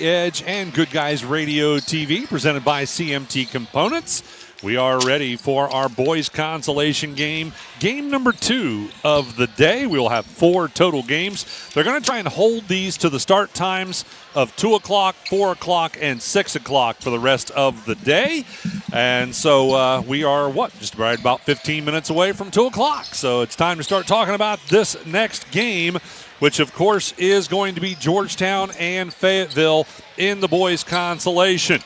The Edge and Good Guys Radio TV, presented by CMT Components. We are ready for our boys consolation game, game number 2 of the day. We will have 4 total games. They're going to try and hold these to the start times of 2 o'clock, 4 o'clock, and 6 o'clock for the rest of the day. And so we are, just right about 15 minutes away from 2 o'clock. So it's time to start talking about this next game, which, of course, is going to be Georgetown and Fayetteville in the boys consolation.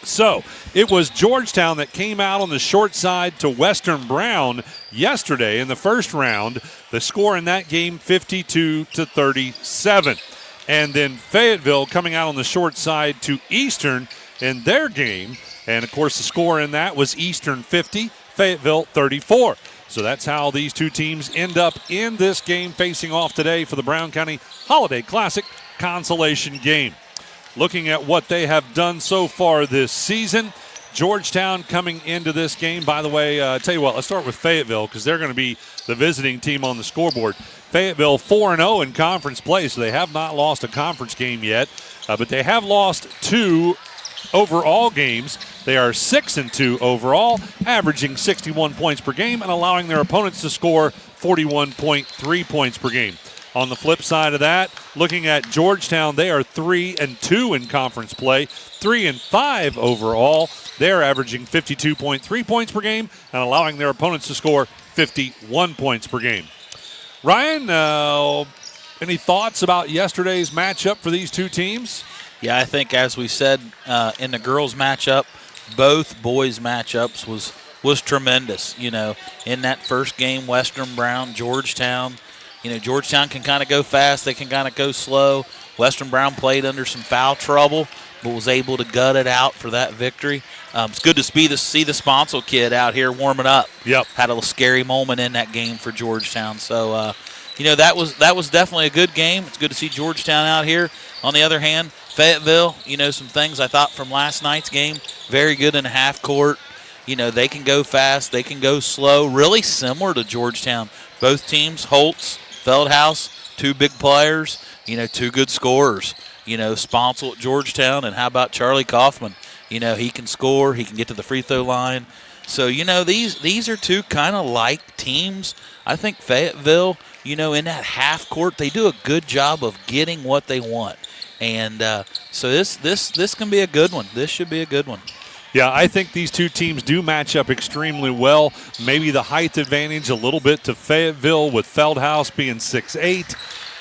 So it was Georgetown that came out on the short side to Western Brown yesterday in the first round. The score in that game, 52-37. And then Fayetteville coming out on the short side to Eastern in their game. And, of course, the score in that was Eastern 50, Fayetteville 34. So that's how these two teams end up in this game facing off today for the Brown County Holiday Classic consolation game. Looking at what they have done so far this season, Georgetown coming into this game. By the way, tell you what, let's start with Fayetteville because they're going to be the visiting team on the scoreboard. Fayetteville 4-0 in conference play, so they have not lost a conference game yet, but they have lost 2 overall games. They are 6-2 overall, averaging 61 points per game and allowing their opponents to score 41.3 points per game. On the flip side of that, looking at Georgetown, they are 3-2 in conference play, 3-5 overall. They're averaging 52.3 points per game and allowing their opponents to score 51 points per game. Ryan, any thoughts about yesterday's matchup for these two teams? Yeah, I think as we said in the girls' matchup, both boys' matchups was tremendous. You know, in that first game, Western Brown, Georgetown. You know, Georgetown can kind of go fast. They can kind of go slow. Western Brown played under some foul trouble, but was able to gut it out for that victory. It's good to see the Sponsel kid out here warming up. Yep. Had a little scary moment in that game for Georgetown. So, you know, that was definitely a good game. It's good to see Georgetown out here. On the other hand, Fayetteville, you know, some things I thought from last night's game, very good in the half court. You know, they can go fast. They can go slow. Really similar to Georgetown. Both teams, Holtz, Feldhaus, 2 big players, you know, 2 good scorers. You know, Sponsel at Georgetown, and how about Charlie Kaufman? You know, he can score, he can get to the free throw line. So, you know, these are 2 kind of like teams. I think Fayetteville, you know, in that half court, they do a good job of getting what they want. And so this can be a good one. This should be a good one. Yeah, I think these two teams do match up extremely well. Maybe the height advantage a little bit to Fayetteville with Feldhaus being 6'8".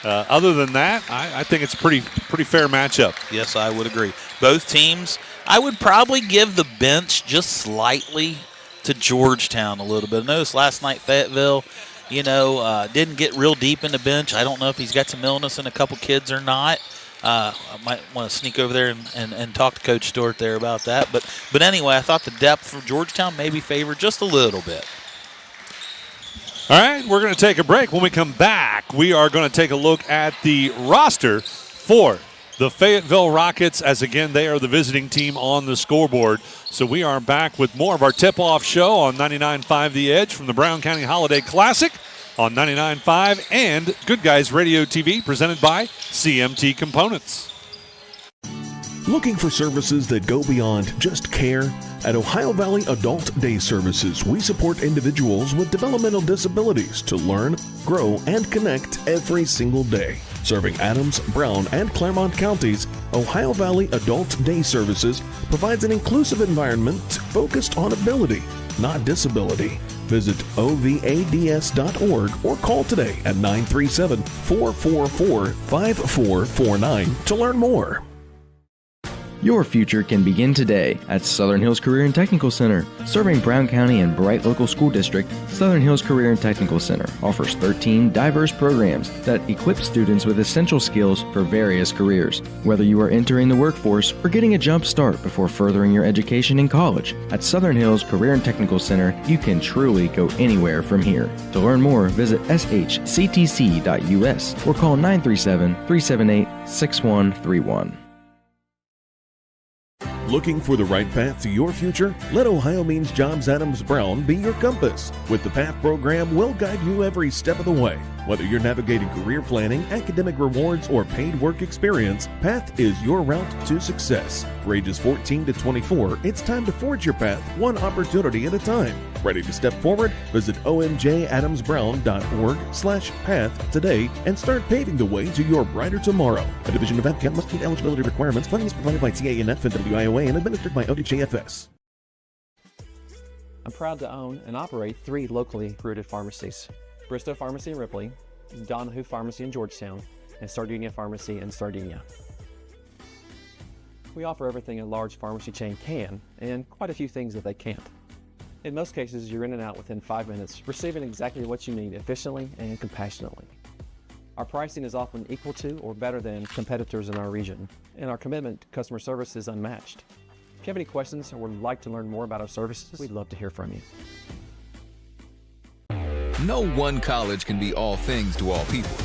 Other than that, I think it's a pretty fair matchup. Yes, I would agree. Both teams, I would probably give the bench just slightly to Georgetown a little bit. I noticed last night Fayetteville, you know, didn't get real deep in the bench. I don't know if he's got some illness in a couple kids or not. I might want to sneak over there and talk to Coach Stewart there about that. But anyway, I thought the depth for Georgetown maybe favored just a little bit. All right, we're going to take a break. When we come back, we are going to take a look at the roster for the Fayetteville Rockets, as again, they are the visiting team on the scoreboard. So we are back with more of our tip-off show on 99.5 The Edge from the Brown County Holiday Classic on 99.5 and Good Guys Radio TV, presented by CMT Components. Looking for services that go beyond just care? At Ohio Valley Adult Day Services, we support individuals with developmental disabilities to learn, grow, and connect every single day. Serving Adams, Brown, and Claremont counties, Ohio Valley Adult Day Services provides an inclusive environment focused on ability, not disability. Visit ovads.org or call today at 937-444-5449 to learn more. Your future can begin today at Southern Hills Career and Technical Center. Serving Brown County and Bright Local School District, Southern Hills Career and Technical Center offers 13 diverse programs that equip students with essential skills for various careers. Whether you are entering the workforce or getting a jump start before furthering your education in college, at Southern Hills Career and Technical Center, you can truly go anywhere from here. To learn more, visit shctc.us or call 937-378-6131. Looking for the right path to your future? Let Ohio Means Jobs Adams Brown be your compass. With the PATH program, we'll guide you every step of the way. Whether you're navigating career planning, academic rewards, or paid work experience, PATH is your route to success. For ages 14 to 24, it's time to forge your path one opportunity at a time. Ready to step forward? Visit omjadamsbrown.org/path today and start paving the way to your brighter tomorrow. A division of APCAP must meet eligibility requirements. Funding is provided by TANF and WIOA and administered by ODJFS. I'm proud to own and operate 3 locally rooted pharmacies: Bristow Pharmacy in Ripley, Donahue Pharmacy in Georgetown, and Sardinia Pharmacy in Sardinia. We offer everything a large pharmacy chain can, and quite a few things that they can't. In most cases, you're in and out within 5 minutes, receiving exactly what you need efficiently and compassionately. Our pricing is often equal to or better than competitors in our region, and our commitment to customer service is unmatched. If you have any questions or would like to learn more about our services, we'd love to hear from you. No one college can be all things to all people,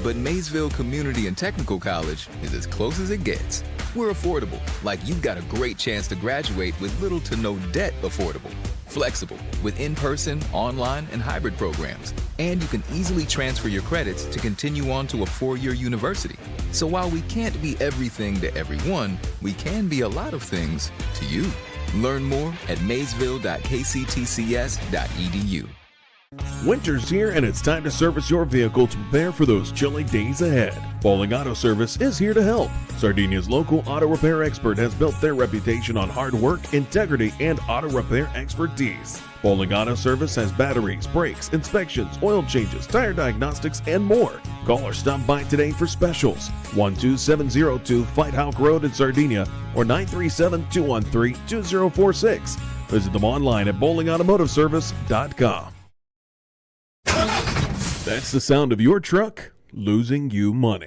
but Maysville Community and Technical College is as close as it gets. We're affordable, like you've got a great chance to graduate with little to no debt. Affordable, flexible, with in-person, online, and hybrid programs. And you can easily transfer your credits to continue on to a 4-year university. So while we can't be everything to everyone, we can be a lot of things to you. Learn more at maysville.kctcs.edu. Winter's here and it's time to service your vehicle to prepare for those chilly days ahead. Bowling Auto Service is here to help. Sardinia's local auto repair expert has built their reputation on hard work, integrity, and auto repair expertise. Bowling Auto Service has batteries, brakes, inspections, oil changes, tire diagnostics, and more. Call or stop by today for specials. 12702 Fight Hawk Road in Sardinia or 937-213-2046. Visit them online at bowlingautomotiveservice.com. That's the sound of your truck losing you money.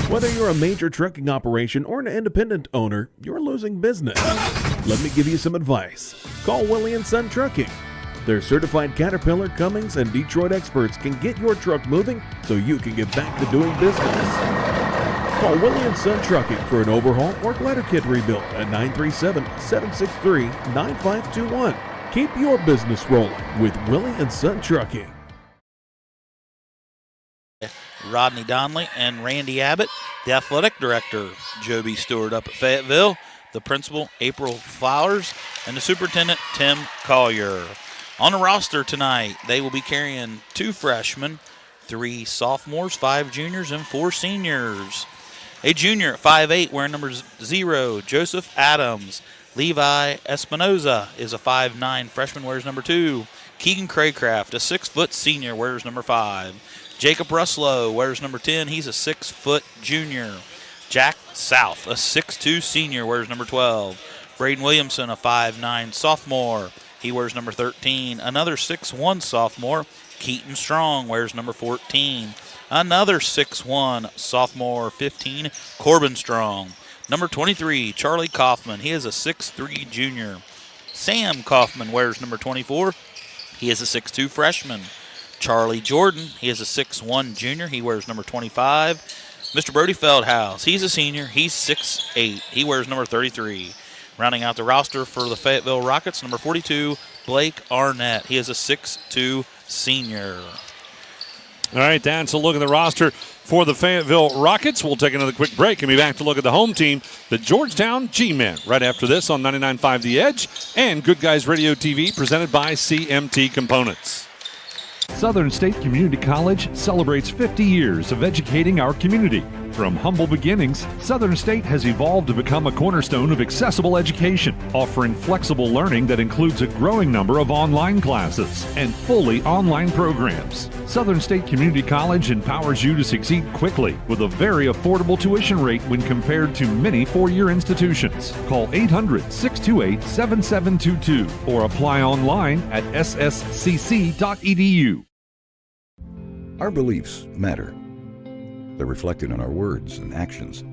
Whether you're a major trucking operation or an independent owner, you're losing business. Let me give you some advice. Call Willie & Son Trucking. Their certified Caterpillar, Cummins, and Detroit experts can get your truck moving so you can get back to doing business. Call Willie & Son Trucking for an overhaul or glider kit rebuild at 937-763-9521. Keep your business rolling with Willie & Son Trucking. Rodney Donnelly and Randy Abbott, the athletic director, Joby Stewart up at Fayetteville, the principal, April Flowers, and the superintendent, Tim Collier. On the roster tonight, they will be carrying 2 freshmen, 3 sophomores, 5 juniors, and 4 seniors. A junior at 5'8", wearing number 0, Joseph Adams. Levi Espinoza is a 5'9" freshman, wears number 2. Keegan Craycraft, a 6-foot senior, wears number 5. Jacob Ruslow wears number 10. He's a 6-foot junior. Jack South, a 6'2" senior, wears number 12. Braden Williamson, a 5'9" sophomore. He wears number 13. Another 6'1" sophomore, Keaton Strong, wears number 14. Another 6'1" sophomore, 15, Corbin Strong. Number 23, Charlie Kaufman. He is a 6'3" junior. Sam Kaufman wears number 24. He is a 6'2" freshman. Charlie Jordan, he is a 6'1" junior. He wears number 25. Mr. Brody Feldhouse, he's a senior. He's 6'8". He wears number 33. Rounding out the roster for the Fayetteville Rockets, number 42, Blake Arnett. He is a 6'2" senior. All right, that's a look at the roster for the Fayetteville Rockets. We'll take another quick break and be back to look at the home team, the Georgetown G-Men, right after this on 99.5 The Edge and Good Guys Radio TV, presented by CMT Components. Southern State Community College celebrates 50 years of educating our community. From humble beginnings, Southern State has evolved to become a cornerstone of accessible education, offering flexible learning that includes a growing number of online classes and fully online programs. Southern State Community College empowers you to succeed quickly with a very affordable tuition rate when compared to many four-year institutions. Call 800-628-7722 or apply online at sscc.edu. Our beliefs matter. They're reflected in our words and actions.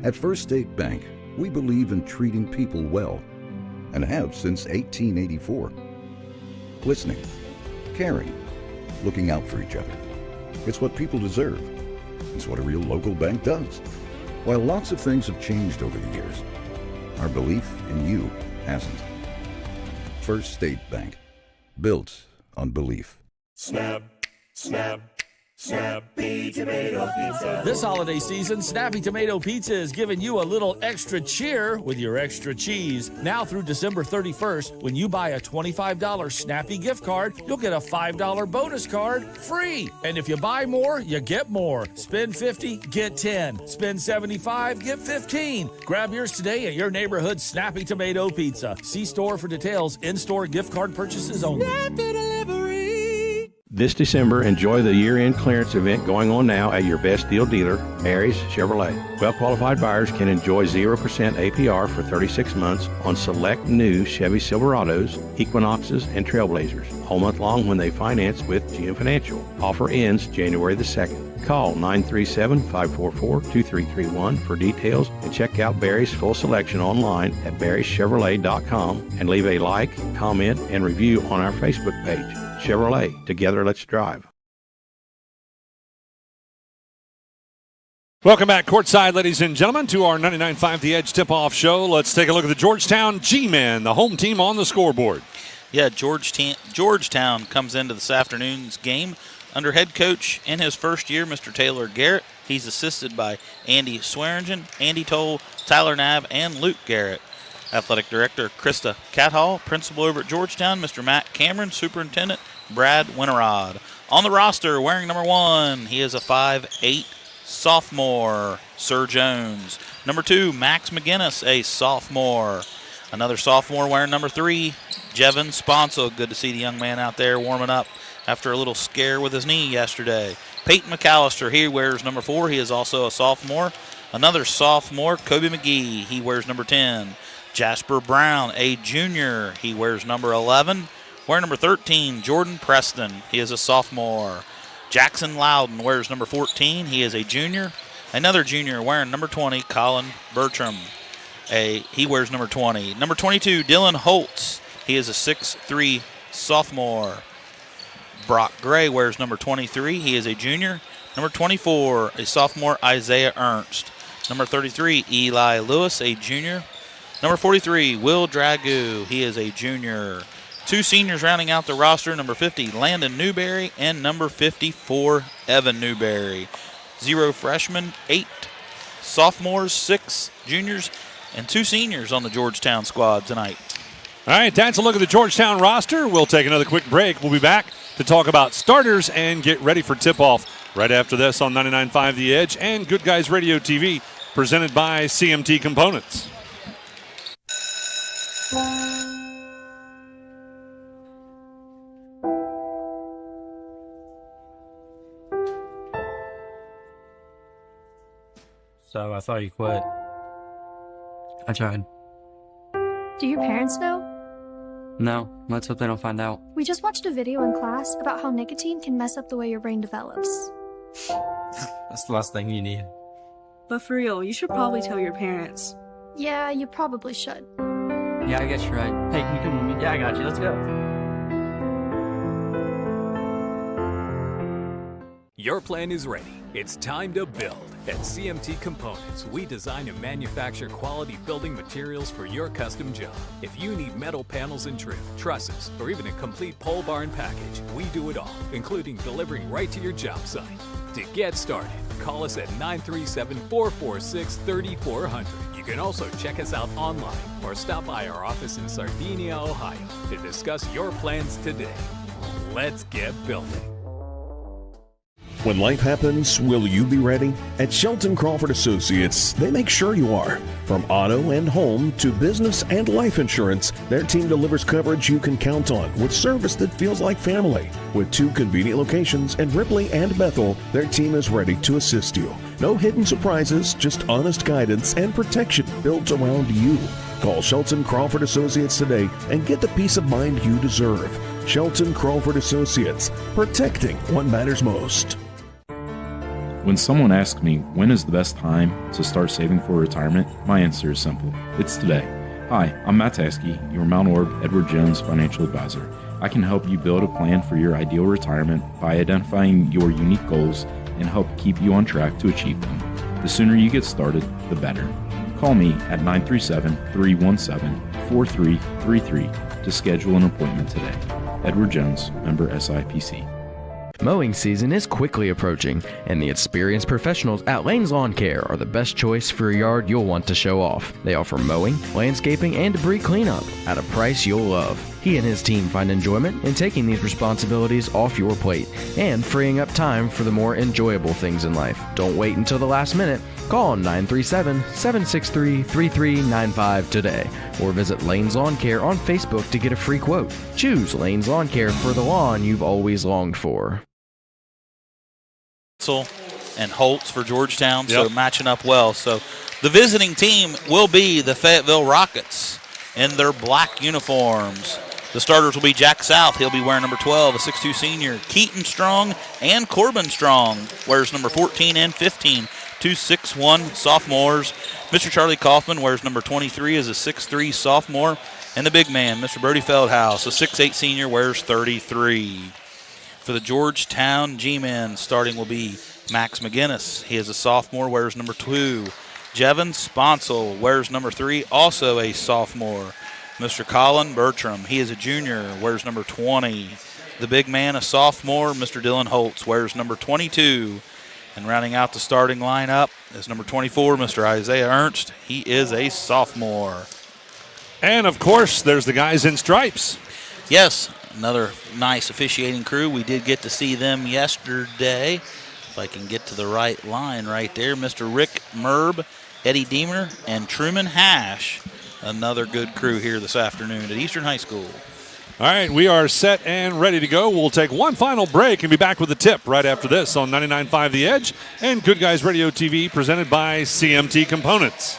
At First State Bank, we believe in treating people well and have since 1884. Listening, caring, looking out for each other. It's what people deserve. It's what a real local bank does. While lots of things have changed over the years, our belief in you hasn't. First State Bank, built on belief. Snap, Snappy Tomato Pizza. This holiday season, Snappy Tomato Pizza is giving you a little extra cheer with your extra cheese. Now through December 31st, when you buy a $25 Snappy gift card, you'll get a $5 bonus card free. And if you buy more, you get more. Spend $50, get 10. Spend $75, get 15. Grab yours today at your neighborhood Snappy Tomato Pizza. See store for details. In-store gift card purchases only. Snappy Delivery. This December, enjoy the year-end clearance event going on now at your best deal dealer, Mary's Chevrolet. Well-qualified buyers can enjoy 0% APR for 36 months on select new Chevy Silverados, Equinoxes, and Trailblazers, all month long when they finance with GM Financial. Offer ends January the 2nd. Call 937-544-2331 for details and check out Barry's full selection online at barryschevrolet.com and leave a like, comment, and review on our Facebook page. Chevrolet, together let's drive. Welcome back courtside, ladies and gentlemen, to our 99.5 The Edge tip-off show. Let's take a look at the Georgetown G-Men, the home team on the scoreboard. Yeah, Georgetown comes into this afternoon's game under head coach in his first year, Mr. Taylor Garrett. He's assisted by Andy Swearingen, Andy Toll, Tyler Knabb, and Luke Garrett. Athletic Director Krista Cathall, Principal over at Georgetown, Mr. Matt Cameron, Superintendent Brad Winterrod. On the roster, wearing number 1, he is a 5'8" sophomore, Sir Jones. Number 2, Max McGinnis, a sophomore. Another sophomore wearing number 3, Jevin Sponsel. Good to see the young man out there warming up after a little scare with his knee yesterday. Peyton McAllister, he wears number 4. He is also a sophomore. Another sophomore, Kobe McGee. He wears number 10. Jasper Brown, a junior. He wears number 11. Wearing number 13, Jordan Preston. He is a sophomore. Jackson Loudon wears number 14. He is a junior. Another junior wearing number 20, Colin Bertram. He wears number 20. Number 22, Dylan Holtz. He is a 6'3" sophomore. Brock Gray wears number 23. He is a junior. Number 24, a sophomore, Isaiah Ernst. Number 33, Eli Lewis, a junior. Number 43, Will Dragoo. He is a junior. 2 seniors rounding out the roster. Number 50, Landon Newberry, and number 54, Evan Newberry. 0 freshmen, 8 sophomores, 6 juniors, and 2 seniors on the Georgetown squad tonight. All right, that's a look at the Georgetown roster. We'll take another quick break. We'll be back to talk about starters and get ready for tip-off right after this on 99.5 The Edge and Good Guys Radio TV, presented by CMT Components. So I thought you quit. I tried. Do your parents know? No, let's hope they don't find out. We just watched a video in class about how nicotine can mess up the way your brain develops. That's the last thing you need. But for real, you should probably tell your parents. Yeah, you probably should. Yeah, I guess you're right. Hey, can you come with me? Yeah, I got you. Let's go. Your plan is ready. It's time to build. At CMT Components, we design and manufacture quality building materials for your custom job. If you need metal panels and trim, trusses, or even a complete pole barn package, we do it all, including delivering right to your job site. To get started, call us at 937-446-3400. You can also check us out online or stop by our office in Sardinia, Ohio to discuss your plans today. Let's get building. When life happens, will you be ready? At Shelton Crawford Associates, they make sure you are. From auto and home to business and life insurance, their team delivers coverage you can count on with service that feels like family. With 2 convenient locations in Ripley and Bethel, their team is ready to assist you. No hidden surprises, just honest guidance and protection built around you. Call Shelton Crawford Associates today and get the peace of mind you deserve. Shelton Crawford Associates, protecting what matters most. When someone asks me when is the best time to start saving for retirement, my answer is simple. It's today. Hi, I'm Matt Taskey, your Mount Orb Edward Jones financial advisor. I can help you build a plan for your ideal retirement by identifying your unique goals and help keep you on track to achieve them. The sooner you get started, the better. Call me at 937-317-4333 to schedule an appointment today. Edward Jones, member SIPC. Mowing season is quickly approaching, and the experienced professionals at Lane's Lawn Care are the best choice for a yard you'll want to show off. They offer mowing, landscaping, and debris cleanup at a price you'll love. He and his team find enjoyment in taking these responsibilities off your plate and freeing up time for the more enjoyable things in life. Don't wait until the last minute. Call 937-763-3395 today or visit Lane's Lawn Care on Facebook to get a free quote. Choose Lane's Lawn Care for the lawn you've always longed for. And Holtz for Georgetown, so matching up well. So the visiting team will be the Fayetteville Rockets in their black uniforms. The starters will be Jack South. He'll be wearing number 12, a 6'2 senior. Keaton Strong and Corbin Strong wears number 14 and 15, two 6'1 sophomores. Mr. Charlie Kaufman wears number 23 as a 6'3 sophomore. And the big man, Mr. Brody Feldhaus, a 6'8 senior, wears 33. For the Georgetown G-men, starting will be Max McGinnis. He is a sophomore, wears number 2. Jevin Sponsel wears number 3, also a sophomore. Mr. Colin Bertram, he is a junior, wears number 20. The big man, a sophomore, Mr. Dylan Holtz, wears number 22. And rounding out the starting lineup is number 24, Mr. Isaiah Ernst. He is a sophomore. And, of course, there's the guys in stripes. Yes, another nice officiating crew. We did get to see them yesterday. If I can get to the right line right there, Mr. Rick Merb, Eddie Deemer, and Truman Hash. Another good crew here this afternoon at Eastern High School. All right, we are set and ready to go. We'll take one final break and be back with the tip right after this on 99.5 The Edge and Good Guys Radio TV presented by CMT Components.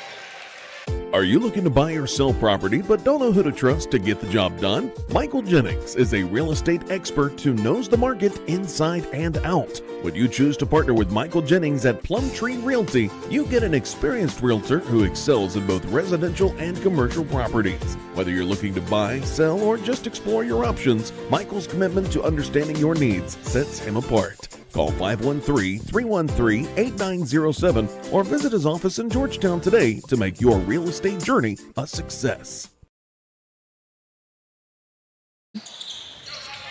Are you looking to buy or sell property but don't know who to trust to get the job done? Michael Jennings is a real estate expert who knows the market inside and out. When you choose to partner with Michael Jennings at Plumtree Realty, you get an experienced realtor who excels in both residential and commercial properties. Whether you're looking to buy, sell, or just explore your options, Michael's commitment to understanding your needs sets him apart. Call 513-313-8907 or visit his office in Georgetown today to make your real estate journey a success.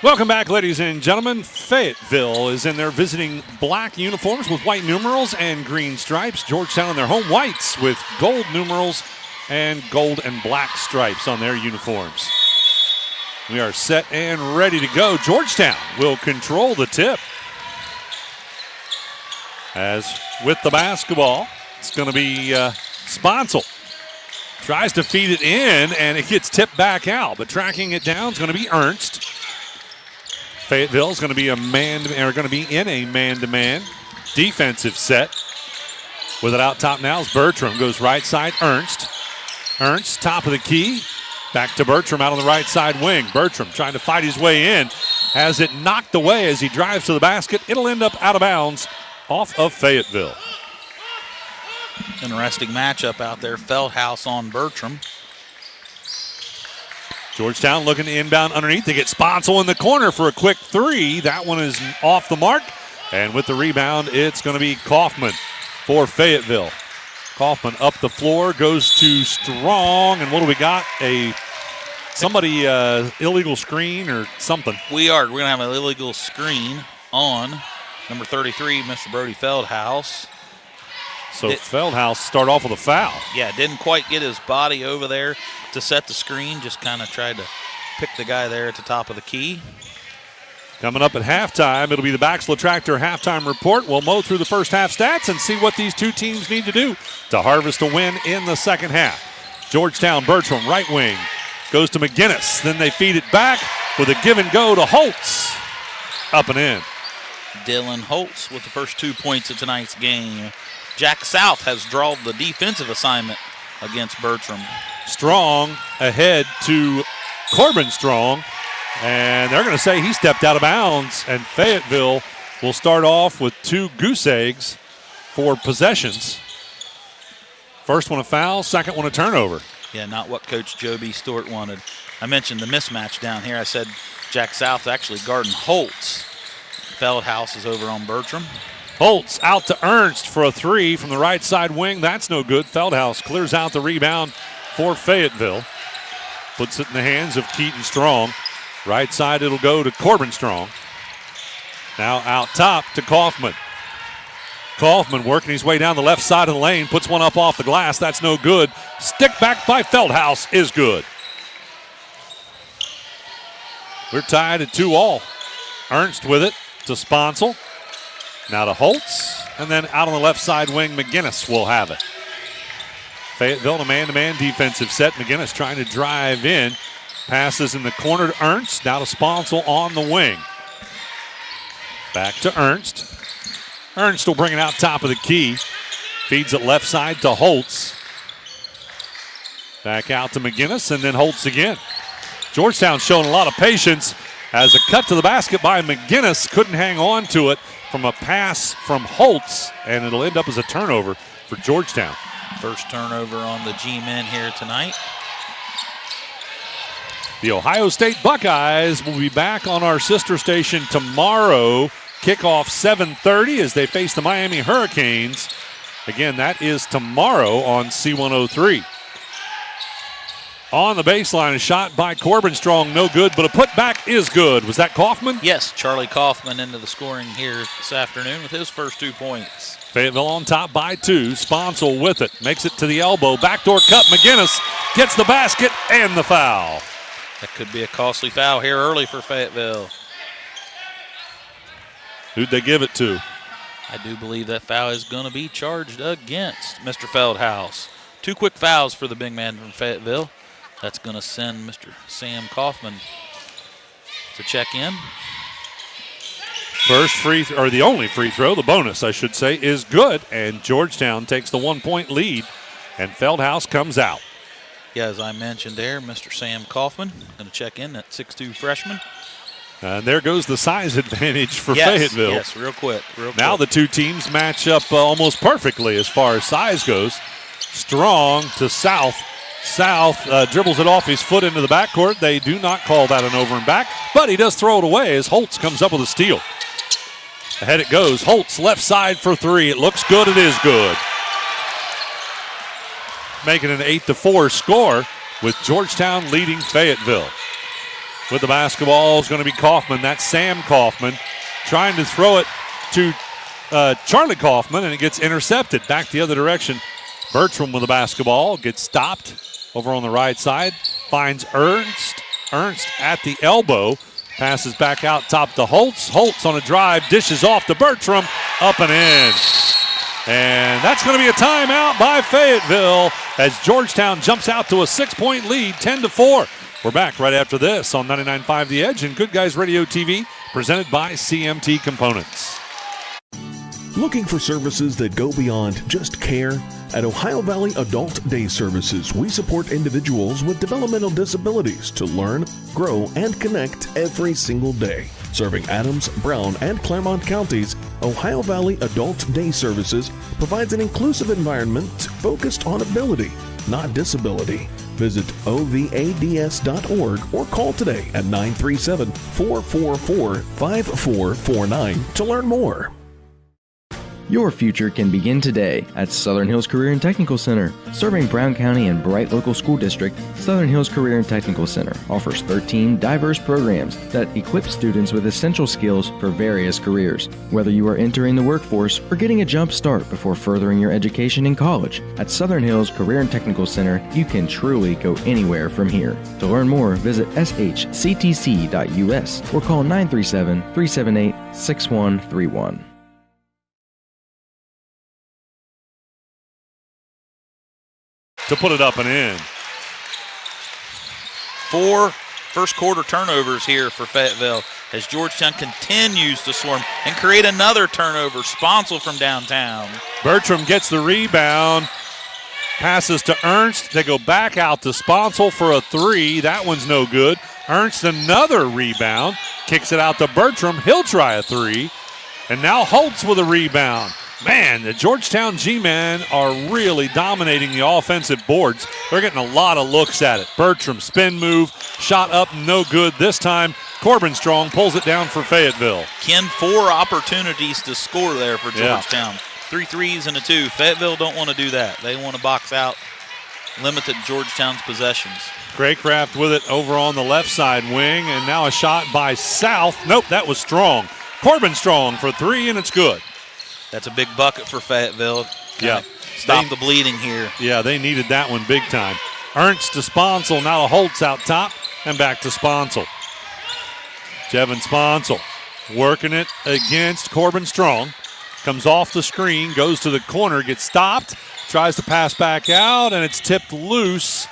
Welcome back, ladies and gentlemen. Fayetteville is in their visiting black uniforms with white numerals and green stripes. Georgetown in their home whites with gold numerals and gold and black stripes on their uniforms. We are set and ready to go. Georgetown will control the tip. As with the basketball, it's going to be Sponsel. Tries to feed it in, and it gets tipped back out. But tracking it down is going to be Ernst. Fayetteville is going to be in a man-to-man defensive set. With it out top now is Bertram. Goes right side, Ernst. Ernst, top of the key. Back to Bertram out on the right side wing. Bertram trying to fight his way in. Has it knocked away as he drives to the basket. It'll end up out of bounds off of Fayetteville. Interesting matchup out there. Feldhaus on Bertram. Georgetown looking to inbound underneath. They get Sponsel in the corner for a quick three. That one is off the mark. And with the rebound, it's going to be Kaufman for Fayetteville. Kaufman up the floor, goes to Strong. And what do we got? Somebody illegal screen or something. We're going to have an illegal screen on number 33, Mr. Brody Feldhaus. So Feldhaus start off with a foul. Yeah, didn't quite get his body over there to set the screen. Just kind of tried to pick the guy there at the top of the key. Coming up at halftime, it'll be the Baxla Tractor halftime report. We'll mow through the first half stats and see what these two teams need to do to harvest a win in the second half. Georgetown, Bertram, right wing, goes to McGinnis. Then they feed it back with a give and go to Holtz. Up and in. Dylan Holtz with the first 2 points of tonight's game. Jack South has drawn the defensive assignment against Bertram. Strong ahead to Corbin Strong, and they're going to say he stepped out of bounds, and Fayetteville will start off with 2 goose eggs for possessions. First one a foul, second one a turnover. Yeah, not what Coach Joe B. Stewart wanted. I mentioned the mismatch down here. I said Jack South actually guarding Holtz. Feldhaus is over on Bertram. Holtz out to Ernst for a three from the right side wing. That's no good. Feldhaus clears out the rebound for Fayetteville. Puts it in the hands of Keaton Strong. Right side it'll go to Corbin Strong. Now out top to Kaufman. Kaufman working his way down the left side of the lane, puts one up off the glass. That's no good. Stick back by Feldhaus is good. We're tied at 2-all. Ernst with it to Sponsel. Now to Holtz. And then out on the left side wing, McGinnis will have it. Fayetteville in a man-to-man defensive set. McGinnis trying to drive in. Passes in the corner to Ernst. Now to Sponsel on the wing. Back to Ernst. Ernst will bring it out top of the key. Feeds it left side to Holtz. Back out to McGinnis and then Holtz again. Georgetown showing a lot of patience as a cut to the basket by McGinnis. Couldn't hang on to it from a pass from Holtz, and it'll end up as a turnover for Georgetown. First turnover on the G-men here tonight. The Ohio State Buckeyes will be back on our sister station tomorrow. Kickoff 7:30 as they face the Miami Hurricanes. Again, that is tomorrow on C103. On the baseline, a shot by Corbin Strong, no good, but a putback is good. Was that Kaufman? Yes, Charlie Kaufman into the scoring here this afternoon with his first 2 points. Fayetteville on top by 2. Sponsel with it, makes it to the elbow. Backdoor cut, McGinnis gets the basket and the foul. That could be a costly foul here early for Fayetteville. Who'd they give it to? I do believe that foul is going to be charged against Mr. Feldhaus. 2 quick fouls for the big man from Fayetteville. That's going to send Mr. Sam Kaufman to check in. First or the only free throw, the bonus, I should say, is good, and Georgetown takes the 1-point lead, and Feldhaus comes out. Yeah, as I mentioned there, Mr. Sam Kaufman going to check in, that 6'2 freshman. And there goes the size advantage for Fayetteville. Yes, real quick. Now the two teams match up almost perfectly as far as size goes. Strong to South. South dribbles it off his foot into the backcourt. They do not call that an over and back, but he does throw it away as Holtz comes up with a steal. Ahead it goes. Holtz left side for 3. It looks good. It is good. Making an 8-4 score with Georgetown leading Fayetteville. With the basketball is going to be Kaufman. That's Sam Kaufman trying to throw it to Charlie Kaufman, and it gets intercepted. Back the other direction. Bertram with the basketball gets stopped over on the right side. Finds Ernst. Ernst at the elbow. Passes back out top to Holtz. Holtz on a drive. Dishes off to Bertram. Up and in. And that's going to be a timeout by Fayetteville as Georgetown jumps out to a 6-point lead, 10-4. We're back right after this on 99.5 The Edge and Good Guys Radio TV, presented by CMT Components. Looking for services that go beyond just care? At Ohio Valley Adult Day Services, we support individuals with developmental disabilities to learn, grow, and connect every single day. Serving Adams, Brown, and Claremont counties, Ohio Valley Adult Day Services provides an inclusive environment focused on ability, not disability. Visit ovads.org or call today at 937-444-5449 to learn more. Your future can begin today at Southern Hills Career and Technical Center. Serving Brown County and Bright Local School District, Southern Hills Career and Technical Center offers 13 diverse programs that equip students with essential skills for various careers. Whether you are entering the workforce or getting a jump start before furthering your education in college, at Southern Hills Career and Technical Center, you can truly go anywhere from here. To learn more, visit shctc.us or call 937-378-6131. To put it up and in. 4 first quarter turnovers here for Fayetteville as Georgetown continues to swarm and create another turnover. Sponsel from downtown. Bertram gets the rebound. Passes to Ernst. They go back out to Sponsel for a 3. That one's no good. Ernst another rebound. Kicks it out to Bertram. He'll try a 3. And now Holtz with a rebound. Man, the Georgetown G-men are really dominating the offensive boards. They're getting a lot of looks at it. Bertram, spin move, shot up, no good this time. Corbin Strong pulls it down for Fayetteville. Ken, 4 opportunities to score there for Georgetown. Yeah. 3 threes and a 2. Fayetteville don't want to do that. They want to box out, limit Georgetown's possessions. Craycraft with it over on the left side wing, and now a shot by South. Nope, that was Strong. Corbin Strong for 3, and it's good. That's a big bucket for Fayetteville. Yeah. Stop the bleeding here. Yeah, they needed that one big time. Ernst to Sponsel, now to Holtz out top, and back to Sponsel. Jevin Sponsel working it against Corbin Strong. Comes off the screen, goes to the corner, gets stopped, tries to pass back out, and it's tipped loose.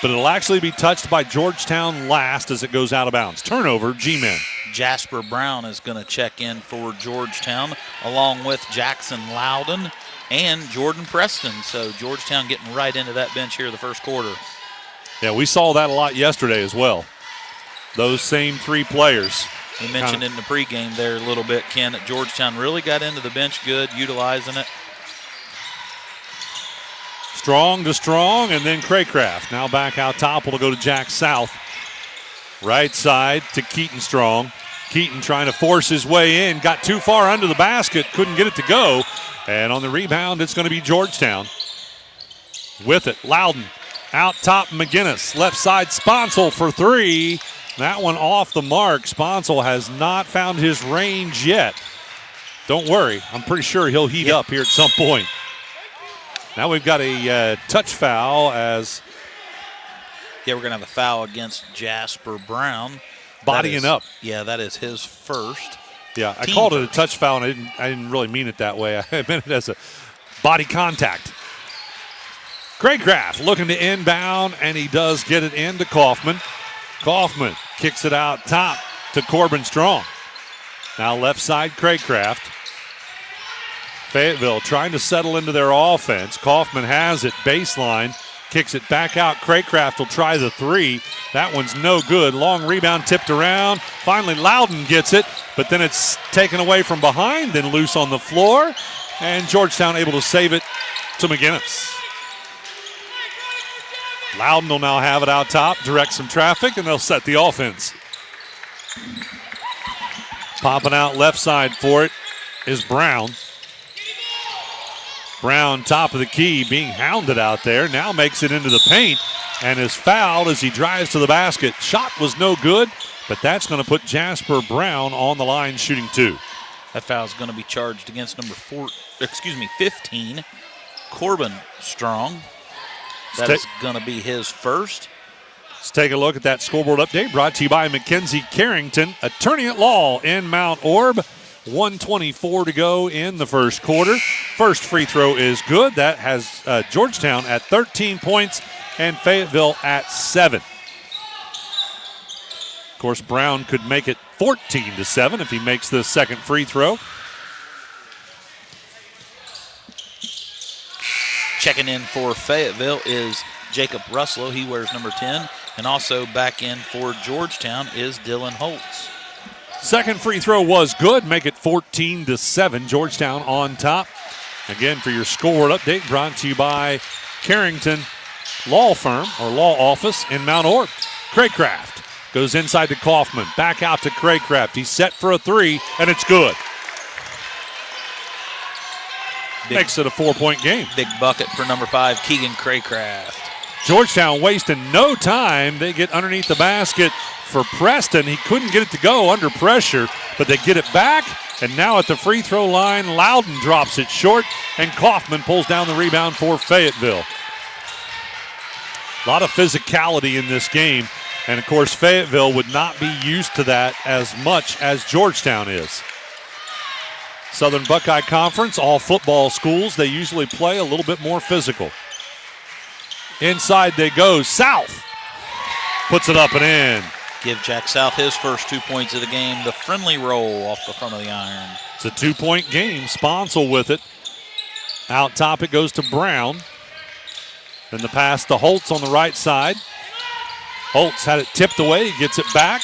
But it'll actually be touched by Georgetown last as it goes out of bounds. Turnover, G-Men. Jasper Brown is going to check in for Georgetown, along with Jackson Loudon and Jordan Preston. So Georgetown getting right into that bench here the first quarter. Yeah, we saw that a lot yesterday as well. Those same 3 players. We mentioned in the pregame there a little bit, Ken, that Georgetown really got into the bench good, utilizing it. Strong to Strong, and then Craycraft. Now back out top. Will go to Jack South. Right side to Keaton Strong. Keaton trying to force his way in. Got too far under the basket. Couldn't get it to go. And on the rebound, it's going to be Georgetown. With it, Loudon. Out top, McGinnis. Left side, Sponsel for 3. That one off the mark. Sponsel has not found his range yet. Don't worry. I'm pretty sure he'll heat up here at some point. Now we've got a touch foul as... Yeah, we're going to have a foul against Jasper Brown. Bodying up. Yeah, that is his first. Yeah, I called it a touch foul, and I didn't really mean it that way. I meant it as a body contact. Craycraft looking to inbound, and he does get it into Kaufman. Kaufman kicks it out top to Corbin Strong. Now left side, Craycraft. Fayetteville trying to settle into their offense. Kaufman has it, baseline, kicks it back out. Craycraft will try the 3. That one's no good. Long rebound tipped around. Finally, Loudon gets it, but then it's taken away from behind, then loose on the floor, and Georgetown able to save it to McGinnis. Loudon will now have it out top, direct some traffic, and they'll set the offense. Popping out left side for it is Brown. Brown, top of the key, being hounded out there. Now makes it into the paint and is fouled as he drives to the basket. Shot was no good, but that's going to put Jasper Brown on the line shooting 2. That foul is going to be charged against number 15, Corbin Strong. That is going to be his first. Let's take a look at that scoreboard update brought to you by Mackenzie Carrington, attorney at law in Mount Orb. 1:24 to go in the first quarter. First free throw is good. That has Georgetown at 13 points and Fayetteville at 7. Of course, Brown could make it 14-7 if he makes the second free throw. Checking in for Fayetteville is Jacob Russell. He wears number 10. And also back in for Georgetown is Dylan Holtz. Second free throw was good. Make it 14-7. Georgetown on top. Again, for your scoreboard update, brought to you by Carrington Law Firm or Law Office in Mount Orb. Craycraft goes inside to Kaufman. Back out to Craycraft. He's set for a 3, and it's good. Makes it a 4-point game. Big bucket for number 5, Keegan Craycraft. Georgetown wasting no time. They get underneath the basket for Preston. He couldn't get it to go under pressure, but they get it back. And now at the free throw line, Loudon drops it short, and Kaufman pulls down the rebound for Fayetteville. A lot of physicality in this game. And, of course, Fayetteville would not be used to that as much as Georgetown is. Southern Buckeye Conference, all football schools, they usually play a little bit more physical. Inside they go. South puts it up and in. Give Jack South his first 2 points of the game. The friendly roll off the front of the iron. It's a 2-point game. Sponsel with it. Out top it goes to Brown. Then the pass to Holtz on the right side. Holtz had it tipped away. He gets it back.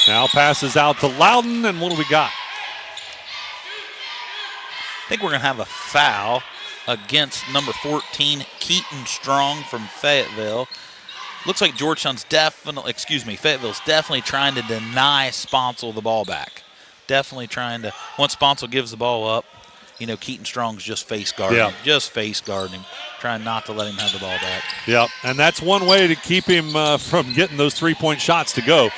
Now passes out to Loudon, and what do we got? I think we're going to have a foul against number 14, Keaton Strong from Fayetteville. Looks like Fayetteville's definitely trying to deny Sponsel the ball back. Definitely trying to, once Sponsel gives the ball up, Keaton Strong's just face guarding him. Just face guarding him, trying not to let him have the ball back. Yep, and that's one way to keep him from getting those 3-point shots to go.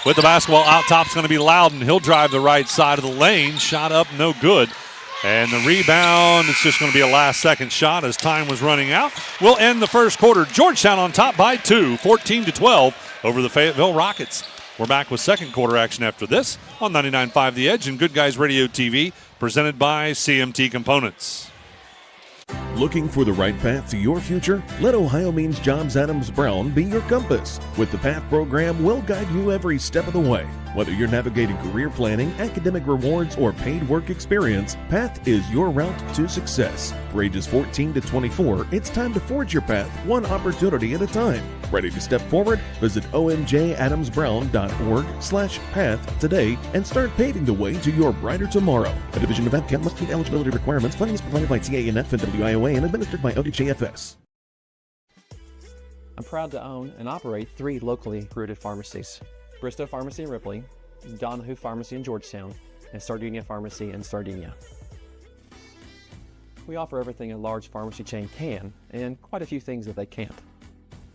with the basketball. Out top's going to be Loudon. He'll drive the right side of the lane. Shot up, no good. And the rebound, it's just going to be a last-second shot as time was running out. We'll end the first quarter. Georgetown on top by 2, 14-12 over the Fayetteville Rockets. We're back with second quarter action after this on 99.5 The Edge and Good Guys Radio TV, presented by CMT Components. Looking for the right path to your future? Let Ohio Means Jobs Adams Brown be your compass. With the PATH program, we'll guide you every step of the way. Whether you're navigating career planning, academic rewards, or paid work experience, PATH is your route to success. For ages 14 to 24, it's time to forge your path one opportunity at a time. Ready to step forward? Visit omjadamsbrown.org/path today and start paving the way to your brighter tomorrow. A division of APCAP must meet eligibility requirements. Funding is provided by TANF and WIOA and administered by OHAFS. I'm proud to own and operate 3 locally rooted pharmacies: Bristow Pharmacy in Ripley, Donahue Pharmacy in Georgetown, and Sardinia Pharmacy in Sardinia. We offer everything a large pharmacy chain can, and quite a few things that they can't.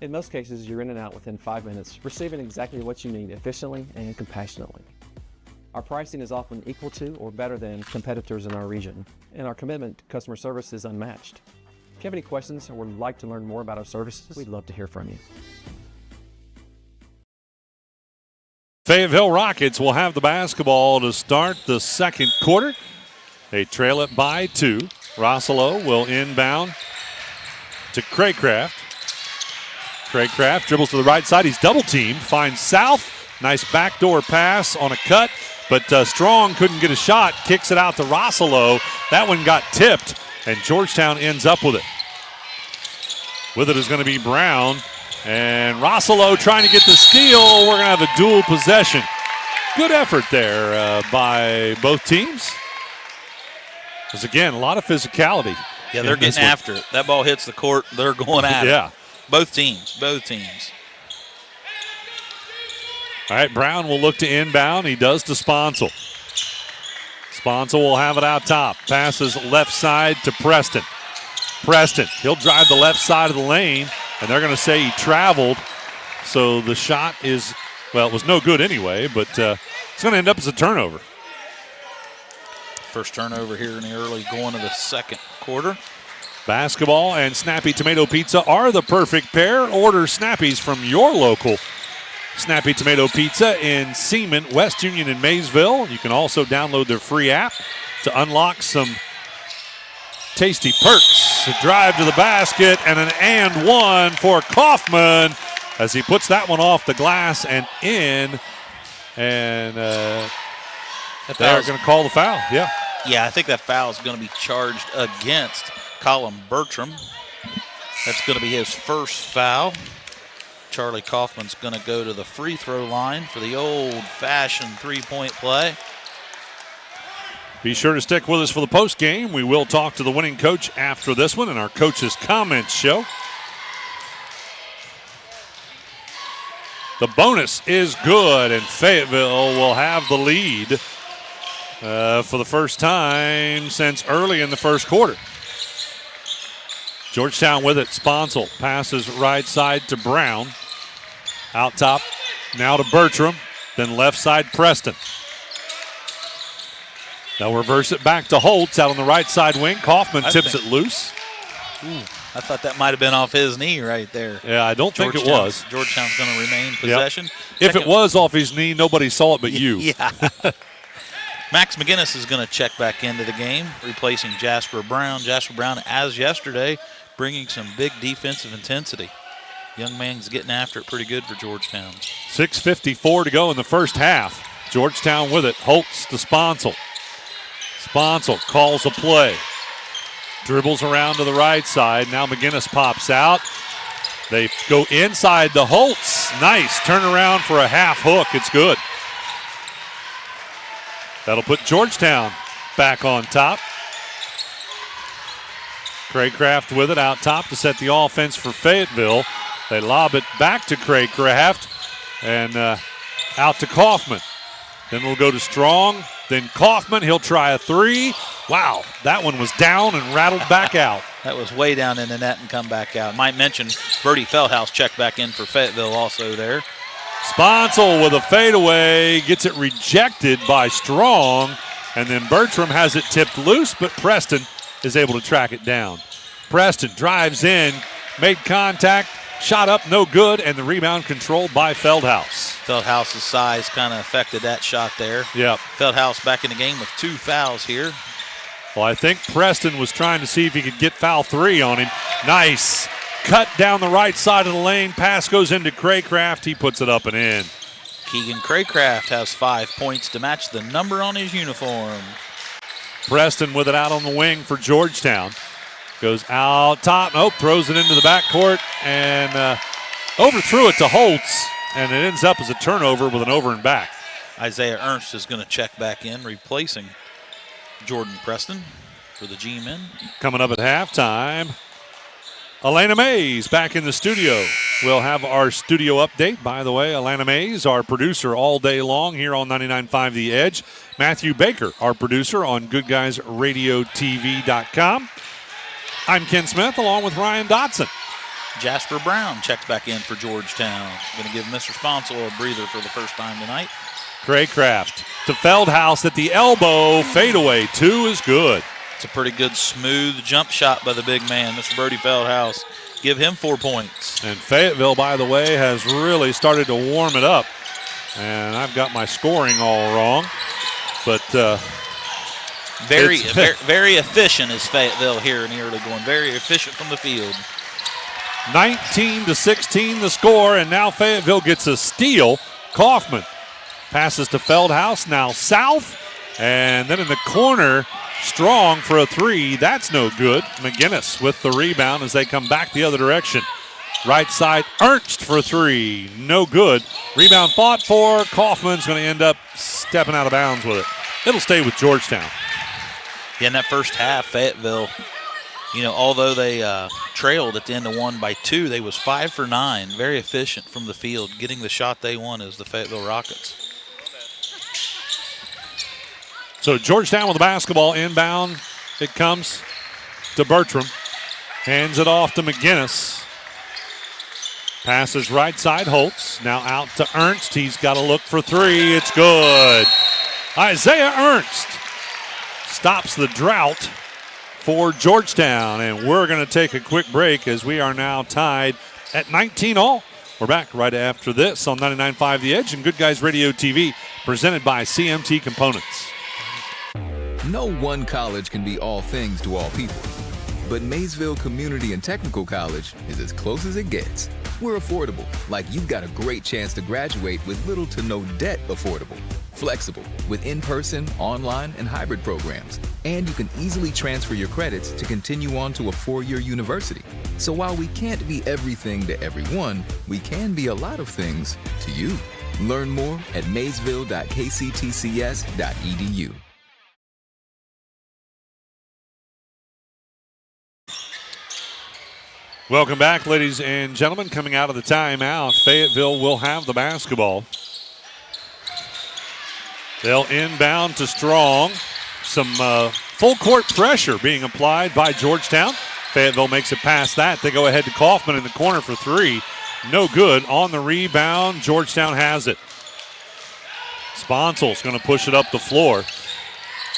In most cases, you're in and out within 5 minutes, receiving exactly what you need efficiently and compassionately. Our pricing is often equal to or better than competitors in our region, and our commitment to customer service is unmatched. If you have any questions or would like to learn more about our services, we'd love to hear from you. Fayetteville Rockets will have the basketball to start the second quarter. They trail it by 2. Rossolo will inbound to Craycraft. Craycraft dribbles to the right side. He's double-teamed, finds South. Nice backdoor pass on a cut, but Strong couldn't get a shot. Kicks it out to Rossolo. That one got tipped, and Georgetown ends up with it. With it is going to be Brown. And Rossolo trying to get the steal. We're going to have a dual possession. Good effort there by both teams. Because, again, a lot of physicality. Yeah, they're getting after it. That ball hits the court, they're going at it. Yeah. Both teams. All right, Brown will look to inbound. He does to Sponsel. Sponsel will have it out top. Passes left side to Preston. Preston, he'll drive the left side of the lane, and they're going to say he traveled. So the shot is, well, it was no good anyway, but it's going to end up as a turnover. First turnover here in the early going to the second quarter. Basketball and Snappy Tomato Pizza are the perfect pair. Order Snappies from your local Snappy Tomato Pizza in Seaman, West Union, and Maysville. You can also download their free app to unlock some tasty perks. A drive to the basket and an and one for Kaufman as he puts that one off the glass and in. And they're going to call the foul. Yeah. Yeah, I think that foul is going to be charged against Colin Bertram. That's going to be his first foul. Charlie Kaufman's going to go to the free throw line for the old-fashioned three-point play. Be sure to stick with us for the post game. We will talk to the winning coach after this one in our Coach's Comments show. The bonus is good, and Fayetteville will have the lead for the first time since early in the first quarter. Georgetown with it. Sponsel passes right side to Brown. Out top now to Bertram. Then left side Preston. They'll reverse it back to Holtz out on the right side wing. Kaufman tips it loose. I thought that might have been off his knee right there. Yeah, I don't think it was. Georgetown's going to remain possession. Yep. If it was off his knee, nobody saw it but you. Yeah. Max McGinnis is going to check back into the game, replacing Jasper Brown. Jasper Brown, as yesterday, bringing some big defensive intensity. Young man's getting after it pretty good for Georgetown. 6:54 to go in the first half. Georgetown with it. Holtz to Sponsel. Sponsel calls a play. Dribbles around to the right side. Now McGinnis pops out. They go inside to Holtz. Nice turnaround for a half hook. It's good. That'll put Georgetown back on top. Craycraft with it out top to set the offense for Fayetteville. They lob it back to Craycraft and out to Kaufman. Then we'll go to Strong. Then Kaufman, he'll try a three. Wow, that one was down and rattled back out. That was way down in the net and come back out. Might mention Bertie Feldhouse checked back in for Fayetteville also there. Sponsel with a fadeaway, gets it rejected by Strong, and then Bertram has it tipped loose, but Preston is able to track it down. Preston drives in, made contact, shot up, no good, and the rebound controlled by Feldhaus. Feldhaus's size kind of affected that shot there. Yep. Feldhaus back in the game with 2 fouls here. Well, I think Preston was trying to see if he could get foul 3 on him. Nice. Cut down the right side of the lane. Pass goes into Craycraft. He puts it up and in. Keegan Craycraft has 5 points to match the number on his uniform. Preston with it out on the wing for Georgetown. Goes out top. Nope, throws it into the backcourt and overthrew it to Holtz. And it ends up as a turnover with an over and back. Isaiah Ernst is going to check back in, replacing Jordan Preston for the G-men. Coming up at halftime, Alana Mays back in the studio. We'll have our studio update. By the way, Alana Mays, our producer all day long here on 99.5 The Edge. Matthew Baker, our producer on GoodGuysRadioTV.com. I'm Ken Smith along with Ryan Dotson. Jasper Brown checks back in for Georgetown. Going to give Mr. Sponsel a breather for the first time tonight. Craycraft to Feldhaus at the elbow. Fadeaway, 2 is good. It's a pretty good smooth jump shot by the big man, Mr. Brody Feldhaus. Give him 4 points. And Fayetteville, by the way, has really started to warm it up. And I've got my scoring all wrong. But very efficient is Fayetteville here in the early going. Very efficient from the field. 19-16 the score, and now Fayetteville gets a steal. Kaufman passes to Feldhaus, now south, and then in the corner, Strong for a 3. That's no good. McGinnis with the rebound as they come back the other direction. Right side, Ernst for 3. No good. Rebound fought for. Kaufman's going to end up stepping out of bounds with it. It'll stay with Georgetown. Yeah, in that first half, Fayetteville, although they trailed at the end of 1 by 2, they was 5 for 9. Very efficient from the field. Getting the shot they won is the Fayetteville Rockets. So Georgetown with the basketball inbound. It comes to Bertram. Hands it off to McGinnis. Passes right side, Holtz. Now out to Ernst. He's got to look for 3. It's good. Isaiah Ernst stops the drought for Georgetown. And we're going to take a quick break as we are now tied at 19-all. We're back right after this on 99.5 The Edge and Good Guys Radio TV, presented by CMT Components. No one college can be all things to all people. But Maysville Community and Technical College is as close as it gets. We're affordable, like you've got a great chance to graduate with little to no debt affordable. Flexible, with in-person, online, and hybrid programs. And you can easily transfer your credits to continue on to a 4-year university. So while we can't be everything to everyone, we can be a lot of things to you. Learn more at maysville.kctcs.edu. Welcome back, ladies and gentlemen. Coming out of the timeout, Fayetteville will have the basketball. They'll inbound to Strong. Some full court pressure being applied by Georgetown. Fayetteville makes it past that. They go ahead to Kaufman in the corner for 3. No good. On the rebound, Georgetown has it. Sponsel's going to push it up the floor.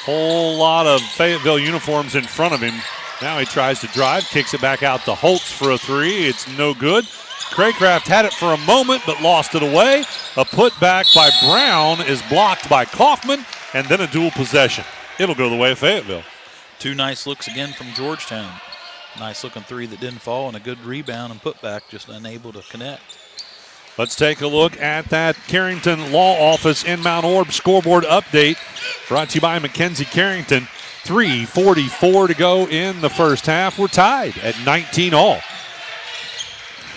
Whole lot of Fayetteville uniforms in front of him. Now he tries to drive, kicks it back out to Holtz for a 3. It's no good. Craycraft had it for a moment but lost it away. A putback by Brown is blocked by Kaufman, and then a dual possession. It'll go the way of Fayetteville. 2 nice looks again from Georgetown. Nice looking 3 that didn't fall, and a good rebound and putback, just unable to connect. Let's take a look at that Carrington Law Office in Mount Orb scoreboard update brought to you by Mackenzie Carrington. 3:44 to go in the first half. We're tied at 19-all.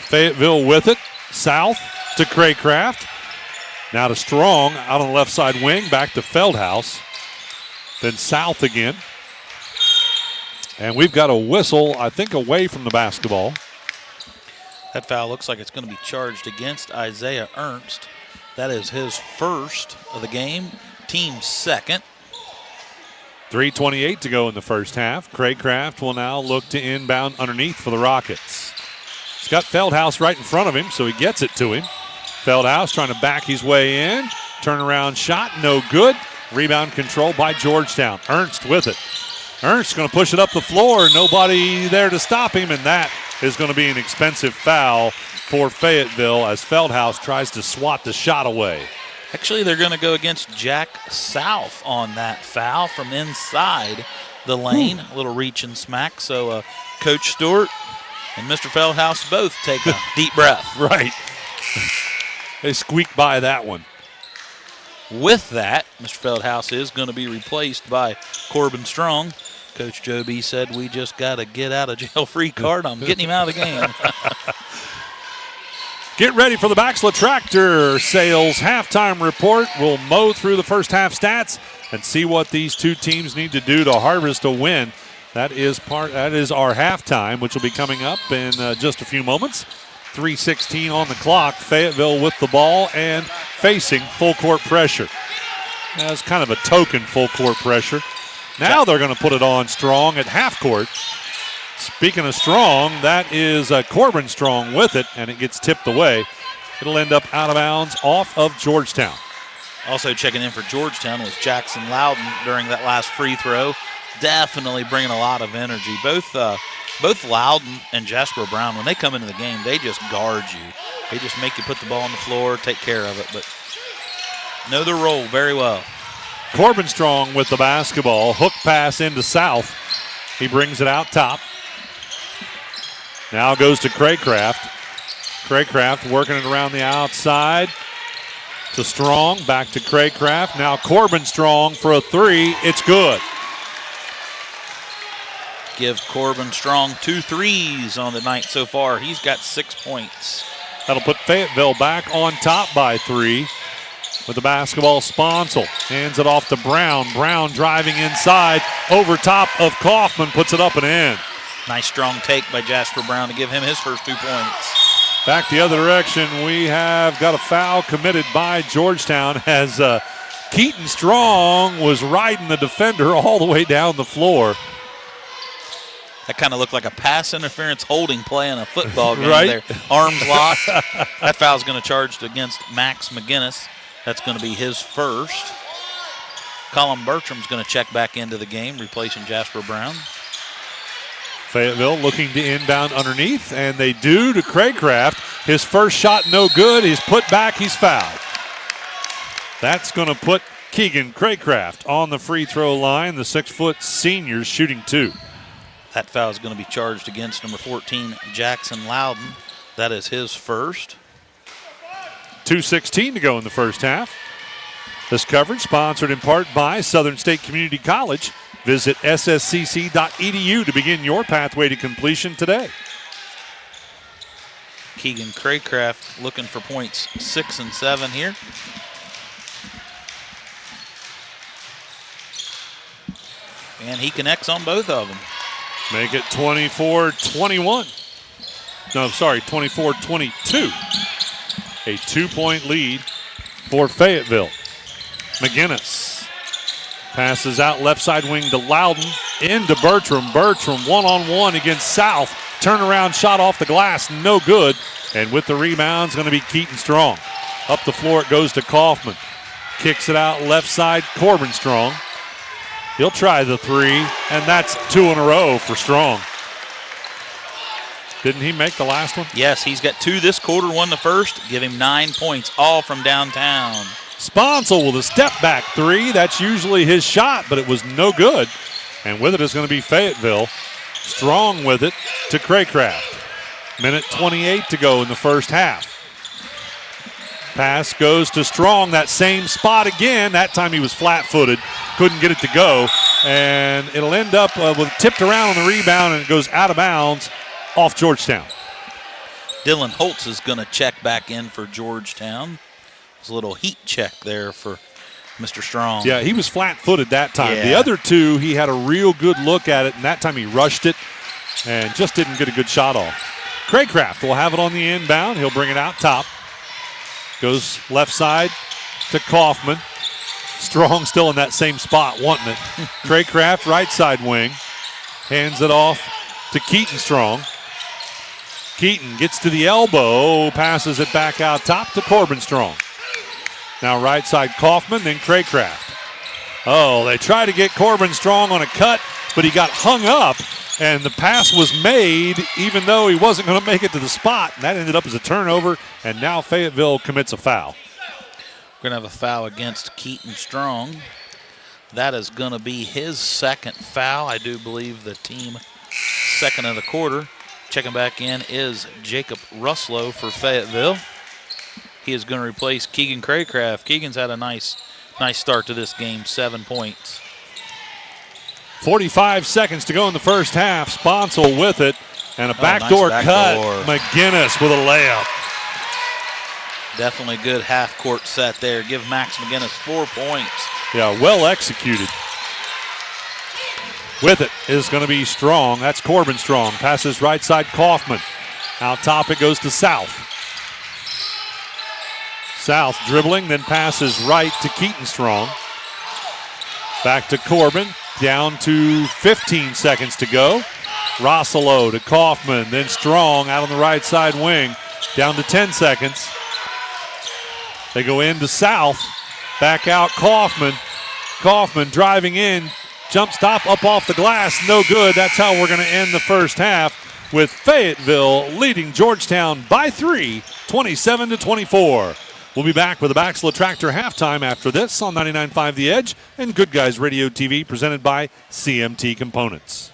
Fayetteville with it. South to Craycraft. Now to Strong out on the left side wing. Back to Feldhaus. Then south again. And we've got a whistle, I think, away from the basketball. That foul looks like it's going to be charged against Isaiah Ernst. That is his first of the game, team second. 3:28 to go in the first half. Craycraft will now look to inbound underneath for the Rockets. He's got Feldhaus right in front of him, so he gets it to him. Feldhaus trying to back his way in. Turnaround shot, no good. Rebound control by Georgetown. Ernst with it. Ernst going to push it up the floor. Nobody there to stop him, and that is going to be an expensive foul for Fayetteville as Feldhaus tries to swat the shot away. Actually, they're going to go against Jack South on that foul from inside the lane. A little reach and smack. So Coach Stewart and Mr. Feldhaus both take a deep breath. Right. They squeaked by that one. With that, Mr. Feldhaus is going to be replaced by Corbin Strong. Coach Joe B said, we just got to get out of jail free card. I'm getting him out of the game. Get ready for the Baxla Tractor Sales halftime report. We'll mow through the first half stats and see what these two teams need to do to harvest a win. That is our halftime, which will be coming up in just a few moments. 3:16 on the clock. Fayetteville with the ball and facing full court pressure. That's kind of a token full court pressure. Now they're going to put it on Strong at half court. Speaking of Strong, that is Corbin Strong with it, and it gets tipped away. It'll end up out of bounds off of Georgetown. Also checking in for Georgetown was Jackson Loudon during that last free throw. Definitely bringing a lot of energy. Both Loudon and Jasper Brown, when they come into the game, they just guard you. They just make you put the ball on the floor, take care of it, but know their role very well. Corbin Strong with the basketball. Hook pass into South. He brings it out top. Now goes to Craycraft. Craycraft working it around the outside to Strong. Back to Craycraft. Now Corbin Strong for a three. It's good. Give Corbin Strong 2 threes on the night so far. He's got 6 points. That'll put Fayetteville back on top by 3. With the basketball, Sponsel hands it off to Brown. Brown driving inside over top of Kaufman, puts it up and in. Nice strong take by Jasper Brown to give him his first 2 points. Back the other direction, we have got a foul committed by Georgetown as Keaton Strong was riding the defender all the way down the floor. That kind of looked like a pass interference holding play in a football game right there. Arms locked. That foul's going to charge against Max McGinnis. That's going to be his first. Colin Bertram's going to check back into the game, replacing Jasper Brown. Fayetteville looking to inbound underneath, and they do to Craycraft. His first shot no good. He's put back. He's fouled. That's going to put Keegan Craycraft on the free throw line. The 6-foot senior shooting 2. That foul is going to be charged against number 14, Jackson Loudon. That is his first. 2:16 to go in the first half. This coverage sponsored in part by Southern State Community College. Visit sscc.edu to begin your pathway to completion today. Keegan Craycraft looking for points 6 and 7 here. And he connects on both of them. Make it 24-21. No, sorry, 24-22. A 2-point lead for Fayetteville. McGinnis passes out left side wing to Loudon. Into Bertram. Bertram one-on-one against South. Turnaround shot off the glass, no good. And with the rebound, going to be Keaton Strong. Up the floor it goes to Kaufman. Kicks it out left side, Corbin Strong. He'll try the 3, and that's 2 in a row for Strong. Didn't he make the last one? Yes, he's got 2 this quarter, 1 the first. Give him 9 points, all from downtown. Sponsel with a step back 3. That's usually his shot, but it was no good. And with it is going to be Fayetteville. Strong with it to Craycraft. Minute 28 to go in the first half. Pass goes to Strong, that same spot again. That time he was flat-footed, couldn't get it to go. And it'll end up with tipped around on the rebound, and it goes out of bounds off Georgetown. Dylan Holtz is going to check back in for Georgetown. There's a little heat check there for Mr. Strong. Yeah, he was flat-footed that time. Yeah. The other 2, he had a real good look at it, and that time he rushed it and just didn't get a good shot off. Craycraft will have it on the inbound. He'll bring it out top. Goes left side to Kaufman. Strong still in that same spot, wanting it. Craycraft, right side wing. Hands it off to Keaton Strong. Keaton gets to the elbow, passes it back out top to Corbin Strong. Now right side Kaufman, then Craycraft. Oh, they try to get Corbin Strong on a cut, but he got hung up, and the pass was made even though he wasn't going to make it to the spot. And that ended up as a turnover, and now Fayetteville commits a foul. We're going to have a foul against Keaton Strong. That is going to be his second foul. I do believe the team second of the quarter. Checking back in is Jacob Ruslow for Fayetteville. He is going to replace Keegan Craycraft. Keegan's had a nice start to this game, 7 points. 45 seconds to go in the first half. Sponsel with it, and a backdoor nice cut. backdoor. McGinnis with a layup. Definitely good half-court set there. Give Max McGinnis 4 points. Yeah, well executed. With it is going to be Strong. That's Corbin Strong. Passes right side Kaufman. Out top it goes to South. South dribbling, then passes right to Keaton Strong. Back to Corbin. Down to 15 seconds to go. Rossolo to Kaufman, then Strong out on the right side wing. Down to 10 seconds. They go into South. Back out Kaufman. Kaufman driving in. Jump stop up off the glass. No good. That's how we're going to end the first half with Fayetteville leading Georgetown by 3, 27-24. We'll be back with the Baxla Tractor halftime after this on 99.5 The Edge and Good Guys Radio TV presented by CMT Components.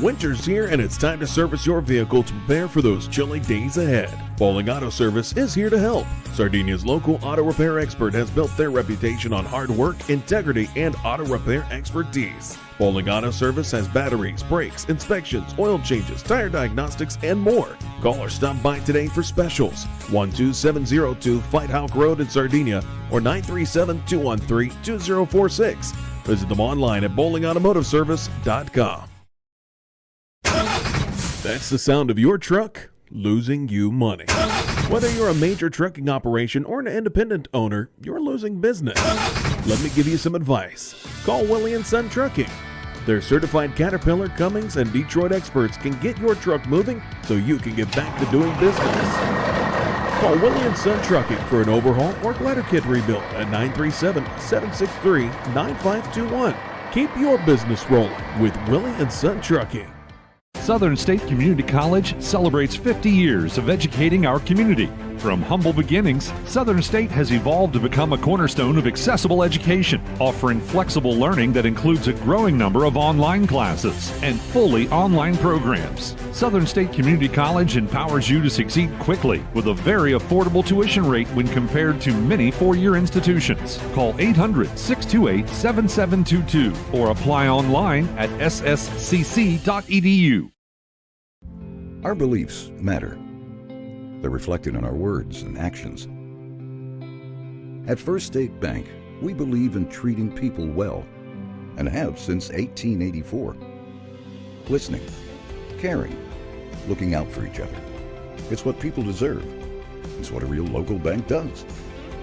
Winter's here and it's time to service your vehicle to prepare for those chilly days ahead. Bowling Auto Service is here to help. Sardinia's local auto repair expert has built their reputation on hard work, integrity, and auto repair expertise. Bowling Auto Service has batteries, brakes, inspections, oil changes, tire diagnostics, and more. Call or stop by today for specials. 12702 Fight Hawk Road in Sardinia or 937-213-2046. Visit them online at bowlingautomotiveservice.com. That's the sound of your truck losing you money. Whether you're a major trucking operation or an independent owner, you're losing business. Let me give you some advice. Call Willie & Son Trucking. Their certified Caterpillar, Cummins, and Detroit experts can get your truck moving so you can get back to doing business. Call Willie & Son Trucking for an overhaul or glider kit rebuild at 937-763-9521. Keep your business rolling with Willie & Son Trucking. Southern State Community College celebrates 50 years of educating our community. From humble beginnings, Southern State has evolved to become a cornerstone of accessible education, offering flexible learning that includes a growing number of online classes and fully online programs. Southern State Community College empowers you to succeed quickly with a very affordable tuition rate when compared to many four-year institutions. Call 800-628-7722 or apply online at sscc.edu. Our beliefs matter. They're reflected in our words and actions. At First State Bank, we believe in treating people well and have since 1884. Listening, caring, looking out for each other. It's what people deserve. It's what a real local bank does.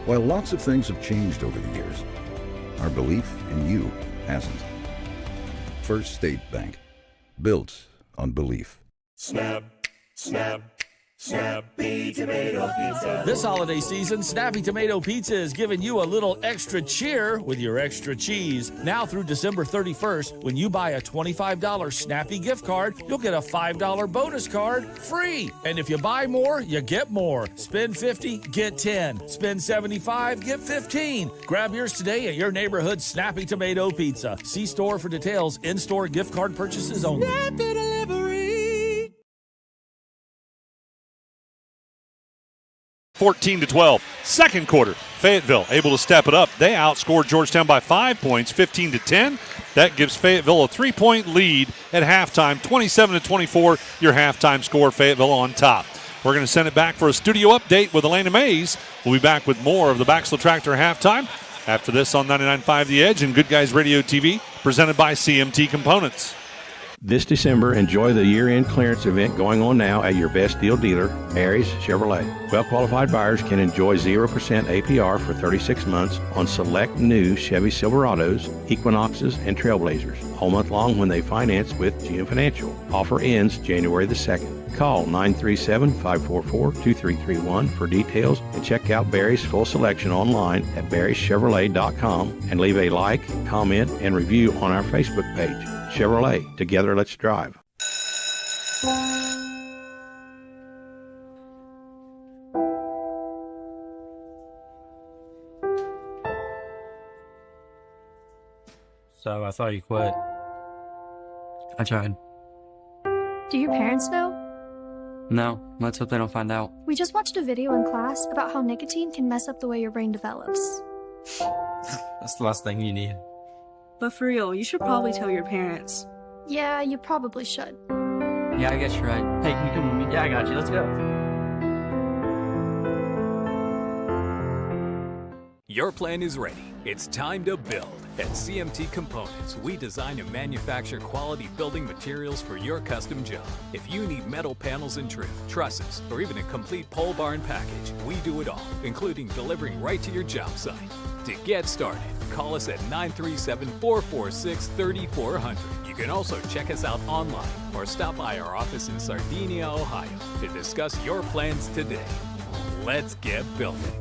While lots of things have changed over the years, our belief in you hasn't. First State Bank, built on belief. Snap, snap, Snappy Tomato Pizza. This holiday season, Snappy Tomato Pizza is giving you a little extra cheer with your extra cheese. Now through December 31st, when you buy a $25 Snappy gift card, you'll get a $5 bonus card free. And if you buy more, you get more. Spend $50, get 10. Spend $75, get 15. Grab yours today at your neighborhood Snappy Tomato Pizza. See store for details. In-store gift card purchases only. Snappy Delivery. 14-12. Second quarter, Fayetteville able to step it up. They outscored Georgetown by 5 points, 15-10. That gives Fayetteville a 3-point lead at halftime, 27-24. Your halftime score, Fayetteville on top. We're going to send it back for a studio update with Elena Mays. We'll be back with more of the Baxla Tractor halftime after this on 99.5 The Edge and Good Guys Radio TV, presented by CMT Components. This December, enjoy the year-end clearance event going on now at your best deal dealer, Mary's Chevrolet. Well-qualified buyers can enjoy 0% APR for 36 months on select new Chevy Silverados, Equinoxes, and Trailblazers. all month long when they finance with GM Financial. Offer ends January the 2nd. Call 937-544-2331 for details and check out Barry's full selection online at barryschevrolet.com and leave a like, comment, and review on our Facebook page. Chevrolet, together let's drive. So I thought you quit. I tried. Do your parents know? No, let's hope they don't find out. We just watched a video in class about how nicotine can mess up the way your brain develops. That's the last thing you need. But for real, you should probably tell your parents. Yeah, you probably should. Yeah, I guess you're right. Hey, can you come with me? Yeah, I got you. Let's go. Your plan is ready. It's time to build. At CMT Components, we design and manufacture quality building materials for your custom job. If you need metal panels and trim, trusses, or even a complete pole barn package, we do it all, including delivering right to your job site. To get started, call us at 937-446-3400. You can also check us out online or stop by our office in Sardinia, Ohio to discuss your plans today. Let's get building.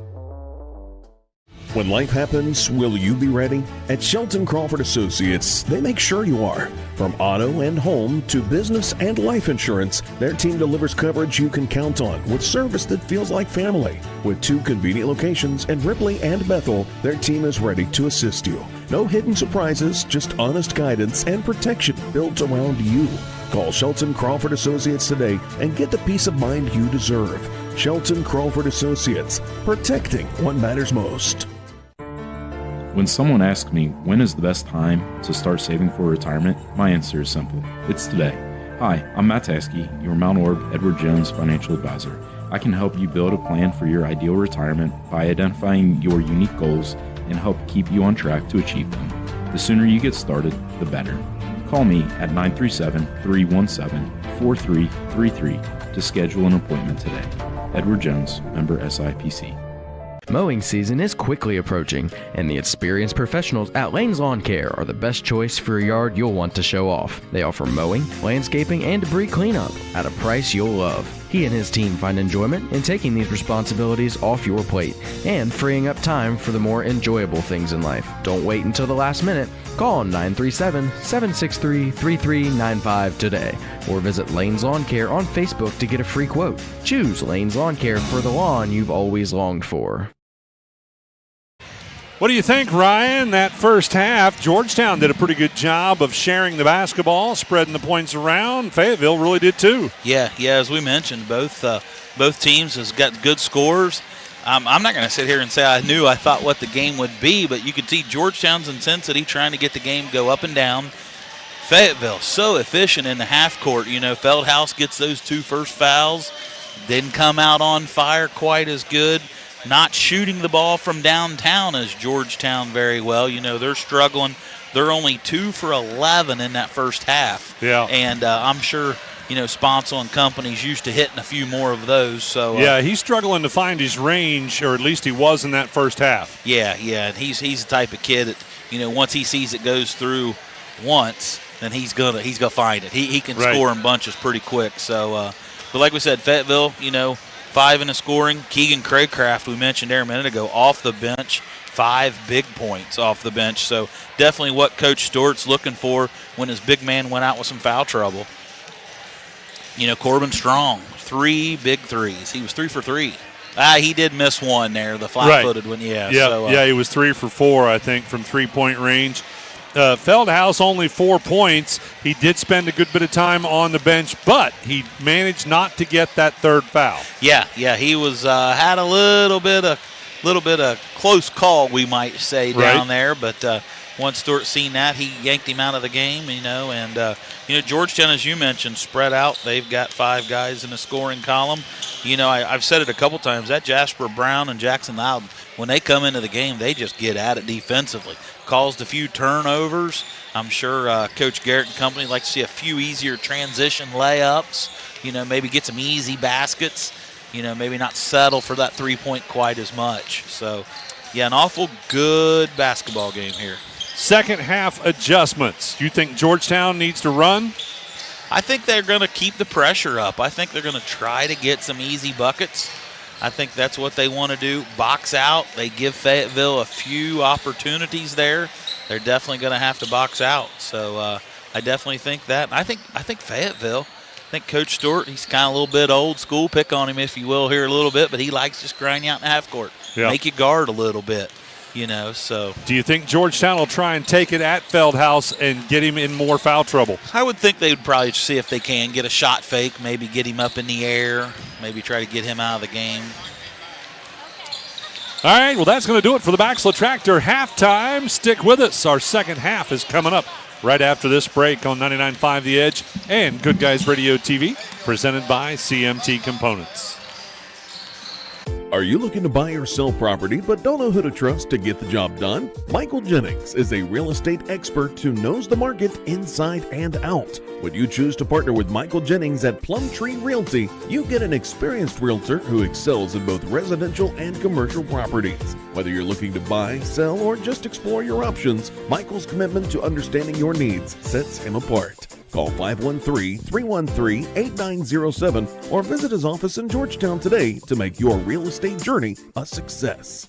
When life happens, will you be ready? At Shelton Crawford Associates, they make sure you are. From auto and home to business and life insurance, their team delivers coverage you can count on with service that feels like family. With 2 convenient locations in Ripley and Bethel, their team is ready to assist you. No hidden surprises, just honest guidance and protection built around you. Call Shelton Crawford Associates today and get the peace of mind you deserve. Shelton Crawford Associates, protecting what matters most. When someone asks me when is the best time to start saving for retirement, my answer is simple. It's today. Hi, I'm Matt Taskey, your Mount Orb Edward Jones financial advisor. I can help you build a plan for your ideal retirement by identifying your unique goals and help keep you on track to achieve them. The sooner you get started, the better. Call me at 937-317-4333 to schedule an appointment today. Edward Jones, member SIPC. Mowing season is quickly approaching, and the experienced professionals at Lane's Lawn Care are the best choice for a yard you'll want to show off. They offer mowing, landscaping, and debris cleanup at a price you'll love. He and his team find enjoyment in taking these responsibilities off your plate and freeing up time for the more enjoyable things in life. Don't wait until the last minute. Call 937-763-3395 today or visit Lane's Lawn Care on Facebook to get a free quote. Choose Lane's Lawn Care for the lawn you've always longed for. What do you think, Ryan? That first half, Georgetown did a pretty good job of sharing the basketball, spreading the points around. Fayetteville really did too. Yeah, as we mentioned, both teams has got good scores. I'm not going to sit here and say I thought what the game would be, but you could see Georgetown's intensity trying to get the game go up and down. Fayetteville, so efficient in the half court. You know, Feldhouse gets those 2 first fouls, didn't come out on fire quite as good. Not shooting the ball from downtown as Georgetown very well. You know, they're struggling. They're only 2 for 11 in that first half. Yeah. And I'm sure, you know, Sponsel and company's used to hitting a few more of those. So yeah, he's struggling to find his range, or at least he was in that first half. Yeah. And he's the type of kid that, you know, once he sees it goes through once, then he's gonna find it. He can score in bunches pretty quick. So, but like we said, Fayetteville, you know, 5 in the scoring. Keegan Craycraft, we mentioned there a minute ago, off the bench, 5 big points off the bench. So definitely what Coach Stewart's looking for when his big man went out with some foul trouble. You know, Corbin Strong, 3 big threes. He was 3 for 3. He did miss one there, the flat-footed one. Yeah. So, he was 3 for 4, I think, from 3-point range. Feldhouse only 4 points. He did spend a good bit of time on the bench, but he managed not to get that 3rd foul. Yeah, he was had a little bit of close call, we might say, down there. But once Stewart seen that, he yanked him out of the game. You know, and you know, Georgetown, as you mentioned, spread out. They've got 5 guys in the scoring column. You know, I've said it a couple times. That Jasper Brown and Jackson Loudon, when they come into the game, they just get at it defensively. Caused a few turnovers. I'm sure Coach Garrett and company like to see a few easier transition layups. You know, maybe get some easy baskets. You know, maybe not settle for that 3-point quite as much. So, yeah, an awful good basketball game here. second half adjustments. You think Georgetown needs to run? I think they're going to keep the pressure up. I think they're going to try to get some easy buckets. I think that's what they want to do. Box out. They give Fayetteville a few opportunities there. They're definitely going to have to box out. So I definitely think that. I think Fayetteville, I think Coach Stewart, he's kind of a little bit old school. Pick on him if you will here a little bit, but he likes just grind you out in the half court. Yeah. Make you guard a little bit. So. Do you think Georgetown will try and take it at Feldhouse and get him in more foul trouble? I would think they would probably see if they can get a shot fake, maybe get him up in the air, maybe try to get him out of the game. All right, well, that's going to do it for the Baxla Tractor halftime. Stick with us. Our second half is coming up right after this break on 99.5 The Edge and Good Guys Radio TV, presented by CMT Components. Are you looking to buy or sell property but don't know who to trust to get the job done? Michael Jennings is a real estate expert who knows the market inside and out. When you choose to partner with Michael Jennings at Plumtree Realty, you get an experienced realtor who excels in both residential and commercial properties. Whether you're looking to buy, sell, or just explore your options, Michael's commitment to understanding your needs sets him apart. Call 513-313-8907 or visit his office in Georgetown today to make your real estate journey a success.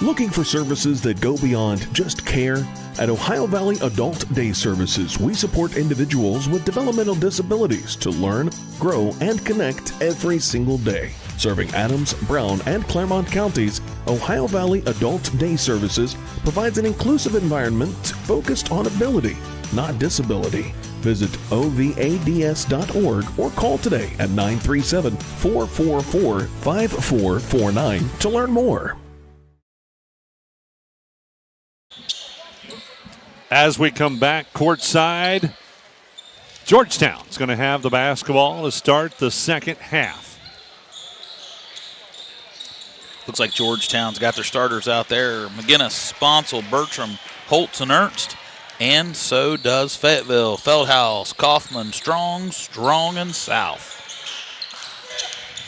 Looking for services that go beyond just care? At Ohio Valley Adult Day Services, we support individuals with developmental disabilities to learn, grow, and connect every single day. Serving Adams, Brown, and Claremont counties, Ohio Valley Adult Day Services provides an inclusive environment focused on ability, not disability. Visit ovads.org or call today at 937-444-5449 to learn more. As we come back courtside, Georgetown's going to have the basketball to start the second half. Looks like Georgetown's got their starters out there. McGinnis, Sponsel, Bertram, Holtz, and Ernst. And so does Fayetteville. Feldhouse, Kaufman, Strong, and South.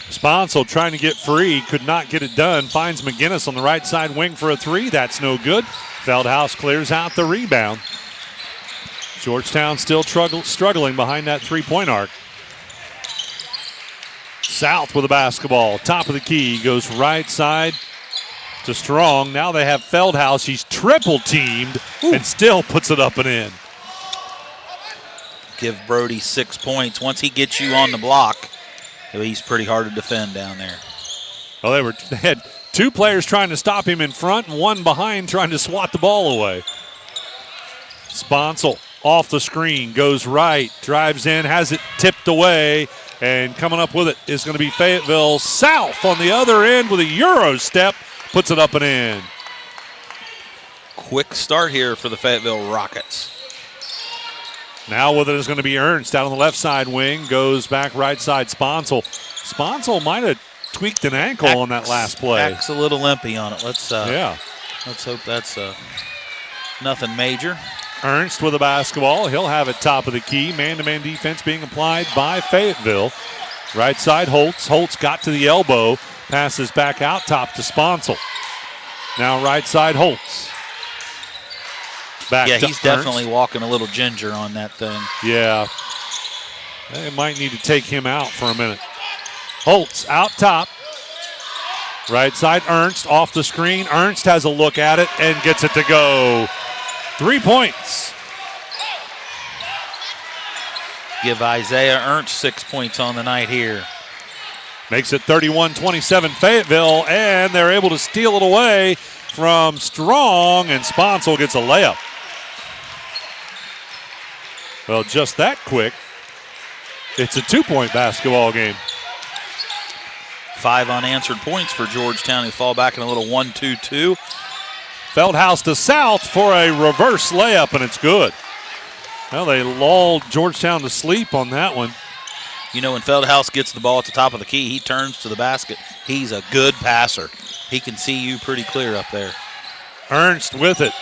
Sponsel trying to get free, could not get it done. Finds McGinnis on the right side wing for a three. That's no good. Feldhouse clears out the rebound. Georgetown still struggling behind that three-point arc. South with the basketball. Top of the key. Goes right side to Strong. Now they have Feldhouse. He's triple teamed and still puts it up and in. Give Brody 6 points. Once he gets you on the block, he's pretty hard to defend down there. Well, they had two players trying to stop him in front and one behind trying to swat the ball away. Sponsel off the screen, goes right, drives in, has it tipped away, and coming up with it is going to be Fayetteville. South on the other end with a Euro step, puts it up and in. Quick start here for the Fayetteville Rockets. Now with it is going to be Ernst out on the left side wing, goes back right side Sponsel. Sponsel might have tweaked an ankle on that last play. Acts a little limpy on it. Let's hope that's nothing major. Ernst with the basketball. He'll have it top of the key. Man-to-man defense being applied by Fayetteville. Right side Holtz. Holtz got to the elbow. Passes back out top to Sponsel. Now right side Holtz. Back to he's definitely walking a little ginger on that thing. Yeah. They might need to take him out for a minute. Holtz out top. Right side Ernst off the screen. Ernst has a look at it and gets it to go. 3 points. Give Isaiah Ernst 6 points on the night here. Makes it 31-27 Fayetteville, and they're able to steal it away from Strong, and Sponsel gets a layup. Well, just that quick. It's a 2-point basketball game. 5 unanswered points for Georgetown, who fall back in a little 1-2-2. Feldhouse to South for a reverse layup, and it's good. Well, they lulled Georgetown to sleep on that one. You know, when Feldhouse gets the ball at the top of the key, he turns to the basket. He's a good passer. He can see you pretty clear up there. Ernst with it.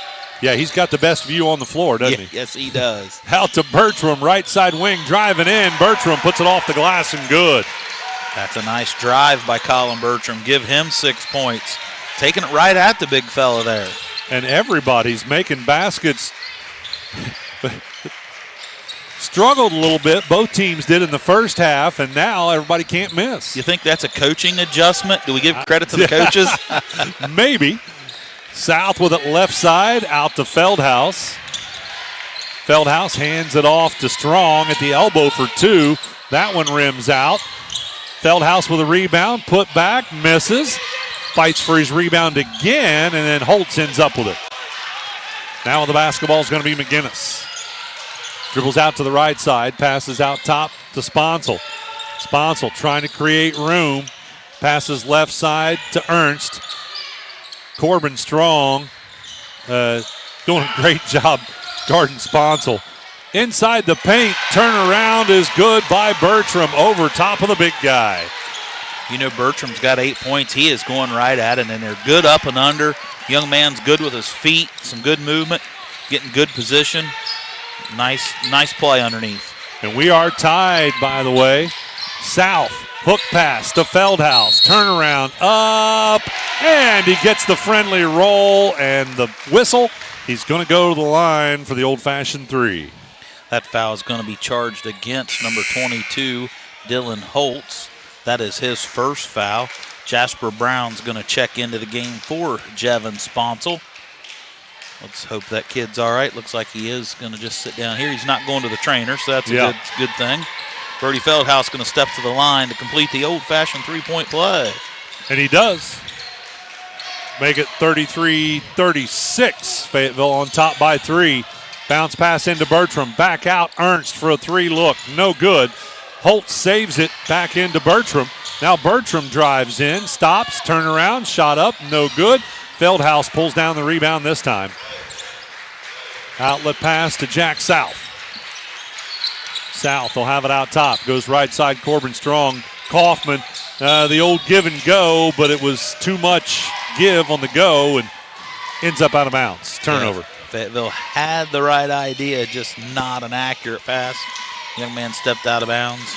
Yeah, he's got the best view on the floor, doesn't he? Yes, he does. Out to Bertram, right side wing, driving in. Bertram puts it off the glass and good. That's a nice drive by Colin Bertram. Give him 6 points. Taking it right at the big fella there. and everybody's making baskets. Struggled a little bit. Both teams did in the first half, and now everybody can't miss. You think that's a coaching adjustment? Do we give credit to the coaches? Maybe. South with it left side, out to Feldhaus. Feldhaus hands it off to Strong at the elbow for two. That one rims out. Feldhaus with a rebound, put back, misses. Fights for his rebound again, and then Holtz ends up with it. Now the basketball is going to be McGinnis. Dribbles out to the right side, passes out top to Sponsel. Sponsel trying to create room. Passes left side to Ernst. Corbin Strong doing a great job guarding Sponsel. Inside the paint, turnaround is good by Bertram over top of the big guy. You know, Bertram's got 8 points. He is going right at it, and they're good up and under. Young man's good with his feet, some good movement, getting good position. Nice play underneath. And we are tied, by the way. South, hook pass to Feldhaus. Turnaround up, and he gets the friendly roll and the whistle. He's going to go to the line for the old-fashioned three. That foul is going to be charged against number 22, Dylan Holtz. That is his first foul. Jasper Brown's going to check into the game for Jevin Sponsel. Let's hope that kid's all right. Looks like he is going to just sit down here. He's not going to the trainer, so that's a good thing. Brody Feldhaus going to step to the line to complete the old-fashioned three-point play. And he does. Make it 33-36. Fayetteville on top by three. Bounce pass into Bertram. Back out Ernst for a three look. No good. Holtz saves it back into Bertram. Now Bertram drives in, stops, turn around, shot up, no good. Feldhaus pulls down the rebound this time. Outlet pass to Jack South. South will have it out top. Goes right side, Corbin Strong. Kaufman, the old give and go, but it was too much give on the go and ends up out of bounds. Turnover. Yeah, Fayetteville had the right idea, just not an accurate pass. Young man stepped out of bounds.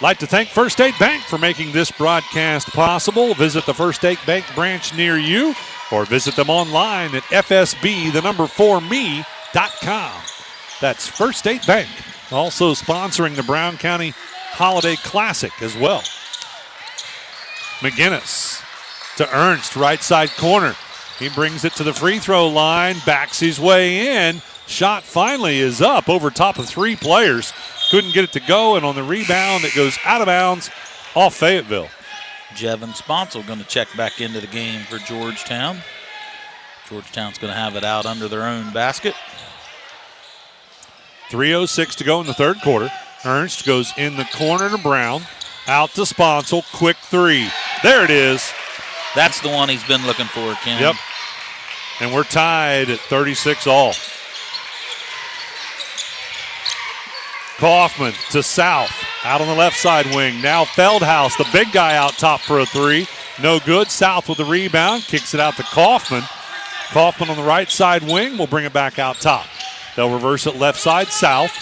Like to thank First State Bank for making this broadcast possible. Visit the First State Bank branch near you or visit them online at fsb4me.com. That's First State Bank, also sponsoring the Brown County Holiday Classic as well. McGinnis to Ernst, right side corner. He brings it to the free throw line, backs his way in. Shot finally is up over top of three players. Couldn't get it to go, and on the rebound, it goes out of bounds off Fayetteville. Jevin Sponsel going to check back into the game for Georgetown. Georgetown's going to have it out under their own basket. 3:06 to go in the third quarter. Ernst goes in the corner to Brown. Out to Sponsel. Quick three. There it is. That's the one he's been looking for, Ken. Yep. And we're tied at 36 all. Kaufman to South. Out on the left side wing. Now Feldhaus, the big guy out top for a three. No good. South with the rebound. Kicks it out to Kaufman. Kaufman on the right side wing will bring it back out top. They'll reverse it left side, South.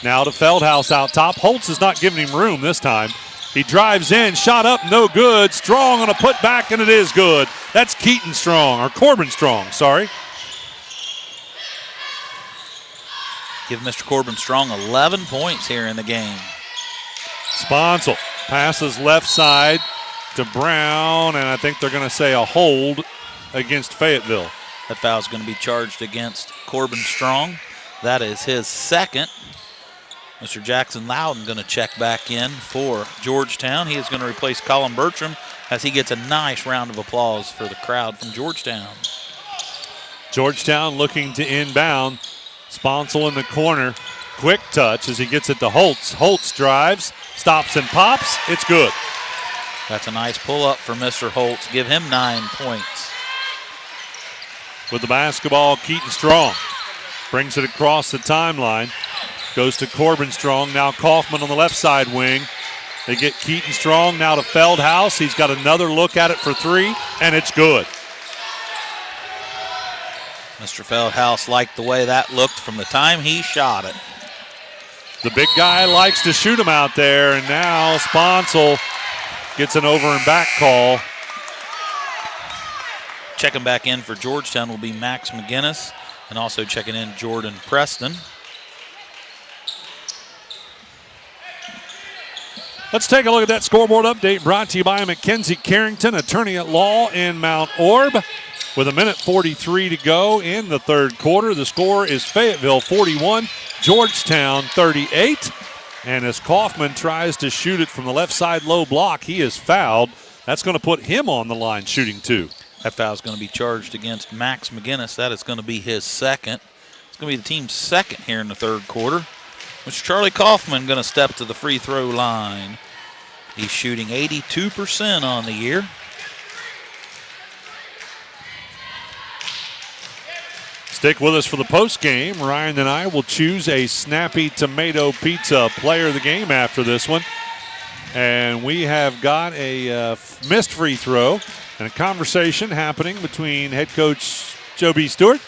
Now to Feldhaus out top. Holtz is not giving him room this time. He drives in, shot up, no good. Strong on a putback, and it is good. That's Keaton Strong, or Corbin Strong, sorry. Give Mr. Corbin Strong 11 points here in the game. Sponsel passes left side to Brown, and I think they're going to say a hold against Fayetteville. That foul is going to be charged against Corbin Strong. That is his second. Mr. Jackson Loudon going to check back in for Georgetown. He is going to replace Colin Bertram as he gets a nice round of applause for the crowd from Georgetown. Georgetown looking to inbound. Sponsel in the corner. Quick touch as he gets it to Holtz. Holtz drives, stops and pops. It's good. That's a nice pull-up for Mr. Holtz. Give him 9 points. With the basketball, Keaton Strong brings it across the timeline. Goes to Corbin Strong. Now Kaufman on the left side wing. They get Keaton Strong now to Feldhaus. He's got another look at it for three, and it's good. Mr. Feldhaus liked the way that looked from the time he shot it. The big guy likes to shoot him out there, and now Sponsel gets an over and back call. Checking back in for Georgetown will be Max McGinnis, and also checking in Jordan Preston. Let's take a look at that scoreboard update brought to you by Mackenzie Carrington, attorney at law in Mount Orb. With 1:43 to go in the third quarter, the score is Fayetteville 41, Georgetown 38. And as Kaufman tries to shoot it from the left side low block, he is fouled. That's going to put him on the line shooting 2. That foul is going to be charged against Max McGinnis. That is going to be his second. It's going to be the team's second here in the third quarter. Mr. Charlie Kaufman going to step to the free throw line. He's shooting 82% on the year. Stick with us for the post game. Ryan and I will choose a Snappy Tomato Pizza player of the game after this one. And we have got a missed free throw and a conversation happening between head coach Joe B. Stewart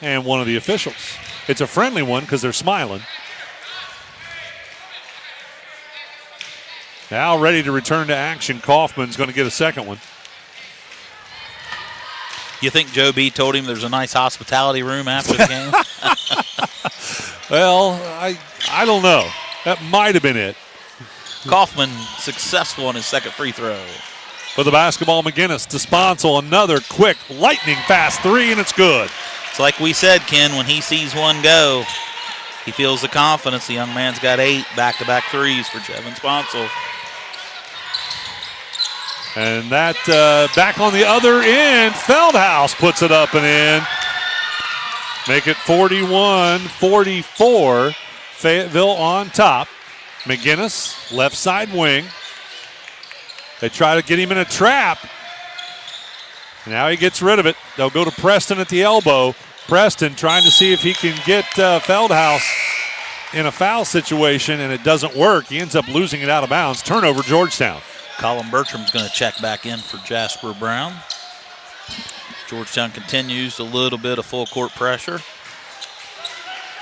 and one of the officials. It's a friendly one because they're smiling. Now ready to return to action. Kaufman's going to get a second one. You think Joe B. told him there's a nice hospitality room after the game? Well, I don't know. That might have been it. Kaufman successful on his second free throw. For the basketball, McGinnis to Sponsel. Another quick, lightning fast 3, and it's good. It's like we said, Ken, when he sees one go, he feels the confidence. The young man's got 8 back-to-back threes for Jevin Sponsel. And that back on the other end, Feldhaus puts it up and in. Make it 41-44. Fayetteville on top. McGinnis, left side wing. They try to get him in a trap. Now he gets rid of it. They'll go to Preston at the elbow. Preston trying to see if he can get Feldhaus in a foul situation, and it doesn't work. He ends up losing it out of bounds. Turnover, Georgetown. Colin Bertram's going to check back in for Jasper Brown. Georgetown continues a little bit of full court pressure.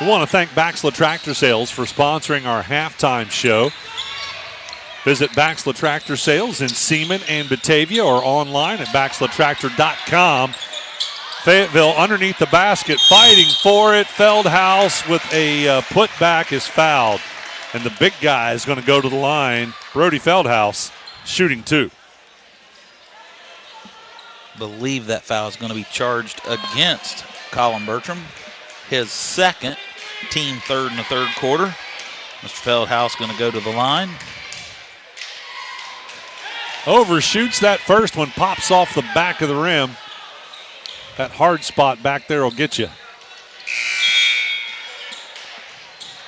We want to thank Baxla Tractor Sales for sponsoring our halftime show. Visit Baxla Tractor Sales in Seaman and Batavia or online at baxlatractor.com. Fayetteville underneath the basket, fighting for it. Feldhaus with a putback is fouled. And the big guy is going to go to the line. Brody Feldhaus shooting 2. Believe that foul is going to be charged against Colin Bertram. His second, team third in the third quarter. Mr. Feldhaus going to go to the line. Overshoots that first one, pops off the back of the rim. That hard spot back there will get you.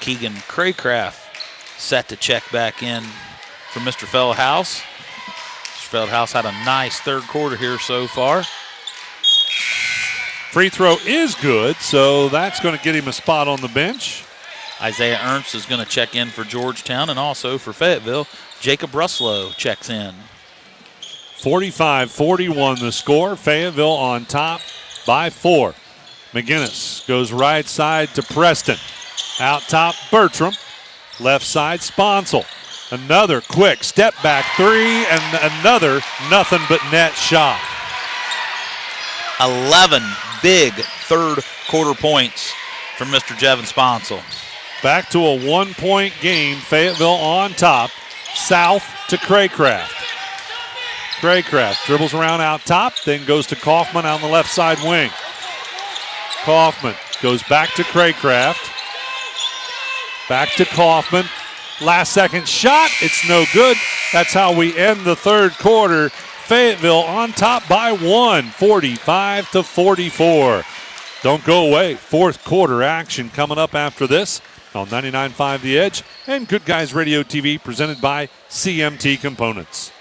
Keegan Craycraft set to check back in for Mr. Feldhaus. Mr. Feldhaus had a nice third quarter here so far. Free throw is good, so that's going to get him a spot on the bench. Isaiah Ernst is going to check in for Georgetown, and also for Fayetteville, Jacob Ruslow checks in. 45-41 the score. Fayetteville on top by 4. McGinnis goes right side to Preston. Out top, Bertram. Left side, Sponsel. Another quick step back 3 and another nothing but net shot. 11 big third quarter points from Mr. Jevin Sponsel. Back to a 1-point game. Fayetteville on top. South to Craycraft. Craycraft dribbles around out top, then goes to Kaufman on the left side wing. Kaufman goes back to Craycraft. Back to Kaufman. Last second shot. It's no good. That's how we end the third quarter. Fayetteville on top by 1, 45-44. Don't go away. Fourth quarter action coming up after this on 99.5 The Edge and Good Guys Radio TV presented by CMT Components.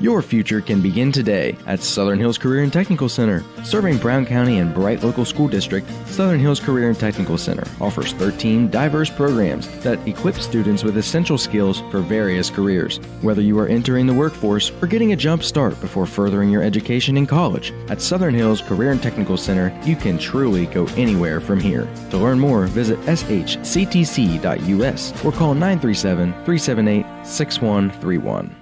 Your future can begin today at Southern Hills Career and Technical Center. Serving Brown County and Bright Local School District, Southern Hills Career and Technical Center offers 13 diverse programs that equip students with essential skills for various careers. Whether you are entering the workforce or getting a jump start before furthering your education in college, at Southern Hills Career and Technical Center, you can truly go anywhere from here. To learn more, visit shctc.us or call 937-378-6131.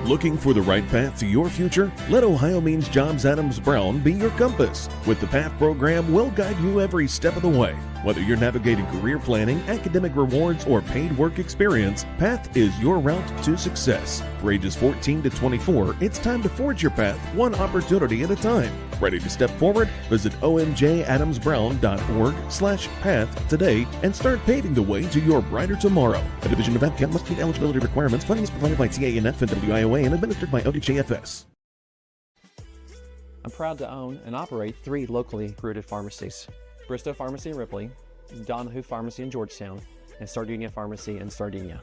Looking for the right path to your future? Let Ohio Means Jobs Adams Brown be your compass. With the PATH program, we'll guide you every step of the way. Whether you're navigating career planning, academic rewards, or paid work experience, PATH is your route to success. For ages 14 to 24, it's time to forge your path one opportunity at a time. Ready to step forward? Visit omjadamsbrown.org/path today and start paving the way to your brighter tomorrow. A division of APCAP must meet eligibility requirements. Funding is provided by TANF and WIOA and administered by ODJFS. I'm proud to own and operate 3 locally rooted pharmacies: Bristow Pharmacy in Ripley, Donahue Pharmacy in Georgetown, and Sardinia Pharmacy in Sardinia.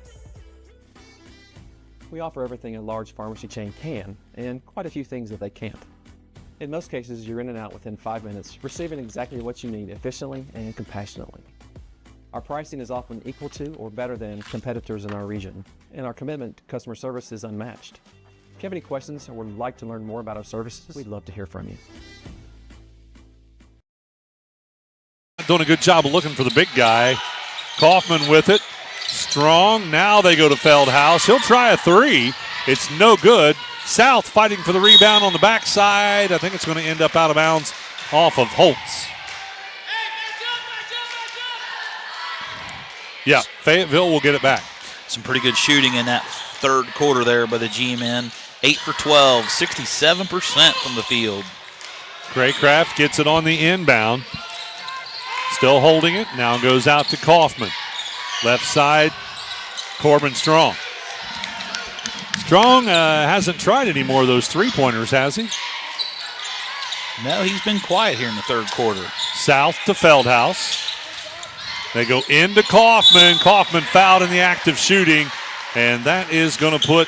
We offer everything a large pharmacy chain can, and quite a few things that they can't. In most cases, you're in and out within 5 minutes, receiving exactly what you need efficiently and compassionately. Our pricing is often equal to or better than competitors in our region, and our commitment to customer service is unmatched. If you have any questions or would like to learn more about our services, we'd love to hear from you. Doing a good job of looking for the big guy. Kaufman with it. Strong. Now they go to Feldhaus. He'll try a 3. It's no good. South fighting for the rebound on the backside. I think it's going to end up out of bounds off of Holtz. Yeah, Fayetteville will get it back. Some pretty good shooting in that third quarter there by the G-men. 8 for 12, 67% from the field. Craycraft gets it on the inbound. Still holding it. Now goes out to Kaufman. Left side, Corbin Strong. Strong hasn't tried any more of those three-pointers, has he? No, he's been quiet here in the third quarter. South to Feldhaus. They go into Kaufman. Kaufman fouled in the act of shooting, and that is going to put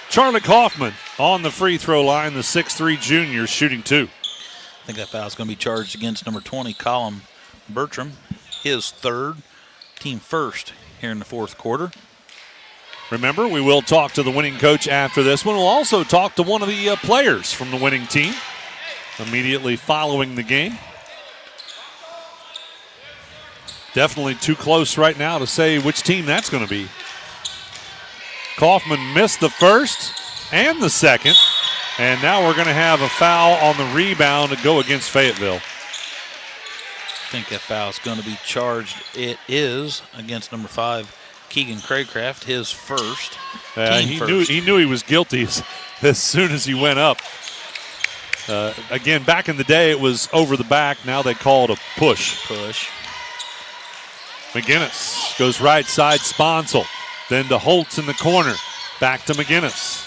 Charlie Kaufman on the free throw line, the 6'3 junior shooting 2. I think that foul is going to be charged against number 20, Colin Bertram. His third, team first here in the fourth quarter. Remember, we will talk to the winning coach after this one. We'll also talk to one of the players from the winning team immediately following the game. Definitely too close right now to say which team that's going to be. Kaufman missed the first and the second, and now we're going to have a foul on the rebound to go against Fayetteville. I think that foul is going to be charged. It is against number 5, Keegan Craycraft, his first. He knew he was guilty as soon as he went up. Again, back in the day, it was over the back. Now they call it a push. McGinnis goes right side, Sponsel. Then to Holtz in the corner. Back to McGinnis.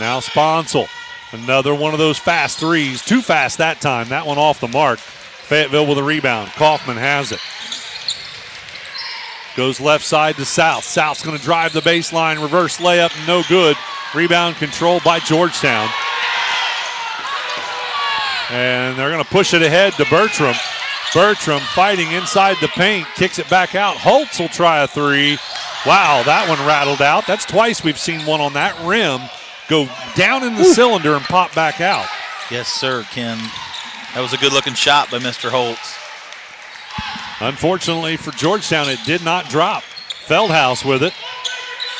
Now Sponsel. Another one of those fast threes. Too fast that time. That one off the mark. Fayetteville with a rebound. Kaufman has it. Goes left side to South. South's going to drive the baseline. Reverse layup. No good. Rebound controlled by Georgetown. And they're going to push it ahead to Bertram. Bertram fighting inside the paint. Kicks it back out. Holtz will try a 3. Wow, that one rattled out. That's twice we've seen one on that rim go down in the cylinder and pop back out. Yes, sir, Ken. That was a good-looking shot by Mr. Holtz. Unfortunately for Georgetown, it did not drop. Feldhaus with it.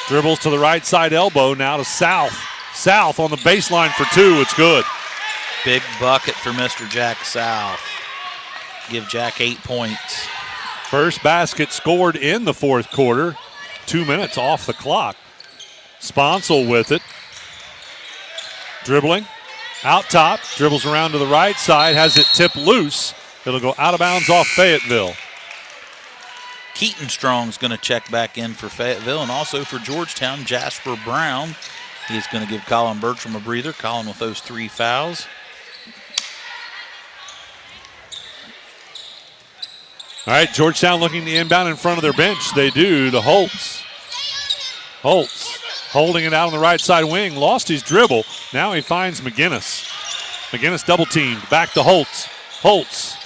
Dribbles to the right side elbow, now to South. South on the baseline for 2. It's good. Big bucket for Mr. Jack South. Give Jack 8 points. First basket scored in the fourth quarter. 2 minutes off the clock. Sponsel with it. Dribbling. Out top. Dribbles around to the right side. Has it tipped loose. It'll go out of bounds off Fayetteville. Keaton Strong's going to check back in for Fayetteville, and also for Georgetown, Jasper Brown. He's going to give Colin Bertram a breather. Colin with those 3 fouls. All right, Georgetown looking to inbound in front of their bench. They do to Holtz. Holtz holding it out on the right side wing. Lost his dribble. Now he finds McGinnis. McGinnis double teamed. Back to Holtz. Holtz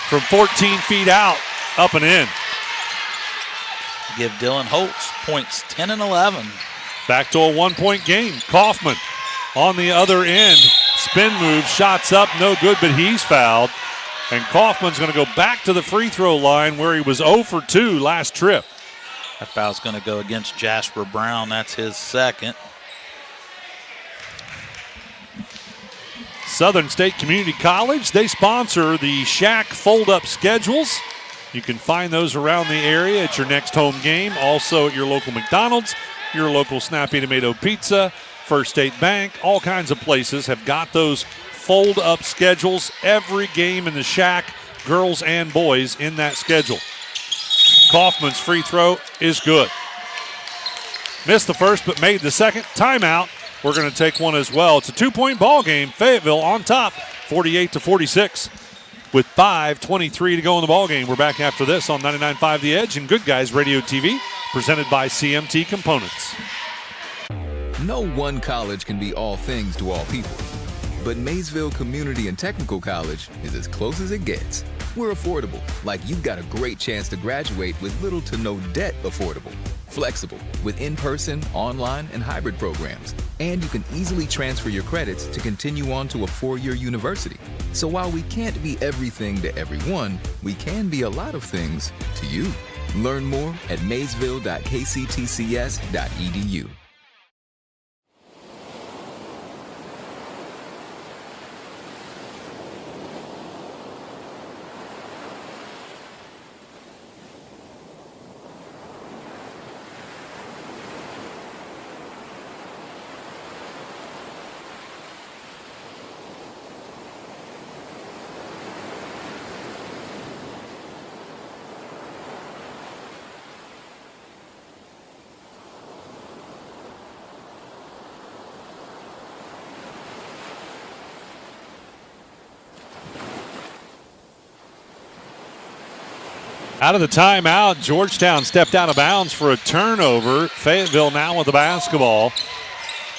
from 14 feet out. Up and in. Give Dylan Holtz points 10 and 11. Back to a 1-point game. Kaufman on the other end. Spin move. Shots up. No good, but he's fouled. And Kaufman's going to go back to the free throw line where he was 0 for 2 last trip. That foul's going to go against Jasper Brown. That's his second. Southern State Community College, they sponsor the Shack fold-up schedules. You can find those around the area at your next home game, also at your local McDonald's, your local Snappy Tomato Pizza, First State Bank, all kinds of places have got those fold-up schedules. Every game in the Shack, girls and boys, in that schedule. Kaufman's free throw is good. Missed the first but made the second. Timeout. We're going to take one as well. It's a 2-point ball game. Fayetteville on top, 48-46. With 5:23 to go in the ball game. We're back after this on 99.5 The Edge and Good Guys Radio TV, presented by CMT Components. No one college can be all things to all people, but Maysville Community and Technical College is as close as it gets. We're affordable, like you've got a great chance to graduate with little to no debt. Affordable, flexible, with in-person, online, and hybrid programs. And you can easily transfer your credits to continue on to a 4-year university. So while we can't be everything to everyone, we can be a lot of things to you. Learn more at maysville.kctcs.edu. Out of the timeout, Georgetown stepped out of bounds for a turnover. Fayetteville now with the basketball.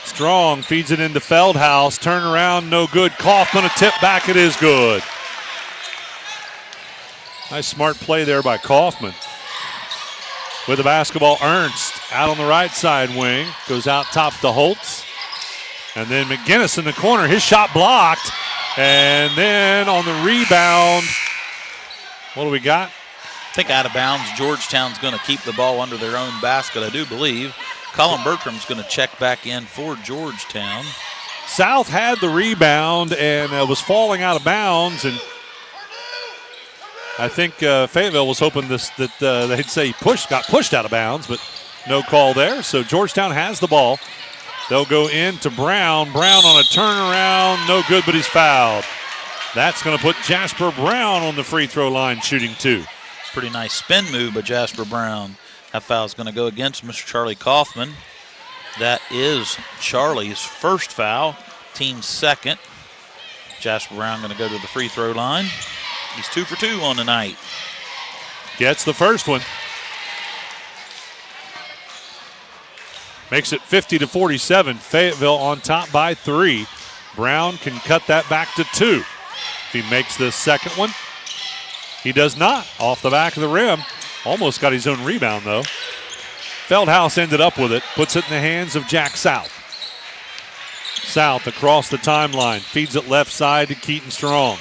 Strong feeds it into Feldhaus. Turn around, no good. Kaufman, a tip back, it is good. Nice smart play there by Kaufman. With the basketball, Ernst out on the right side wing. Goes out top to Holtz. And then McGinnis in the corner. His shot blocked. And then on the rebound, what do we got? I think out of bounds. Georgetown's going to keep the ball under their own basket, I do believe. Colin Bertram's going to check back in for Georgetown. South had the rebound and was falling out of bounds, and I think Fayetteville was hoping that they'd say got pushed out of bounds, but no call there. So Georgetown has the ball. They'll go into Brown. Brown on a turnaround, no good, but he's fouled. That's going to put Jasper Brown on the free throw line, shooting 2. Pretty nice spin move by Jasper Brown. That foul is going to go against Mr. Charlie Kaufman. That is Charlie's first foul, team's second. Jasper Brown going to go to the free throw line. He's 2 for 2 on the night. Gets the first one. Makes it 50-47. Fayetteville on top by 3. Brown can cut that back to 2. If he makes the second one, he does not. Off the back of the rim. Almost got his own rebound, though. Feldhaus ended up with it. Puts it in the hands of Jack South. South across the timeline. Feeds it left side to Keaton Strong.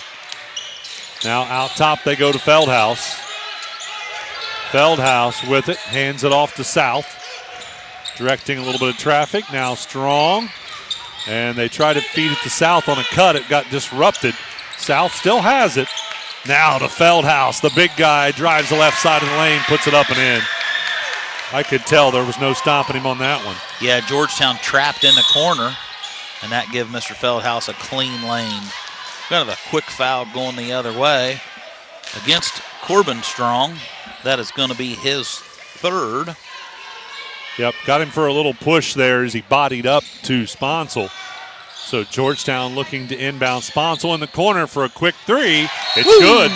Now out top they go to Feldhaus. Feldhaus with it. Hands it off to South. Directing a little bit of traffic. Now Strong. And they try to feed it to South on a cut. It got disrupted. South still has it. Now to Feldhaus. The big guy drives the left side of the lane, puts it up and in. I could tell there was no stopping him on that one. Yeah, Georgetown trapped in the corner, and that gave Mr. Feldhaus a clean lane. Kind of a quick foul going the other way against Corbin Strong. That is going to be his third. Yep, got him for a little push there as he bodied up to Sponsel. So Georgetown looking to inbound. Sponsel in the corner for a quick 3. It's good.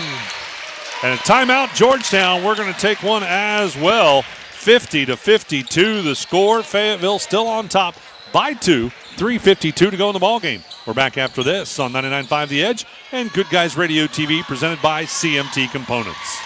And a timeout, Georgetown. We're going to take one as well. 50-52 the score. Fayetteville still on top by 2. 3:52 to go in the ballgame. We're back after this on 99.5 The Edge and Good Guys Radio TV, presented by CMT Components.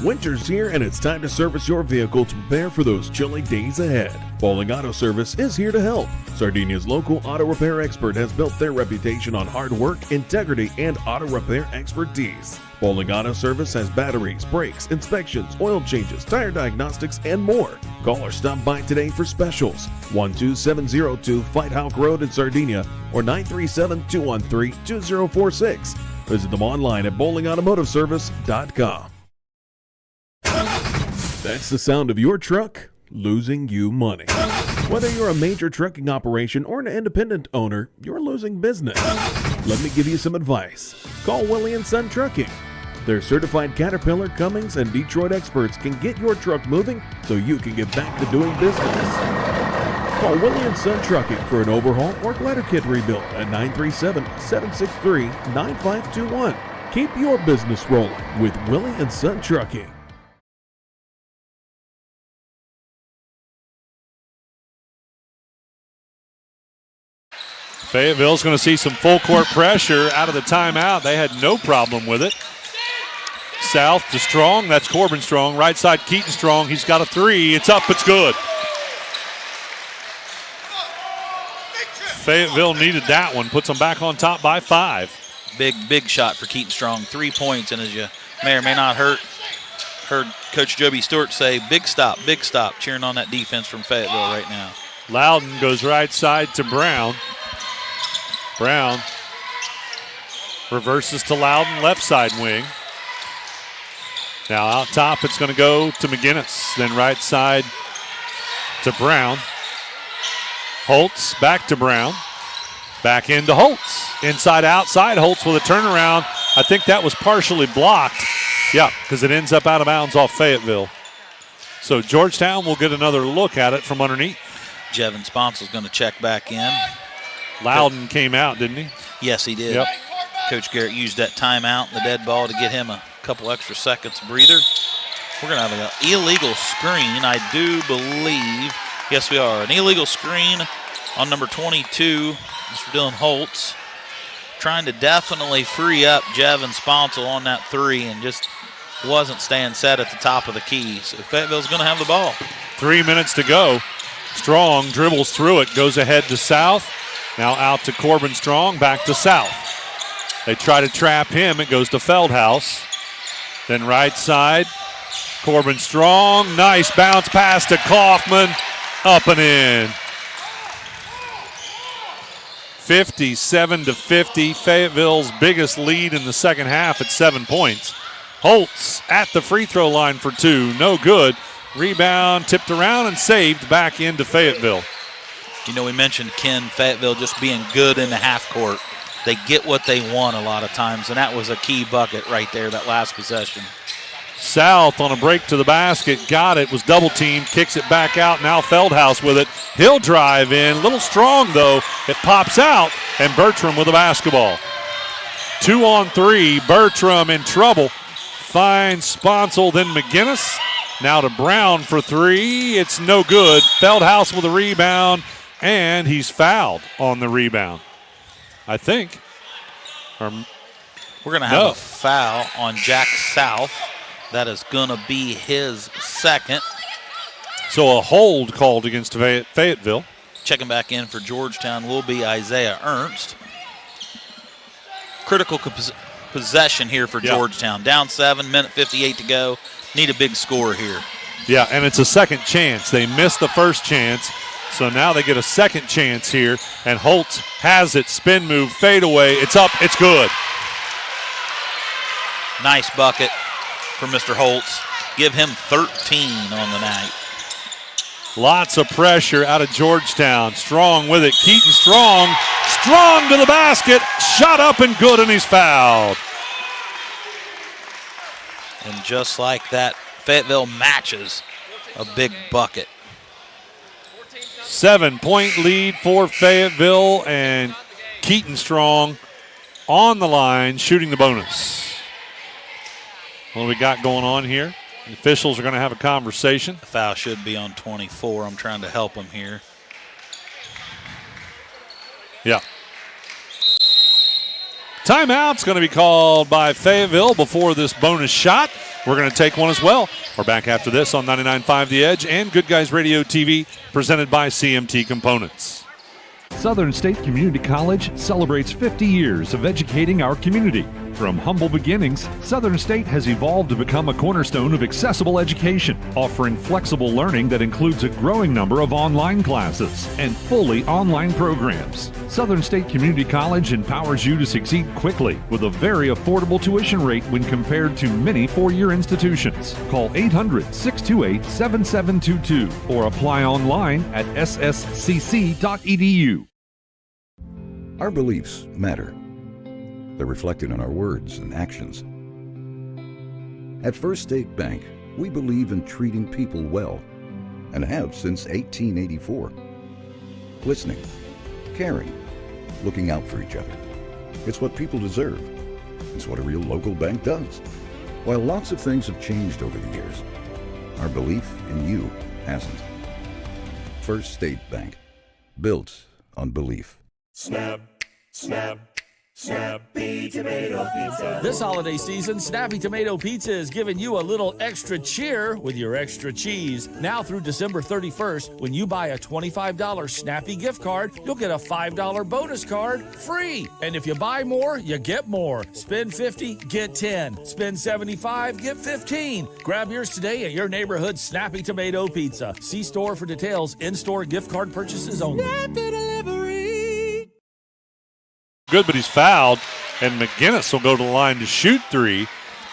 Winter's here and it's time to service your vehicle to prepare for those chilly days ahead. Bowling Auto Service is here to help. Sardinia's local auto repair expert has built their reputation on hard work, integrity, and auto repair expertise. Bowling Auto Service has batteries, brakes, inspections, oil changes, tire diagnostics, and more. Call or stop by today for specials. 12702 Fight Hawk Road in Sardinia or 937-213-2046. Visit them online at bowlingautomotiveservice.com. That's the sound of your truck losing you money. Whether you're a major trucking operation or an independent owner, you're losing business. Let me give you some advice. Call Willie & Son Trucking. Their certified Caterpillar, Cummins, and Detroit experts can get your truck moving so you can get back to doing business. Call Willie & Son Trucking for an overhaul or glider kit rebuild at 937-763-9521. Keep your business rolling with Willie & Son Trucking. Fayetteville's going to see some full court pressure out of the timeout. They had no problem with it. South to Strong. That's Corbin Strong. Right side, Keaton Strong. He's got a three. It's up. It's good. Fayetteville needed that one. Puts them back on top by 5. Big shot for Keaton Strong. 3 points, and as you may or may not heard Coach Joby Stewart say, big stop, cheering on that defense from Fayetteville right now. Loudon goes right side to Brown. Brown reverses to Loudon, left side wing. Now out top, it's going to go to McGinnis. Then right side to Brown. Holtz back to Brown. Back into Holtz. Inside, outside. Holtz with a turnaround. I think that was partially blocked. Yeah, because it ends up out of bounds off Fayetteville. So Georgetown will get another look at it from underneath. Jevin Sponsel's going to check back in. Loudon came out, didn't he? Yes, he did. Yep. Coach Garrett used that timeout and the dead ball to get him a couple extra seconds breather. We're going to have an illegal screen, I do believe. Yes, we are. An illegal screen on number 22, Mr. Dylan Holtz. Trying to definitely free up Jevin Sponsel on that three and just wasn't staying set at the top of the key. So Fayetteville's going to have the ball. 3 minutes to go. Strong dribbles through it, goes ahead to South. Now out to Corbin Strong, back to South. They try to trap him. It goes to Feldhaus. Then right side, Corbin Strong. Nice bounce pass to Kaufman. Up and in. 57-50. Fayetteville's biggest lead in the second half at 7 points. Holtz at the free throw line for 2. No good. Rebound tipped around and saved back into Fayetteville. You know, we mentioned Ken Fayetteville just being good in the half court. They get what they want a lot of times, and that was a key bucket right there, that last possession. South on a break to the basket, got it, was double teamed, kicks it back out. Now Feldhaus with it. He'll drive in. A little strong, though. It pops out, and Bertram with the basketball. 2 on 3. Bertram in trouble. Finds Sponsel, then McGinnis. Now to Brown for 3. It's no good. Feldhaus with a rebound, and he's fouled on the rebound, I think. We're going to have a foul on Jack South. That is going to be his second. So a hold called against Fayetteville. Checking back in for Georgetown will be Isaiah Ernst. Critical possession here for Georgetown. Down 7, minute 58 to go. Need a big score here. Yeah, and it's a second chance. They missed the first chance, so now they get a second chance here, and Holtz has it. Spin move, fade away. It's up. It's good. Nice bucket for Mr. Holtz. Give him 13 on the night. Lots of pressure out of Georgetown. Strong with it. Keaton Strong. Strong to the basket. Shot up and good, and he's fouled. And just like that, Fayetteville matches a big bucket. 7-point lead for Fayetteville, and Keaton Strong on the line shooting the bonus. What do we got going on here? The officials are going to have a conversation. The foul should be on 24. I'm trying to help him here. Yeah. Timeout's going to be called by Fayetteville before this bonus shot. we're going to take one as well. We're back after this on 99.5 The Edge and Good Guys Radio TV, presented by CMT Components. Southern State Community College celebrates 50 years of educating our community. From humble beginnings, Southern State has evolved to become a cornerstone of accessible education, offering flexible learning that includes a growing number of online classes and fully online programs. Southern State Community College empowers you to succeed quickly with a very affordable tuition rate when compared to many four-year institutions. Call 800-628-7722 or apply online at sscc.edu. Our beliefs matter. They're reflected in our words and actions. At First State Bank, we believe in treating people well and have since 1884. Listening, caring, looking out for each other. It's what people deserve. It's what a real local bank does. While lots of things have changed over the years, our belief in you hasn't. First State Bank, built on belief. Snap, snap. Snappy Tomato Pizza. This holiday season, Snappy Tomato Pizza is giving you a little extra cheer with your extra cheese. Now through December 31st, when you buy a $25 Snappy gift card, you'll get a $5 bonus card free. And if you buy more, you get more. Spend $50, get 10. Spend $75, get 15. Grab yours today at your neighborhood Snappy Tomato Pizza. See store for details. In-store gift card purchases only. Snappy Delivery. Good, but he's fouled, and McGinnis will go to the line to shoot three.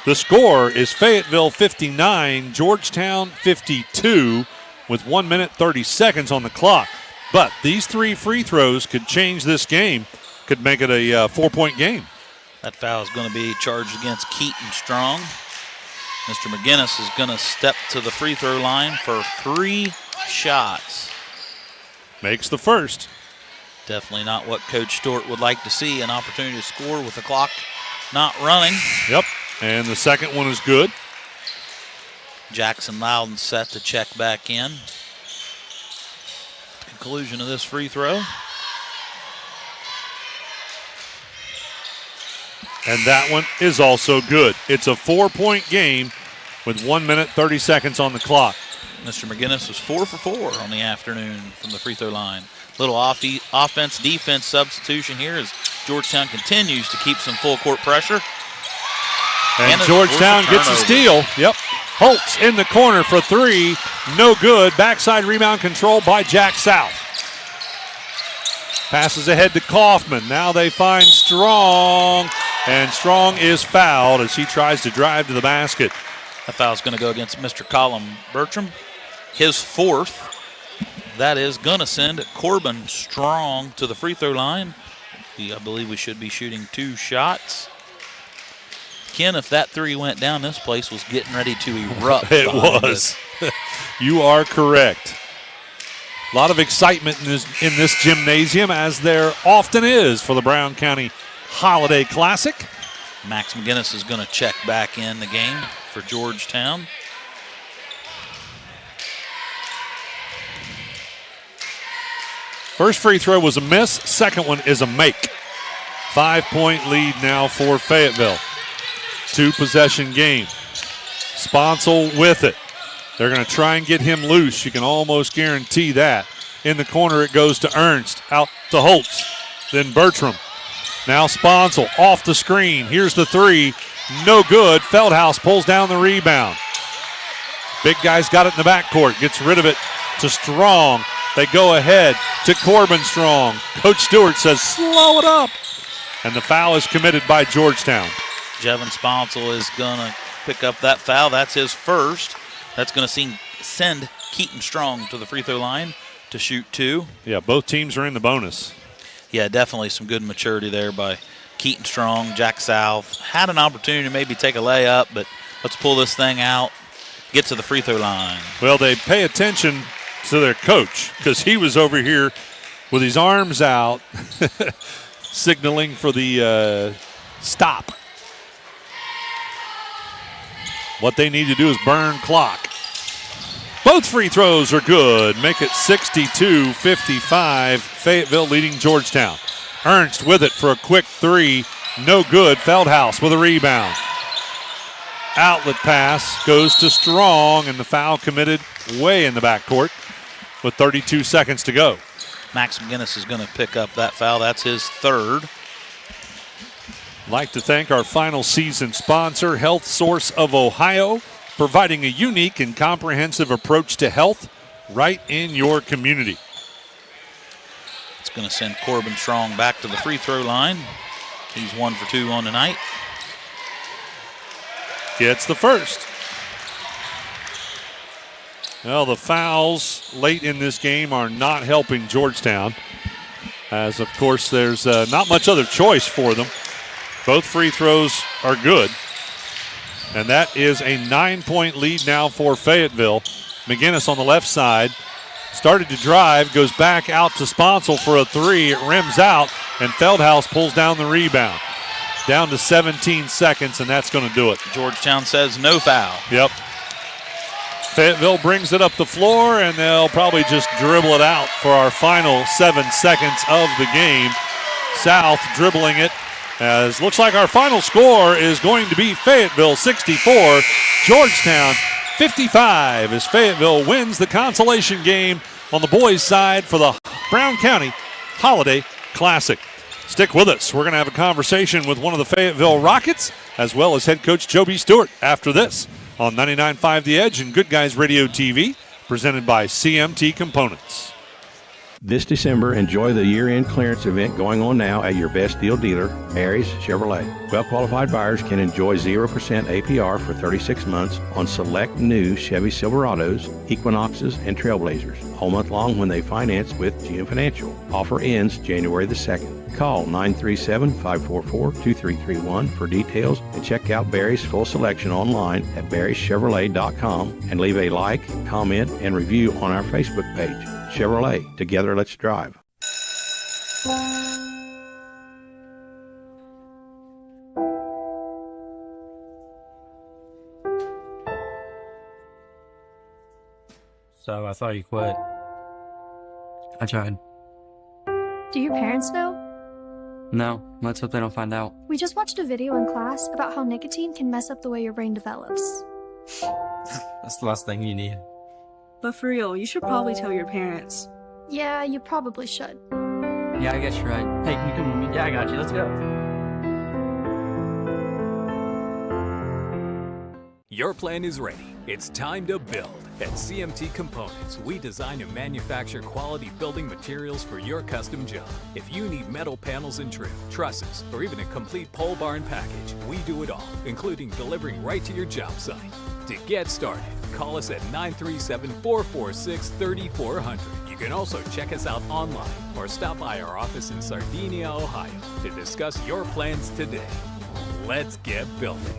The score is Fayetteville 59, Georgetown 52, with 1 minute 30 seconds on the clock. But these three free throws could change this game, could make it a 4-point game. That foul is going to be charged against Keaton Strong. Mr. McGinnis is going to step to the free throw line for 3 shots. Makes the first. Definitely not what Coach Stewart would like to see, an opportunity to score with the clock not running. Yep, and the second one is good. Jackson Loudon set to check back in. Conclusion of this free throw. And that one is also good. It's a 4-point game with 1 minute 30 seconds on the clock. Mr. McGinnis was 4 for 4 on the afternoon from the free throw line. Little offense-defense substitution here as Georgetown continues to keep some full-court pressure. And Georgetown gets a steal. Yep. Holtz in the corner for 3. No good. Backside rebound control by Jack South. Passes ahead to Kaufman. Now they find Strong. And Strong is fouled as he tries to drive to the basket. That foul is going to go against Mr. Colin Bertram. His 4th. That is going to send Corbin Strong to the free throw line. I believe we should be shooting 2 shots. Ken, if that 3 went down, this place was getting ready to erupt. It was. You are correct. A lot of excitement in this gymnasium, as there often is for the Brown County Holiday Classic. Max McGinnis is going to check back in the game for Georgetown. First free throw was a miss. Second one is a make. 5-point lead now for Fayetteville. 2-possession game. Sponsel with it. They're going to try and get him loose. You can almost guarantee that. In the corner it goes to Ernst. Out to Holtz. Then Bertram. Now Sponsel off the screen. Here's the 3. No good. Feldhaus pulls down the rebound. Big guy's got it in the backcourt. Gets rid of it to Strong. They go ahead to Corbin Strong. Coach Stewart says, slow it up. And the foul is committed by Georgetown. Jevin Sponsel is going to pick up that foul. That's his first. That's going to send Keaton Strong to the free throw line to shoot 2. Yeah, both teams are in the bonus. Yeah, definitely some good maturity there by Keaton Strong. Jack South had an opportunity to maybe take a layup, but let's pull this thing out, get to the free throw line. Well, they pay attention to their coach because he was over here with his arms out signaling for the stop. What they need to do is burn clock. Both free throws are good. Make it 62-55. Fayetteville leading Georgetown. Ernst with it for a quick 3. No good. Feldhaus with a rebound. outlet pass goes to Strong, and the foul committed way in the backcourt with 32 seconds to go. Max McGinnis is going to pick up that foul. That's his third. I'd like to thank our final season sponsor, Health Source of Ohio, providing a unique and comprehensive approach to health right in your community. It's going to send Corbin Strong back to the free throw line. He's 1 for 2 on the night. Gets the first. Well, the fouls late in this game are not helping Georgetown, as of course there's not much other choice for them. Both free throws are good, and that is a 9-point lead now for Fayetteville. McGinnis on the left side started to drive, goes back out to Sponsel for a three. It rims out, and Feldhaus pulls down the rebound. Down to 17 seconds, and that's going to do it. Georgetown says no foul. Yep. Fayetteville brings it up the floor, and they'll probably just dribble it out for our final 7 seconds of the game. South dribbling it, as looks like our final score is going to be Fayetteville 64, Georgetown 55, as Fayetteville wins the consolation game on the boys' side for the Brown County Holiday Classic. Stick with us. We're going to have a conversation with one of the Fayetteville Rockets, as well as head coach Joby Stewart after this on 99.5 The Edge and Good Guys Radio TV, presented by CMT Components. This December, enjoy the year-end clearance event going on now at your best deal dealer, Mary's Chevrolet. Well-qualified buyers can enjoy 0% APR for 36 months on select new Chevy Silverados, Equinoxes, and Trailblazers, all month long when they finance with GM Financial. Offer ends January the 2nd. Call 937-544-2331 for details and check out Barry's full selection online at barryschevrolet.com and leave a like, comment, and review on our Facebook page. Chevrolet, together let's drive. So I thought you quit. I tried. Do your parents know? No, let's hope they don't find out. We just watched a video in class about how nicotine can mess up the way your brain develops. That's the last thing you need. But for real, you should probably tell your parents. Yeah, you probably should. Yeah, I guess you're right. Hey, can you come with me? Yeah, I got you. Let's go. Your plan is ready. It's time to build. At CMT Components, we design and manufacture quality building materials for your custom job. If you need metal panels and trim, trusses, or even a complete pole barn package, we do it all, including delivering right to your job site. To get started, call us at 937-446-3400. You can also check us out online or stop by our office in Sardinia, Ohio to discuss your plans today. Let's get building.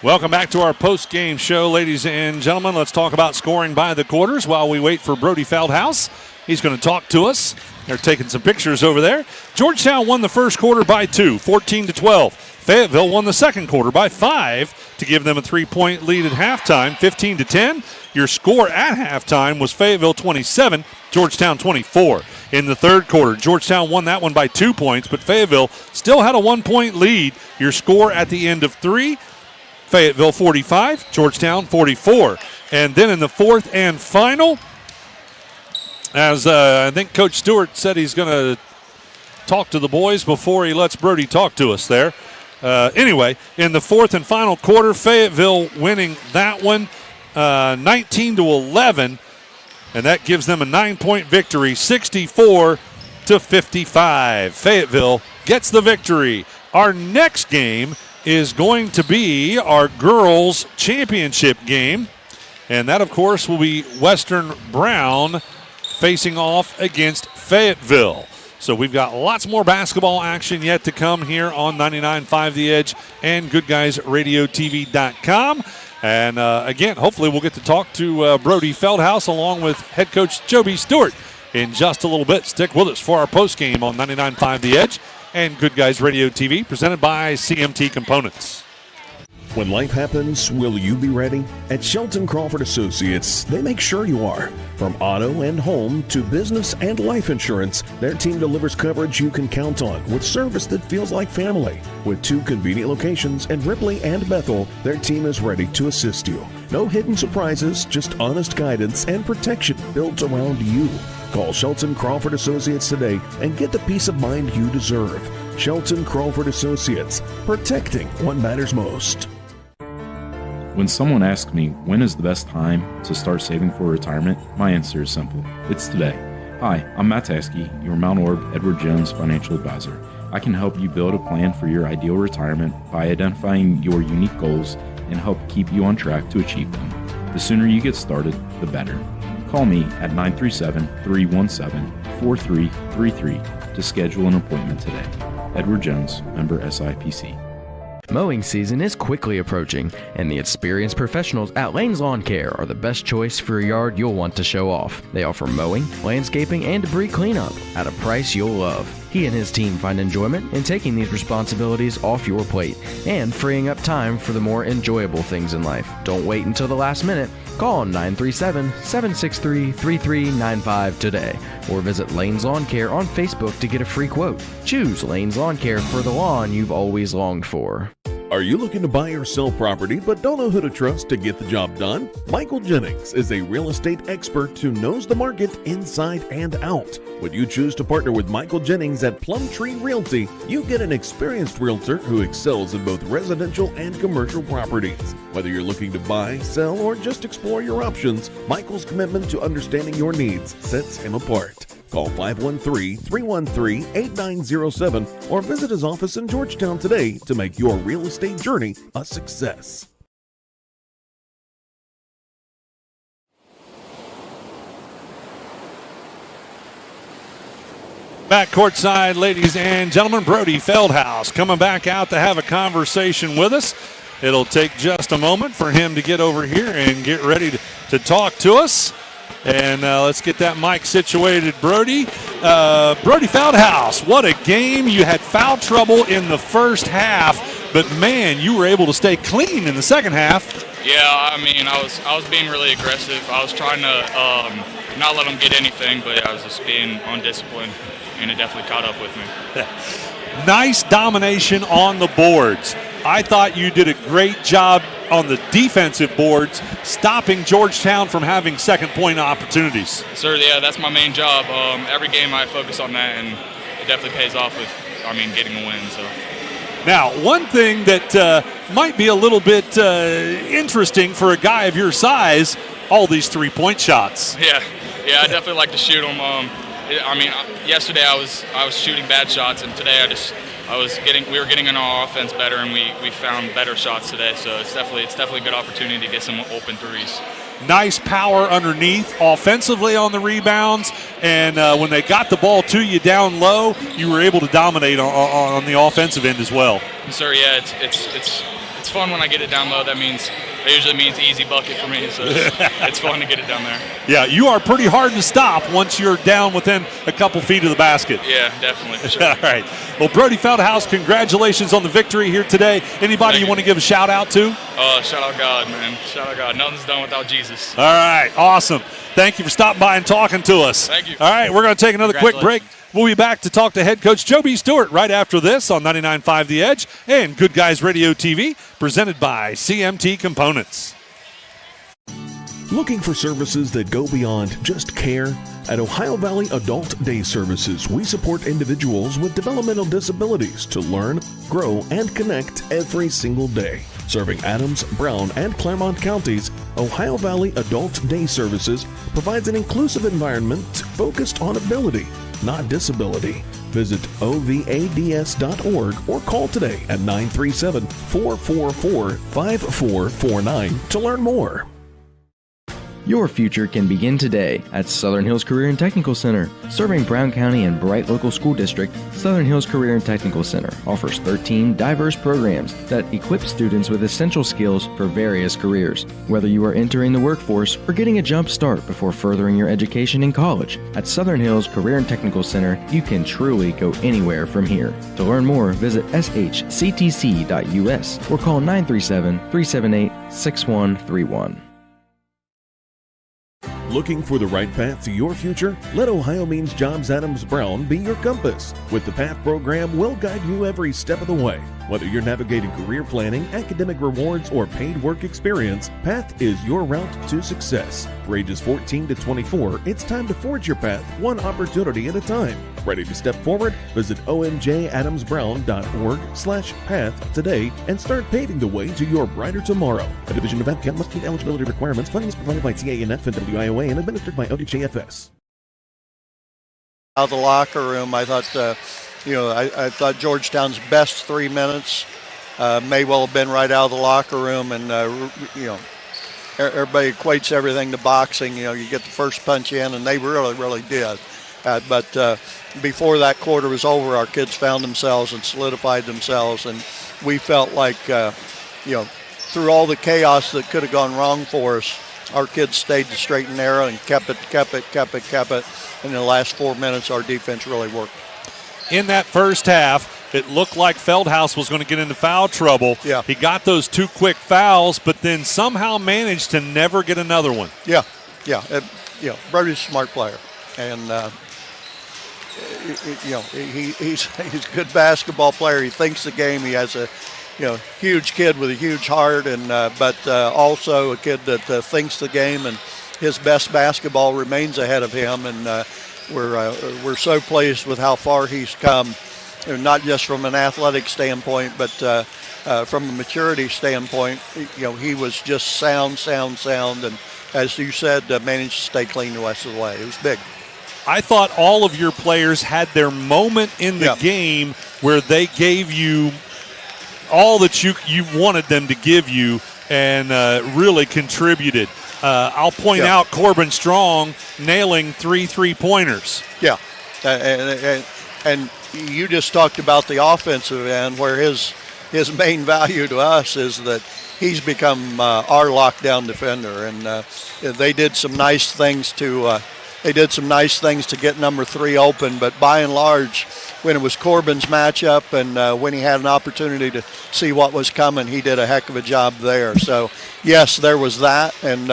Welcome back to our post-game show, ladies and gentlemen. Let's talk about scoring by the quarters while we wait for Brody Feldhaus. He's going to talk to us. They're taking some pictures over there. Georgetown won the first quarter by 2, 14-12. Fayetteville won the second quarter by 5 to give them a 3-point lead at halftime, 15-10. Your score at halftime was Fayetteville 27, Georgetown 24. In the third quarter, Georgetown won that one by 2 points, but Fayetteville still had a 1-point lead. Your score at the end of 3, Fayetteville 45, Georgetown 44. And then in the fourth and final, as I think Coach Stewart said he's going to talk to the boys before he lets Brody talk to us there. Anyway, in the fourth and final quarter, Fayetteville winning that one 19-11, and that gives them a 9-point victory, 64-55. Fayetteville gets the victory. Our next game is going to be our girls' championship game. And that, of course, will be Western Brown facing off against Fayetteville. So we've got lots more basketball action yet to come here on 99.5 The Edge and GoodGuysRadioTV.com. And again, hopefully we'll get to talk to Brody Feldhouse along with head coach Joby Stewart in just a little bit. Stick with us for our postgame on 99.5 The Edge and Good Guys Radio TV, presented by CMT Components. When life happens, will you be ready? At Shelton Crawford Associates, they make sure you are. From auto and home to business and life insurance, their team delivers coverage you can count on with service that feels like family. With 2 convenient locations in Ripley and Bethel, their team is ready to assist you. No hidden surprises, just honest guidance and protection built around you. Call Shelton Crawford Associates today and get the peace of mind you deserve. Shelton Crawford Associates, protecting what matters most. When someone asks me when is the best time to start saving for retirement, my answer is simple. It's today. Hi, I'm Matt Taskey, your Mount Orb Edward Jones financial advisor. I can help you build a plan for your ideal retirement by identifying your unique goals and help keep you on track to achieve them. The sooner you get started, the better. Call me at 937-317-4333 to schedule an appointment today. Edward Jones, member SIPC. Mowing season is quickly approaching, and the experienced professionals at Lane's Lawn Care are the best choice for a yard you'll want to show off. They offer mowing, landscaping, and debris cleanup at a price you'll love. He and his team find enjoyment in taking these responsibilities off your plate and freeing up time for the more enjoyable things in life. Don't wait until the last minute. Call 937-763-3395 today or visit Lane's Lawn Care on Facebook to get a free quote. Choose Lane's Lawn Care for the lawn you've always longed for. Are you looking to buy or sell property but don't know who to trust to get the job done? Michael Jennings is a real estate expert who knows the market inside and out. When you choose to partner with Michael Jennings at Plumtree Realty, you get an experienced realtor who excels in both residential and commercial properties. Whether you're looking to buy, sell, or just explore your options, Michael's commitment to understanding your needs sets him apart. Call 513-313-8907 or visit his office in Georgetown today to make your real estate journey a success. Back courtside, ladies and gentlemen, Brody Feldhouse coming back out to have a conversation with us. It'll take just a moment for him to get over here and get ready to talk to us. And let's get that mic situated, Brody. Brody Feldhouse, what a game. You had foul trouble in the first half, but man, you were able to stay clean in the second half. Yeah, I mean, I was being really aggressive. I was trying to not let them get anything, but I was just being undisciplined, and it definitely caught up with me. Nice domination on the boards. I thought you did a great job on the defensive boards, stopping Georgetown from having second-point opportunities. Sir, yeah, that's my main job. Every game I focus on that, and it definitely pays off with, getting a win. So. Now, one thing that might be a little bit interesting for a guy of your size, all these three-point shots. Yeah, I definitely like to shoot them. Yesterday I was shooting bad shots, and today we were getting in our offense better, and we found better shots today. So it's definitely a good opportunity to get some open threes. Nice power underneath, offensively on the rebounds, and when they got the ball to you down low, you were able to dominate on the offensive end as well. Sir, yeah, it's fun when I get it down low. That usually means easy bucket for me, so it's fun to get it down there. Yeah, you are pretty hard to stop once you're down within a couple feet of the basket. Yeah, definitely. Sure. All right. Well, Brody Feldhouse, congratulations on the victory here today. Anybody you want to give a shout out to? Shout out God, man. Shout out God. Nothing's done without Jesus. All right. Awesome. Thank you for stopping by and talking to us. Thank you. All right. We're going to take another quick break. We'll be back to talk to head coach Joby Stewart right after this on 99.5 The Edge and Good Guys Radio TV, presented by CMT Components. Looking for services that go beyond just care? At Ohio Valley Adult Day Services, we support individuals with developmental disabilities to learn, grow, and connect every single day. Serving Adams, Brown, and Claremont counties, Ohio Valley Adult Day Services provides an inclusive environment focused on ability, not disability. Visit ovads.org or call today at 937-444-5449 to learn more. Your future can begin today at Southern Hills Career and Technical Center. Serving Brown County and Bright Local School District, Southern Hills Career and Technical Center offers 13 diverse programs that equip students with essential skills for various careers. Whether you are entering the workforce or getting a jump start before furthering your education in college, at Southern Hills Career and Technical Center, you can truly go anywhere from here. To learn more, visit shctc.us or call 937-378-6131. Looking for the right path to your future? Let Ohio Means Jobs Adams Brown be your compass. With the PATH program, we'll guide you every step of the way. Whether you're navigating career planning, academic rewards, or paid work experience, PATH is your route to success. For ages 14 to 24, it's time to forge your path one opportunity at a time. Ready to step forward? Visit omjadamsbrown.org/path today and start paving the way to your brighter tomorrow. A division of APCAP must meet eligibility requirements. Funding is provided by TANF and WIOA and administered by ODJFS. Out of the locker room, I thought, I thought Georgetown's best 3 minutes may well have been right out of the locker room, and everybody equates everything to boxing. You get the first punch in, and they really did. But before that quarter was over, our kids found themselves and solidified themselves, and we felt like, through all the chaos that could have gone wrong for us, our kids stayed the straight and narrow and kept it. And in the last 4 minutes, our defense really worked. In that first half, it looked like Feldhaus was going to get into foul trouble. Yeah. He got those 2 quick fouls, but then somehow managed to never get another one. Yeah. Brody's a smart player, and he's a good basketball player. He thinks the game. He has a huge kid with a huge heart, and but also a kid that thinks the game, and his best basketball remains ahead of him. And we're so pleased with how far he's come, not just from an athletic standpoint, but from a maturity standpoint. He was just sound, and as you said, managed to stay clean the rest of the way. It was big. I thought all of your players had their moment in the game where they gave you all that you wanted them to give you, and really contributed. I'll point out Corbin Strong nailing 3 3-pointers. Yeah, and you just talked about the offensive end, where his main value to us is that he's become our lockdown defender, and they did some nice things to get number 3 open, but by and large, when it was Corbin's matchup and when he had an opportunity to see what was coming, he did a heck of a job there. So, yes, there was that, and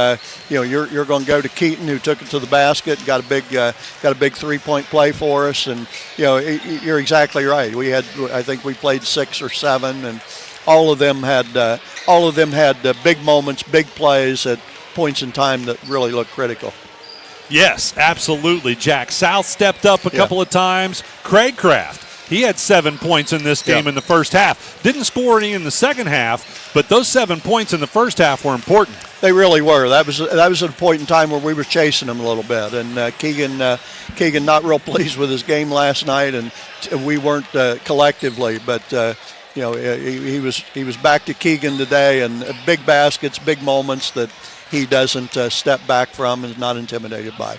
you're going to go to Keaton, who took it to the basket, got a big 3-point play for us, and you're exactly right. I think we played 6 or 7, and all of them had big moments, big plays at points in time that really looked critical. Yes, absolutely. Jack South stepped up a couple of times. Craig Kraft, he had 7 points in this game in the first half. Didn't score any in the second half, but those 7 points in the first half were important. They really were. That was at a point in time where we were chasing them a little bit, and Keegan not real pleased with his game last night, and we weren't collectively, but he was back to Keegan today, and big baskets, big moments that he doesn't step back from and is not intimidated by.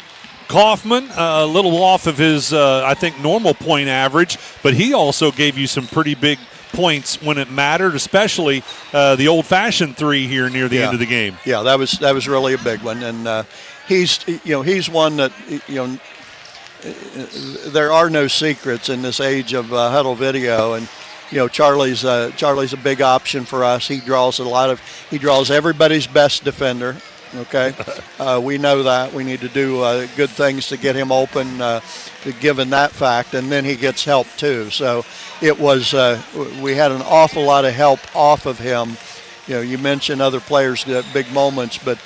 Kaufman, a little off of his, I think, normal point average, but he also gave you some pretty big points when it mattered, especially the old-fashioned 3 here near the end of the game. Yeah, that was really a big one, and he's one that there are no secrets in this age of huddle video, and Charlie's a big option for us. He draws everybody's best defender. Okay, we know that we need to do good things to get him open, given that fact, and then he gets help too. So it was we had an awful lot of help off of him. You mentioned other players that big moments, but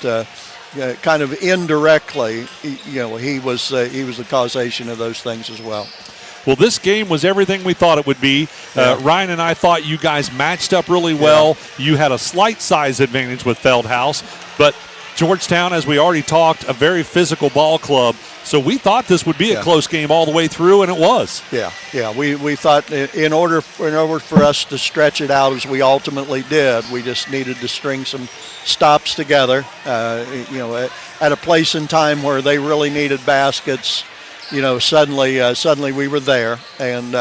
kind of indirectly, he was the causation of those things as well. Well, this game was everything we thought it would be. Ryan and I thought you guys matched up really well. You had a slight size advantage with Feldhaus, but Georgetown, as we already talked, a very physical ball club. So we thought this would be a close game all the way through, and it was. Yeah. We thought in order for us to stretch it out as we ultimately did, we just needed to string some stops together. At a place in time where they really needed baskets, suddenly we were there, and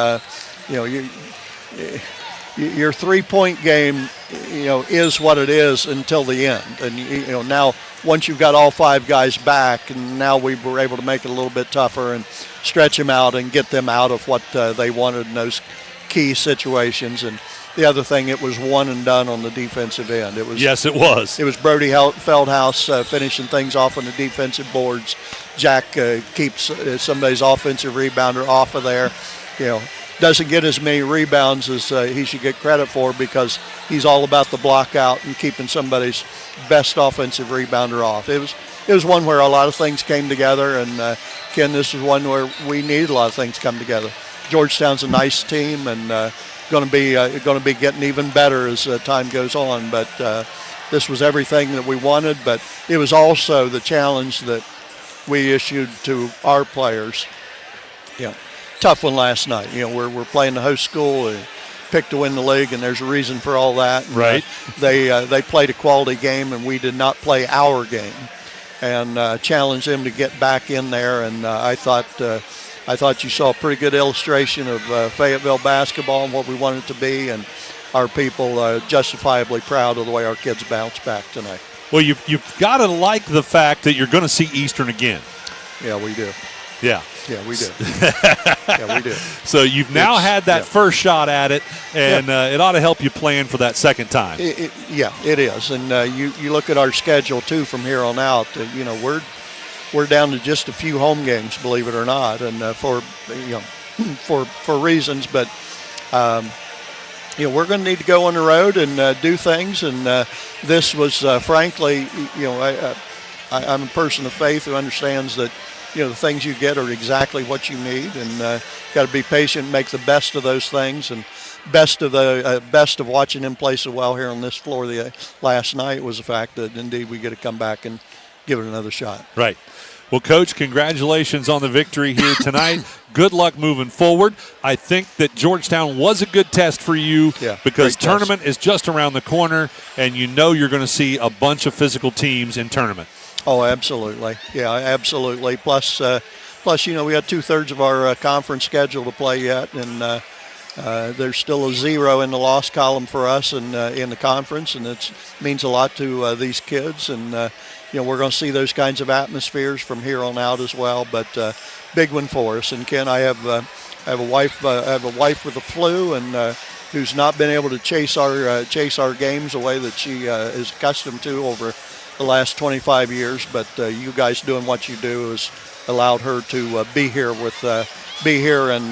your 3-point game, is what it is until the end. And now once you've got all 5 guys back, and now we were able to make it a little bit tougher and stretch them out and get them out of what they wanted in those key situations. And the other thing, it was one and done on the defensive end. Yes, it was. It was Brody Feldhouse finishing things off on the defensive boards. Jack keeps somebody's offensive rebounder off of there. Doesn't get as many rebounds as he should get credit for, because he's all about the block out and keeping somebody's best offensive rebounder off. It was one where a lot of things came together, and Ken, this is one where we needed a lot of things come together. Georgetown's a nice team, and going to be getting even better as time goes on. But this was everything that we wanted, but it was also the challenge that we issued to our players. Tough one last night. We're playing the host school, and picked to win the league, and there's a reason for all that. Right. They played a quality game, and we did not play our game, and challenged them to get back in there. And I thought you saw a pretty good illustration of Fayetteville basketball and what we want it to be, and our people justifiably proud of the way our kids bounced back tonight. Well, you've got to like the fact that you're going to see Eastern again. Yeah, we do. Yeah. Yeah, we do. Yeah, we do. So you've now had that first shot at it, and it ought to help you plan for that second time. It is. And you look at our schedule, too, from here on out. We're down to just a few home games, believe it or not, and for reasons. But we're going to need to go on the road and do things. And this was, frankly, I'm a person of faith who understands that the things you get are exactly what you need, and got to be patient, make the best of those things. And best of watching him play so well here on this floor last night was the fact that indeed we get to come back and give it another shot. Right. Well, Coach, congratulations on the victory here tonight. Good luck moving forward. I think that Georgetown was a good test for you, because tournament is just around the corner, and you're going to see a bunch of physical teams in tournament. Oh, absolutely. Yeah, absolutely. Plus, we had 2/3 of our conference schedule to play yet, and there's still a 0 in the loss column for us in the conference, and it means a lot to these kids. And we're going to see those kinds of atmospheres from here on out as well. But big one for us. And Ken, I have a wife with the flu, and who's not been able to chase our games the way that she is accustomed to over the last 25 years, but you guys doing what you do has allowed her to be here and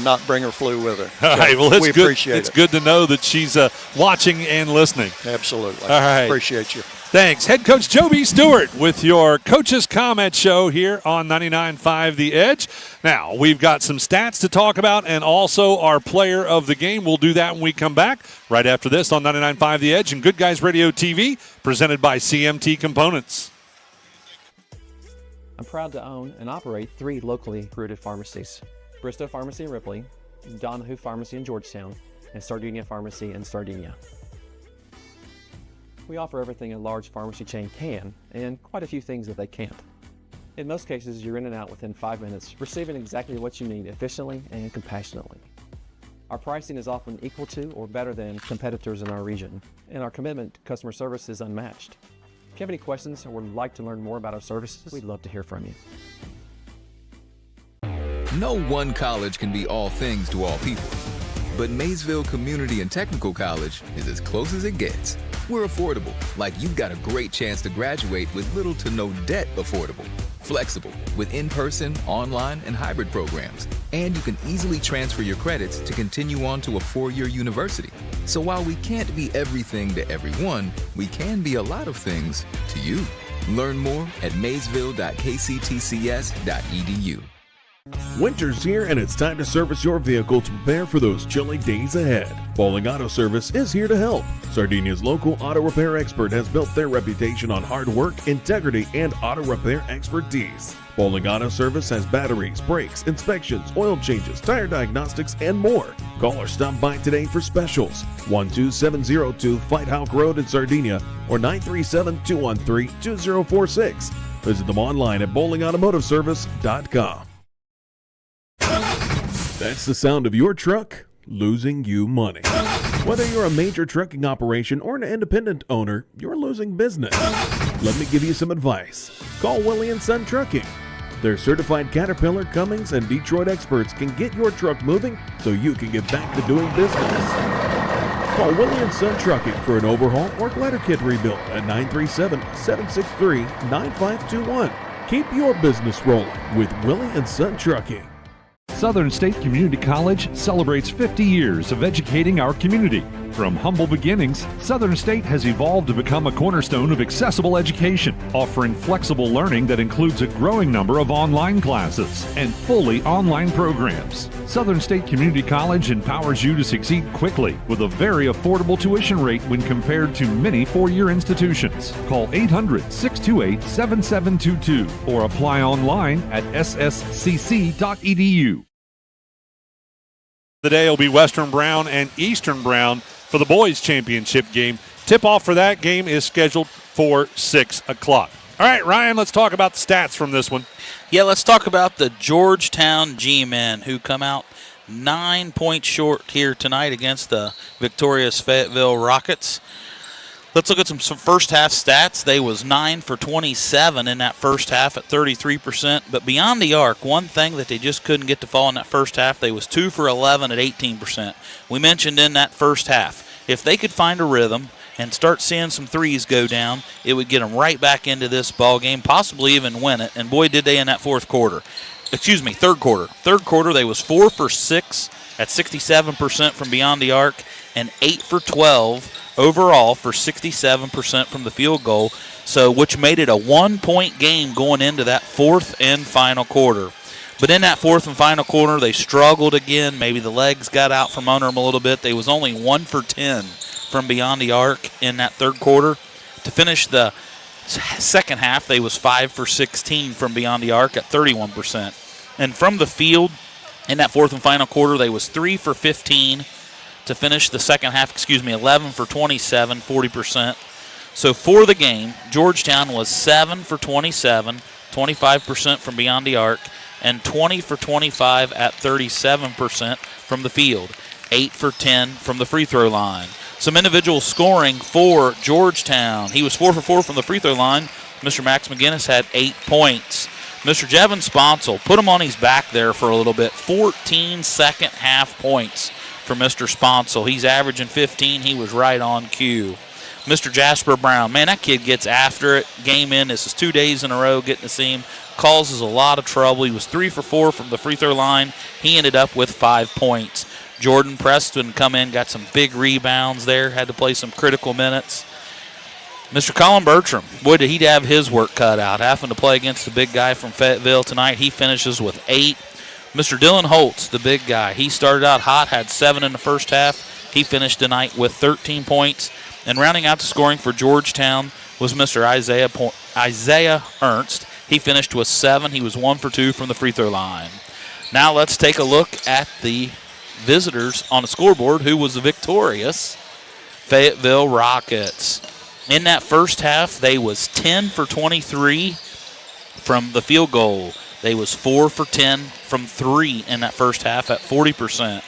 not bring her flu with her. All right, well, it's we good. Appreciate it. It's good to know that she's watching and listening. Absolutely. All right. Appreciate you. Thanks. Head coach Joe B. Stewart with your Coach's Comment Show here on 99.5 The Edge. Now, we've got some stats to talk about and also our player of the game. We'll do that when we come back right after this on 99.5 The Edge and Good Guys Radio TV, presented by CMT Components. I'm proud to own and operate 3 locally rooted pharmacies: Bristow Pharmacy in Ripley, Donahue Pharmacy in Georgetown, and Sardinia Pharmacy in Sardinia. We offer everything a large pharmacy chain can, and quite a few things that they can't. In most cases, you're in and out within 5 minutes, receiving exactly what you need efficiently and compassionately. Our pricing is often equal to or better than competitors in our region, and our commitment to customer service is unmatched. If you have any questions or would like to learn more about our services, we'd love to hear from you. No one college can be all things to all people, but Maysville Community and Technical College is as close as it gets. We're affordable, like you've got a great chance to graduate with little to no debt. Affordable, flexible, with in-person, online, and hybrid programs. And you can easily transfer your credits to continue on to a 4-year university. So while we can't be everything to everyone, we can be a lot of things to you. Learn more at maysville.kctcs.edu. Winter's here and it's time to service your vehicle to prepare for those chilly days ahead. Bowling Auto Service is here to help. Sardinia's local auto repair expert has built their reputation on hard work, integrity, and auto repair expertise. Bowling Auto Service has batteries, brakes, inspections, oil changes, tire diagnostics, and more. Call or stop by today for specials. 12702 Fight Hawk Road in Sardinia or 937-213-2046. Visit them online at bowlingautomotiveservice.com. That's the sound of your truck losing you money. Whether you're a major trucking operation or an independent owner, you're losing business. Let me give you some advice. Call Willie & Son Trucking. Their certified Caterpillar, Cummins, and Detroit experts can get your truck moving so you can get back to doing business. Call Willie & Son Trucking for an overhaul or glider kit rebuild at 937-763-9521. Keep your business rolling with Willie & Son Trucking. Southern State Community College celebrates 50 years of educating our community. From humble beginnings, Southern State has evolved to become a cornerstone of accessible education, offering flexible learning that includes a growing number of online classes and fully online programs. Southern State Community College empowers you to succeed quickly with a very affordable tuition rate when compared to many four-year institutions. Call 800-628-7722 or apply online at sscc.edu. Today will be Western Brown and Eastern Brown for the boys championship game. Tip-off for that game is scheduled for 6 o'clock. All right, Ryan, let's talk about the stats from this one. Yeah, let's talk about the Georgetown G-men who come out 9 points short here tonight against the victorious Fayetteville Rockets. Let's look at some first half stats. They was 9 for 27 in that first half at 33%. But beyond the arc, one thing that they just couldn't get to fall in that first half, they was 2 for 11 at 18%. We mentioned in that first half, if they could find a rhythm and start seeing some threes go down, it would get them right back into this ball game, possibly even win it. And boy, did they in that third quarter. Third quarter, they was 4 for 6 at 67% from beyond the arc and 8 for 12 overall for 67% from the field goal, so which made it a 1-point game going into that fourth and final quarter. But in that fourth and final quarter, they struggled again. Maybe the legs got out from under them a little bit. They was only 1 for 10 from beyond the arc in that third quarter. To finish the second half, they was 5 for 16 from beyond the arc at 31%. And from the field, in that fourth and final quarter, they was 3 for 15 to finish the second half, 11 for 27, 40%. So for the game, Georgetown was 7 for 27, 25% from beyond the arc, and 20 for 25 at 37% from the field, 8 for 10 from the free throw line. Some individual scoring for Georgetown. He was 4 for 4 from the free throw line. Mr. Max McGinnis had 8 points. Mr. Jevin Sponsel, put him on his back there for a little bit, 14 second half points for Mr. Sponsel. He's averaging 15. He was right on cue. Mr. Jasper Brown, man, that kid gets after it. Game in. This is 2 days in a row getting to see him. Causes a lot of trouble. He was 3 for 4 from the free throw line. He ended up with 5 points. Jordan Preston come in, got some big rebounds there. Had to play some critical minutes. Mr. Colin Bertram, boy, did he have his work cut out. Having to play against the big guy from Fayetteville tonight. He finishes with 8. Mr. Dylan Holtz, the big guy, he started out hot, had 7 in the first half. He finished tonight with 13 points. And rounding out the scoring for Georgetown was Mr. Isaiah Ernst. He finished with 7. He was 1 for 2 from the free throw line. Now let's take a look at the visitors on the scoreboard, who was the victorious Fayetteville Rockets. In that first half, they was 10 for 23 from the field goal. They was 4 for 10 from 3 in that first half at 40%.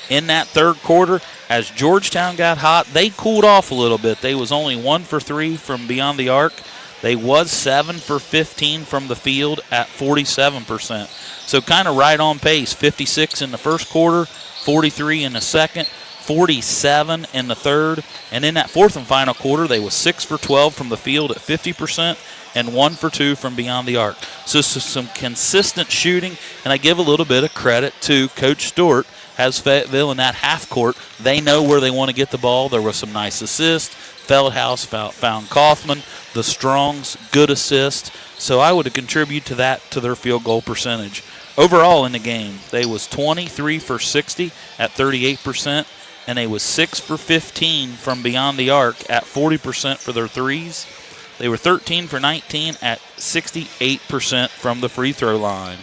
In that third quarter, as Georgetown got hot, they cooled off a little bit. They was only 1 for 3 from beyond the arc. They was 7 for 15 from the field at 47%. So kind of right on pace, 56 in the first quarter, 43 in the second, 47 in the third. And in that fourth and final quarter, they was 6 for 12 from the field at 50%. And 1 for 2 from beyond the arc. So some consistent shooting, and I give a little bit of credit to Coach Stewart. Has Fayetteville in that half court. They know where they want to get the ball. There were some nice assists. Feldhaus found Kaufman. The Strongs, good assist. So I would contribute to that, to their field goal percentage. overall in the game, they was 23 for 60 at 38%, and they was 6 for 15 from beyond the arc at 40% for their threes. They were 13 for 19 at 68% from the free throw line.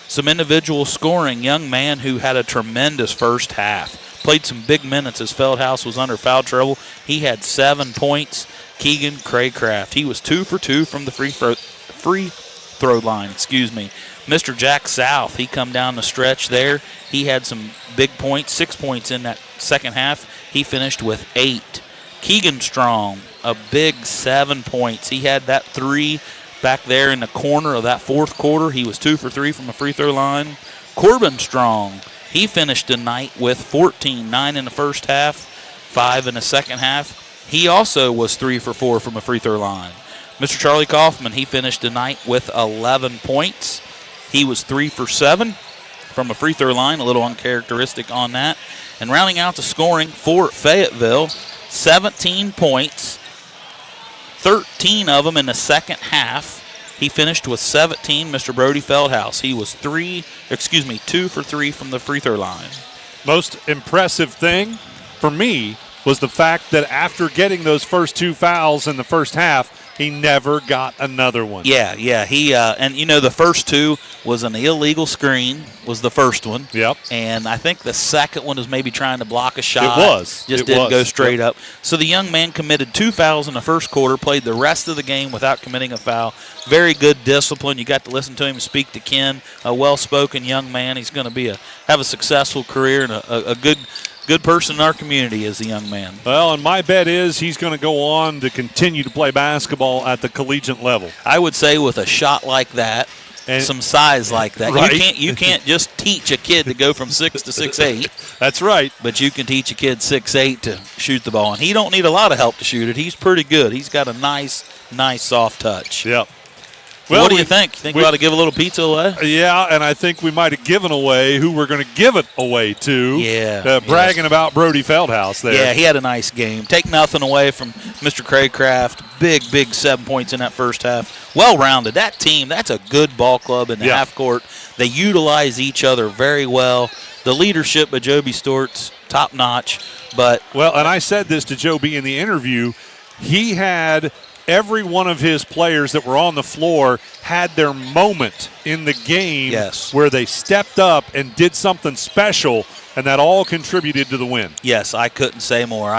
Some individual scoring, young man who had a tremendous first half. Played some big minutes as Feldhouse was under foul trouble. He had 7 points. Keegan Craycraft. He was 2 for 2 from the free throw line. Mr. Jack South, he come down the stretch there. He had some big points, 6 points in that second half. He finished with 8. Keegan Strong, a big 7 points. He had that 3 back there in the corner of that fourth quarter. He was 2 for 3 from the free throw line. Corbin Strong, he finished the night with 14, 9 in the first half, 5 in the second half. He also was 3 for 4 from a free throw line. Mr. Charlie Kaufman, he finished the night with 11 points. He was 3 for 7 from a free throw line, a little uncharacteristic on that. And rounding out the scoring for Fayetteville, 17 points, 13 of them in the second half. He finished with 17, Mr. Brody Feldhouse. He was 2 for 3 from the free throw line. Most impressive thing for me was the fact that after getting those first 2 fouls in the first half, he never got another one. Yeah. He and the first 2 was an illegal screen, was the first one. Yep. And I think the second one was maybe trying to block a shot. It was. Just didn't go straight up. So the young man committed 2 fouls in the first quarter, played the rest of the game without committing a foul. Very good discipline. You got to listen to him speak to Ken, a well-spoken young man. He's going to have a successful career and a good person in our community is the young man. Well, and my bet is he's going to go on to continue to play basketball at the collegiate level. I would say with a shot like that, and some size like that, right. You can't just teach a kid to go from 6 to 6'8". That's right. But you can teach a kid 6'8" to shoot the ball, and he don't need a lot of help to shoot it. He's pretty good. He's got a nice soft touch. Yep. Well, what do you think? You think we ought to give a little pizza away? Yeah, and I think we might have given away who we're going to give it away to. Yeah. Bragging about Brody Feldhouse there. Yeah, he had a nice game. Take nothing away from Mr. Craycraft. Big 7 points in that first half. Well-rounded. That team, that's a good ball club in the half court. They utilize each other very well. The leadership of Joby Stort's top-notch. Well, and I said this to Joby in the interview. He had every one of his players that were on the floor had their moment in the game where they stepped up and did something special, and that all contributed to the win. Yes, I couldn't say more.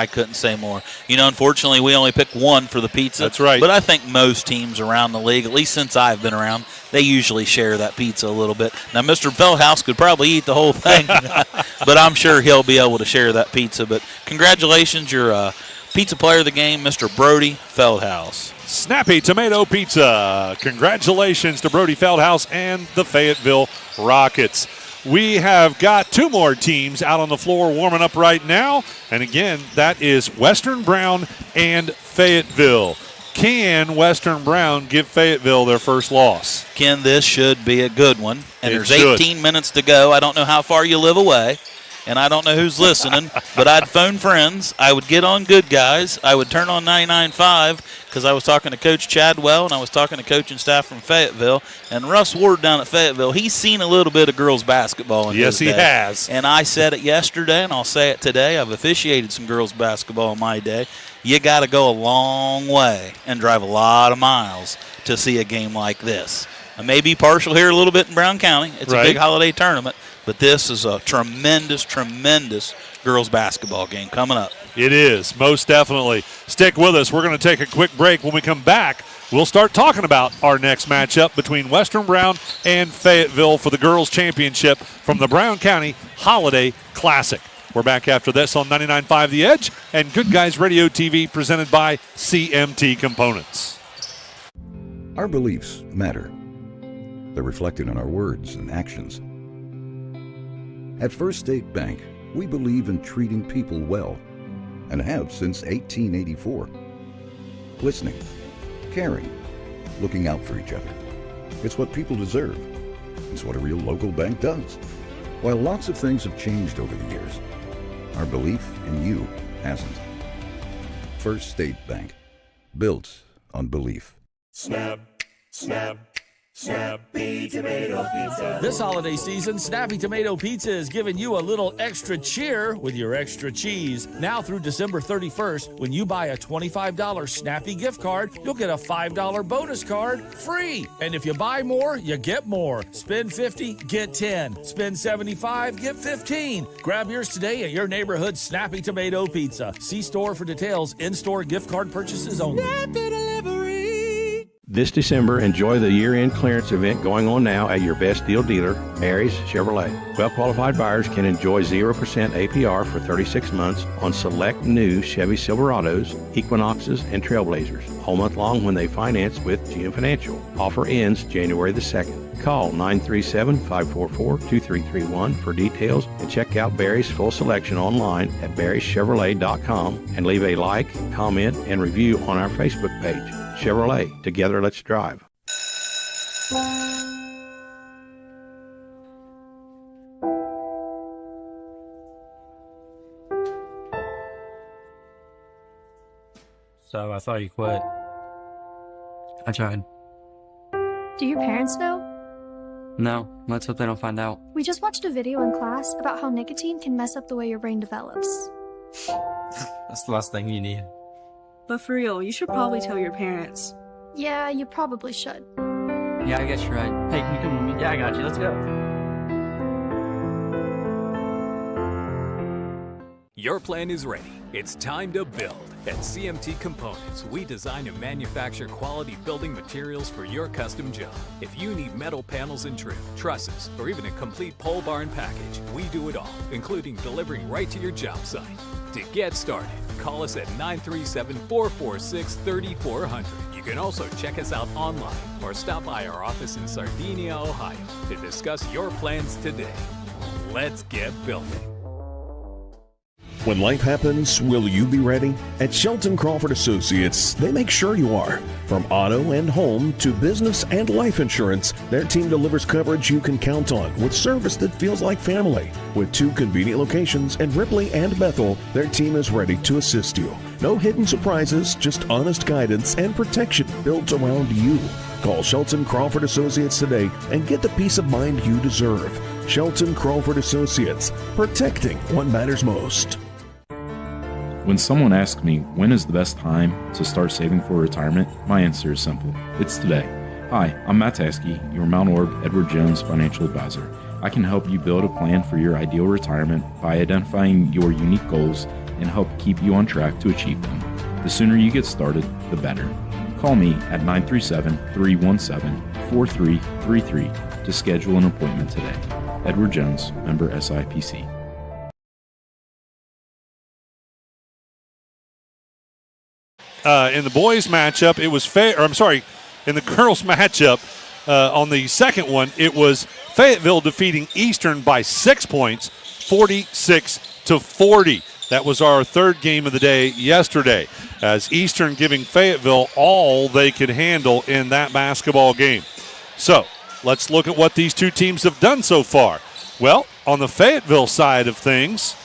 Unfortunately, we only picked one for the pizza. That's right. But I think most teams around the league, at least since I've been around, they usually share that pizza a little bit. Now, Mr. Feldhouse could probably eat the whole thing, but I'm sure he'll be able to share that pizza. But congratulations, your pizza player of the game, Mr. Brody Feldhouse. Snappy Tomato Pizza. Congratulations to Brody Feldhouse and the Fayetteville Rockets. We have got 2 more teams out on the floor warming up right now. And again, that is Western Brown and Fayetteville. Can Western Brown give Fayetteville their first loss? Ken, this should be a good one. And there's 18 minutes to go. I don't know how far you live away. And I don't know who's listening, but I'd phone friends. I would get on Good Guys. I would turn on 99.5 because I was talking to Coach Chadwell and I was talking to coaching staff from Fayetteville. And Russ Ward down at Fayetteville, he's seen a little bit of girls basketball in his day. Yes, he has. And I said it yesterday, and I'll say it today. I've officiated some girls basketball in my day. You got to go a long way and drive a lot of miles to see a game like this. I may be partial here a little bit in Brown County. It's a big holiday tournament. But this is a tremendous girls basketball game coming up. It is, most definitely. Stick with us. We're going to take a quick break. When we come back, we'll start talking about our next matchup between Western Brown and Fayetteville for the girls' championship from the Brown County Holiday Classic. We're back after this on 99.5 The Edge and Good Guys Radio TV presented by CMT Components. Our beliefs matter. They're reflected in our words and actions. At First State Bank, we believe in treating people well and have since 1884. Listening, caring, looking out for each other. It's what people deserve. It's what a real local bank does. While lots of things have changed over the years, our belief in you hasn't. First State Bank, built on belief. Snap, snap, Snappy Tomato Pizza. This holiday season, Snappy Tomato Pizza is giving you a little extra cheer with your extra cheese. Now through December 31st, when you buy a $25 Snappy gift card, you'll get a $5 bonus card free. And if you buy more, you get more. Spend 50, get 10. Spend 75, get 15. Grab yours today at your neighborhood Snappy Tomato Pizza. See store for details. In-store gift card purchases only. This December, enjoy the year-end clearance event going on now at your best deal dealer, Mary's Chevrolet. Well-qualified buyers can enjoy 0% APR for 36 months on select new Chevy Silverados, Equinoxes, and Trailblazers, all month long when they finance with GM Financial. Offer ends January the 2nd. Call 937-544-2331 for details and check out Barry's full selection online at barryschevrolet.com and leave a like, comment, and review on our Facebook page. Chevrolet, together let's drive. So I thought you quit. I tried. Do your parents know? No, let's hope they don't find out. We just watched a video in class about how nicotine can mess up the way your brain develops. That's the last thing you need. But for real, you should probably tell your parents. Yeah, you probably should. Yeah, I guess you're right. Hey, can you come with me? Yeah, I got you. Let's go. Your plan is ready. It's time to build. At CMT Components, we design and manufacture quality building materials for your custom job. If you need metal panels and trim, trusses, or even a complete pole barn package, we do it all, including delivering right to your job site. To get started, call us at 937-446-3400. You can also check us out online or stop by our office in Sardinia, Ohio to discuss your plans today. Let's get building. When life happens, will you be ready? At Shelton Crawford Associates, they make sure you are. From auto and home to business and life insurance, their team delivers coverage you can count on with service that feels like family. With 2 convenient locations in Ripley and Bethel, their team is ready to assist you. No hidden surprises, just honest guidance and protection built around you. Call Shelton Crawford Associates today and get the peace of mind you deserve. Shelton Crawford Associates, protecting what matters most. When someone asks me when is the best time to start saving for retirement, my answer is simple. It's today. Hi, I'm Matt Taskey, your Mount Orb Edward Jones financial advisor. I can help you build a plan for your ideal retirement by identifying your unique goals and help keep you on track to achieve them. The sooner you get started, the better. Call me at 937-317-4333 to schedule an appointment today. Edward Jones, member SIPC. In the boys' matchup, it was in the girls' matchup, on the second one, it was Fayetteville defeating Eastern by 6 points, 46-40. That was our third game of the day yesterday, as Eastern giving Fayetteville all they could handle in that basketball game. So let's look at what these two teams have done so far. Well, on the Fayetteville side of things,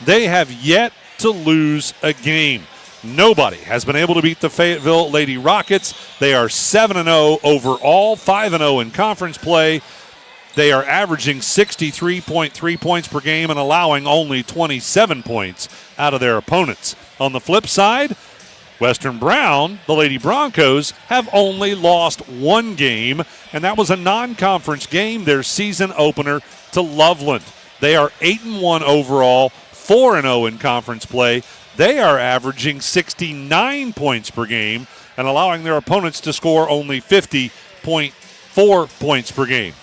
they have yet to lose a game. Nobody has been able to beat the Fayetteville Lady Rockets. They are 7-0 overall, 5-0 in conference play. They are averaging 63.3 points per game and allowing only 27 points out of their opponents. On the flip side, Western Brown, the Lady Broncos, have only lost one game, and that was a non-conference game, their season opener to Loveland. They are 8-1 overall, 4-0 in conference play. They are averaging 69 points per game and allowing their opponents to score only 50.4 points per game.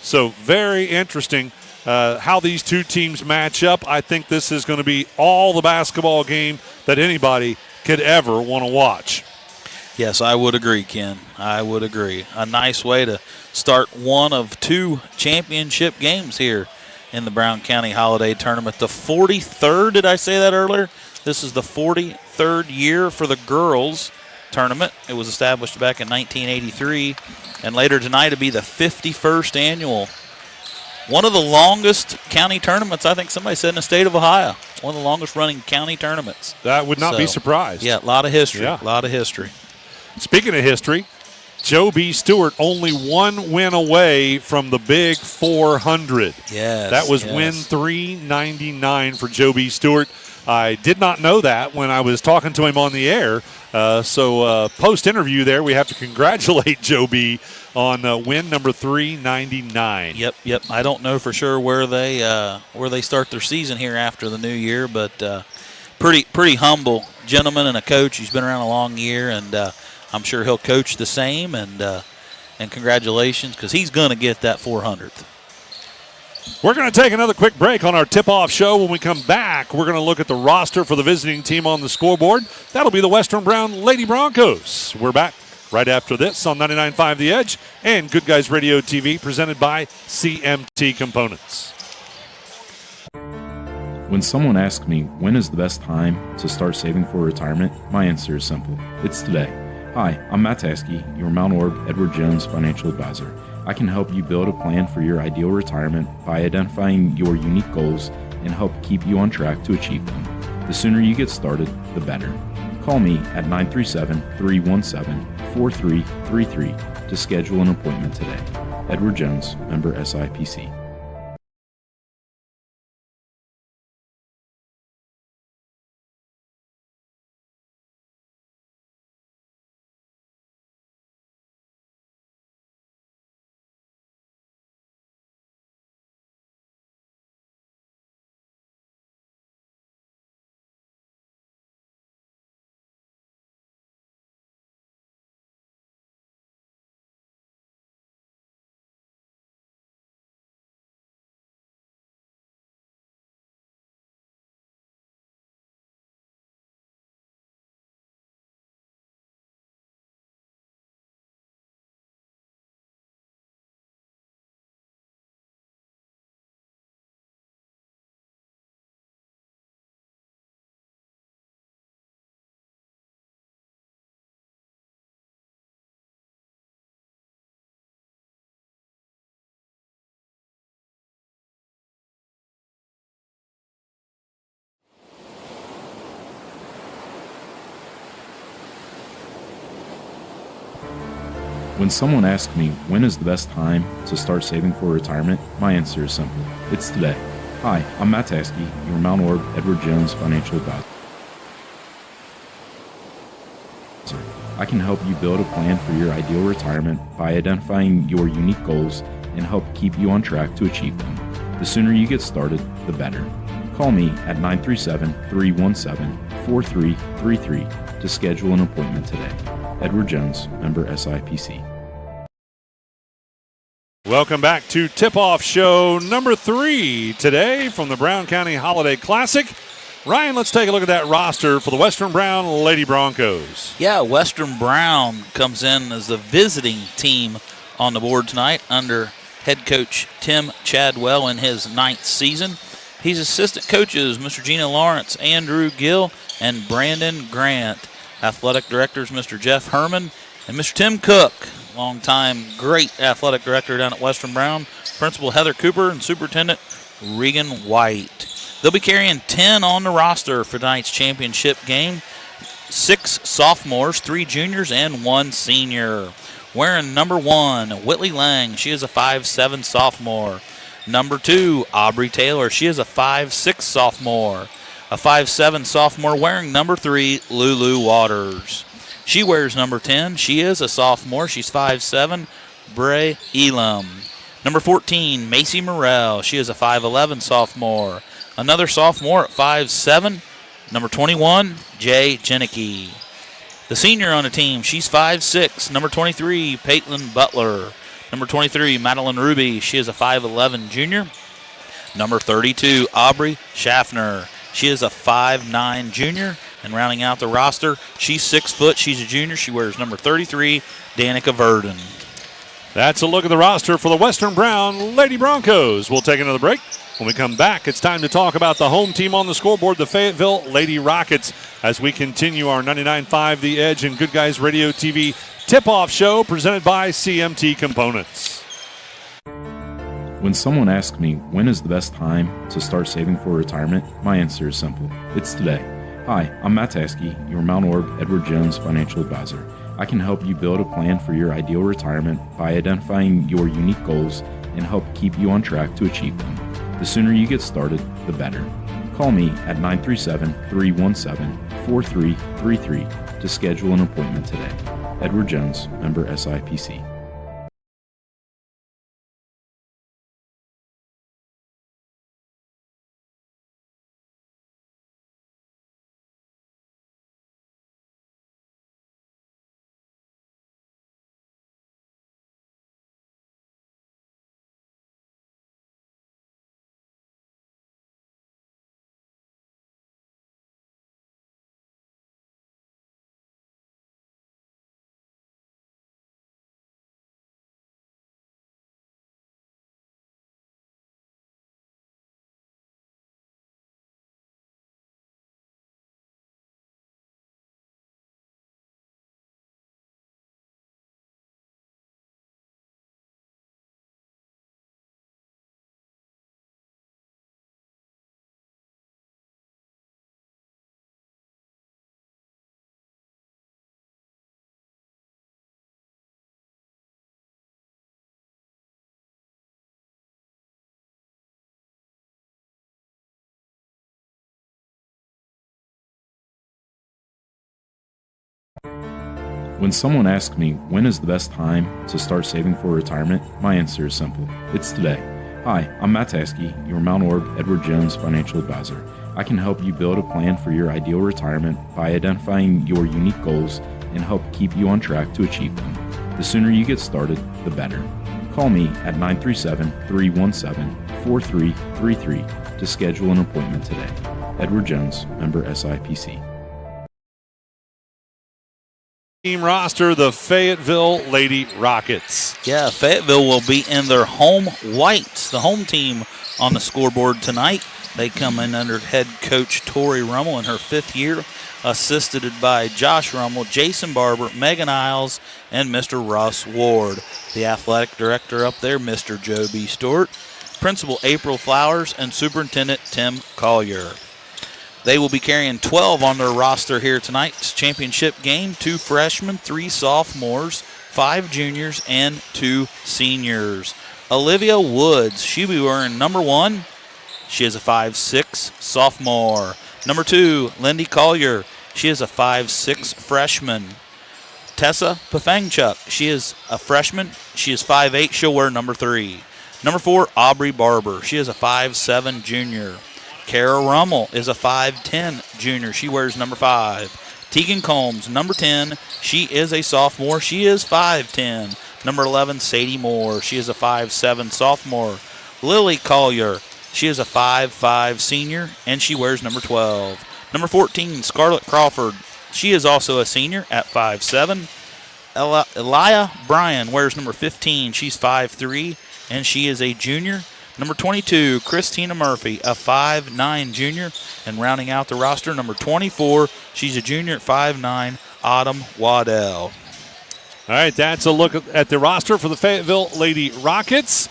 So very interesting how these two teams match up. I think this is going to be all the basketball game that anybody could ever want to watch. Yes, I would agree, Ken. I would agree. A nice way to start one of two championship games here in the Brown County Holiday Tournament. The 43rd, did I say that earlier? This is the 43rd year for the girls tournament. It was established back in 1983, and later tonight it'll be the 51st annual. One of the longest county tournaments, I think somebody said, in the state of Ohio. One of the longest running county tournaments. That would not be surprised. Yeah, a lot of history. Yeah. A lot of history. Speaking of history, Joe B. Stewart only one win away from the big 400. Yes. That was win 399 for Joe B. Stewart. I did not know that when I was talking to him on the air. So post-interview there, we have to congratulate Joe B. on win number 399. Yep. I don't know for sure where they start their season here after the new year, but pretty humble gentleman and a coach. He's been around a long year, and I'm sure he'll coach the same. And congratulations, because he's going to get that 400th. We're going to take another quick break on our tip-off show. When we come back, we're going to look at the roster for the visiting team on the scoreboard. That'll be the Western Brown Lady Broncos. We're back right after this on 99.5 The Edge and Good Guys Radio TV, presented by CMT Components. When someone asks me when is the best time to start saving for retirement, my answer is simple. It's today. Hi, I'm Matt Taskey, your Mount Orb Edward Jones financial advisor. I can help you build a plan for your ideal retirement by identifying your unique goals and help keep you on track to achieve them. The sooner you get started, the better. Call me at 937-317-4333 to schedule an appointment today. Edward Jones, member SIPC. When someone asks me when is the best time to start saving for retirement, my answer is simple. It's today. Hi, I'm Matt Taskey, your Mount Orb Edward Jones financial advisor. I can help you build a plan for your ideal retirement by identifying your unique goals and help keep you on track to achieve them. The sooner you get started, the better. Call me at 937-317-4333 to schedule an appointment today. Edward Jones, member SIPC. Welcome back to Tip-Off Show number 3 today from the Brown County Holiday Classic. Ryan, let's take a look at that roster for the Western Brown Lady Broncos. Yeah, Western Brown comes in as the visiting team on the board tonight under head coach Tim Chadwell in his 9th season. He's assistant coaches Mr. Gina Lawrence, Andrew Gill, and Brandon Grant. Athletic directors Mr. Jeff Herman and Mr. Tim Cook, longtime great athletic director down at Western Brown, Principal Heather Cooper, and Superintendent Regan White. They'll be carrying 10 on the roster for tonight's championship game. 6 sophomores, 3 juniors, and 1 senior. Wearing number 1, Whitley Lang. She is a 5'7" sophomore. Number 2, Aubrey Taylor. She is a 5'6" sophomore. A 5'7" sophomore wearing number 3, Lulu Waters. She wears number 10. She is a sophomore. She's 5'7", Bray Elam. Number 14, Macy Morrell. She is a 5'11" sophomore. Another sophomore at 5'7", number 21, Jay Jenicky. The senior on the team, she's 5'6", number 23, Paitlin Butler. Number 23, Madeline Ruby. She is a 5'11" junior. Number 32, Aubrey Schaffner. She is a 5'9" junior. And rounding out the roster, she's 6 foot. She's a junior. She wears number 33, Danica Verdon. That's a look at the roster for the Western Brown Lady Broncos. We'll take another break. When we come back, it's time to talk about the home team on the scoreboard, the Fayetteville Lady Rockets, as we continue our 99.5 The Edge and Good Guys Radio TV tip-off show presented by CMT Components. When someone asks me when is the best time to start saving for retirement, my answer is simple. It's today. Hi, I'm Matt Taskey, your Mount Orb Edward Jones financial advisor. I can help you build a plan for your ideal retirement by identifying your unique goals and help keep you on track to achieve them. The sooner you get started, the better. Call me at 937-317-4333 to schedule an appointment today. Edward Jones, member SIPC. When someone asks me when is the best time to start saving for retirement, my answer is simple. It's today. Hi, I'm Matt Taskey, your Mount Orb Edward Jones financial advisor. I can help you build a plan for your ideal retirement by identifying your unique goals and help keep you on track to achieve them. The sooner you get started, the better. Call me at 937-317-4333 to schedule an appointment today. Edward Jones, member SIPC. Team roster, the Fayetteville Lady Rockets. Yeah, Fayetteville will be in their home whites, the home team on the scoreboard tonight. They come in under head coach Tori Rummel in her 5th year, assisted by Josh Rummel, Jason Barber, Megan Isles, and Mr. Russ Ward. The athletic director up there, Mr. Joe B. Stewart, Principal April Flowers, and Superintendent Tim Collier. They will be carrying 12 on their roster here tonight. It's a championship game, 2 freshmen, 3 sophomores, 5 juniors, and 2 seniors. Olivia Woods, she'll be wearing number 1. She is a 5'6" sophomore. Number 2, Lindy Collier. She is a 5'6" freshman. Tessa Pafangchuk, she is a freshman. She is 5'8". She'll wear number 3. Number 4, Aubrey Barber. She is a 5'7" junior. Kara Rummel is a 5'10" junior. She wears number 5. Tegan Combs, number 10. She is a sophomore. She is 5'10". Number 11, Sadie Moore. She is a 5'7" sophomore. Lily Collier. She is a 5'5" senior, and she wears number 12. Number 14, Scarlett Crawford. She is also a senior at 5'7". Elia Bryan wears number 15. She's 5'3", and she is a junior. Number 22, Christina Murphy, a 5'9" junior. And rounding out the roster, number 24, she's a junior at 5'9", Autumn Waddell. All right, that's a look at the roster for the Fayetteville Lady Rockets.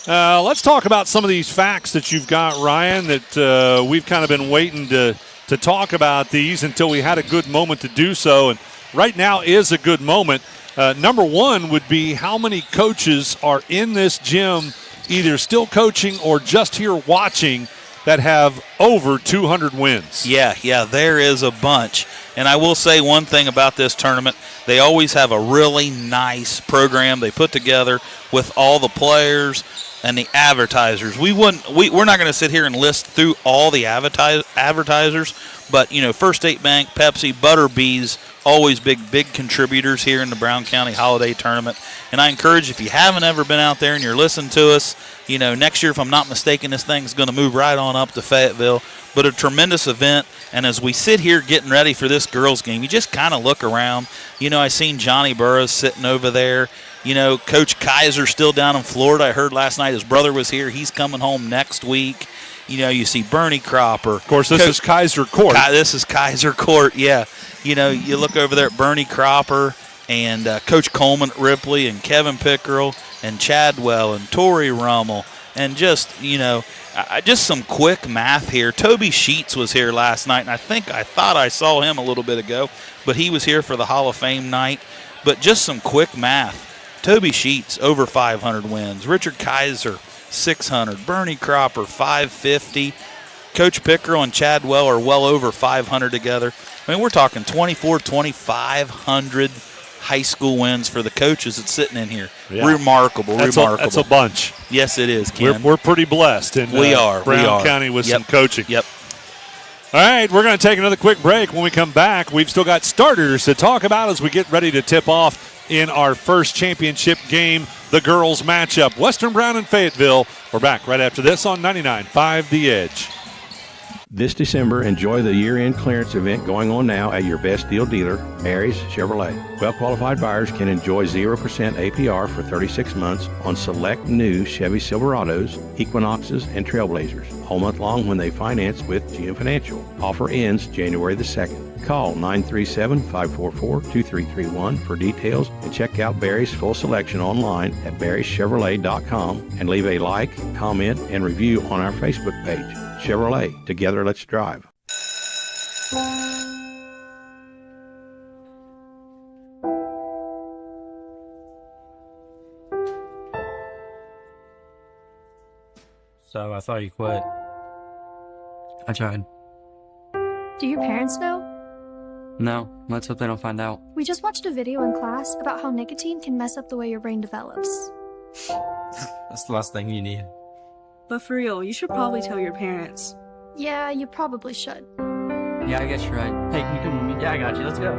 Let's talk about some of these facts that you've got, Ryan, that we've kind of been waiting to talk about these until we had a good moment to do so. And right now is a good moment. Number 1 would be how many coaches are in this gym either still coaching or just here watching that have over 200 wins. Yeah, there is a bunch. And I will say one thing about this tournament. They always have a really nice program they put together with all the players and the advertisers. We're not going to sit here and list through all the advertisers, but, First State Bank, Pepsi, Butterbees, always big contributors here in the Brown County Holiday Tournament. And I encourage, if you haven't ever been out there and you're listening to us, next year, if I'm not mistaken, this thing's going to move right on up to Fayetteville. But a tremendous event. And as we sit here getting ready for this girls' game, you just kind of look around. I seen Johnny Burrows sitting over there. Coach Kaiser's still down in Florida. I heard last night his brother was here. He's coming home next week. You see Bernie Cropper. Of course, this is Kaiser Court. This is Kaiser Court, yeah. You look over there at Bernie Cropper and Coach Coleman at Ripley and Kevin Pickerel and Chadwell and Tori Rummel And just, just some quick math here. Toby Sheets was here last night, and I thought I saw him a little bit ago, but he was here for the Hall of Fame night. But just some quick math. Toby Sheets, over 500 wins. Richard Kaiser, 600. Bernie Cropper, 550. Coach Pickerel and Chadwell are well over 500 together. I mean, we're talking 2,500 high school wins for the coaches that's sitting in here. Yeah. Remarkable. That's a bunch. Yes, it is, Ken. We're pretty blessed in Brown County with some coaching. Yep. All right, we're going to take another quick break. When we come back, we've still got starters to talk about as we get ready to tip off in our first championship game, the girls matchup. Western Brown and Fayetteville. We're back right after this on 99.5 The Edge. This December, enjoy the year-end clearance event going on now at your best deal dealer, Mary's Chevrolet. Well-qualified buyers can enjoy 0% APR for 36 months on select new Chevy Silverados, Equinoxes, and Trailblazers, all month long when they finance with GM Financial. Offer ends January the 2nd. Call 937-544-2331 for details and check out Barry's full selection online at barryschevrolet.com and leave a like, comment, and review on our Facebook page. Chevrolet, together let's drive. So I thought you quit. I tried. Do your parents know? No, let's hope they don't find out. We just watched a video in class about how nicotine can mess up the way your brain develops. That's the last thing you need. But for real, you should probably tell your parents. Yeah, you probably should. Yeah, I guess you're right. Hey, can you come with me? Yeah, I got you. Let's go.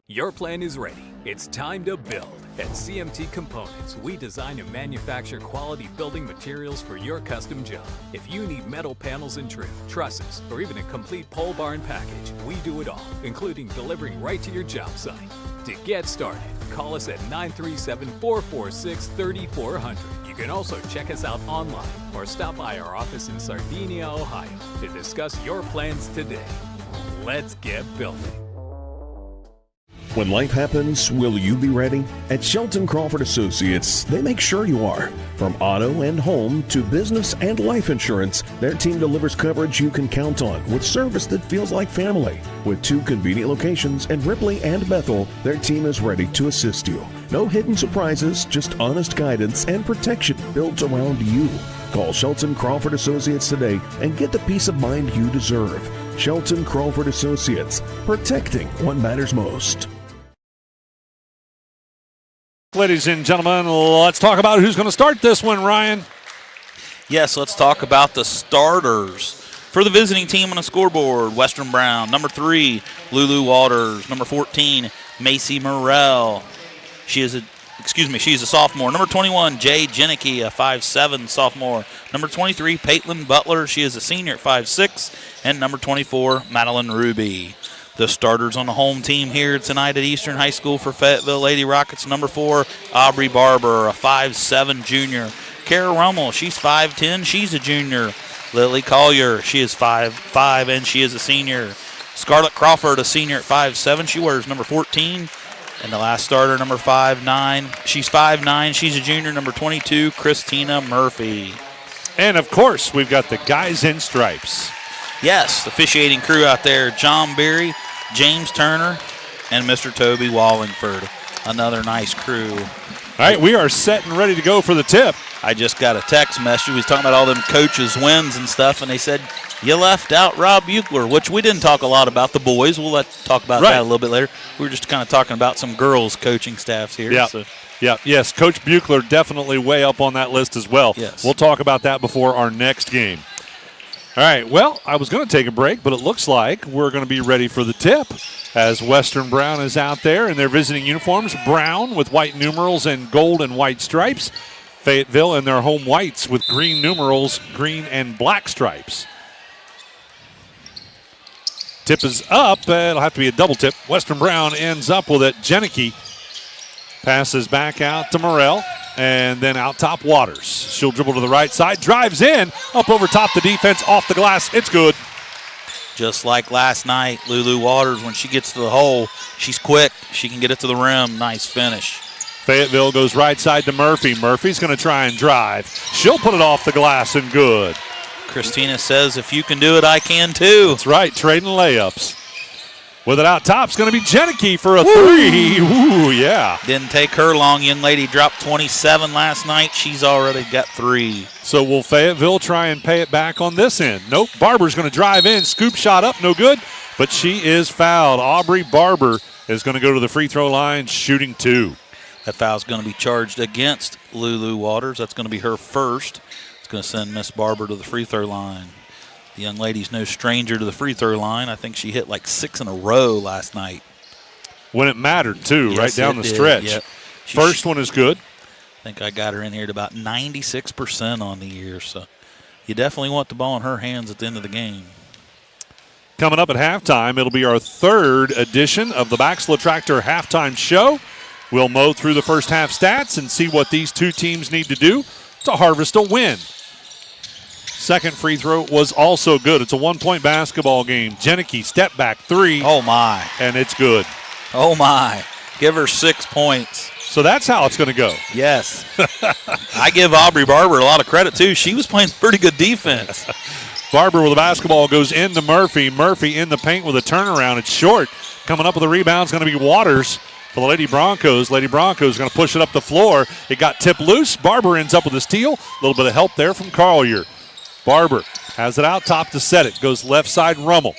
Your plan is ready. It's time to build. At CMT Components, we design and manufacture quality building materials for your custom job. If you need metal panels and trim, trusses, or even a complete pole barn package, we do it all, including delivering right to your job site. To get started, call us at 937-446-3400. You can also check us out online or stop by our office in Sardinia, Ohio to discuss your plans today. Let's get building. When life happens, will you be ready? At Shelton Crawford Associates, they make sure you are. From auto and home to business and life insurance, their team delivers coverage you can count on with service that feels like family. With 2 convenient locations in Ripley and Bethel, their team is ready to assist you. No hidden surprises, just honest guidance and protection built around you. Call Shelton Crawford Associates today and get the peace of mind you deserve. Shelton Crawford Associates, protecting what matters most. Ladies and gentlemen, let's talk about who's going to start this one, Ryan. Yes, let's talk about the starters for the visiting team on the scoreboard. Western Brown, number 3, Lulu Waters. Number 14, Macy Morrell. She's a sophomore. Number 21, Jay Jenicky, a 5'7" sophomore. Number 23, Paitlin Butler. She is a senior at 5'6". And number 24, Madeline Ruby. The starters on the home team here tonight at Eastern High School for Fayetteville Lady Rockets. Number 4, Aubrey Barber, a 5'7" junior. Kara Rummel, she's 5'10", she's a junior. Lily Collier, she is 5'5", and she is a senior. Scarlett Crawford, a senior at 5'7", she wears number 14. And the last starter, number 5'9", she's 5'9", she's a junior. Number 22, Christina Murphy. And, of course, we've got the guys in stripes. Yes, the officiating crew out there, John Berry, James Turner, and Mr. Toby Wallingford. Another nice crew. All right, we are set and ready to go for the tip. I just got a text message. We was talking about all them coaches' wins and stuff, and they said, you left out Rob Buechler, which we didn't talk a lot about the boys. We'll talk about that a little bit later. We were just kind of talking about some girls' coaching staffs here. Yeah. So. Yeah, yes, Coach Buechler definitely way up on that list as well. Yes. We'll talk about that before our next game. All right, well, I was going to take a break, but it looks like we're going to be ready for the tip as Western Brown is out there in their visiting uniforms. Brown with white numerals and gold and white stripes. Fayetteville in their home whites with green numerals, green and black stripes. Tip is up. It'll have to be a double tip. Western Brown ends up with it. Jenicky passes back out to Morrell. And then out top, Waters. She'll dribble to the right side, drives in, up over top the defense, off the glass. It's good. Just like last night, Lulu Waters, when she gets to the hole, she's quick. She can get it to the rim. Nice finish. Fayetteville goes right side to Murphy. Murphy's going to try and drive. She'll put it off the glass and good. Christina says, if you can do it, I can too. That's right, trading layups. With it out top, it's going to be Jenneke for a three. Ooh, yeah. Didn't take her long. Young lady dropped 27 last night. She's already got 3. So will Fayetteville try and pay it back on this end? Nope. Barber's going to drive in. Scoop shot up, no good. But she is fouled. Aubrey Barber is going to go to the free throw line, shooting 2. That foul's going to be charged against Lulu Waters. That's going to be her first. It's going to send Miss Barber to the free throw line. The young lady's no stranger to the free throw line. I think she hit like 6 in a row last night. When it mattered, too, Yes, right down the did. stretch. Yep. First one is good. I think I got her in here at about 96% on the year. So you definitely want the ball in her hands at the end of the game. Coming up at halftime, it'll be our third edition of the Baxla Tractor Halftime Show. We'll mow through the first half stats and see what these two teams need to do to harvest a win. Second free throw was also good. It's a 1-point basketball game. Jenneke, step back 3. Oh, my. And it's good. Oh, my. Give her 6 points. So that's how it's going to go. Yes. I give Aubrey Barber a lot of credit, too. She was playing pretty good defense. Barber with the basketball goes into Murphy. Murphy in the paint with a turnaround. It's short. Coming up with the rebound is going to be Waters for the Lady Broncos. Lady Broncos going to push it up the floor. It got tipped loose. Barber ends up with a steal. A little bit of help there from Carlier. Barber has it out top to set it. Goes left side, Rummel.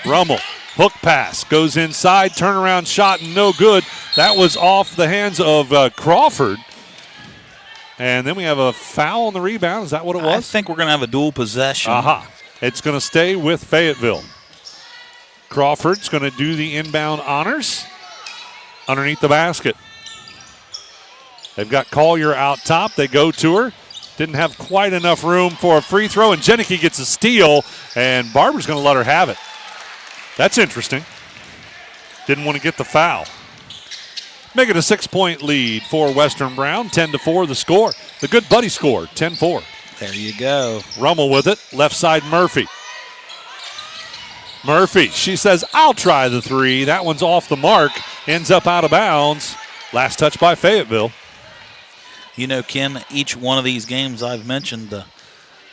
Rummel, hook pass, goes inside, turnaround shot, no good. That was off the hands of Crawford. And then we have a foul on the rebound. Is that what it was? I think we're going to have a dual possession. Aha. It's going to stay with Fayetteville. Crawford's going to do the inbound honors underneath the basket. They've got Collier out top. They go to her. Didn't have quite enough room for a free throw, and Jenneke gets a steal, and Barber's going to let her have it. That's interesting. Didn't want to get the foul. Make it a 6-point lead for Western Brown. 10-4 the score. The good buddy score, 10-4. There you go. Rummel with it. Left side, Murphy. Murphy, she says, I'll try the 3. That one's off the mark. Ends up out of bounds. Last touch by Fayetteville. You know, Ken, each one of these games I've mentioned, the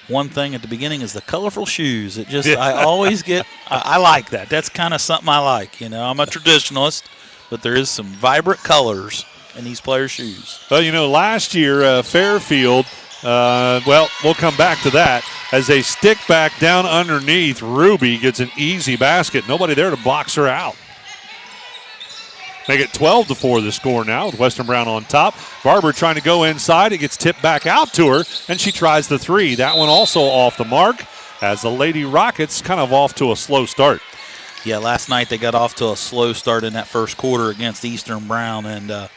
one thing at the beginning is the colorful shoes. It just, I always get, I like that. That's kind of something I like. You know, I'm a traditionalist, but there is some vibrant colors in these players' shoes. Well, you know, last year, Fairfield, we'll come back to that. As they stick back down underneath, Ruby gets an easy basket. Nobody there to box her out. Make it 12-4 the score now with Western Brown on top. Barber trying to go inside. It gets tipped back out to her, and she tries the 3. That one also off the mark as the Lady Rockets kind of off to a slow start. Yeah, last night they got off to a slow start in that first quarter against Eastern Brown, and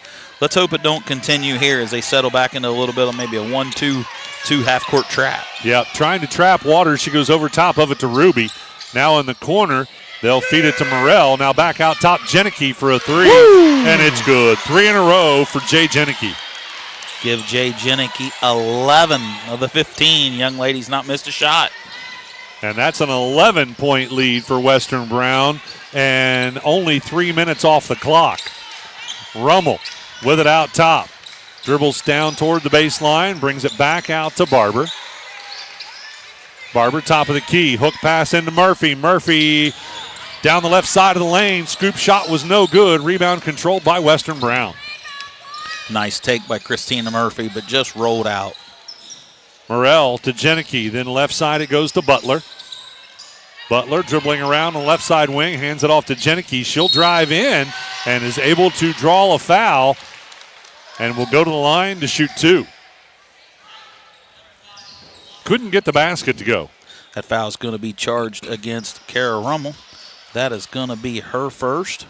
let's hope it don't continue here as they settle back into a little bit of maybe a 1-2 half-court trap. Yep, trying to trap Waters. She goes over top of it to Ruby. Now in the corner. They'll feed it to Morrell. Now back out top, Jenneke for a 3. Woo! And it's good. 3 in a row for Jay Jenneke. Give Jay Jenneke 11 of the 15. Young lady's not missed a shot. And that's an 11-point lead for Western Brown. And only 3 minutes off the clock. Rummel with it out top. Dribbles down toward the baseline. Brings it back out to Barber. Barber top of the key. Hook pass into Murphy. Murphy down the left side of the lane. Scoop shot was no good. Rebound controlled by Western Brown. Nice take by Christina Murphy, but just rolled out. Morrell to Jenneke. Then left side it goes to Butler. Butler dribbling around the left side wing. Hands it off to Jenneke. She'll drive in and is able to draw a foul. And will go to the line to shoot 2. Couldn't get the basket to go. That foul is going to be charged against Kara Rummel. That is going to be her first,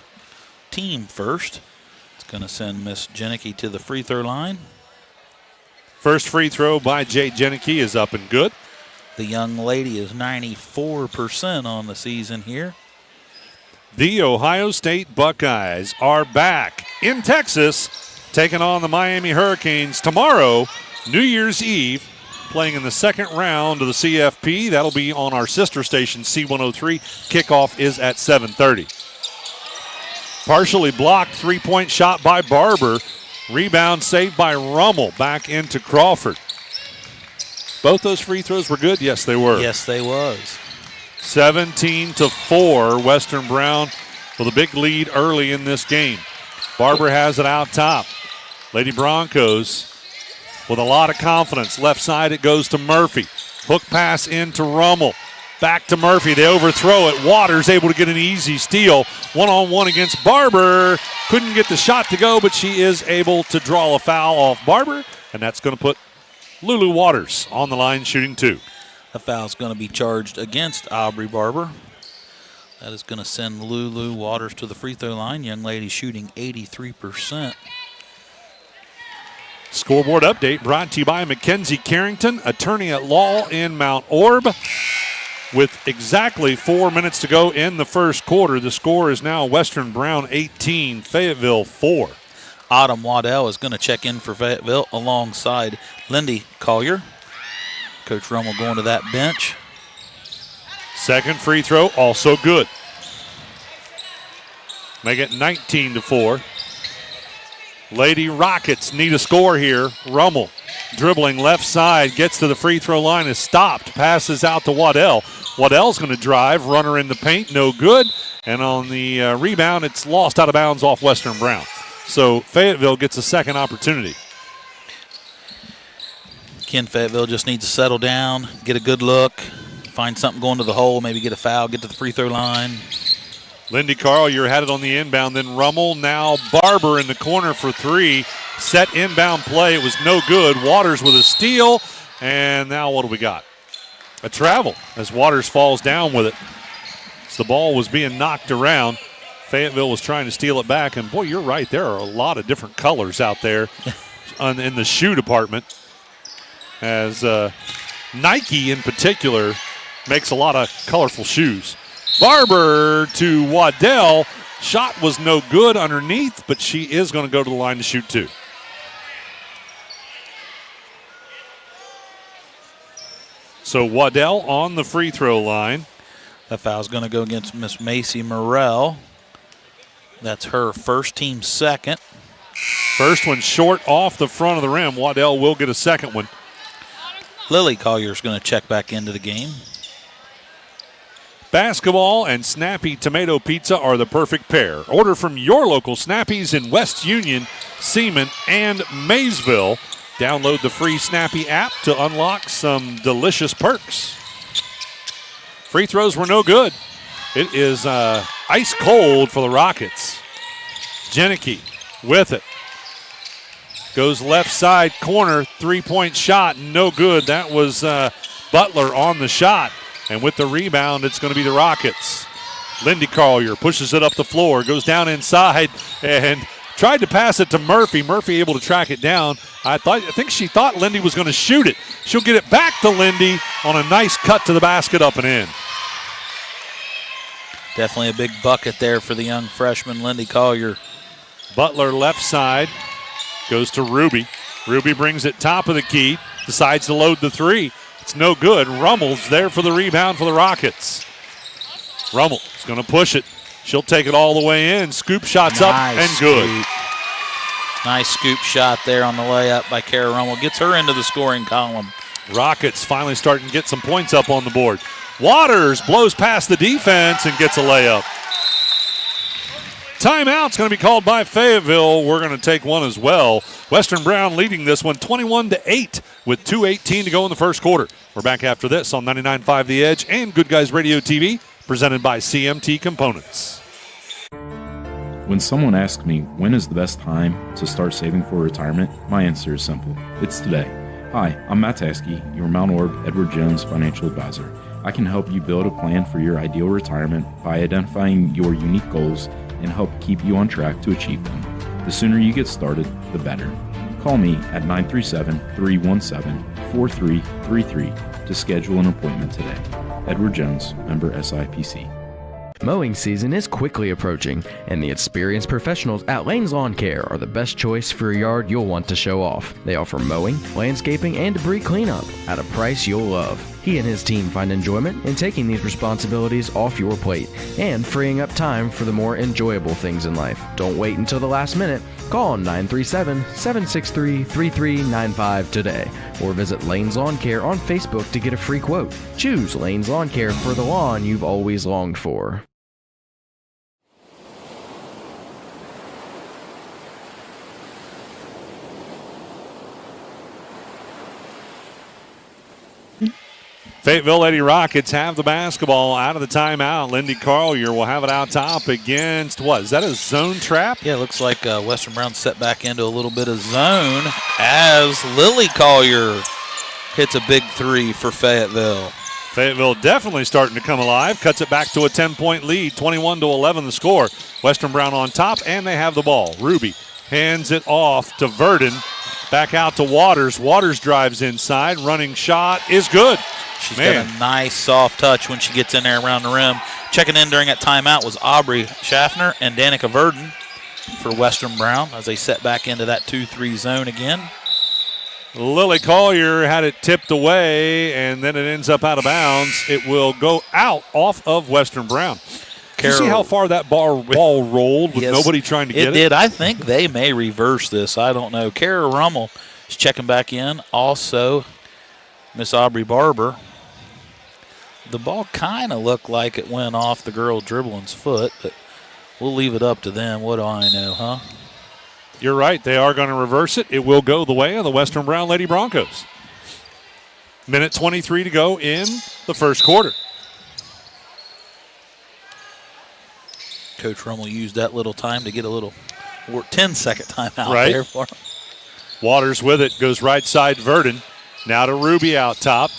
team first. It's going to send Miss Jenneke to the free throw line. First free throw by Jay Jenneke is up and good. The young lady is 94% on the season here. The Ohio State Buckeyes are back in Texas, taking on the Miami Hurricanes tomorrow, New Year's Eve. Playing in the second round of the CFP. That'll be on our sister station, C103. Kickoff is at 7:30. Partially blocked, three-point shot by Barber. Rebound saved by Rummel. Back into Crawford. Both those free throws were good? Yes, they were. Yes, they was. 17-4. Western Brown with a big lead early in this game. Barber has it out top. Lady Broncos with a lot of confidence. Left side it goes to Murphy. Hook pass into Rummel. Back to Murphy. They overthrow it. Waters able to get an easy steal. One-on-one against Barber. Couldn't get the shot to go, but she is able to draw a foul off Barber, and that's going to put Lulu Waters on the line shooting 2. A foul's going to be charged against Aubrey Barber. That is going to send Lulu Waters to the free throw line. Young lady shooting 83%. Scoreboard update brought to you by Mackenzie Carrington, attorney at law in Mount Orb. With exactly 4 minutes to go in the first quarter, the score is now Western Brown 18, Fayetteville 4. Autumn Waddell is going to check in for Fayetteville alongside Lindy Collier. Coach Rummel going to that bench. Second free throw, also good. Make it 19-4. Lady Rockets need a score here. Rummel dribbling left side, gets to the free throw line, is stopped, passes out to Waddell. Waddell's going to drive, runner in the paint, no good. And on the rebound, it's lost out of bounds off Western Brown. So Fayetteville gets a second opportunity. Ken Fayetteville just needs to settle down, get a good look, find something going to the hole, maybe get a foul, get to the free throw line. Lindy Collier had it on the inbound, then Rummel, now Barber in the corner for 3. Set inbound play, it was no good. Waters with a steal, and now what do we got? A travel as Waters falls down with it. As the ball was being knocked around, Fayetteville was trying to steal it back, and boy, you're right, there are a lot of different colors out there in the shoe department. As Nike in particular makes a lot of colorful shoes. Barber to Waddell. Shot was no good underneath, but she is going to go to the line to shoot 2. So Waddell on the free throw line. That foul's going to go against Miss Macy Morrell. That's her first, team second. First one short off the front of the rim. Waddell will get a second one. Lily Collier's going to check back into the game. Basketball and Snappy Tomato Pizza are the perfect pair. Order from your local Snappies in West Union, Seaman, and Maysville. Download the free Snappy app to unlock some delicious perks. Free throws were no good. It is ice cold for the Rockets. Janicki with it. Goes left side corner, three-point shot, no good. That was Butler on the shot. And with the rebound, it's going to be the Rockets. Lindy Collier pushes it up the floor, goes down inside, and tried to pass it to Murphy. Murphy able to track it down. I think she thought Lindy was going to shoot it. She'll get it back to Lindy on a nice cut to the basket, up and in. Definitely a big bucket there for the young freshman, Lindy Collier. Butler left side, goes to Ruby. Ruby brings it top of the key, decides to load the 3. It's no good. Rummel's there for the rebound for the Rockets. Rummel is going to push it. She'll take it all the way in. Scoop shots up and good. Nice scoop shot there on the layup by Kara Rummel. Gets her into the scoring column. Rockets finally starting to get some points up on the board. Waters blows past the defense and gets a layup. Timeout's going to be called by Fayetteville. We're going to take one as well. Western Brown leading this one 21-8 with 2:18 to go in the first quarter. We're back after this on 99.5 The Edge and Good Guys Radio TV, presented by CMT Components. When someone asks me when is the best time to start saving for retirement, my answer is simple. It's today. Hi, I'm Matt Taskey, your Mount Orb Edward Jones financial advisor. I can help you build a plan for your ideal retirement by identifying your unique goals and help keep you on track to achieve them. The sooner you get started, the better. Call me at 937-317-4333 to schedule an appointment today. Edward Jones, member SIPC. Mowing season is quickly approaching, and the experienced professionals at Lane's Lawn Care are the best choice for a yard you'll want to show off. They offer mowing, landscaping, and debris cleanup at a price you'll love. He and his team find enjoyment in taking these responsibilities off your plate and freeing up time for the more enjoyable things in life. Don't wait until the last minute. Call 937-763-3395 today or visit Lane's Lawn Care on Facebook to get a free quote. Choose Lane's Lawn Care for the lawn you've always longed for. Fayetteville Lady Rockets have the basketball out of the timeout. Lindy Collier will have it out top against, what, is that a zone trap? Yeah, it looks like Western Brown set back into a little bit of zone as Lily Collier hits a big three for Fayetteville. Fayetteville definitely starting to come alive. Cuts it back to a 10-point lead, 21-11 the score. Western Brown on top, and they have the ball. Ruby hands it off to Verdon. Back out to Waters. Waters drives inside. Running shot is good. She's got a nice soft touch when she gets in there around the rim. Checking in during that timeout was Aubrey Schaffner and Danica Verdon for Western Brown as they set back into that 2-3 zone again. Lily Collier had it tipped away, and then it ends up out of bounds. It will go out off of Western Brown. Did you see how far that ball rolled with nobody trying to get it? It did. I think they may reverse this. I don't know. Kara Rummel is checking back in. Also, Miss Aubrey Barber. The ball kind of looked like it went off the girl dribbling's foot, but we'll leave it up to them. What do I know, huh? You're right. They are going to reverse it. It will go the way of the Western Brown Lady Broncos. Minute 23 to go in the first quarter. Coach Rummel used that little time to get a little 10-second timeout right there for him. Waters with it, goes right side Verdon. Now to Ruby out top.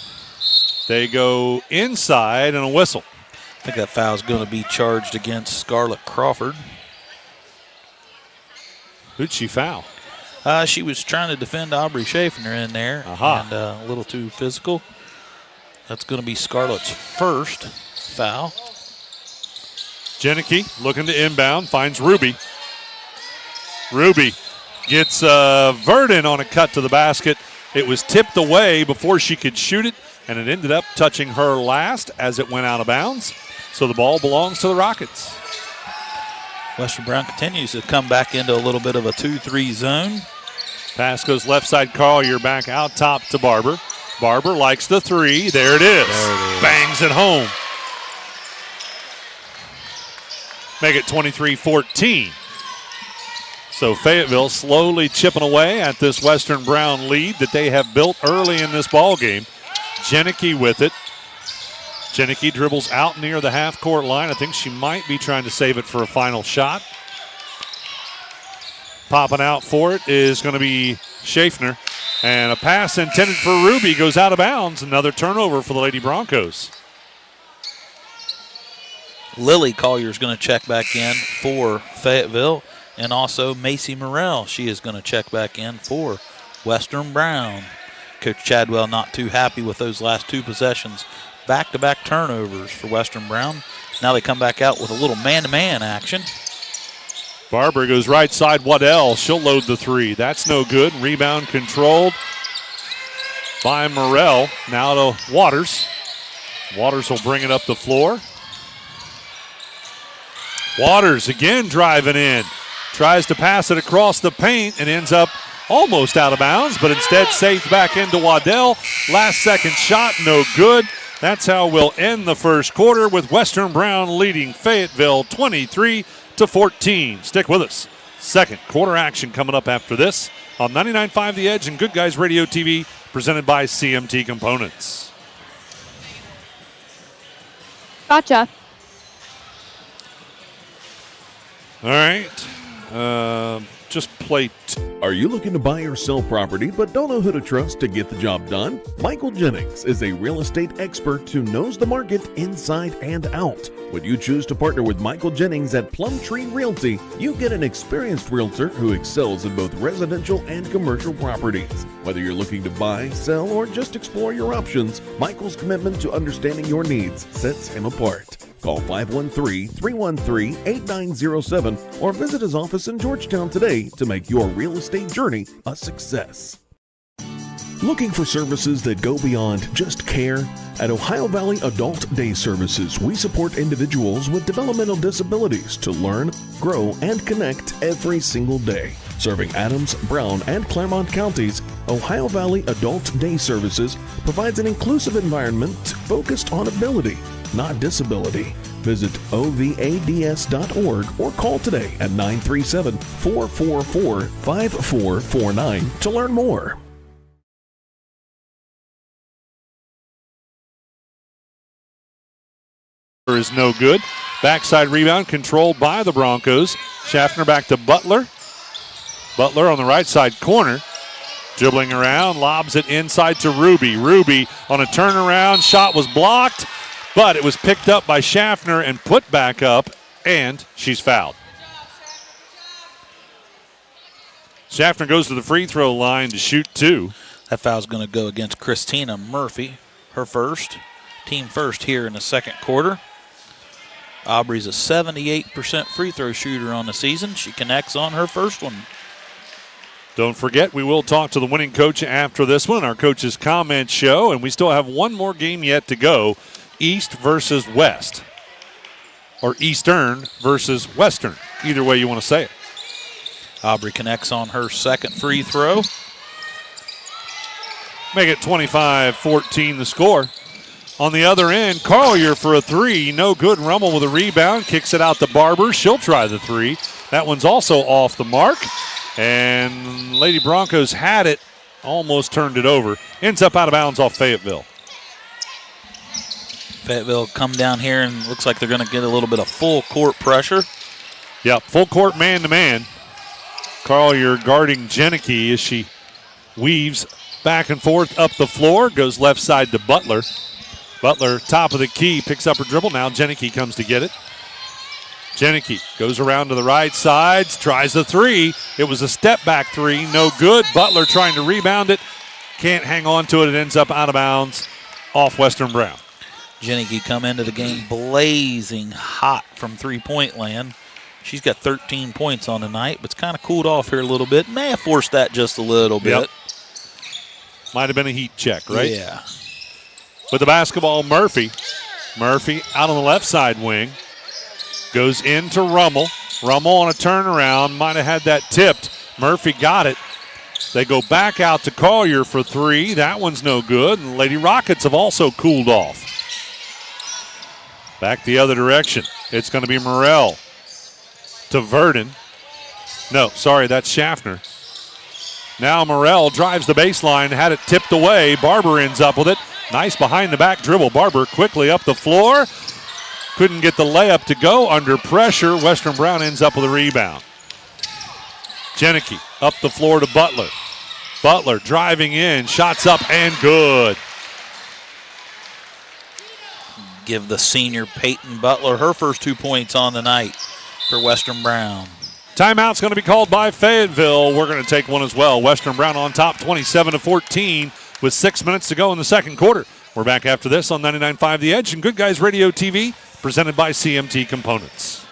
They go inside and a whistle. I think that foul is going to be charged against Scarlett Crawford. Who'd she foul? She was trying to defend Aubrey Schaffner in there and a little too physical. That's going to be Scarlett's first foul. Jenicky looking to inbound, finds Ruby. Ruby gets Verdon on a cut to the basket. It was tipped away before she could shoot it, and it ended up touching her last as it went out of bounds. So the ball belongs to the Rockets. Western Brown continues to come back into a little bit of a 2-3 zone. Pass goes left side, Collier back out top to Barber. Barber likes the three. There it is. Bangs it home. Make it 23-14. So Fayetteville slowly chipping away at this Western Brown lead that they have built early in this ball game. Jenicky with it. Jenicky dribbles out near the half-court line. I think she might be trying to save it for a final shot. Popping out for it is going to be Schaffner. And a pass intended for Ruby goes out of bounds. Another turnover for the Lady Broncos. Lily Collier is going to check back in for Fayetteville. And also Macy Morrell, she is going to check back in for Western Brown. Coach Chadwell not too happy with those last two possessions. Back-to-back turnovers for Western Brown. Now they come back out with a little man-to-man action. Barber goes right side, Waddell. She'll load the three. That's no good. Rebound controlled by Morrell. Now to Waters. Waters will bring it up the floor. Waters again driving in. Tries to pass it across the paint and ends up almost out of bounds, but instead saved back into Waddell. Last second shot, no good. That's how we'll end the first quarter with Western Brown leading Fayetteville 23-14. Stick with us. Second quarter action coming up after this on 99.5 The Edge and Good Guys Radio TV, presented by CMT Components. Gotcha. All right. Just play. Are you looking to buy or sell property but don't know who to trust to get the job done? Michael Jennings is a real estate expert who knows the market inside and out. When you choose to partner with Michael Jennings at Plumtree Realty, you get an experienced realtor who excels in both residential and commercial properties. Whether you're looking to buy, sell, or just explore your options, Michael's commitment to understanding your needs sets him apart. Call 513-313-8907 or visit his office in Georgetown today to make your real estate journey a success. Looking for services that go beyond just care? At Ohio Valley Adult Day Services, we support individuals with developmental disabilities to learn, grow, and connect every single day. Serving Adams, Brown, and Claremont counties, Ohio Valley Adult Day Services provides an inclusive environment focused on ability, not disability. Visit ovads.org or call today at 937-444-5449 to learn more. Is no good. Backside rebound controlled by the Broncos. Schaffner back to Butler. Butler on the right side corner. Dribbling around, lobs it inside to Ruby. Ruby on a turnaround. Shot was blocked, but it was picked up by Schaffner and put back up, and she's fouled. Schaffner goes to the free throw line to shoot two. That foul's going to go against Christina Murphy, her first. Team first here in the second quarter. Aubrey's a 78% free throw shooter on the season. She connects on her first one. Don't forget, we will talk to the winning coach after this one, our coach's comment show, and we still have one more game yet to go, East versus West, or Eastern versus Western, either way you want to say it. Aubrey connects on her second free throw. Make it 25-14 the score. On the other end, Collier for a three. No good. Rummel with a rebound. Kicks it out to Barber. She'll try the three. That one's also off the mark. And Lady Broncos had it. Almost turned it over. Ends up out of bounds off Fayetteville. Fayetteville come down here and looks like they're going to get a little bit of full court pressure. Yep, full court man-to-man. Collier guarding Jenicky as she weaves back and forth up the floor. Goes left side to Butler. Butler, top of the key, picks up her dribble. Now Jenicky comes to get it. Jenicky goes around to the right side, tries the three. It was a step-back three, no good. Butler trying to rebound it. Can't hang on to it. It ends up out of bounds off Western Brown. Jenicky come into the game blazing hot from three-point land. She's got 13 points on the night, but it's kind of cooled off here a little bit. May have forced that just a little bit. Yep. Might have been a heat check, right? Yeah. With the basketball, Murphy. Murphy out on the left side wing. Goes into Rummel. Rummel on a turnaround. Might have had that tipped. Murphy got it. They go back out to Collier for three. That one's no good. And Lady Rockets have also cooled off. Back the other direction. It's going to be Morrell to Verdon. No, sorry, that's Schaffner. Now Morrell drives the baseline, had it tipped away. Barber ends up with it. Nice behind-the-back dribble. Barber quickly up the floor. Couldn't get the layup to go under pressure. Western Brown ends up with a rebound. Jenicky up the floor to Butler. Butler driving in. Shots up and good. Give the senior Peyton Butler her first 2 points on the night for Western Brown. Timeout's going to be called by Fayetteville. We're going to take one as well. Western Brown on top 27-14 with 6 minutes to go in the second quarter. We're back after this on 99.5 The Edge and Good Guys Radio TV, presented by CMT Components.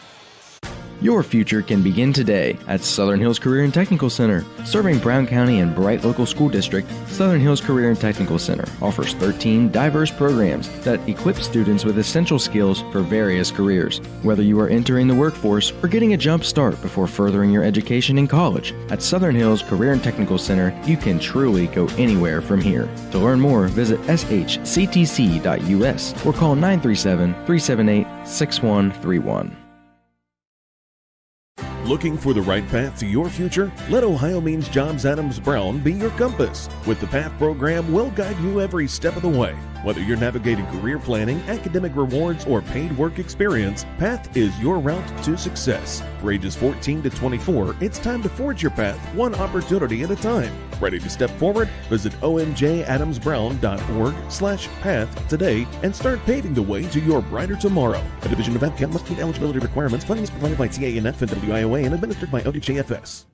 Your future can begin today at Southern Hills Career and Technical Center. Serving Brown County and Bright Local School District, Southern Hills Career and Technical Center offers 13 diverse programs that equip students with essential skills for various careers. Whether you are entering the workforce or getting a jump start before furthering your education in college, at Southern Hills Career and Technical Center, you can truly go anywhere from here. To learn more, visit shctc.us or call 937-378-6131. Looking for the right path to your future? Let Ohio Means Jobs Adams Brown be your compass. With the PATH program, we'll guide you every step of the way. Whether you're navigating career planning, academic rewards, or paid work experience, PATH is your route to success. For ages 14 to 24, it's time to forge your path one opportunity at a time. Ready to step forward? Visit omjadamsbrown.org/path today and start paving the way to your brighter tomorrow. A division of APCAM must meet eligibility requirements. Funding is provided by TANF and WIOA and administered by ODJFS.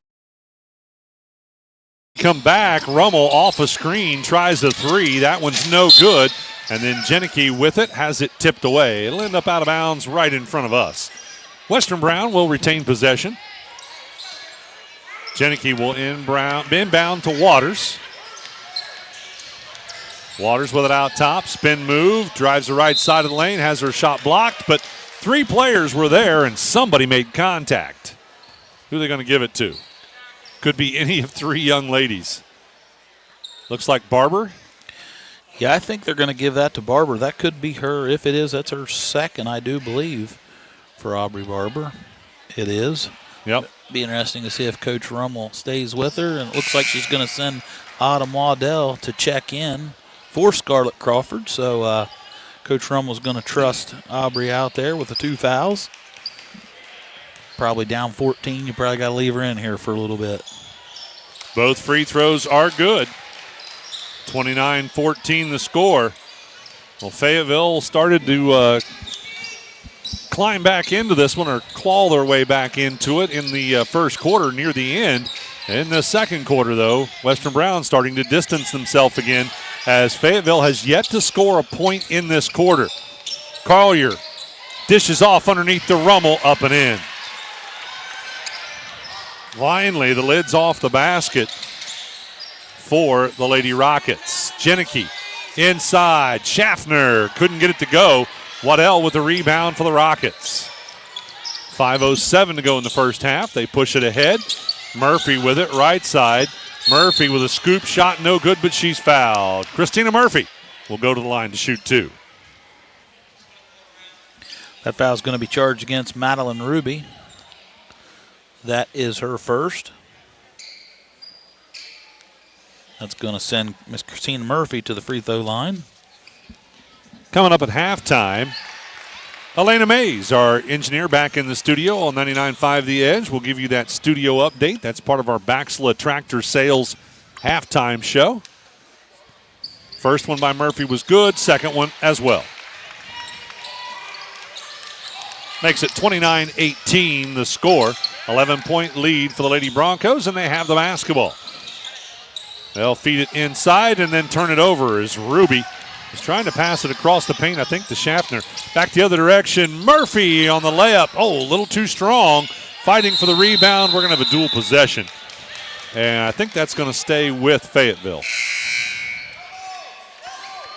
Come back, Rummel off a screen, tries a three. That one's no good. And then Jenicky with it, has it tipped away. It'll end up out of bounds right in front of us. Western Brown will retain possession. Jenicky will inbound to Waters. Waters with it out top, spin move, drives the right side of the lane, has her shot blocked, but 3 players were there and somebody made contact. Who are they going to give it to? Could be any of 3 young ladies. Looks like Barber. Yeah, I think they're going to give that to Barber. That could be her. If it is, that's her second, I do believe, for Aubrey Barber. It is. Yep. Be interesting to see if Coach Rummel stays with her. And it looks like she's going to send Autumn Waddell to check in for Scarlett Crawford. So Coach Rummel's going to trust Aubrey out there with the 2 fouls. Probably down 14. You probably got to leave her in here for a little bit. Both free throws are good. 29-14 the score. Well, Fayetteville started to climb back into this one or claw their way back into it in the first quarter near the end. In the second quarter, though, Western Brown starting to distance themselves again as Fayetteville has yet to score a point in this quarter. Collier dishes off underneath the Rummel, up and in. Finally, the lid's off the basket for the Lady Rockets. Jenicky inside. Schaffner couldn't get it to go. Waddell with the rebound for the Rockets. 5:07 to go in the first half. They push it ahead. Murphy with it, right side. Murphy with a scoop shot, no good, but she's fouled. Christina Murphy will go to the line to shoot 2. That foul's going to be charged against Madeline Ruby. That is her first. That's going to send Miss Christina Murphy to the free throw line. Coming up at halftime, Elena Mays, our engineer, back in the studio on 99.5 The Edge. We'll give you that studio update. That's part of our Baxla Tractor Sales halftime show. First one by Murphy was good. Second one as well. Makes it 29-18 the score. 11-point lead for the Lady Broncos, and they have the basketball. They'll feed it inside and then turn it over as Ruby is trying to pass it across the paint, I think, to Schaffner. Back the other direction. Murphy on the layup. Oh, a little too strong. Fighting for the rebound. We're going to have a dual possession. And I think that's going to stay with Fayetteville.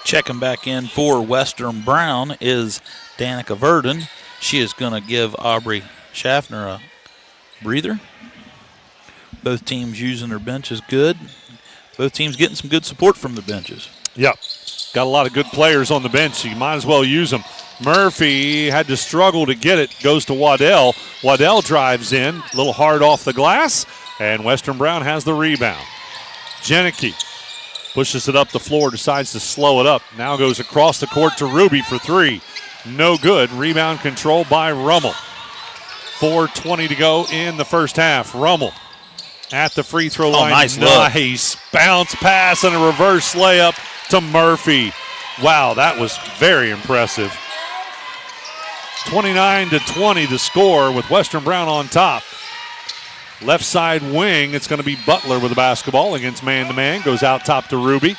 Checking back in for Western Brown is Danica Verdon. She is going to give Aubrey Schaffner a breather. Both teams using their benches good. Both teams getting some good support from the benches. Yep. Got a lot of good players on the bench. You might as well use them. Murphy had to struggle to get it. Goes to Waddell. Waddell drives in. A little hard off the glass. And Western Brown has the rebound. Jenicky pushes it up the floor. Decides to slow it up. Now goes across the court to Ruby for 3. No good. Rebound control by Rummel. 4:20 to go in the first half. Rummel at the free throw line. Nice Bounce pass and a reverse layup to Murphy. Wow, that was very impressive. 29-20 the score with Western Brown on top. Left side wing, it's going to be Butler with the basketball against man-to-man. Goes out top to Ruby.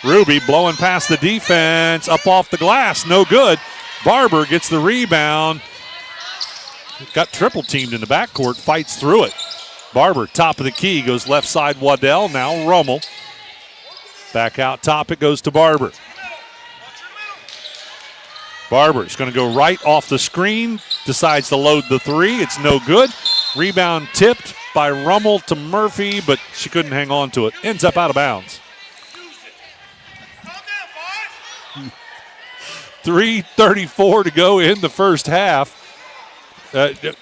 Ruby blowing past the defense, up off the glass, no good. Barber gets the rebound. Got triple teamed in the backcourt, fights through it. Barber, top of the key, goes left side Waddell, now Rummel. Back out top, it goes to Barber. Barber's going to go right off the screen, decides to load the 3. It's no good. Rebound tipped by Rummel to Murphy, but she couldn't hang on to it. Ends up out of bounds. 3:34 to go in the first half.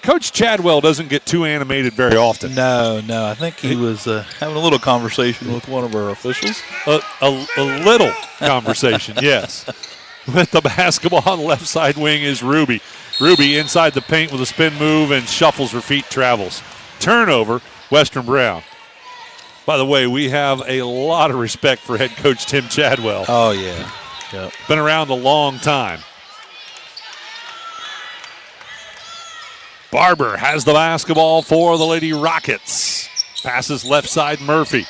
Coach Chadwell doesn't get too animated very often. No. I think he was having a little conversation with one of our officials. A little conversation, yes. With the basketball on the left side wing is Ruby. Ruby inside the paint with a spin move and shuffles her feet, travels. Turnover, Western Brown. By the way, we have a lot of respect for head coach Tim Chadwell. Oh, yeah. Yep. Been around a long time. Barber has the basketball for the Lady Rockets. Passes left side Murphy.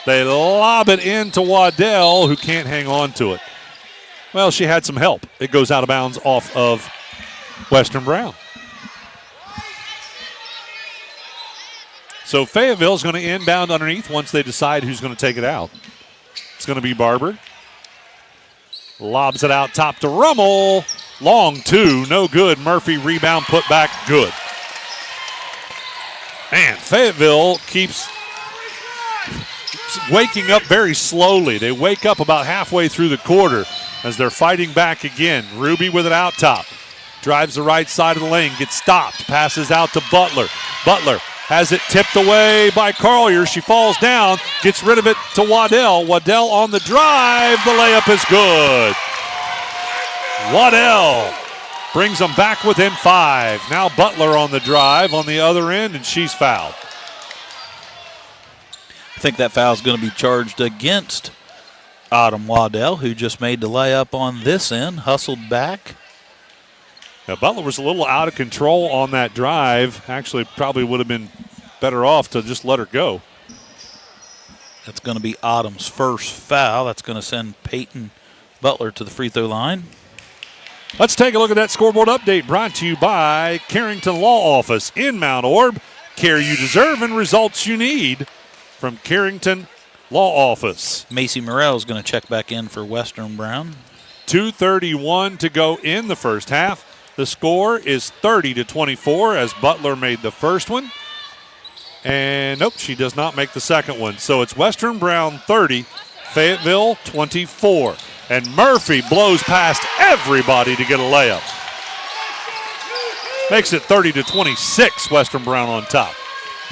They lob it into Waddell, who can't hang on to it. Well, she had some help. It goes out of bounds off of Western Brown. So Fayetteville's going to inbound underneath once they decide who's going to take it out. It's going to be Barber. Lobs it out top to Rummel. Long two, no good. Murphy rebound, put back, good. Man, Fayetteville keeps waking up very slowly. They wake up about halfway through the quarter as they're fighting back again. Ruby with it out top. Drives the right side of the lane, gets stopped, passes out to Butler. Butler has it tipped away by Collier. She falls down, gets rid of it to Waddell. Waddell on the drive. The layup is good. Waddell brings them back within 5. Now Butler on the drive on the other end, and she's fouled. I think that foul is going to be charged against Autumn Waddell, who just made the layup on this end, hustled back. Now, Butler was a little out of control on that drive. Actually, probably would have been better off to just let her go. That's going to be Autumn's first foul. That's going to send Peyton Butler to the free throw line. Let's take a look at that scoreboard update brought to you by Carrington Law Office in Mount Orb. Care you deserve and results you need from Carrington Law Office. Macy Morrell is going to check back in for Western Brown. 2:31 to go in the first half. The score is 30-24 as Butler made the first one. And nope, she does not make the second one. So it's Western Brown 30, Fayetteville 24. And Murphy blows past everybody to get a layup. Makes it 30-26, Western Brown on top.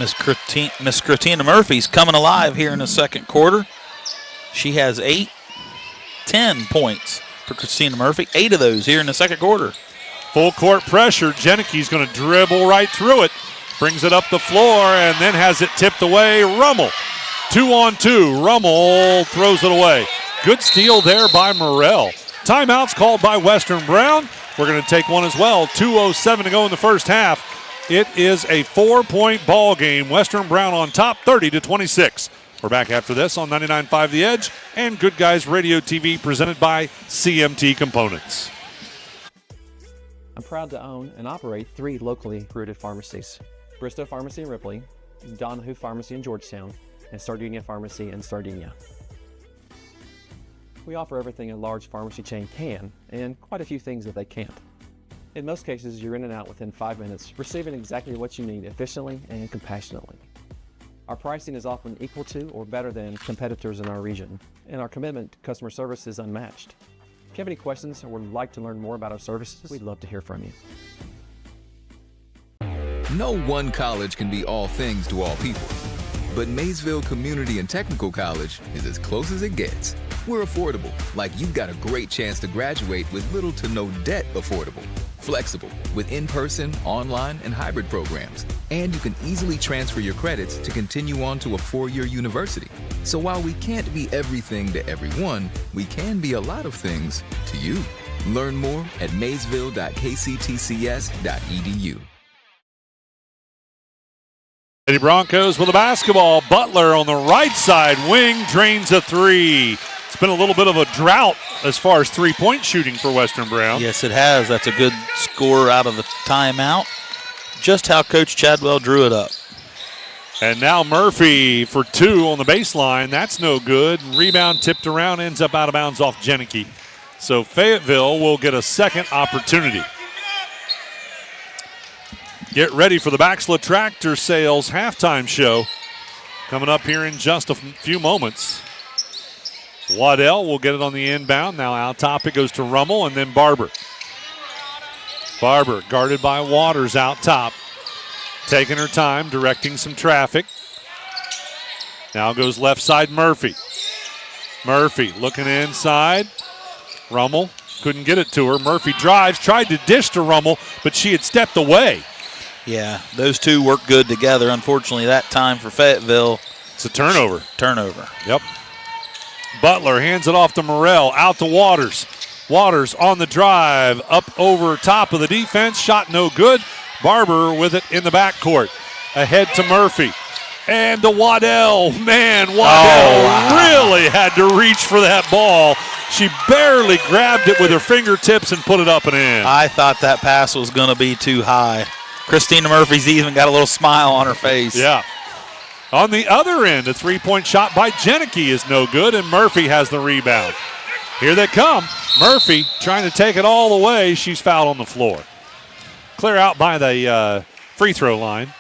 Miss Christina Murphy's coming alive here in the second quarter. She has 10 points for Christina Murphy. 8 of those here in the second quarter. Full court pressure. Jenike's going to dribble right through it. Brings it up the floor and then has it tipped away. Rummel. 2-on-2. Rummel throws it away. Good steal there by Morrell. Timeouts called by Western Brown. We're going to take one as well. 2:07 to go in the first half. It is a 4-point ball game. Western Brown on top, 30-26. We're back after this on 99.5 The Edge and Good Guys Radio TV presented by CMT Components. I'm proud to own and operate 3 locally rooted pharmacies. Bristow Pharmacy in Ripley, Donahue Pharmacy in Georgetown, and Sardinia Pharmacy in Sardinia. We offer everything a large pharmacy chain can, and quite a few things that they can't. In most cases, you're in and out within 5 minutes, receiving exactly what you need efficiently and compassionately. Our pricing is often equal to or better than competitors in our region, and our commitment to customer service is unmatched. If you have any questions or would like to learn more about our services, we'd love to hear from you. No one college can be all things to all people, but Maysville Community and Technical College is as close as it gets. We're affordable, like you've got a great chance to graduate with little to no debt. Affordable, flexible, with in-person, online, and hybrid programs. And you can easily transfer your credits to continue on to a 4-year university. So while we can't be everything to everyone, we can be a lot of things to you. Learn more at maysville.kctcs.edu. Lady Broncos with the basketball. Butler on the right side wing drains a 3. It's been a little bit of a drought as far as three-point shooting for Western Brown. Yes, it has. That's a good score out of the timeout. Just how Coach Chadwell drew it up. And now Murphy for 2 on the baseline. That's no good. Rebound tipped around, ends up out of bounds off Jenike. So Fayetteville will get a second opportunity. Get ready for the Baxla Tractor Sales halftime show coming up here in just a few moments. Waddell will get it on the inbound. Now out top it goes to Rummel and then Barber. Barber guarded by Waters out top. Taking her time, directing some traffic. Now goes left side Murphy. Murphy looking inside. Rummel couldn't get it to her. Murphy drives, tried to dish to Rummel, but she had stepped away. Yeah, those two work good together. Unfortunately, that time for Fayetteville, it's a turnover. Yep. Butler hands it off to Morrell, out to Waters. Waters on the drive, up over top of the defense. Shot no good. Barber with it in the backcourt. Ahead to Murphy. And to Waddell. Man, Waddell really had to reach for that ball. She barely grabbed it with her fingertips and put it up and in. I thought that pass was going to be too high. Christina Murphy's even got a little smile on her face. Yeah. On the other end, a three-point shot by Jenike is no good, and Murphy has the rebound. Here they come. Murphy trying to take it all the way. She's fouled on the floor. Clear out by the free throw line.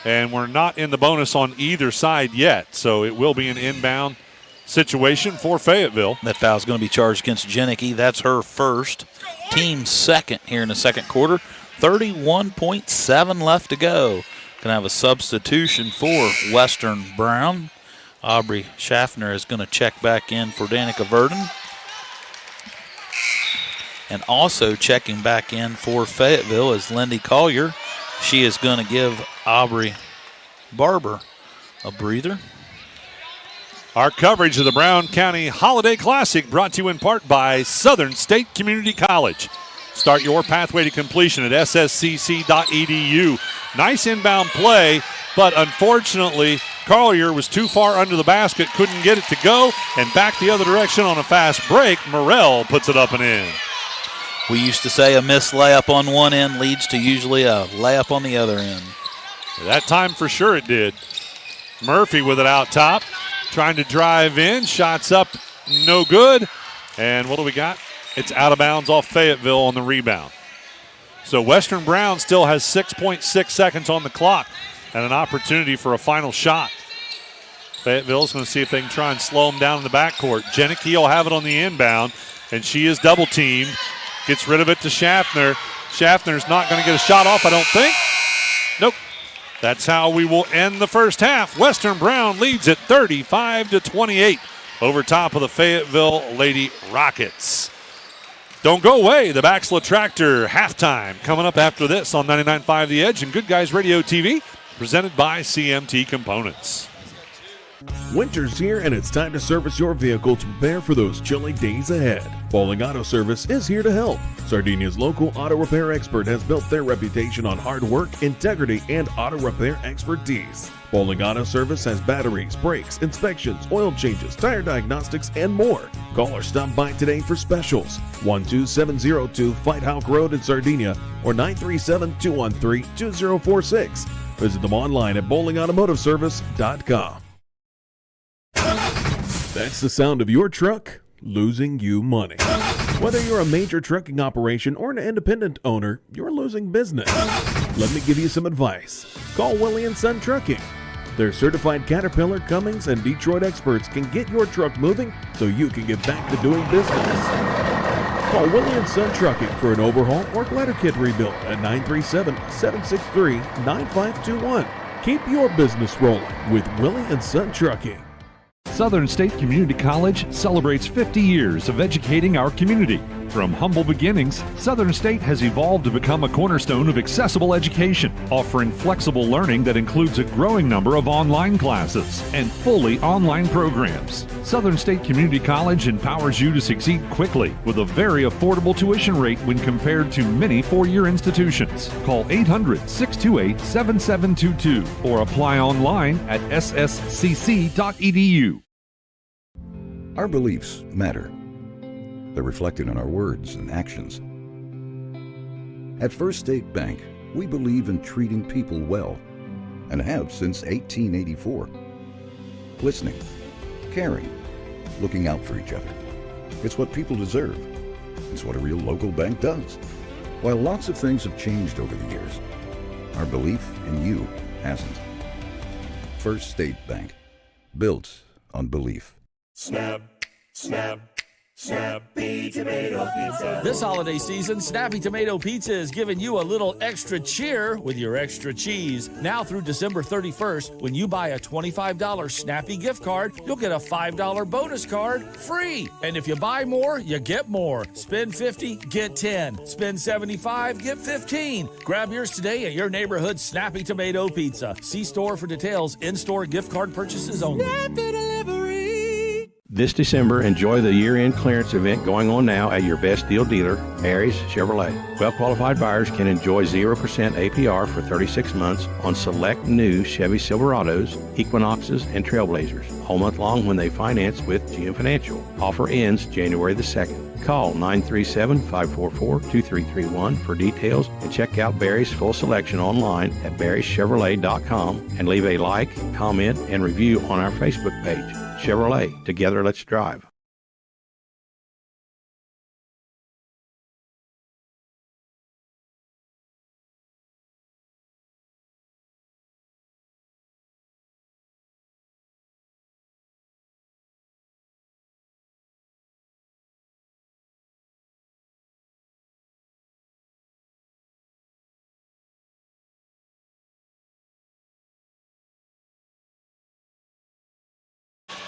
And we're not in the bonus on either side yet, so it will be an inbound situation for Fayetteville. That foul is going to be charged against Jenicky. That's her first, team second here in the second quarter. 31.7 left to go. Going to have a substitution for Western Brown. Aubrey Schaffner is going to check back in for Danica Verdon. And also checking back in for Fayetteville is Lindy Collier. She is going to give Aubrey Barber a breather. Our coverage of the Brown County Holiday Classic brought to you in part by Southern State Community College. Start your pathway to completion at sscc.edu. Nice inbound play, but unfortunately, Collier was too far under the basket, couldn't get it to go, and back the other direction on a fast break. Morrell puts it up and in. We used to say a missed layup on one end leads to usually a layup on the other end. That time for sure it did. Murphy with it out top, trying to drive in. Shots up, no good. And what do we got? It's out of bounds off Fayetteville on the rebound. So Western Brown still has 6.6 seconds on the clock and an opportunity for a final shot. Fayetteville's going to see if they can try and slow them down in the backcourt. Jenicky will have it on the inbound, and she is double-teamed. Gets rid of it to Schaffner. Schaffner's not going to get a shot off, I don't think. Nope. That's how we will end the first half. Western Brown leads at 35-28 over top of the Fayetteville Lady Rockets. Don't go away. The Baxla Tractor halftime coming up after this on 99.5 The Edge and Good Guys Radio TV, presented by CMT Components. Winter's here and it's time to service your vehicle to prepare for those chilly days ahead. Bowling Auto Service is here to help. Sardinia's local auto repair expert has built their reputation on hard work, integrity, and auto repair expertise. Bowling Auto Service has batteries, brakes, inspections, oil changes, tire diagnostics, and more. Call or stop by today for specials. 12702 Fight Hawk Road in Sardinia or 937-213-2046. Visit them online at bowlingautomotiveservice.com. That's the sound of your truck losing you money. Whether you're a major trucking operation or an independent owner, you're losing business. Let me give you some advice. Call Willie & Son Trucking. Their certified Caterpillar, Cummins, and Detroit experts can get your truck moving so you can get back to doing business. Call Willie & Son Trucking for an overhaul or glider kit rebuild at 937-763-9521. Keep your business rolling with Willie & Son Trucking. Southern State Community College celebrates 50 years of educating our community. From humble beginnings, Southern State has evolved to become a cornerstone of accessible education, offering flexible learning that includes a growing number of online classes and fully online programs. Southern State Community College empowers you to succeed quickly with a very affordable tuition rate when compared to many four-year institutions. Call 800-628-7722 or apply online at sscc.edu. Our beliefs matter. They're reflected in our words and actions. At First State Bank, we believe in treating people well and have since 1884. Listening, caring, looking out for each other. It's what people deserve. It's what a real local bank does. While lots of things have changed over the years, our belief in you hasn't. First State Bank, built on belief. Snap, snap, Snappy Tomato Pizza. This holiday season, Snappy Tomato Pizza is giving you a little extra cheer with your extra cheese. Now through December 31st, when you buy a $25 Snappy gift card, you'll get a $5 bonus card free. And if you buy more, you get more. Spend $50, get 10. Spend $75, get 15. Grab yours today at your neighborhood Snappy Tomato Pizza. See store for details. In-store gift card purchases only. Snappy Delivery. This December, enjoy the year-end clearance event going on now at your best deal dealer, Mary's Chevrolet. Well-qualified buyers can enjoy 0% APR for 36 months on select new Chevy Silverados, Equinoxes, and Trailblazers, all month long when they finance with GM Financial. Offer ends January the 2nd. Call 937-544-2331 for details and check out Barry's full selection online at barryschevrolet.com and leave a like, comment, and review on our Facebook page. Chevrolet, together let's drive.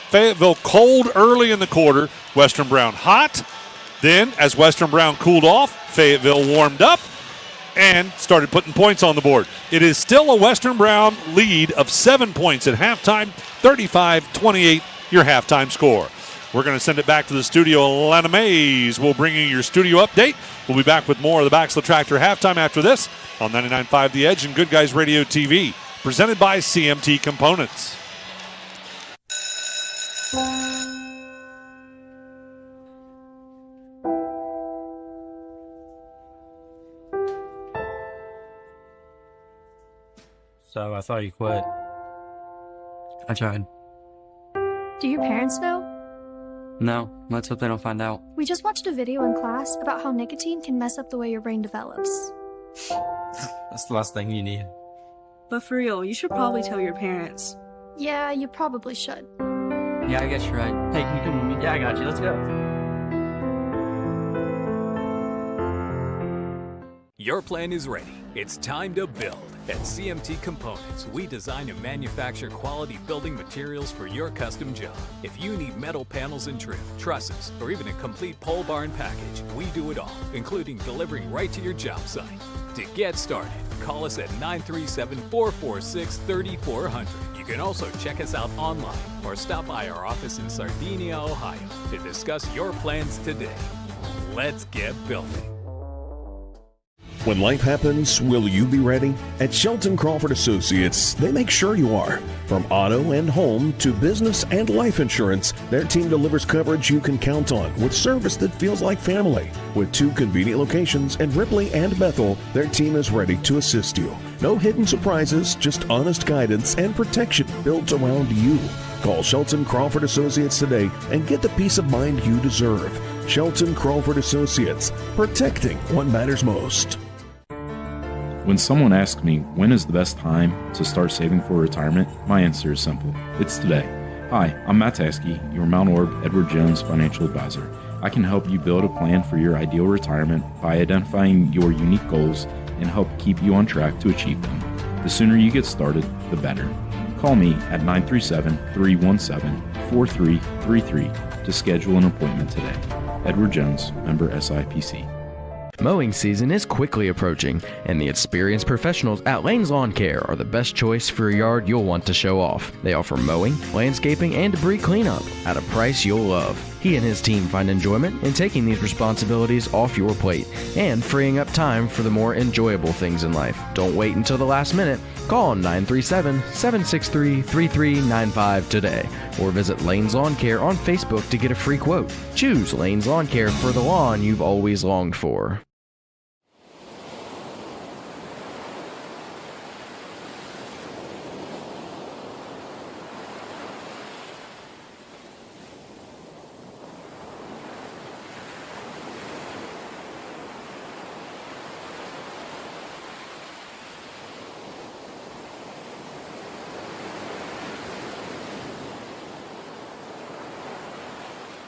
Fayetteville cold early in the quarter, Western Brown hot. Then, as Western Brown cooled off, Fayetteville warmed up and started putting points on the board. It is still a Western Brown lead of 7 points at halftime, 35-28 your halftime score. We're going to send it back to the studio. Atlanta Mays will bring you your studio update. We'll be back with more of the Baxla Tractor halftime after this on 99.5 The Edge and Good Guys Radio TV, presented by CMT Components. So I thought you quit. I tried. Do your parents know? No, let's hope they don't find out. We just watched a video in class about how nicotine can mess up the way your brain develops. That's the last thing you need. But for real, you should probably tell your parents. Yeah, you probably should. Yeah, I guess you're right. Hey, can you come with me? Yeah, I got you. Let's go. Your plan is ready. It's time to build. At CMT Components, we design and manufacture quality building materials for your custom job. If you need metal panels and trim, trusses, or even a complete pole barn package, we do it all, including delivering right to your job site. To get started, call us at 937-446-3400. You can also check us out online or stop by our office in Sardinia, Ohio to discuss your plans today. Let's get building. When life happens, will you be ready? At Shelton Crawford Associates, they make sure you are. From auto and home to business and life insurance, their team delivers coverage you can count on with service that feels like family. With 2 convenient locations in Ripley and Bethel, their team is ready to assist you. No hidden surprises, just honest guidance and protection built around you. Call Shelton Crawford Associates today and get the peace of mind you deserve. Shelton Crawford Associates, protecting what matters most. When someone asks me when is the best time to start saving for retirement, my answer is simple. It's today. Hi, I'm Matt Taskey, your Mount Orb Edward Jones financial advisor. I can help you build a plan for your ideal retirement by identifying your unique goals and help keep you on track to achieve them. The sooner you get started, the better. Call me at 937-317-4333 to schedule an appointment today. Edward Jones, member SIPC. Mowing season is quickly approaching, and the experienced professionals at Lane's Lawn Care are the best choice for a yard you'll want to show off. They offer mowing, landscaping, and debris cleanup at a price you'll love. He and his team find enjoyment in taking these responsibilities off your plate and freeing up time for the more enjoyable things in life. Don't wait until the last minute. Call 937-763-3395 today or visit Lane's Lawn Care on Facebook to get a free quote. Choose Lane's Lawn Care for the lawn you've always longed for.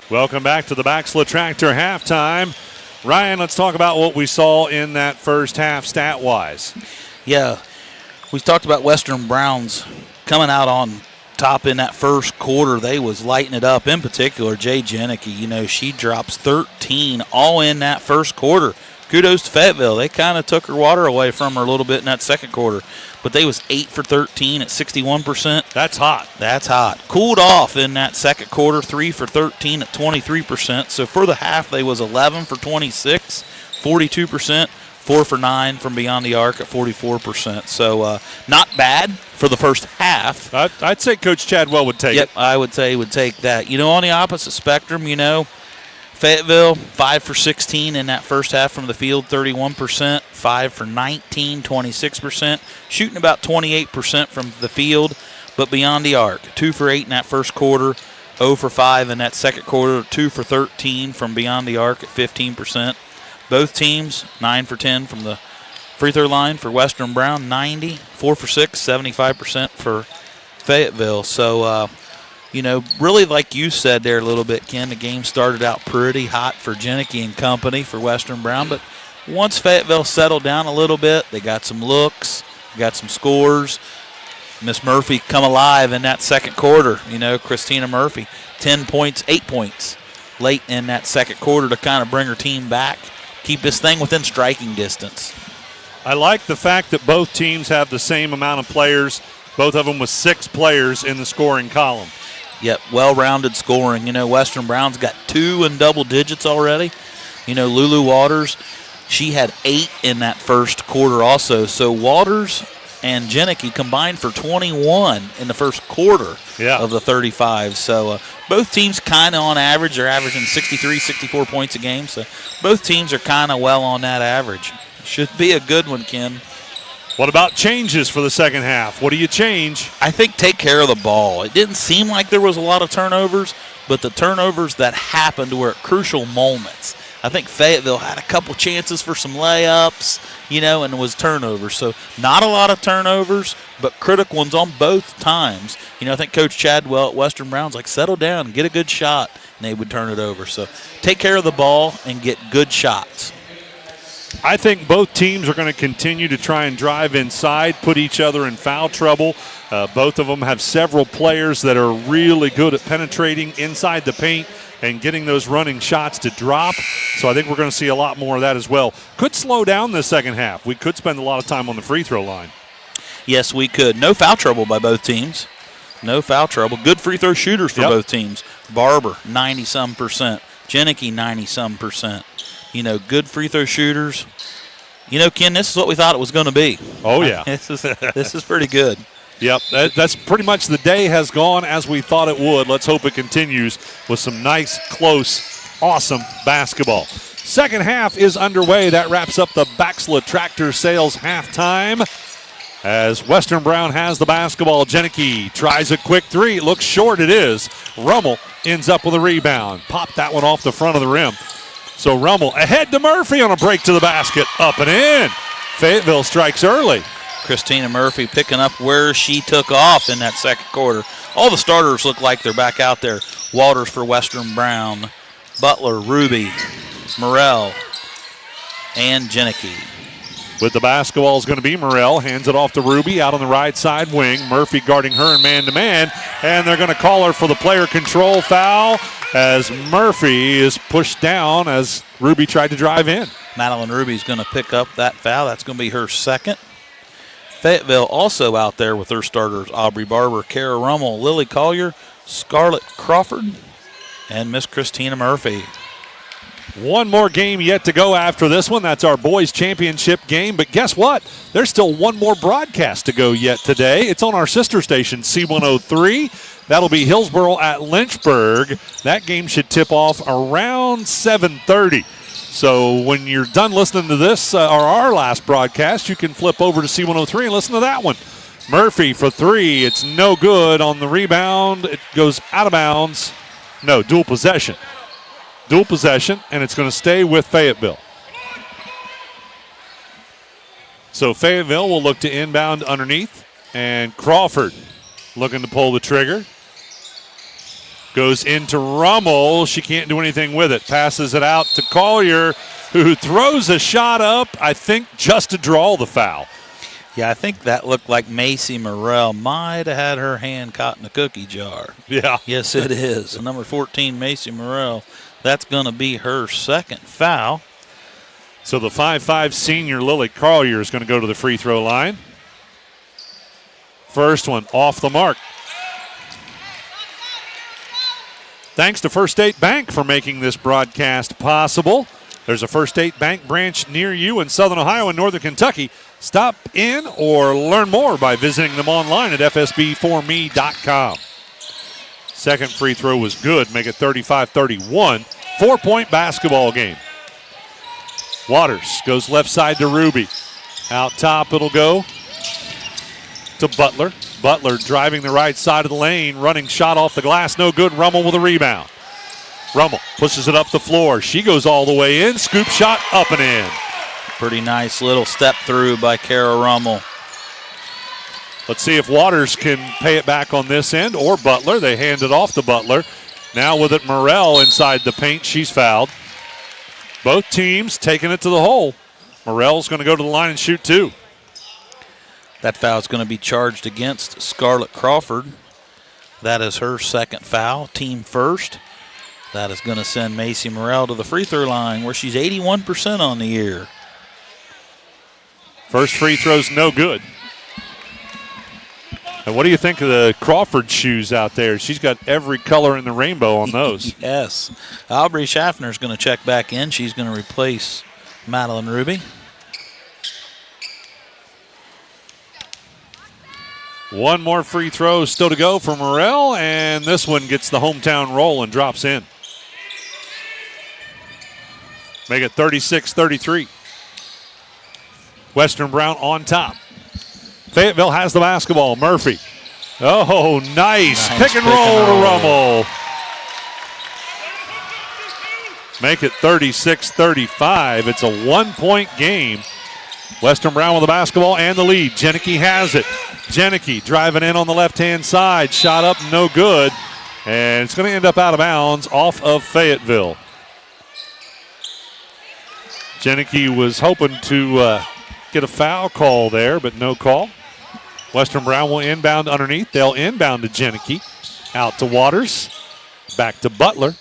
Welcome back to the Baxla Tractor halftime. Ryan, let's talk about what we saw in that first half stat-wise. Yeah, we talked about Western Browns coming out on top in that first quarter. They was lighting it up. In particular, Jay Jenicky, she drops 13 all in that first quarter. Kudos to Fayetteville. They kind of took her water away from her a little bit in that second quarter. But they was 8 for 13 at 61%. That's hot. That's hot. Cooled off in that second quarter, 3 for 13 at 23%. So for the half, they was 11 for 26, 42%, 4 for 9 from beyond the arc at 44%. So not bad for the first half. I'd say Coach Chadwell would take it. Yep, I would say he would take that. On the opposite spectrum, Fayetteville, 5 for 16 in that first half from the field, 31%, 5 for 19, 26%, shooting about 28% from the field, but beyond the arc. 2 for 8 in that first quarter, 0 for 5 in that second quarter, 2 for 13 from beyond the arc at 15%. Both teams, 9 for 10 from the free throw line for Western Brown, 90, 4 for 6, 75% for Fayetteville. So, really like you said there a little bit, Ken, the game started out pretty hot for Jenicky and company for Western Brown, but once Fayetteville settled down a little bit, they got some looks, got some scores. Miss Murphy come alive in that second quarter. You know, Christina Murphy, 10 points, 8 points late in that second quarter to kind of bring her team back, keep this thing within striking distance. I like the fact that both teams have the same amount of players, both of them with 6 players in the scoring column. Yep, well-rounded scoring. You know, Western Brown's got 2 in double digits already. You know, Lulu Waters, she had 8 in that first quarter also. So Waters and Jenicky combined for 21 in the first quarter of the 35. So both teams kind of on average. They're averaging 63, 64 points a game. So both teams are kind of well on that average. Should be a good one, Ken. What about changes for the second half? What do you change? I think take care of the ball. It didn't seem like there was a lot of turnovers, but the turnovers that happened were at crucial moments. I think Fayetteville had a couple chances for some layups, you know, and it was turnovers. So not a lot of turnovers, but critical ones on both times. You know, I think Coach Chadwell at Western Brown's like, settle down and get a good shot, and they would turn it over. So take care of the ball and get good shots. I think both teams are going to continue to try and drive inside, put each other in foul trouble. Both of them have several players that are really good at penetrating inside the paint and getting those running shots to drop. So I think we're going to see a lot more of that as well. Could slow down the second half. We could spend a lot of time on the free throw line. Yes, we could. No foul trouble by both teams. No foul trouble. Good free throw shooters for both teams. Barber, 90-some%. Jenicky, 90-some%. You know, good free throw shooters. You know, Ken, this is what we thought it was going to be. Oh, yeah. This is pretty good. Yep, that's pretty much the day has gone as we thought it would. Let's hope it continues with some nice, close, awesome basketball. Second half is underway. That wraps up the Baxla Tractor Sales halftime. As Western Brown has the basketball, Jenicky tries a quick three. It looks short, it is. Rummel ends up with a rebound. Popped that one off the front of the rim. So Rummel ahead to Murphy on a break to the basket. Up and in. Fayetteville strikes early. Christina Murphy picking up where she took off in that second quarter. All the starters look like they're back out there. Waters for Western Brown, Butler, Ruby, Morrell, and Jenicky. With the basketball is going to be Morrell. Hands it off to Ruby out on the right side wing. Murphy guarding her in man-to-man. And they're going to call her for the player control foul as Murphy is pushed down as Ruby tried to drive in. Madeline Ruby's going to pick up that foul. That's going to be her second. Fayetteville also out there with their starters, Aubrey Barber, Kara Rummel, Lily Collier, Scarlett Crawford, and Miss Christina Murphy. One more game yet to go after this one. That's our boys championship game. But guess what? There's still one more broadcast to go yet today. It's on our sister station, C103. That'll be Hillsboro at Lynchburg. That game should tip off around 7:30. So when you're done listening to this or our last broadcast, you can flip over to C103 and listen to that one. Murphy for three. It's no good on the rebound. It goes out of bounds. No, dual possession. Dual possession, and it's going to stay with Fayetteville. So Fayetteville will look to inbound underneath, and Crawford looking to pull the trigger. Goes into Rummel. She can't do anything with it. Passes it out to Collier, who throws a shot up, I think, just to draw the foul. Yeah, I think that looked like Macy Morrell might have had her hand caught in the cookie jar. Yeah. Yes, it is. Number 14, Macy Morrell. That's going to be her second foul. So the 5'5 senior Lily Collier is going to go to the free throw line. First one off the mark. Thanks to First State Bank for making this broadcast possible. There's a First State Bank branch near you in Southern Ohio and Northern Kentucky. Stop in or learn more by visiting them online at fsbforme.com. Second free throw was good, make it 35-31. 4-point basketball game. Waters goes left side to Ruby. Out top it'll go to Butler. Butler driving the right side of the lane, running shot off the glass, no good. Rummel with a rebound. Rummel pushes it up the floor. She goes all the way in, scoop shot up and in. Pretty nice little step through by Kara Rummel. Let's see if Waters can pay it back on this end or Butler. They hand it off to Butler. Now with it, Morrell inside the paint. She's fouled. Both teams taking it to the hole. Morrell's going to go to the line and shoot two. That foul is going to be charged against Scarlett Crawford. That is her second foul, team first. That is going to send Macy Morrell to the free throw line where she's 81% on the year. First free throw's no good. And what do you think of the Crawford shoes out there? She's got every color in the rainbow on those. Yes. Aubrey Schaffner is going to check back in. She's going to replace Madeline Ruby. One more free throw still to go for Morrell, and this one gets the hometown roll and drops in. Make it 36-33. Western Brown on top. Fayetteville has the basketball. Murphy. Oh, nice. Pick and roll to Rummel. Make it 36-35. It's a 1-point game. Western Brown with the basketball and the lead. Jenneke has it. Jenneke driving in on the left-hand side. Shot up, no good. And it's going to end up out of bounds off of Fayetteville. Jenneke was hoping to get a foul call there, but no call. Western Brown will inbound underneath. They'll inbound to Jenneke. Out to Waters. Back to Butler.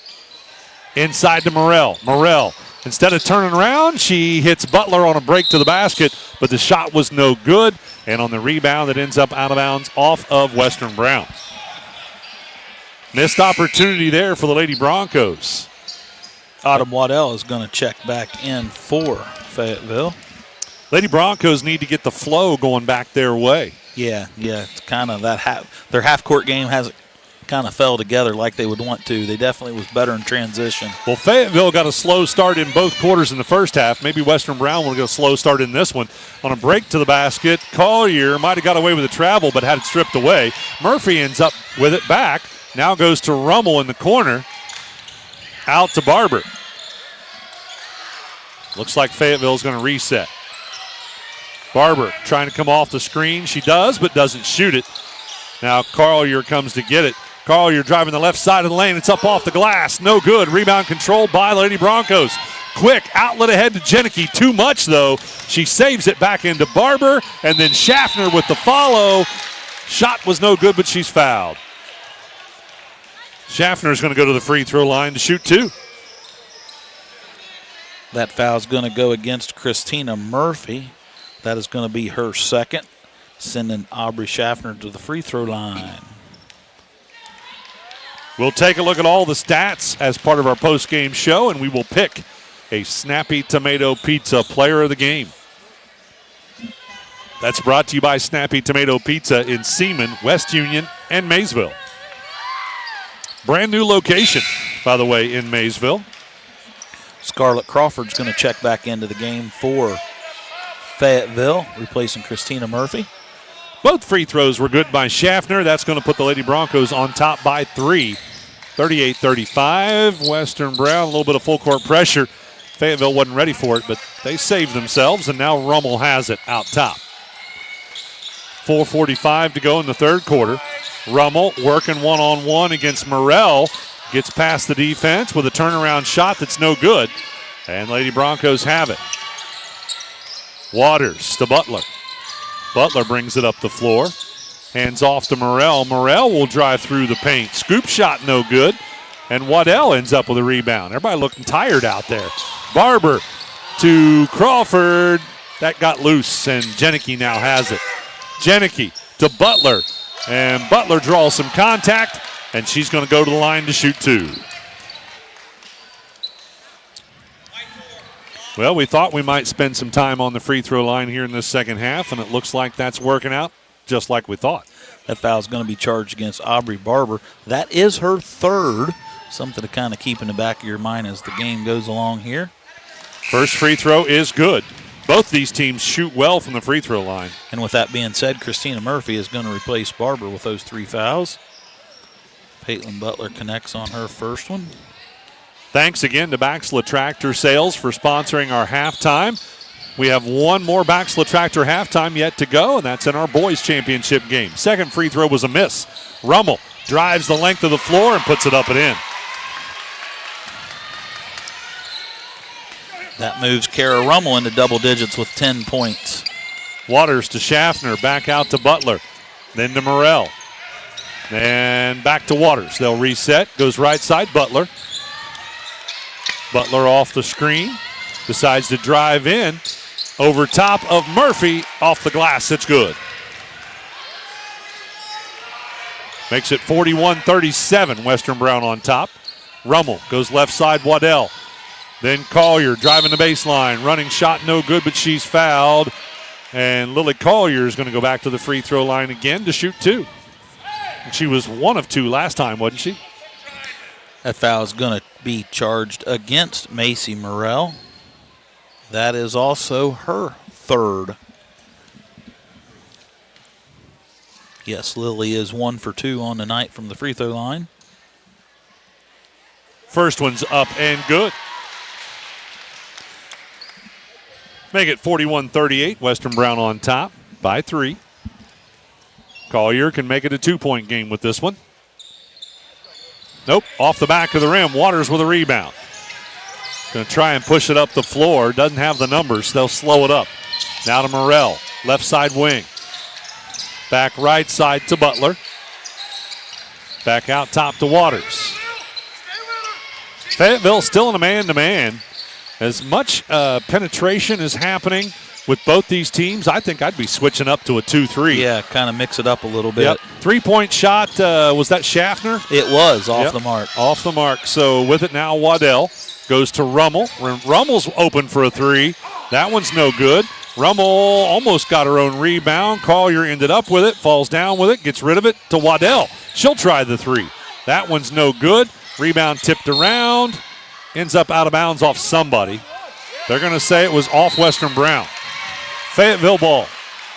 Inside to Morrell. Morrell, instead of turning around, she hits Butler on a break to the basket, but the shot was no good. And on the rebound, it ends up out of bounds off of Western Brown. Missed opportunity there for the Lady Broncos. Autumn Waddell is going to check back in for Fayetteville. Lady Broncos need to get the flow going back their way. Yeah, it's kind of that their half-court game hasn't kind of fell together like they would want to. They definitely was better in transition. Well, Fayetteville got a slow start in both quarters in the first half. Maybe Western Brown will get a slow start in this one. On a break to the basket, Collier might have got away with the travel but had it stripped away. Murphy ends up with it back. Now goes to Rummel in the corner. Out to Barber. Looks like Fayetteville's going to reset. Barber trying to come off the screen. She does, but doesn't shoot it. Now Collier comes to get it. Collier driving the left side of the lane. It's up off the glass. No good. Rebound controlled by the Lady Broncos. Quick outlet ahead to Jenneke. Too much, though. She saves it back into Barber, and then Schaffner with the follow. Shot was no good, but she's fouled. Schaffner's going to go to the free throw line to shoot two. That foul's going to go against Christina Murphy. That is going to be her second, sending Aubrey Schaffner to the free throw line. We'll take a look at all the stats as part of our post-game show, and we will pick a Snappy Tomato Pizza player of the game. That's brought to you by Snappy Tomato Pizza in Seaman, West Union, and Maysville. Brand new location, by the way, in Maysville. Scarlett Crawford's going to check back into the game for Fayetteville, replacing Christina Murphy. Both free throws were good by Schaffner. That's going to put the Lady Broncos on top by 3. 38-35. Western Brown, a little bit of full court pressure. Fayetteville wasn't ready for it, but they saved themselves, and now Rummel has it out top. 4:45 to go in the third quarter. Rummel working one-on-one against Morrell. Gets past the defense with a turnaround shot that's no good. And Lady Broncos have it. Waters to Butler. Butler brings it up the floor. Hands off to Morrell. Morrell will drive through the paint. Scoop shot no good. And Waddell ends up with a rebound. Everybody looking tired out there. Barber to Crawford. That got loose, and Jenneke now has it. Jenneke to Butler. And Butler draws some contact, and she's going to go to the line to shoot two. Well, we thought we might spend some time on the free throw line here in this second half, and it looks like that's working out just like we thought. That foul's going to be charged against Aubrey Barber. That is her third. Something to kind of keep in the back of your mind as the game goes along here. First free throw is good. Both these teams shoot well from the free throw line. And with that being said, Christina Murphy is going to replace Barber with those 3 fouls. Peyton Butler connects on her first one. Thanks again to Baxla Tractor Sales for sponsoring our halftime. We have one more Baxla Tractor halftime yet to go, and that's in our boys championship game. Second free throw was a miss. Rummel drives the length of the floor and puts it up and in. That moves Kara Rummel into double digits with 10 points. Waters to Schaffner, back out to Butler. Then to Morrell. And back to Waters. They'll reset. Goes right side, Butler. Butler off the screen. Decides to drive in. Over top of Murphy. Off the glass. It's good. Makes it 41-37. Western Brown on top. Rummel goes left side, Waddell. Then Collier driving the baseline. Running shot no good, but she's fouled. And Lily Collier is going to go back to the free throw line again to shoot 2. And she was 1 of 2 last time, wasn't she? That foul is going to be charged against Macy Morrell. That is also her 3rd. Yes, Lily is 1 for 2 on the night from the free throw line. First one's up and good. Make it 41-38. Western Brown on top by 3. Collier can make it a 2-point game with this one. Nope, off the back of the rim. Waters with a rebound. Going to try and push it up the floor. Doesn't have the numbers. They'll slow it up. Now to Morrell, left side wing. Back right side to Butler. Back out top to Waters. Fayetteville still in a man-to-man. As much penetration is happening with both these teams, I think I'd be switching up to a 2-3. Yeah, kind of mix it up a little bit. Yep. 3-point shot, was that Schaffner? It was, off the mark. Off the mark. So with it now, Waddell goes to Rummel. Rummel's open for a 3. That one's no good. Rummel almost got her own rebound. Collier ended up with it, falls down with it, gets rid of it to Waddell. She'll try the 3. That one's no good. Rebound tipped around. Ends up out of bounds off somebody. They're going to say it was off Western Brown. Fayetteville ball.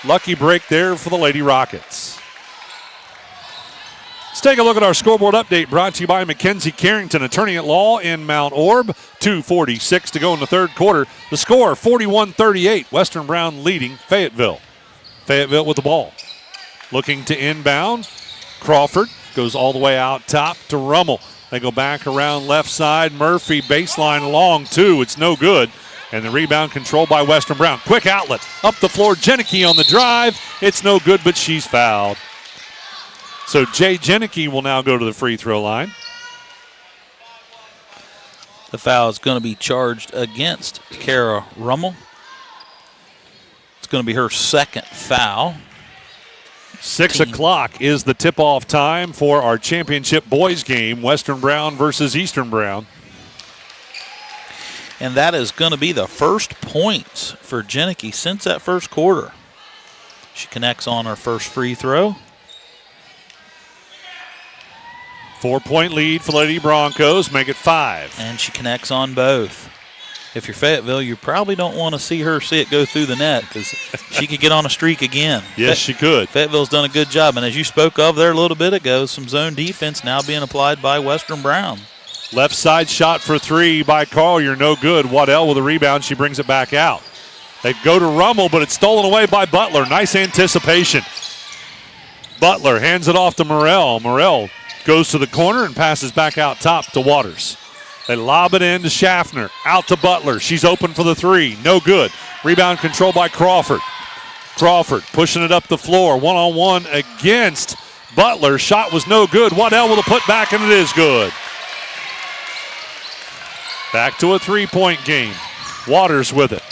Lucky break there for the Lady Rockets. Let's take a look at our scoreboard update brought to you by Mackenzie Carrington, attorney at law in Mount Orb. 2:46 to go in the third quarter. The score, 41-38. Western Brown leading Fayetteville. Fayetteville with the ball. Looking to inbound. Crawford goes all the way out top to Rummel. They go back around left side. Murphy baseline long 2. It's no good. And the rebound controlled by Western Brown. Quick outlet. Up the floor. Jenicky on the drive. It's no good, but she's fouled. So Jay Jenicky will now go to the free throw line. The foul is going to be charged against Kara Rummel. It's going to be her 2nd foul. 6 o'clock is the tip-off time for our championship boys game, Western Brown versus Eastern Brown. And that is going to be the first points for Jenicky since that first quarter. She connects on her first free throw. 4-point lead for Lady Broncos, make it 5. And she connects on both. If you're Fayetteville, you probably don't want to see it go through the net because she could get on a streak again. Yes, she could. Fayetteville's done a good job. And as you spoke of there a little bit ago, some zone defense now being applied by Western Brown. Left side shot for 3 by Collier, no good. Waddell with a rebound, she brings it back out. They go to Rummel, but it's stolen away by Butler. Nice anticipation. Butler hands it off to Morrell. Morrell goes to the corner and passes back out top to Waters. They lob it in to Schaffner. Out to Butler. She's open for the 3. No good. Rebound controlled by Crawford. Crawford pushing it up the floor. 1-on-1 against Butler. Shot was no good. Waddell with a putback, and it is good. Back to a 3-point game. Waters with it.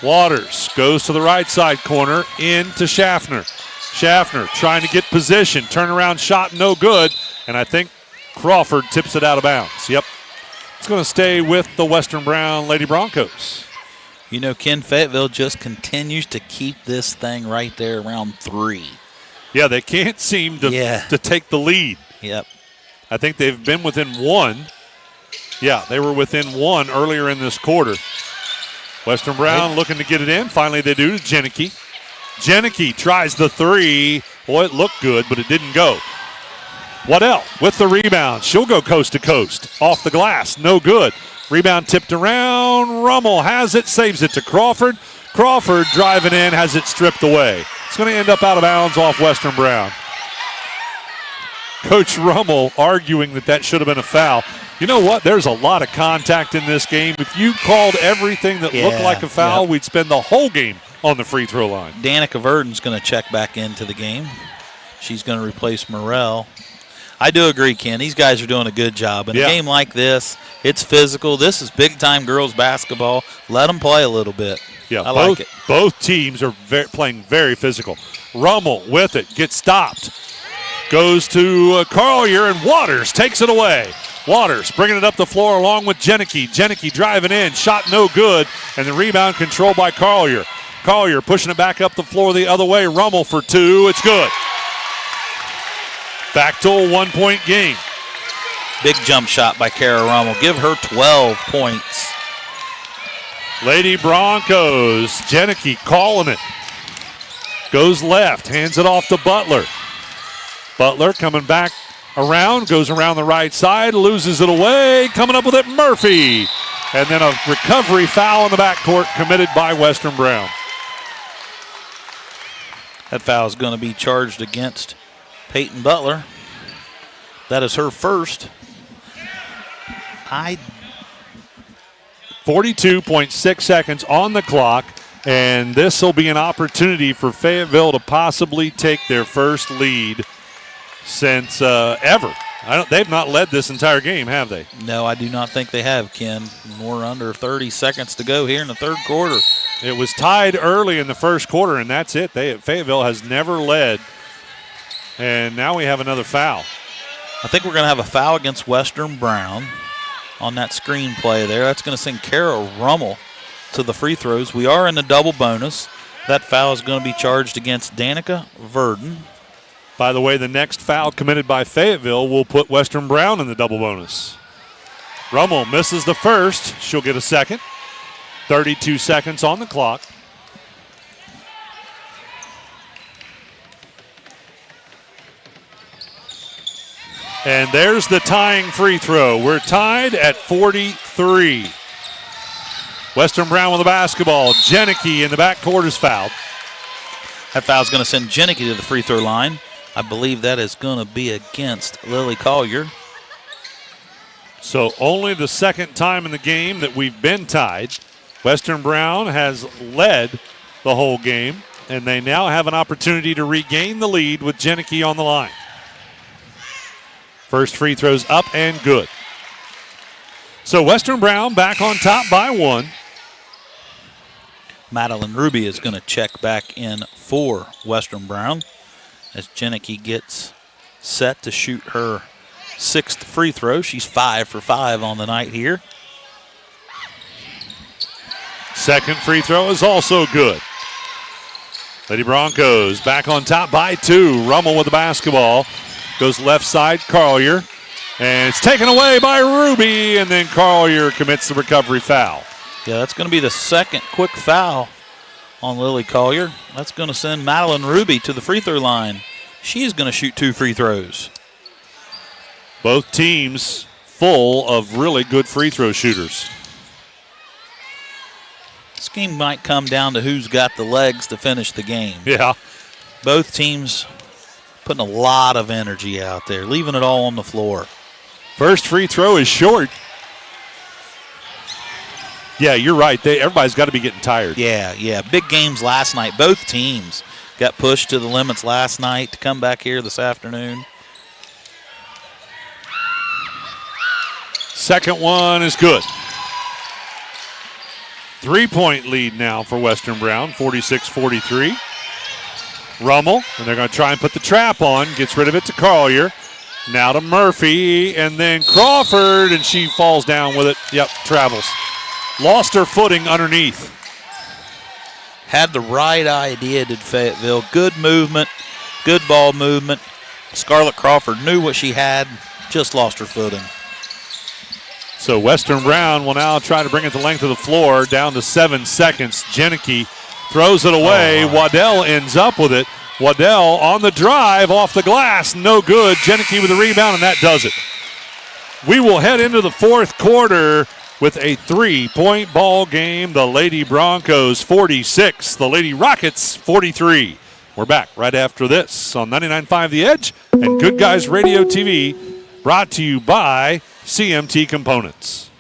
Waters goes to the right side corner. In to Schaffner. Schaffner trying to get position. Turnaround shot, no good. And I think Crawford tips it out of bounds. Yep. It's going to stay with the Western Brown Lady Broncos. You know, Ken, Fayetteville just continues to keep this thing right there around 3. Yeah, they can't seem to take the lead. Yep. I think they've been within 1. Yeah, they were within 1 earlier in this quarter. Western Brown looking to get it in. Finally, they do to Jenicky. Jenicky tries the 3. Boy, it looked good, but it didn't go. Waddell with the rebound. She'll go coast to coast. Off the glass, no good. Rebound tipped around. Rummel has it, saves it to Crawford. Crawford driving in, has it stripped away. It's going to end up out of bounds off Western Brown. Coach Rummel arguing that should have been a foul. You know what? There's a lot of contact in this game. If you called everything that looked like a foul, we'd spend the whole game on the free throw line. Danica Verdon's going to check back into the game. She's going to replace Morrell. I do agree, Ken. These guys are doing a good job. In a game like this, it's physical. This is big-time girls basketball. Let them play a little bit. Yeah, I like it. Both teams are playing very physical. Rummel with it, gets stopped. Goes to Carlier, and Waters takes it away. Waters bringing it up the floor along with Jenneke. Jenneke driving in, shot no good, and the rebound controlled by Carlier. Carlier pushing it back up the floor the other way. Rummel for two. It's good. Back to a 1-point game. Big jump shot by Kara Rummel. Give her 12 points. Lady Broncos. Jenneke calling it. Goes left. Hands it off to Butler. Butler coming back around. Goes around the right side. Loses it away. Coming up with it, Murphy. And then a recovery foul in the backcourt committed by Western Brown. That foul is going to be charged against Peyton Butler. That is her first. 42.6 seconds on the clock, and this will be an opportunity for Fayetteville to possibly take their first lead since ever. They've not led this entire game, have they? No, I do not think they have, Ken. We're under 30 seconds to go here in the third quarter. It was tied early in the first quarter, and that's it. Fayetteville has never led, and now we have another foul. I think we're going to have a foul against Western Brown on that screen play there. That's going to send Kara Rummel to the free throws. We are in the double bonus. That foul is going to be charged against Danica Verdon. By the way, the next foul committed by Fayetteville will put Western Brown in the double bonus. Rummel misses the first. She'll get a second. 32 seconds on the clock. And there's the tying free throw. We're tied at 43. Western Brown with the basketball. Jenneke in the backcourt is fouled. That foul is going to send Jenneke to the free throw line. I believe that is going to be against Lily Collier. So only the second time in the game that we've been tied. Western Brown has led the whole game, and they now have an opportunity to regain the lead with Jenneke on the line. First free throw's up and good. So Western Brown back on top by one. Madeline Ruby is going to check back in for Western Brown as Jenneke gets set to shoot her sixth free throw. She's 5 for 5 on the night here. Second free throw is also good. Lady Broncos back on top by 2. Rummel with the basketball. Goes left side, Collier. And it's taken away by Ruby, and then Collier commits the recovery foul. Yeah, that's going to be the second quick foul on Lily Collier. That's going to send Madeline Ruby to the free throw line. She's going to shoot 2 free throws. Both teams full of really good free throw shooters. This game might come down to who's got the legs to finish the game. Yeah. Both teams putting a lot of energy out there, leaving it all on the floor. First free throw is short. Yeah, you're right. Everybody's got to be getting tired. Yeah. Big games last night. Both teams got pushed to the limits last night to come back here this afternoon. Second one is good. 3-point lead now for Western Brown, 46-43. Rummel, and they're going to try and put the trap on. Gets rid of it to Collier. Now to Murphy, and then Crawford, and she falls down with it. Yep, travels. Lost her footing underneath. Had the right idea, did Fayetteville. Good movement, good ball movement. Scarlett Crawford knew what she had, just lost her footing. So Western Brown will now try to bring it the length of the floor, down to 7 seconds. Jenneke throws it away. Waddell ends up with it. Waddell on the drive, off the glass, no good. Jenneke with the rebound, and that does it. We will head into the fourth quarter with a 3-point ball game. The Lady Broncos 46, the Lady Rockets 43. We're back right after this on 99.5 The Edge and Good Guys Radio TV, brought to you by CMT Components.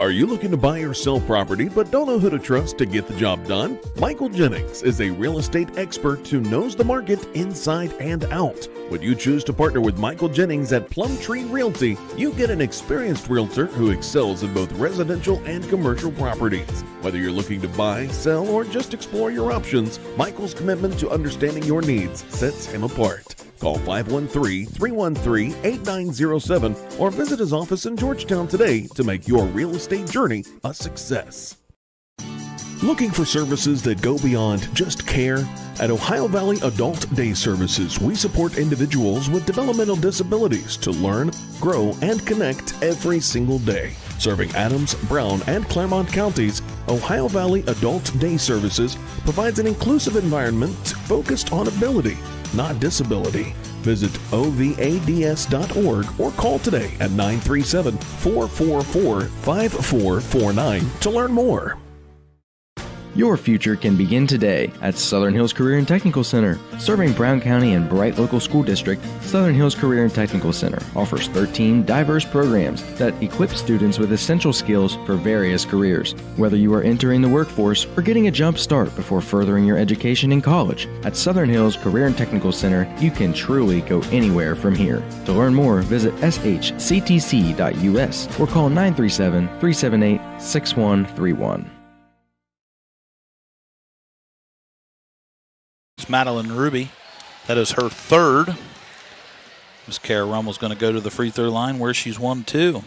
Are you looking to buy or sell property but don't know who to trust to get the job done? Michael Jennings is a real estate expert who knows the market inside and out. When you choose to partner with Michael Jennings at Plumtree Realty, you get an experienced realtor who excels in both residential and commercial properties. Whether you're looking to buy, sell, or just explore your options, Michael's commitment to understanding your needs sets him apart. Call 513-313-8907 or visit his office in Georgetown today to make your real estate journey a success. Looking for services that go beyond just care? At Ohio Valley Adult Day Services, we support individuals with developmental disabilities to learn, grow, and connect every single day. Serving Adams, Brown, and Claremont counties, Ohio Valley Adult Day Services provides an inclusive environment focused on ability, not disability. Visit ovads.org or call today at 937-444-5449 to learn more. Your future can begin today at Southern Hills Career and Technical Center. Serving Brown County and Bright Local School District, Southern Hills Career and Technical Center offers 13 diverse programs that equip students with essential skills for various careers. Whether you are entering the workforce or getting a jump start before furthering your education in college, at Southern Hills Career and Technical Center, you can truly go anywhere from here. To learn more, visit shctc.us or call 937-378-6131. Madeline Ruby. That is her third. Miss Kara Rummel's going to go to the free throw line where she's 1-2.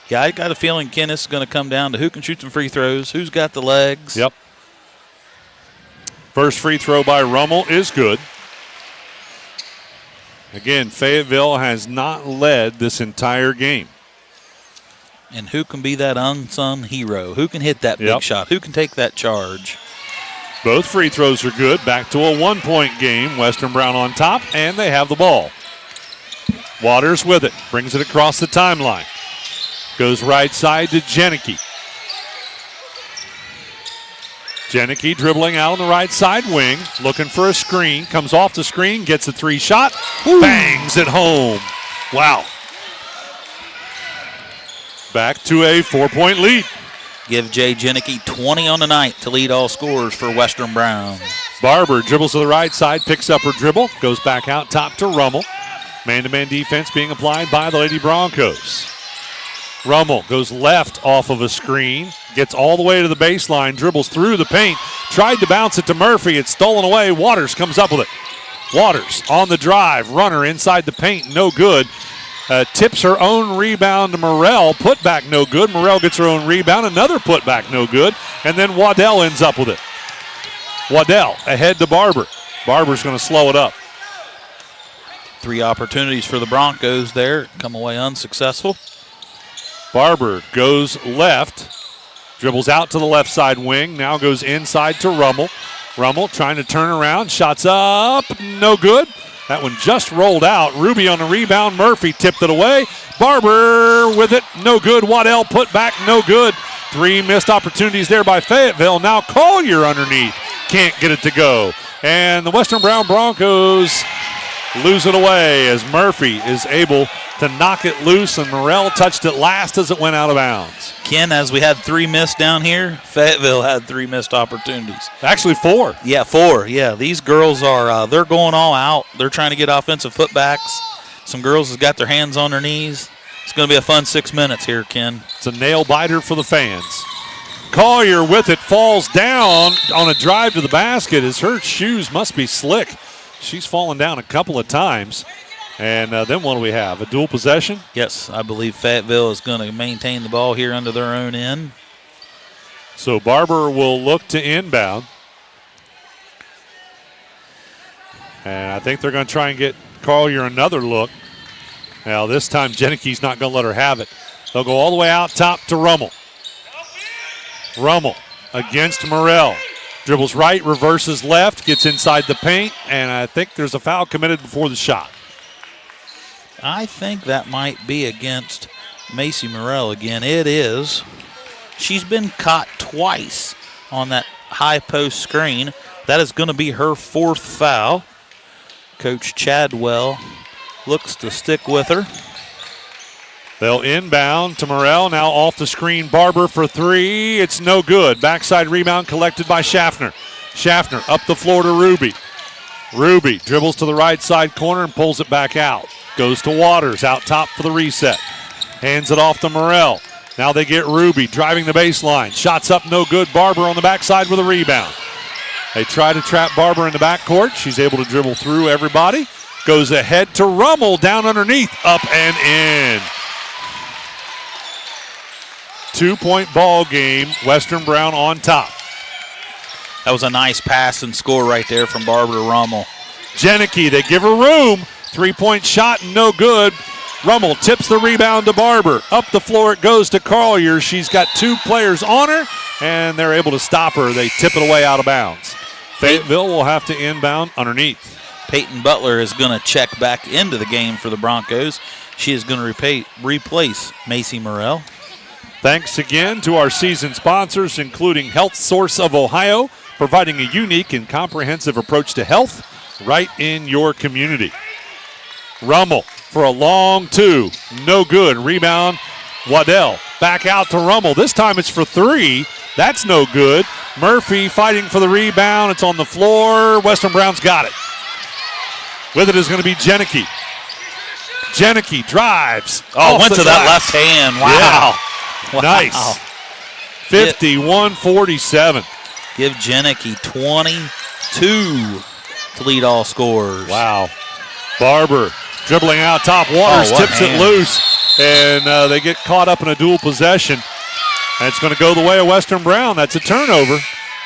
Yeah, I got a feeling, Ken, this is going to come down to who can shoot some free throws, who's got the legs. Yep. First free throw by Rummel is good. Again, Fayetteville has not led this entire game. And who can be that unsung hero? Who can hit that big shot? Who can take that charge? Both free throws are good. Back to a 1-point game. Western Brown on top, and they have the ball. Waters with it. Brings it across the timeline. Goes right side to Janicki. Janicki dribbling out on the right side wing. Looking for a screen. Comes off the screen. Gets a 3-shot. Bangs it home. Wow. Back to a 4-point lead. Give Jay Janicki 20 on the night to lead all scorers for Western Brown. Barber dribbles to the right side, picks up her dribble, goes back out top to Rummel. Man-to-man defense being applied by the Lady Broncos. Rummel goes left off of a screen, gets all the way to the baseline, dribbles through the paint, tried to bounce it to Murphy. It's stolen away. Waters comes up with it. Waters on the drive, runner inside the paint, no good. Tips her own rebound to Morrell. Putback no good. Morrell gets her own rebound. Another putback no good. And then Waddell ends up with it. Waddell ahead to Barber. Barber's going to slow it up. 3 opportunities for the Broncos there. Come away unsuccessful. Barber goes left. Dribbles out to the left side wing. Now goes inside to Rummel. Rummel trying to turn around. Shots up. No good. That one just rolled out. Ruby on the rebound. Murphy tipped it away. Barber with it. No good. Waddell put back. No good. 3 missed opportunities there by Fayetteville. Now Collier underneath. Can't get it to go. And the Western Brown Broncos lose it away as Murphy is able to knock it loose, and Morrell touched it last as it went out of bounds. Ken, as we had 3 missed down here, Fayetteville had 3 missed opportunities. Actually 4. Yeah, 4. Yeah, these girls are they're going all out. They're trying to get offensive putbacks. Some girls have got their hands on their knees. It's going to be a fun 6 minutes here, Ken. It's a nail biter for the fans. Collier with it, falls down on a drive to the basket as her shoes must be slick. She's fallen down a couple of times. And then what do we have? A dual possession? Yes, I believe Fayetteville is going to maintain the ball here under their own end. So Barber will look to inbound. And I think they're going to try and get Collier another look. Now this time Janicki's not going to let her have it. They'll go all the way out top to Rummel. Rummel against Morrell. Dribbles right, reverses left, gets inside the paint, and I think there's a foul committed before the shot. I think that might be against Macy Morrell again. It is. She's been caught twice on that high post screen. That is going to be her 4th foul. Coach Chadwell looks to stick with her. They'll inbound to Morrell. Now off the screen, Barber for three. It's no good. Backside rebound collected by Schaffner. Schaffner up the floor to Ruby. Ruby dribbles to the right side corner and pulls it back out. Goes to Waters out top for the reset. Hands it off to Morrell. Now they get Ruby driving the baseline. Shots up, no good. Barber on the backside with a rebound. They try to trap Barber in the backcourt. She's able to dribble through everybody. Goes ahead to Rummel, down underneath, up and in. 2-point ball game, Western Brown on top. That was a nice pass and score right there from Barber to Rummel. Janicki, they give her room. 3-point shot, no good. Rummel tips the rebound to Barber. Up the floor it goes to Collier. She's got two players on her, and they're able to stop her. They tip it away out of bounds. Fayetteville will have to inbound underneath. Peyton Butler is going to check back into the game for the Broncos. She is going to replace Macy Morrell. Thanks again to our season sponsors, including Health Source of Ohio, providing a unique and comprehensive approach to health right in your community. Rummel for a long two. No good. Rebound, Waddell. Back out to Rummel. This time it's for three. That's no good. Murphy fighting for the rebound. It's on the floor. Western Brown's got it. With it is going to be Janicki. Janicki drives. Oh, went to that left hand. Wow. Yeah. Wow. Nice. 51-47. Give Janicki 22 to lead all scorers. Wow. Barber dribbling out top. Waters tips it loose, and they get caught up in a dual possession. And it's going to go the way of Western Brown. That's a turnover.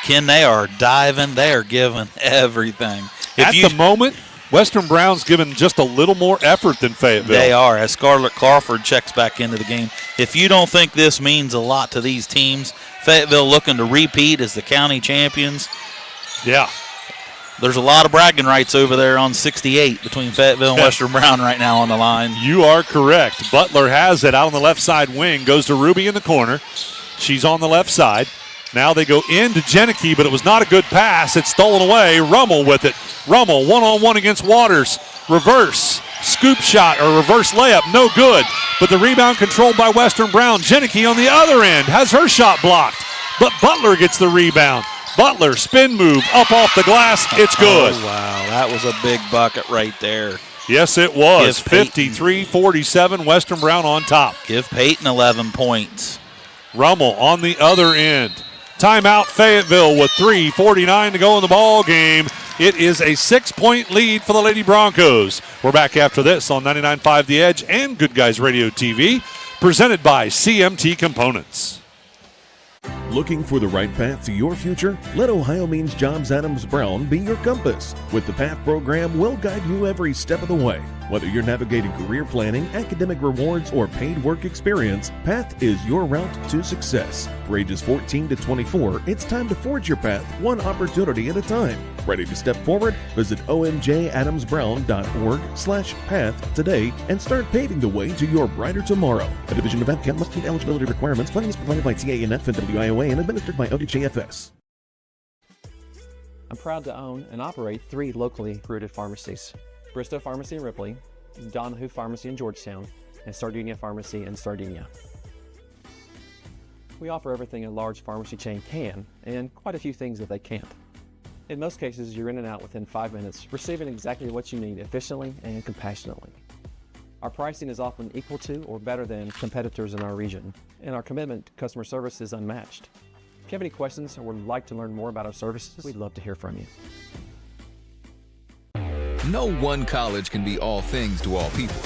Ken, they are diving. They are giving everything. At the moment, Western Brown's given just a little more effort than Fayetteville. They are, as Scarlett Crawford checks back into the game. If you don't think this means a lot to these teams, Fayetteville looking to repeat as the county champions. Yeah. There's a lot of bragging rights over there on 68 between Fayetteville and Western Brown right now on the line. You are correct. Butler has it out on the left side wing. Goes to Ruby in the corner. She's on the left side. Now they go into Janicki, but it was not a good pass. It's stolen away. Rummel with it. Rummel one-on-one against Waters. Reverse scoop shot or reverse layup. No good. But the rebound controlled by Western Brown. Janicki on the other end has her shot blocked. But Butler gets the rebound. Butler spin move up off the glass. It's good. Oh, wow. That was a big bucket right there. Yes, it was. 53-47. Western Brown on top. Give Peyton 11 points. Rummel on the other end. Timeout Fayetteville with 3:49 to go in the ball game. It is a 6-point lead for the Lady Broncos. We're back after this on 99.5 The Edge and Good Guys Radio TV, presented by CMT Components. Looking for the right path to your future? Let Ohio Means Jobs Adams Brown be your compass. With the PATH program, we'll guide you every step of the way. Whether you're navigating career planning, academic rewards, or paid work experience, PATH is your route to success. For ages 14 to 24, it's time to forge your path one opportunity at a time. Ready to step forward? Visit omjadamsbrown.org/path today and start paving the way to your brighter tomorrow. A division of APCAP must meet eligibility requirements. Funding is provided by TANF and WIOA and administered by ODJFS. I'm proud to own and operate 3 locally rooted pharmacies: Bristow Pharmacy in Ripley, Donahue Pharmacy in Georgetown, and Sardinia Pharmacy in Sardinia. We offer everything a large pharmacy chain can, and quite a few things that they can't. In most cases, you're in and out within 5 minutes, receiving exactly what you need efficiently and compassionately. Our pricing is often equal to or better than competitors in our region, and our commitment to customer service is unmatched. If you have any questions or would like to learn more about our services, we'd love to hear from you. No one college can be all things to all people,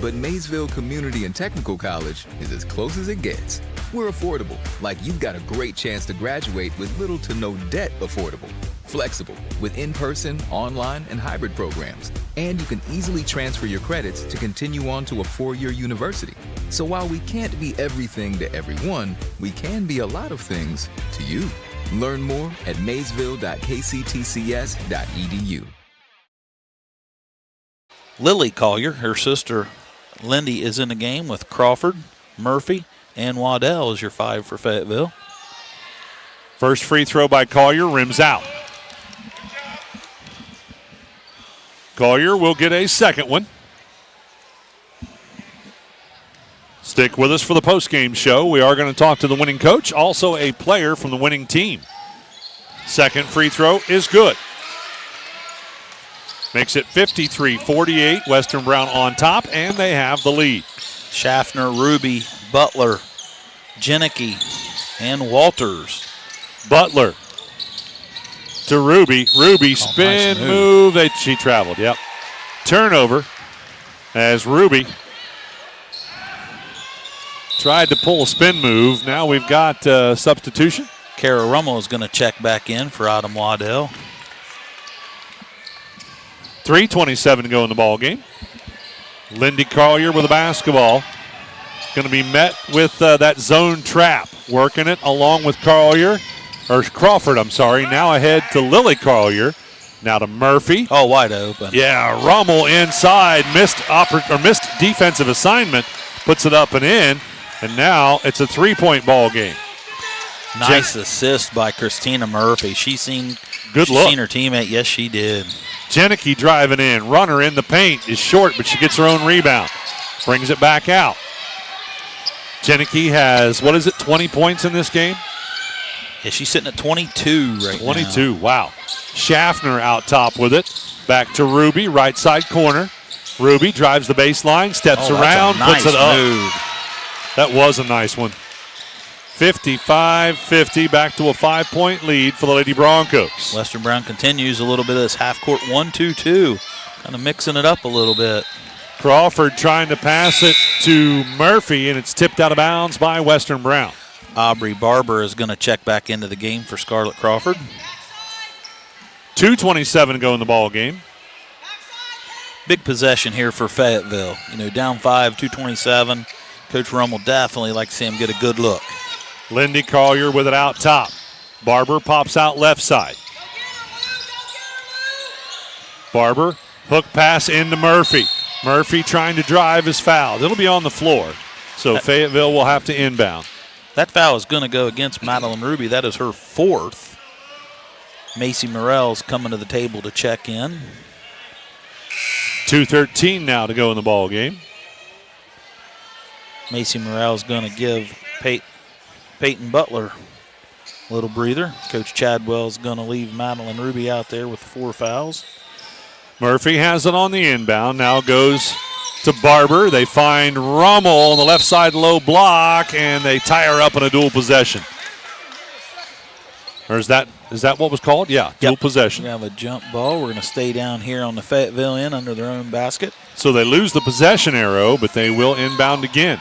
but Maysville Community and Technical College is as close as it gets. We're affordable, like you've got a great chance to graduate with little to no debt. Affordable, flexible, with in-person, online, and hybrid programs. And you can easily transfer your credits to continue on to a 4-year university. So while we can't be everything to everyone, we can be a lot of things to you. Learn more at maysville.kctcs.edu. Lily Collier, her sister Lindy, is in the game with Crawford, Murphy, and Waddell as your 5 for Fayetteville. First free throw by Collier, rims out. Collier will get a second one. Stick with us for the postgame show. We are going to talk to the winning coach, also a player from the winning team. Second free throw is good. Makes it 53-48. Western Brown on top, and they have the lead. Schaffner, Ruby, Butler, Janicki, and Walters. Butler to Ruby. Ruby spin nice move. She traveled, yep. Turnover as Ruby tried to pull a spin move. Now we've got substitution. Kara Rummel is going to check back in for Autumn Waddell. 3:27 to go in the ball game. Lindy Collier with a basketball. Going to be met with that zone trap. Working it along with Crawford, I'm sorry. Now ahead to Lily Collier. Now to Murphy. Oh, wide open. Yeah, Rummel inside. Missed defensive assignment. Puts it up and in. And now it's a three-point ball game. Nice assist by Christina Murphy. She's seen her teammate. Yes, she did. Janicki driving in. Runner in the paint is short, but she gets her own rebound. Brings it back out. Janicki has, 20 points in this game? Yeah, she's sitting at 22 right now. 22, wow. Schaffner out top with it. Back to Ruby, right side corner. Ruby drives the baseline, steps around, puts it up. Move. That was a nice one. 55-50, back to a 5-point lead for the Lady Broncos. Western Brown continues a little bit of this half-court 1-2-2, kind of mixing it up a little bit. Crawford trying to pass it to Murphy, and it's tipped out of bounds by Western Brown. Aubrey Barber is going to check back into the game for Scarlett Crawford. 2:27 to go in the ball game. Big possession here for Fayetteville. Down 5, 2:27. Coach Rummel definitely like to see him get a good look. Lindy Collier with it out top. Barber pops out left side. Barber, hook pass into Murphy. Murphy trying to drive is fouled. It'll be on the floor, so Fayetteville will have to inbound. That foul is going to go against Madeline Ruby. That is her fourth. Macy Morell's coming to the table to check in. 2:13 now to go in the ball game. Macy Morell's going to give Peyton Butler a little breather. Coach Chadwell's going to leave Madeline Ruby out there with 4 fouls. Murphy has it on the inbound. Now goes to Barber. They find Rummel on the left side low block, and they tie her up in a dual possession. Or is that what was called? Yeah, dual possession. We have a jump ball. We're going to stay down here on the Fayetteville end under their own basket. So they lose the possession arrow, but they will inbound again.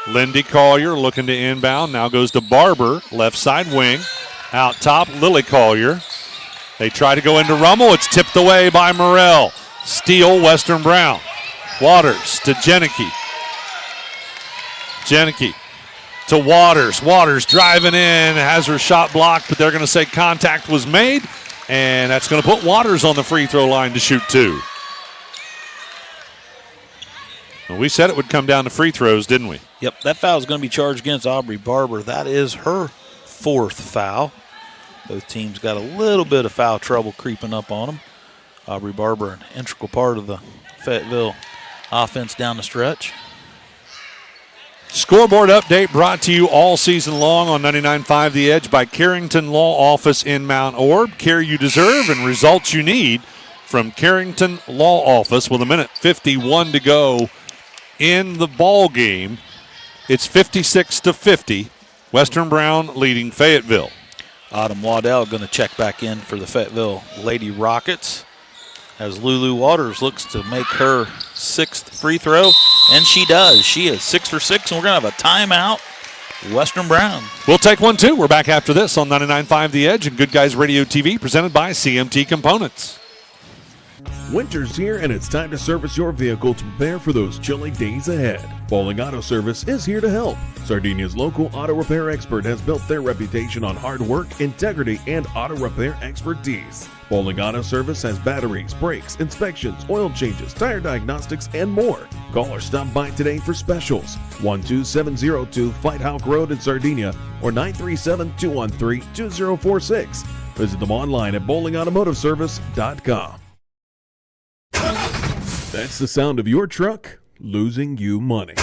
Lindy Collier looking to inbound. Now goes to Barber, left side wing. Out top, Lily Collier. They try to go into Rummel. It's tipped away by Morell. Steal, Western Brown. Waters to Janicki. Janicki to Waters. Waters driving in, has her shot blocked, but they're going to say contact was made, and that's going to put Waters on the free throw line to shoot 2. Well, we said it would come down to free throws, didn't we? Yep, that foul is going to be charged against Aubrey Barber. That is her 4th foul. Both teams got a little bit of foul trouble creeping up on them. Aubrey Barber, an integral part of the Fayetteville offense down the stretch. Scoreboard update brought to you all season long on 99.5 The Edge by Carrington Law Office in Mount Orb. Care you deserve and results you need from Carrington Law Office with 1:51 to go in the ball game. It's 56-50. Western Brown leading Fayetteville. Autumn Waddell going to check back in for the Fayetteville Lady Rockets as Lulu Waters looks to make her 6th free throw, and she does. She is 6 for 6, and we're going to have a timeout. Western Brown. We'll take one, too. We're back after this on 99.5 The Edge and Good Guys Radio TV, presented by CMT Components. Winter's here, and it's time to service your vehicle to prepare for those chilly days ahead. Bowling Auto Service is here to help. Sardinia's local auto repair expert has built their reputation on hard work, integrity, and auto repair expertise. Bowling Auto Service has batteries, brakes, inspections, oil changes, tire diagnostics, and more. Call or stop by today for specials. 12702 Fight Hawk Road in Sardinia or 937-213-2046. Visit them online at bowlingautomotiveservice.com. That's the sound of your truck losing you money.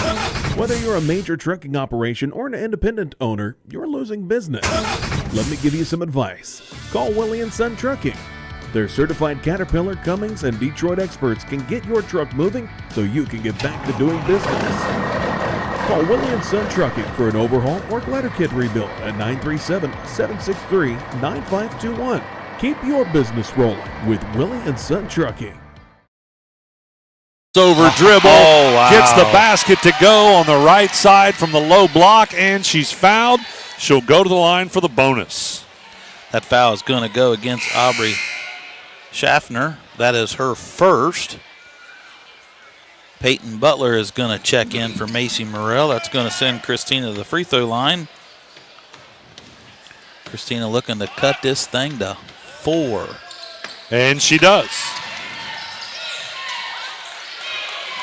Whether you're a major trucking operation or an independent owner, you're losing business. Let me give you some advice. Call Willie & Son Trucking. Their certified Caterpillar, Cummins, and Detroit experts can get your truck moving so you can get back to doing business. Call Willie & Son Trucking for an overhaul or glider kit rebuild at 937-763-9521. Keep your business rolling with Willie & Son Trucking. Over dribble, Oh, wow. gets the basket to go on the right side from the low block, and she's fouled. She'll go to the line for the bonus. That foul is going to go against Aubrey Schaffner. That is her first. Peyton Butler is going to check in for Macy Morrell. That's going to send Christina to the free throw line. Christina looking to cut this thing to 4. And she does.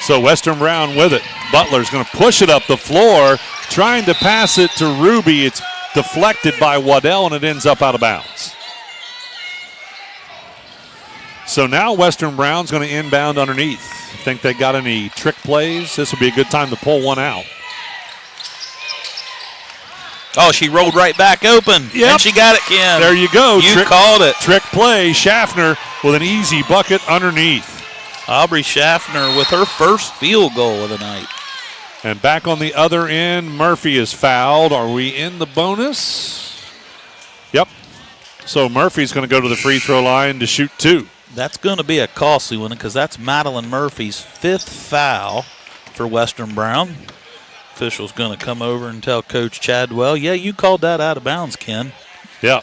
So Western Brown with it. Butler's going to push it up the floor, trying to pass it to Ruby. It's deflected by Waddell, and it ends up out of bounds. So now Western Brown's going to inbound underneath. Think they got any trick plays? This would be a good time to pull one out. Oh, she rolled right back open. Yep. And she got it, Ken. There you go. You called it. Trick play. Schaffner with an easy bucket underneath. Aubrey Schaffner with her first field goal of the night. And back on the other end, Murphy is fouled. Are we in the bonus? Yep. So Murphy's going to go to the free throw line to shoot 2. That's going to be a costly one because that's Madeline Murphy's 5th foul for Western Brown. Official's going to come over and tell Coach Chadwell, yeah, you called that out of bounds, Ken. Yep.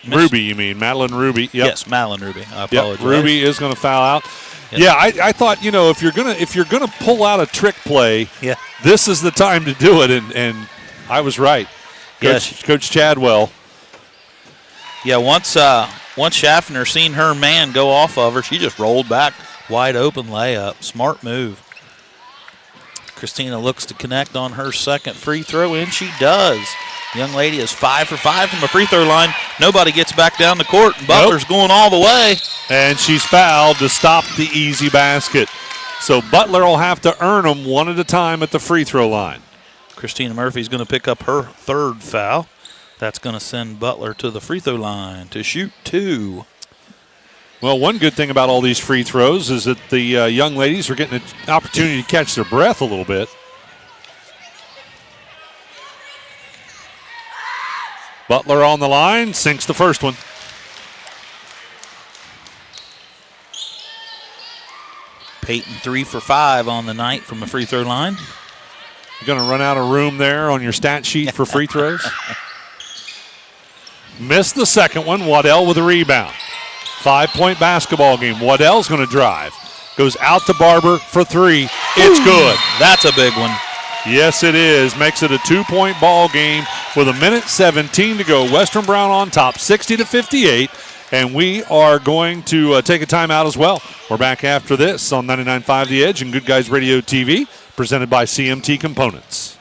Ruby, you mean. Madeline Ruby. Yep. Yes, Madeline Ruby. I apologize. Yep. Ruby is going to foul out. Yep. Yeah, I thought, if you're gonna pull out a trick play, yeah, this is the time to do it, and I was right. Coach Chadwell. Yeah, once Schaffner seen her man go off of her, she just rolled back, wide open layup. Smart move. Christina looks to connect on her second free throw, and she does. Young lady is 5 for 5 from the free throw line. Nobody gets back down the court, and Butler's going all the way. And she's fouled to stop the easy basket. So Butler will have to earn them one at a time at the free throw line. Christina Murphy's going to pick up her 3rd foul. That's going to send Butler to the free throw line to shoot 2. Well, one good thing about all these free throws is that the young ladies are getting an opportunity to catch their breath a little bit. Butler on the line, sinks the first one. Peyton 3 for 5 on the night from the free throw line. You're going to run out of room there on your stat sheet for free throws. Missed the second one. Waddell with a rebound. 5-point basketball game. Waddell's going to drive. Goes out to Barber for 3. It's good. That's a big one. Yes, it is. Makes it a 2-point ball game with 1:17 to go. Western Brown on top, 60-58. And we are going to take a timeout as well. We're back after this on 99.5 The Edge and Good Guys Radio TV, presented by CMT Components.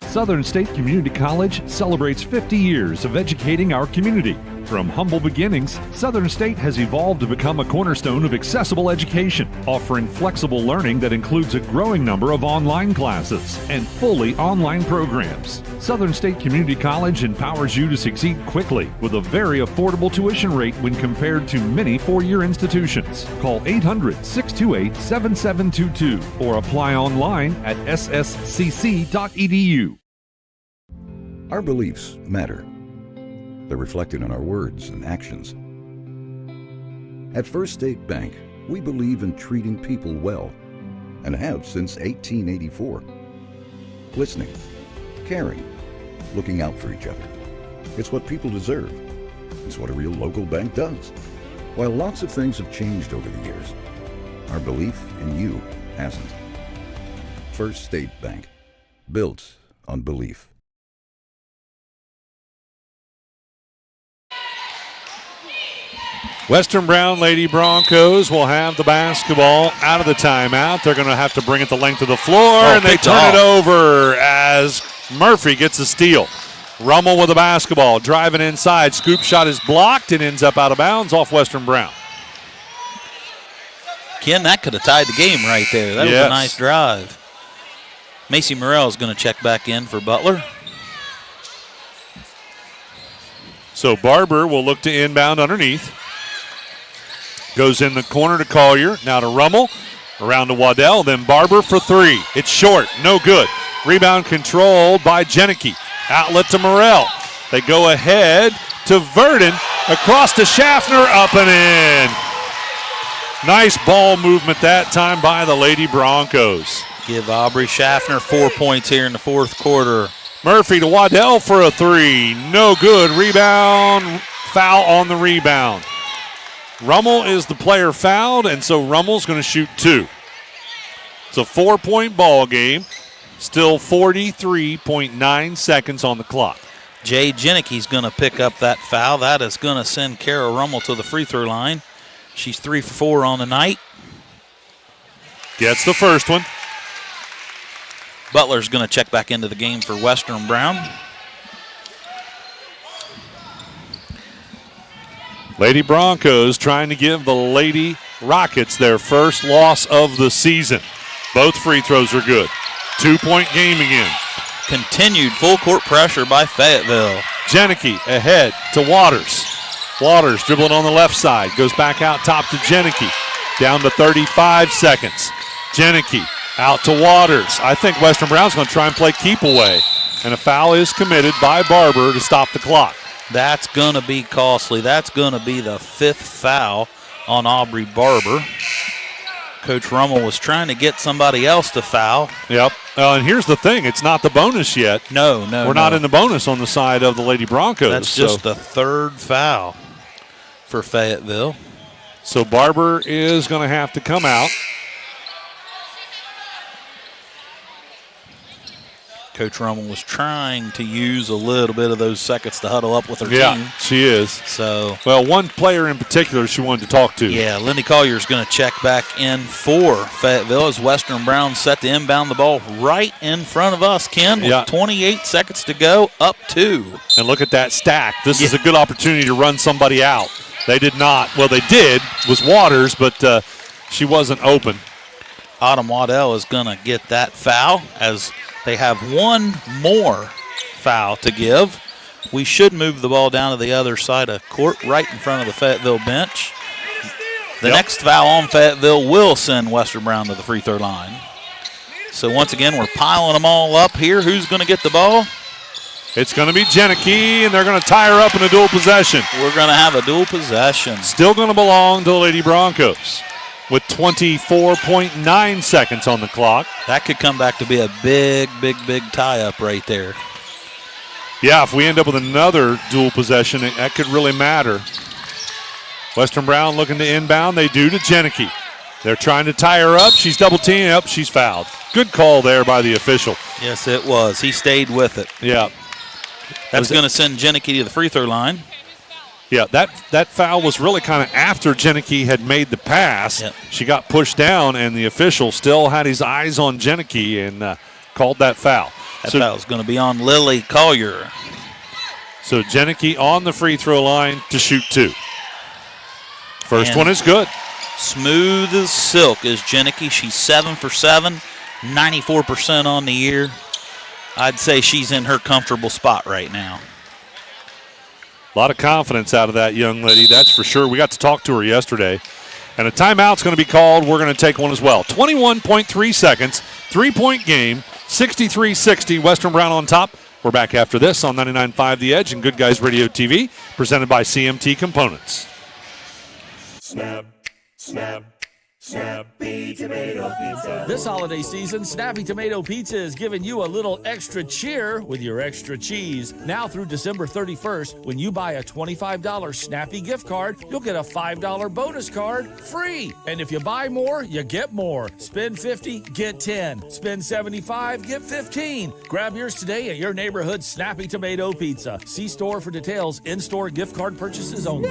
Southern State Community College celebrates 50 years of educating our community. From humble beginnings, Southern State has evolved to become a cornerstone of accessible education, offering flexible learning that includes a growing number of online classes and fully online programs. Southern State Community College empowers you to succeed quickly with a very affordable tuition rate when compared to many four-year institutions. Call 800-628-7722 or apply online at sscc.edu. Our beliefs matter. They're reflected in our words and actions. At First State Bank, we believe in treating people well and have since 1884. Listening, caring, looking out for each other. It's what people deserve. It's what a real local bank does. While lots of things have changed over the years, our belief in you hasn't. First State Bank, built on belief. Western Brown Lady Broncos will have the basketball out of the timeout. They're going to have to bring it the length of the floor, and they turn it over as Murphy gets a steal. Rummel with the basketball, driving inside. Scoop shot is blocked. It ends up out of bounds off Western Brown. Ken, that could have tied the game right there. That was a nice drive. Macy Morrell is going to check back in for Butler. So Barber will look to inbound underneath. Goes in the corner to Collier. Now to Rummel. Around to Waddell. Then Barber for three. It's short. No good. Rebound controlled by Jenicky. Outlet to Morrell. They go ahead to Verdon. Across to Schaffner. Up and in. Nice ball movement that time by the Lady Broncos. Give Aubrey Schaffner 4 points here in the fourth quarter. Murphy to Waddell for a three. No good. Rebound. Foul on the rebound. Rummel is the player fouled, and so Rummel's going to shoot two. It's a 4-point ball game. Still 43.9 seconds on the clock. Jay Jenicky's going to pick up that foul. That is going to send Kara Rummel to the free throw line. She's 3 for 4 on the night. Gets the first one. Butler's going to check back into the game for Western Brown. Lady Broncos trying to give the Lady Rockets their first loss of the season. Both free throws are good. 2-point game again. Continued full court pressure by Fayetteville. Jenicky ahead to Waters. Waters dribbling on the left side. Goes back out top to Jenicky. Down to 35 seconds. Jenicky out to Waters. I think Western Brown's going to try and play keep away. And a foul is committed by Barber to stop the clock. That's going to be costly. That's going to be the 5th foul on Aubrey Barber. Coach Rummel was trying to get somebody else to foul. Yep. And here's the thing. It's not the bonus yet. No. We're not in the bonus on the side of the Lady Broncos. That's just the 3rd foul for Fayetteville. So Barber is going to have to come out. Coach Rummel was trying to use a little bit of those seconds to huddle up with her team. Yeah, she is. So, well, one player in particular she wanted to talk to. Yeah, Lindy Collier's going to check back in for Fayetteville as Western Brown set to inbound the ball right in front of us, Ken, with 28 seconds to go, up 2. And look at that stack. This is a good opportunity to run somebody out. They did not. Well, they did. Was Waters, but she wasn't open. Autumn Waddell is going to get that foul as they have one more foul to give. We should move the ball down to the other side of court, right in front of the Fayetteville bench. The next foul on Fayetteville will send Western Brown to the free throw line. So once again, we're piling them all up here. Who's going to get the ball? It's going to be Jenicky, and they're going to tie her up in a dual possession. We're going to have a dual possession. Still going to belong to the Lady Broncos with 24.9 seconds on the clock. That could come back to be a big tie-up right there. Yeah, if we end up with another dual possession, that could really matter. Western Brown looking to inbound. They do to Jenicky. They're trying to tie her up. She's double teaming up. She's fouled. Good call there by the official. Yes, it was. He stayed with it. Yeah. That's going to send Jenicky to the free throw line. Yeah, that foul was really kind of after Jenicky had made the pass. Yep. She got pushed down, and the official still had his eyes on Jenicky and called that foul. That foul is going to be on Lily Collier. So Jenicky on the free throw line to shoot 2. First And one is good. Smooth as silk is Jenicky. She's 7 for 7, 94% on the year. I'd say she's in her comfortable spot right now. A lot of confidence out of that young lady, that's for sure. We got to talk to her yesterday. And a timeout's going to be called. We're going to take one as well. 21.3 seconds, 3-point game, 63-60, Western Brown on top. We're back after this on 99.5 The Edge and Good Guys Radio TV, presented by CMT Components. Snap, snap, Snappy Tomato Pizza. This holiday season, Snappy Tomato Pizza is giving you a little extra cheer with your extra cheese. Now through December 31st, when you buy a $25 Snappy gift card, you'll get a $5 bonus card free. And if you buy more, you get more. Spend $50, get 10. Spend $75, get 15. Grab yours today at your neighborhood Snappy Tomato Pizza. See store for details. In-store gift card purchases only.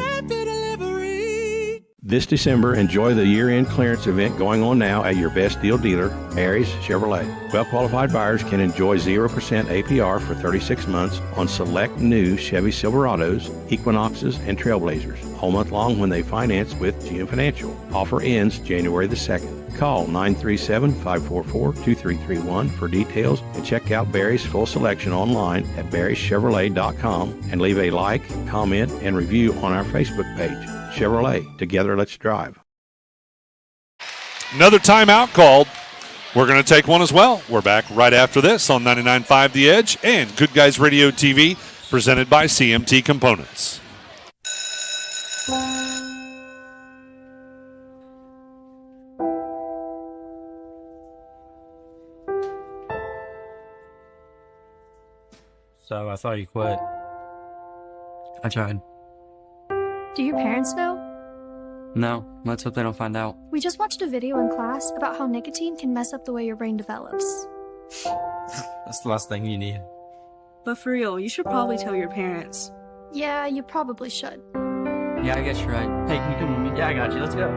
This December, enjoy the year-end clearance event going on now at your best deal dealer, Mary's Chevrolet. Well-qualified buyers can enjoy 0% APR for 36 months on select new Chevy Silverados, Equinoxes, and Trailblazers, all month long when they finance with GM Financial. Offer ends January the 2nd. Call 937-544-2331 for details and check out Barry's full selection online at barryschevrolet.com and leave a like, comment, and review on our Facebook page. Chevrolet, together let's drive. Another timeout called. We're going to take one as well. We're back right after this on 99.5 The Edge and Good Guys Radio TV, presented by CMT Components. So I thought you quit. I tried. Do your parents know? No, let's hope they don't find out. We just watched a video in class about how nicotine can mess up the way your brain develops. That's the last thing you need. But for real, you should probably tell your parents. Yeah, you probably should. Yeah, I guess you're right. Hey, can you come with me? Yeah, I got you. Let's go.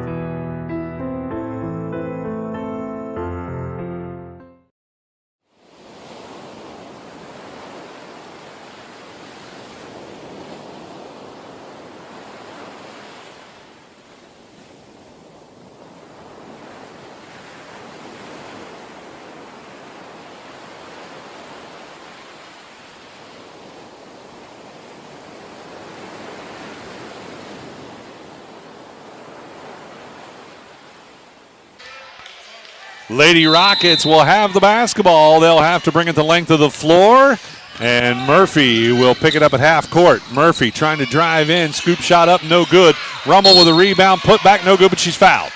Lady Rockets will have the basketball. They'll have to bring it the length of the floor, and Murphy will pick it up at half court. Murphy trying to drive in, scoop shot up, no good. Rummel with a rebound, put back, no good, but she's fouled.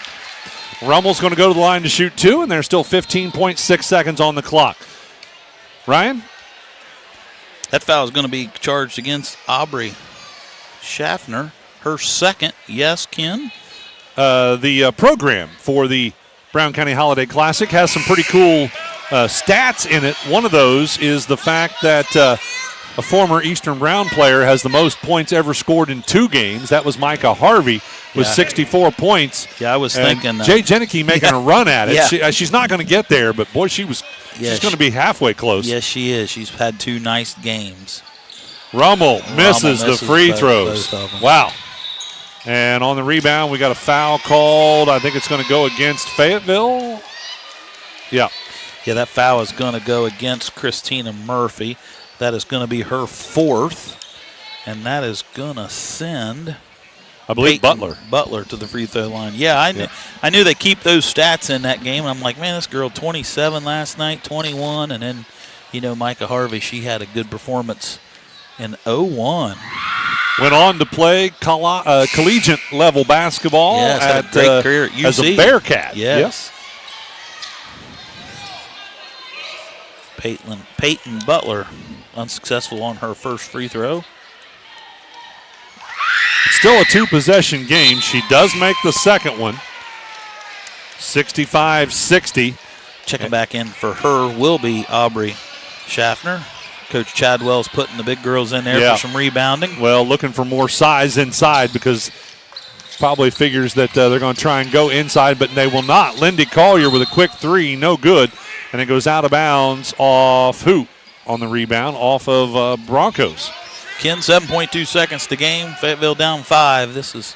Rummel's going to go to the line to shoot two, and there's still 15.6 seconds on the clock. Ryan? That foul is going to be charged against Aubrey Schaffner. Her second. Yes, Ken? The program for the Brown County Holiday Classic has some pretty cool stats in it. One of those is the fact that a former Eastern Brown player has the most points ever scored in 2 games. That was Micah Harvey with 64 points. Yeah, I was thinking. Jay Jenneke making a run at it. Yeah. She's not going to get there, but boy, she's going to be halfway close. Yes, she is. She's had 2 nice games. Rummel misses the free throws. Both of them. Wow. And on the rebound, we got a foul called. I think it's going to go against Fayetteville. Yeah. Yeah, that foul is going to go against Christina Murphy. That is going to be her 4th. And that is going to send, I believe, Butler to the free throw line. Yeah, I knew they keep those stats in that game. I'm like, man, this girl 27 last night, 21. And then, Micah Harvey, she had a good performance in 0-1. Went on to play collegiate level basketball had a great career at UC. As a Bearcat. Yes. Peyton Butler unsuccessful on her first free throw. It's still a 2-possession game. She does make the second one. 65-60. Checking back in for her will be Aubrey Schaffner. Coach Chadwell's putting the big girls in there for some rebounding. Well, looking for more size inside because probably figures that they're going to try and go inside, but they will not. Lindy Collier with a quick 3, no good. And it goes out of bounds off who on the rebound? Off of Broncos. Ken, 7.2 seconds to game. Fayetteville down 5. It's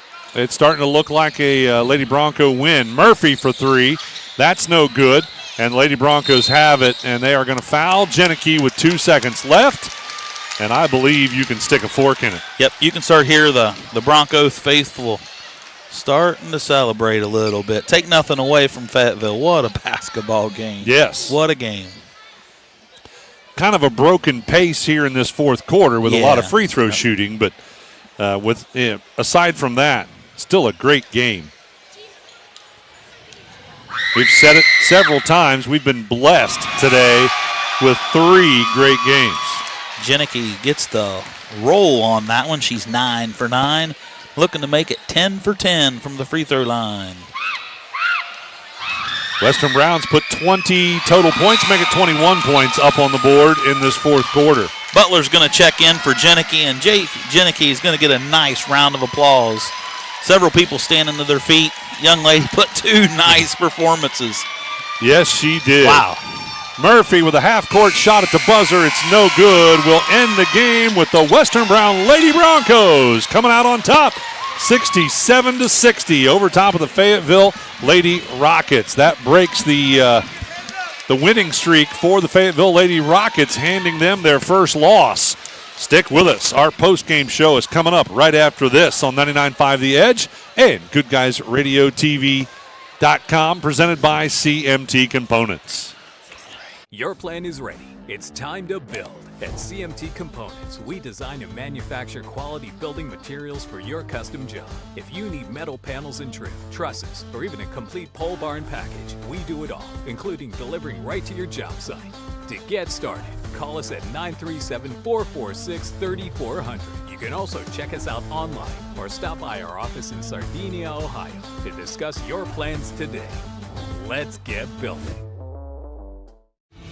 starting to look like a Lady Bronco win. Murphy for 3. That's no good. And Lady Broncos have it, and they are going to foul Jenneke with 2 seconds left. And I believe you can stick a fork in it. Yep, you can start here. The Broncos faithful starting to celebrate a little bit. Take nothing away from Fayetteville. What a basketball game. Yes. What a game. Kind of a broken pace here in this fourth quarter with a lot of free throw shooting, but aside from that, still a great game. We've said it several times. We've been blessed today with 3 great games. Jenneke gets the roll on that one. She's 9 for 9. Looking to make it 10 for 10 from the free throw line. Western Browns put 20 total points, make it 21 points up on the board in this fourth quarter. Butler's going to check in for Jenneke, and Jenneke is going to get a nice round of applause. Several people standing to their feet. Young lady put 2 nice performances. Yes, she did. Wow. Murphy with a half-court shot at the buzzer. It's no good. We'll end the game with the Western Brown Lady Broncos coming out on top 67-60 over top of the Fayetteville Lady Rockets. That breaks the winning streak for the Fayetteville Lady Rockets, handing them their first loss. Stick with us. Our post-game show is coming up right after this on 99.5 The Edge and GoodGuysRadioTV.com, presented by CMT Components. Your plan is ready. It's time to build. At CMT Components, we design and manufacture quality building materials for your custom job. If you need metal panels and trim, trusses, or even a complete pole barn package, we do it all, including delivering right to your job site. To get started, call us at 937-446-3400. You can also check us out online or stop by our office in Sardinia, Ohio to discuss your plans today. Let's get building.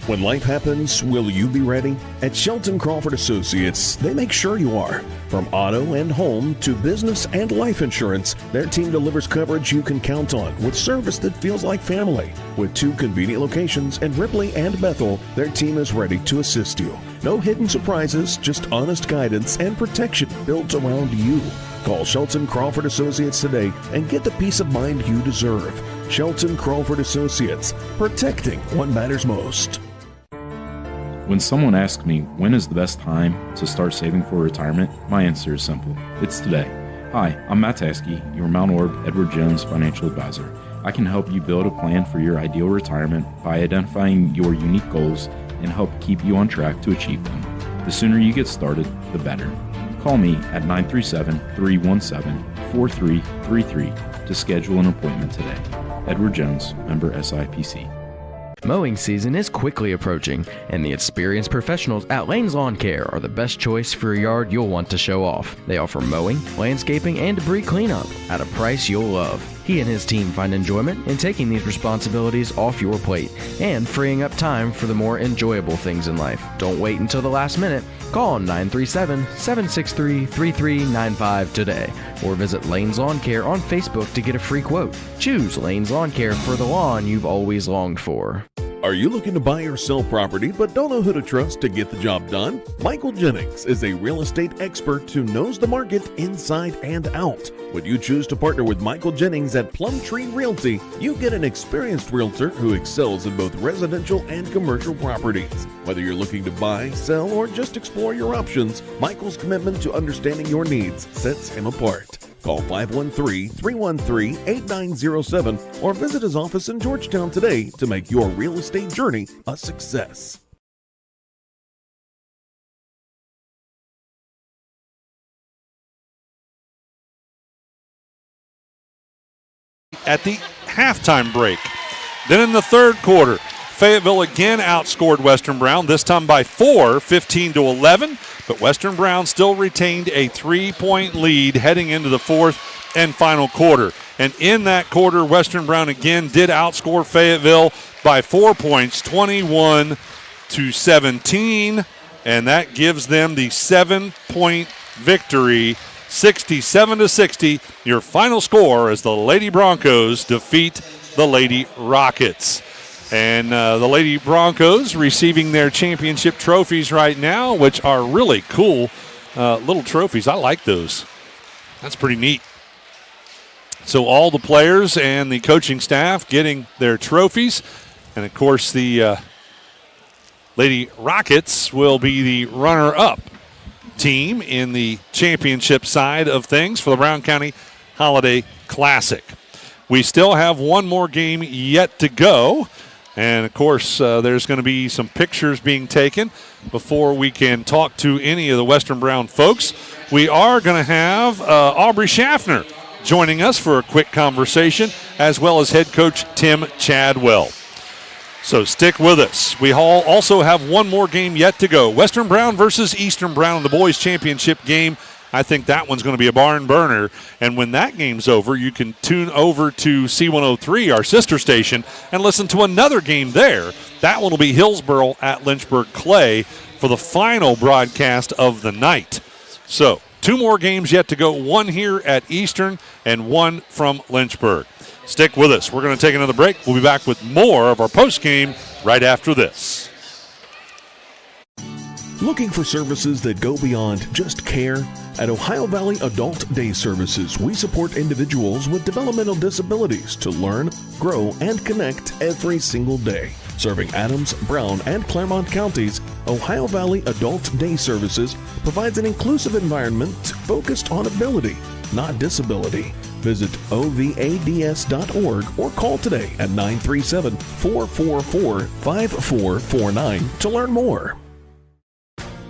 When life happens, will you be ready? At Shelton Crawford Associates, they make sure you are. From auto and home to business and life insurance, their team delivers coverage you can count on with service that feels like family. With 2 convenient locations in Ripley and Bethel, their team is ready to assist you. No hidden surprises, just honest guidance and protection built around you. Call Shelton Crawford Associates today and get the peace of mind you deserve. Shelton Crawford Associates, protecting what matters most. When someone asks me when is the best time to start saving for retirement, my answer is simple. It's today. Hi, I'm Matt Taskey, your Mount Orb Edward Jones financial advisor. I can help you build a plan for your ideal retirement by identifying your unique goals and help keep you on track to achieve them. The sooner you get started, the better. Call me at 937-317-4333 to schedule an appointment today. Edward Jones, member SIPC. Mowing season is quickly approaching, and the experienced professionals at Lane's Lawn Care are the best choice for a yard you'll want to show off. They offer mowing, landscaping, and debris cleanup at a price you'll love. He and his team find enjoyment in taking these responsibilities off your plate and freeing up time for the more enjoyable things in life. Don't wait until the last minute. Call 937-763-3395 today or visit Lane's Lawn Care on Facebook to get a free quote. Choose Lane's Lawn Care for the lawn you've always longed for. Are you looking to buy or sell property but don't know who to trust to get the job done? Michael Jennings is a real estate expert who knows the market inside and out. When you choose to partner with Michael Jennings at Plumtree Realty, you get an experienced realtor who excels in both residential and commercial properties. Whether you're looking to buy, sell, or just explore your options, Michael's commitment to understanding your needs sets him apart. Call 513-313-8907 or visit his office in Georgetown today to make your real estate journey a success. At the halftime break. Then in the third quarter, Fayetteville again outscored Western Brown, this time by 4, 15-11, but Western Brown still retained a 3-point lead heading into the fourth and final quarter. And in that quarter, Western Brown again did outscore Fayetteville by 4 points, 21-17, and that gives them the 7-point victory, 67-60. Your final score as the Lady Broncos defeat the Lady Rockets. And the Lady Broncos receiving their championship trophies right now, which are really cool little trophies. I like those. That's pretty neat. So all the players and the coaching staff getting their trophies. And, of course, the Lady Rockets will be the runner-up team in the championship side of things for the Brown County Holiday Classic. We still have one more game yet to go. And, of course, there's going to be some pictures being taken before we can talk to any of the Western Brown folks. We are going to have Aubrey Schaffner joining us for a quick conversation, as well as head coach Tim Chadwell. So stick with us. We also have one more game yet to go. Western Brown versus Eastern Brown in the boys' championship game. I think that one's going to be a barn burner. And when that game's over, you can tune over to C103, our sister station, and listen to another game there. That one will be Hillsboro at Lynchburg Clay for the final broadcast of the night. So 2 more games yet to go, one here at Eastern and one from Lynchburg. Stick with us. We're going to take another break. We'll be back with more of our postgame right after this. Looking for services that go beyond just care? At Ohio Valley Adult Day Services, we support individuals with developmental disabilities to learn, grow, and connect every single day. Serving Adams, Brown, and Claremont counties, Ohio Valley Adult Day Services provides an inclusive environment focused on ability, not disability. Visit ovads.org or call today at 937-444-5449 to learn more.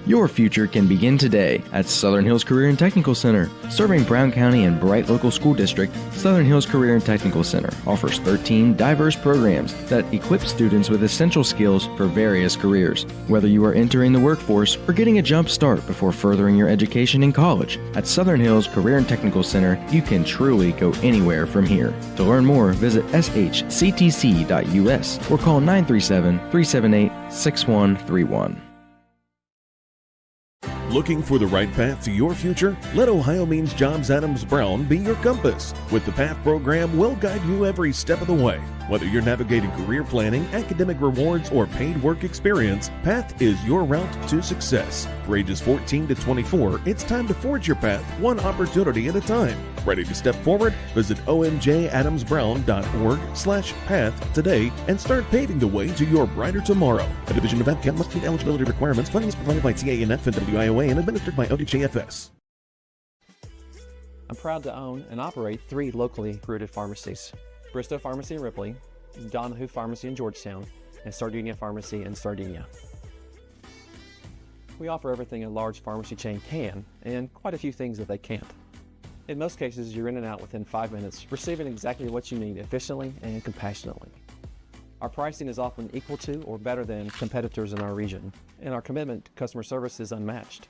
Your future can begin today at Southern Hills Career and Technical Center. Serving Brown County and Bright Local School District, Southern Hills Career and Technical Center offers 13 diverse programs that equip students with essential skills for various careers. Whether you are entering the workforce or getting a jump start before furthering your education in college, at Southern Hills Career and Technical Center, you can truly go anywhere from here. To learn more, visit shctc.us or call 937-378-6131. Looking for the right path to your future? Let Ohio Means Jobs Adams Brown be your compass. With the PATH program, we'll guide you every step of the way. Whether you're navigating career planning, academic rewards, or paid work experience, PATH is your route to success. For ages 14 to 24, it's time to forge your path one opportunity at a time. Ready to step forward? Visit omjadamsbrown.org/path today and start paving the way to your brighter tomorrow. A division of APCAM must meet eligibility requirements. Funding is provided by TANF and WIOA and administered by ODJFS. I'm proud to own and operate 3 locally rooted pharmacies: Bristow Pharmacy in Ripley, Donahue Pharmacy in Georgetown, and Sardinia Pharmacy in Sardinia. We offer everything a large pharmacy chain can, and quite a few things that they can't. In most cases, you're in and out within 5 minutes, receiving exactly what you need efficiently and compassionately. Our pricing is often equal to or better than competitors in our region, and our commitment to customer service is unmatched.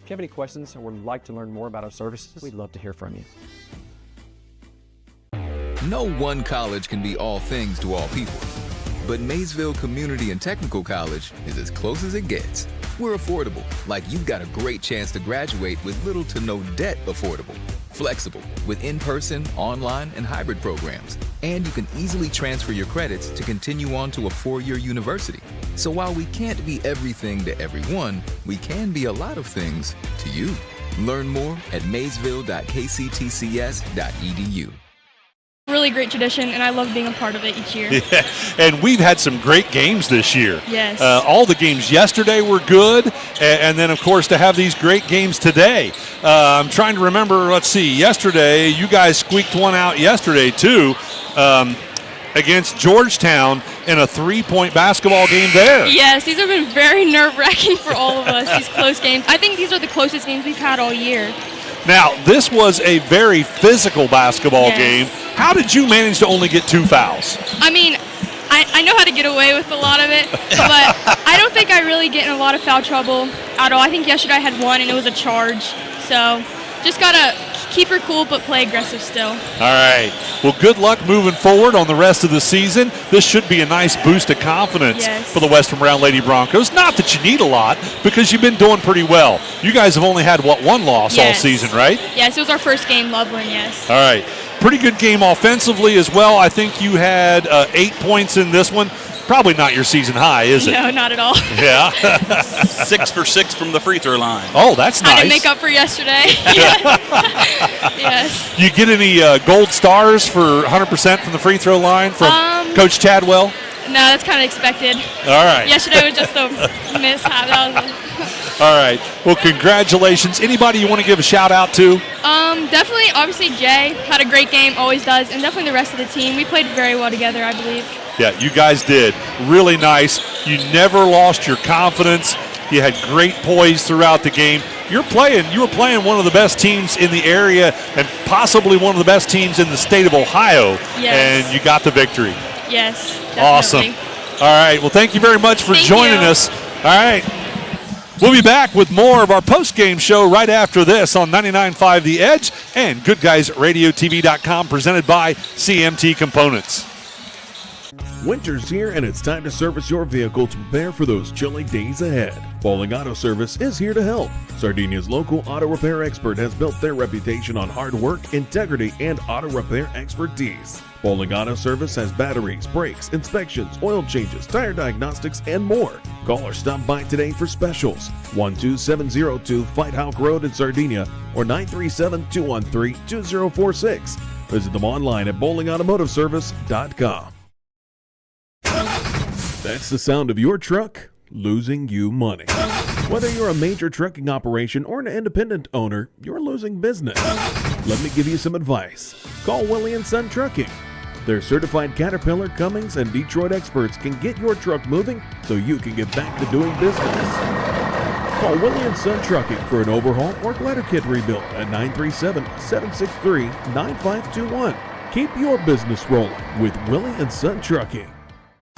If you have any questions or would like to learn more about our services, we'd love to hear from you. No one college can be all things to all people, but Maysville Community and Technical College is as close as it gets. We're affordable, like you've got a great chance to graduate with little to no debt. Affordable, flexible, with in-person, online, and hybrid programs. And you can easily transfer your credits to continue on to a 4-year university. So while we can't be everything to everyone, we can be a lot of things to you. Learn more at maysville.kctcs.edu. Really great tradition, and I love being a part of it each year. Yeah, and we've had some great games this year. Yes. All the games yesterday were good, and then, of course, to have these great games today. I'm trying to remember, let's see, yesterday, you guys squeaked one out yesterday, too, against Georgetown in a 3-point basketball game there. Yes, these have been very nerve-wracking for all of us, these close games. I think these are the closest games we've had all year. Now, this was a very physical basketball game. How did you manage to only get 2 fouls? I mean, I know how to get away with a lot of it, but I don't think I really get in a lot of foul trouble at all. I think yesterday I had 1, and it was a charge. So just got to keep her cool but play aggressive still. All right. Well, good luck moving forward on the rest of the season. This should be a nice boost of confidence for the Western Brown Lady Broncos. Not that you need a lot, because you've been doing pretty well. You guys have only had, 1 loss all season, right? Yes, it was our first game, Loveland, yes. All right. Pretty good game offensively as well. I think you had 8 points in this one. Probably not your season high, is it? No, not at all. Yeah. 6 for 6 from the free throw line. Oh, that's nice. I didn't make up for yesterday. Yes. You get any gold stars for 100% from the free throw line from Coach Chadwell? No, that's kind of expected. All right. Yesterday was just a mishap. All right. Well, congratulations. Anybody you want to give a shout out to? Definitely, obviously, Jay had a great game, always does, and definitely the rest of the team. We played very well together, I believe. Yeah, you guys did. Really nice. You never lost your confidence. You had great poise throughout the game. You were playing one of the best teams in the area and possibly one of the best teams in the state of Ohio. Yes. And you got the victory. Yes, definitely. Awesome. All right. Well, thank you very much for joining us. All right. We'll be back with more of our post-game show right after this on 99.5 The Edge and GoodGuysRadioTV.com, presented by CMT Components. Winter's here and it's time to service your vehicle to prepare for those chilly days ahead. Bowling Auto Service is here to help. Sardinia's local auto repair expert has built their reputation on hard work, integrity, and auto repair expertise. Bowling Auto Service has batteries, brakes, inspections, oil changes, tire diagnostics, and more. Call or stop by today for specials. 12702 Fight Hawk Road in Sardinia or 937-213-2046. Visit them online at bowlingautomotiveservice.com. That's the sound of your truck losing you money. Whether you're a major trucking operation or an independent owner, you're losing business. Let me give you some advice. Call Willie & Son Trucking. Their certified Caterpillar, Cummins, and Detroit experts can get your truck moving so you can get back to doing business. Call Willie & Son Trucking for an overhaul or glider kit rebuild at 937-763-9521. Keep your business rolling with Willie & Son Trucking.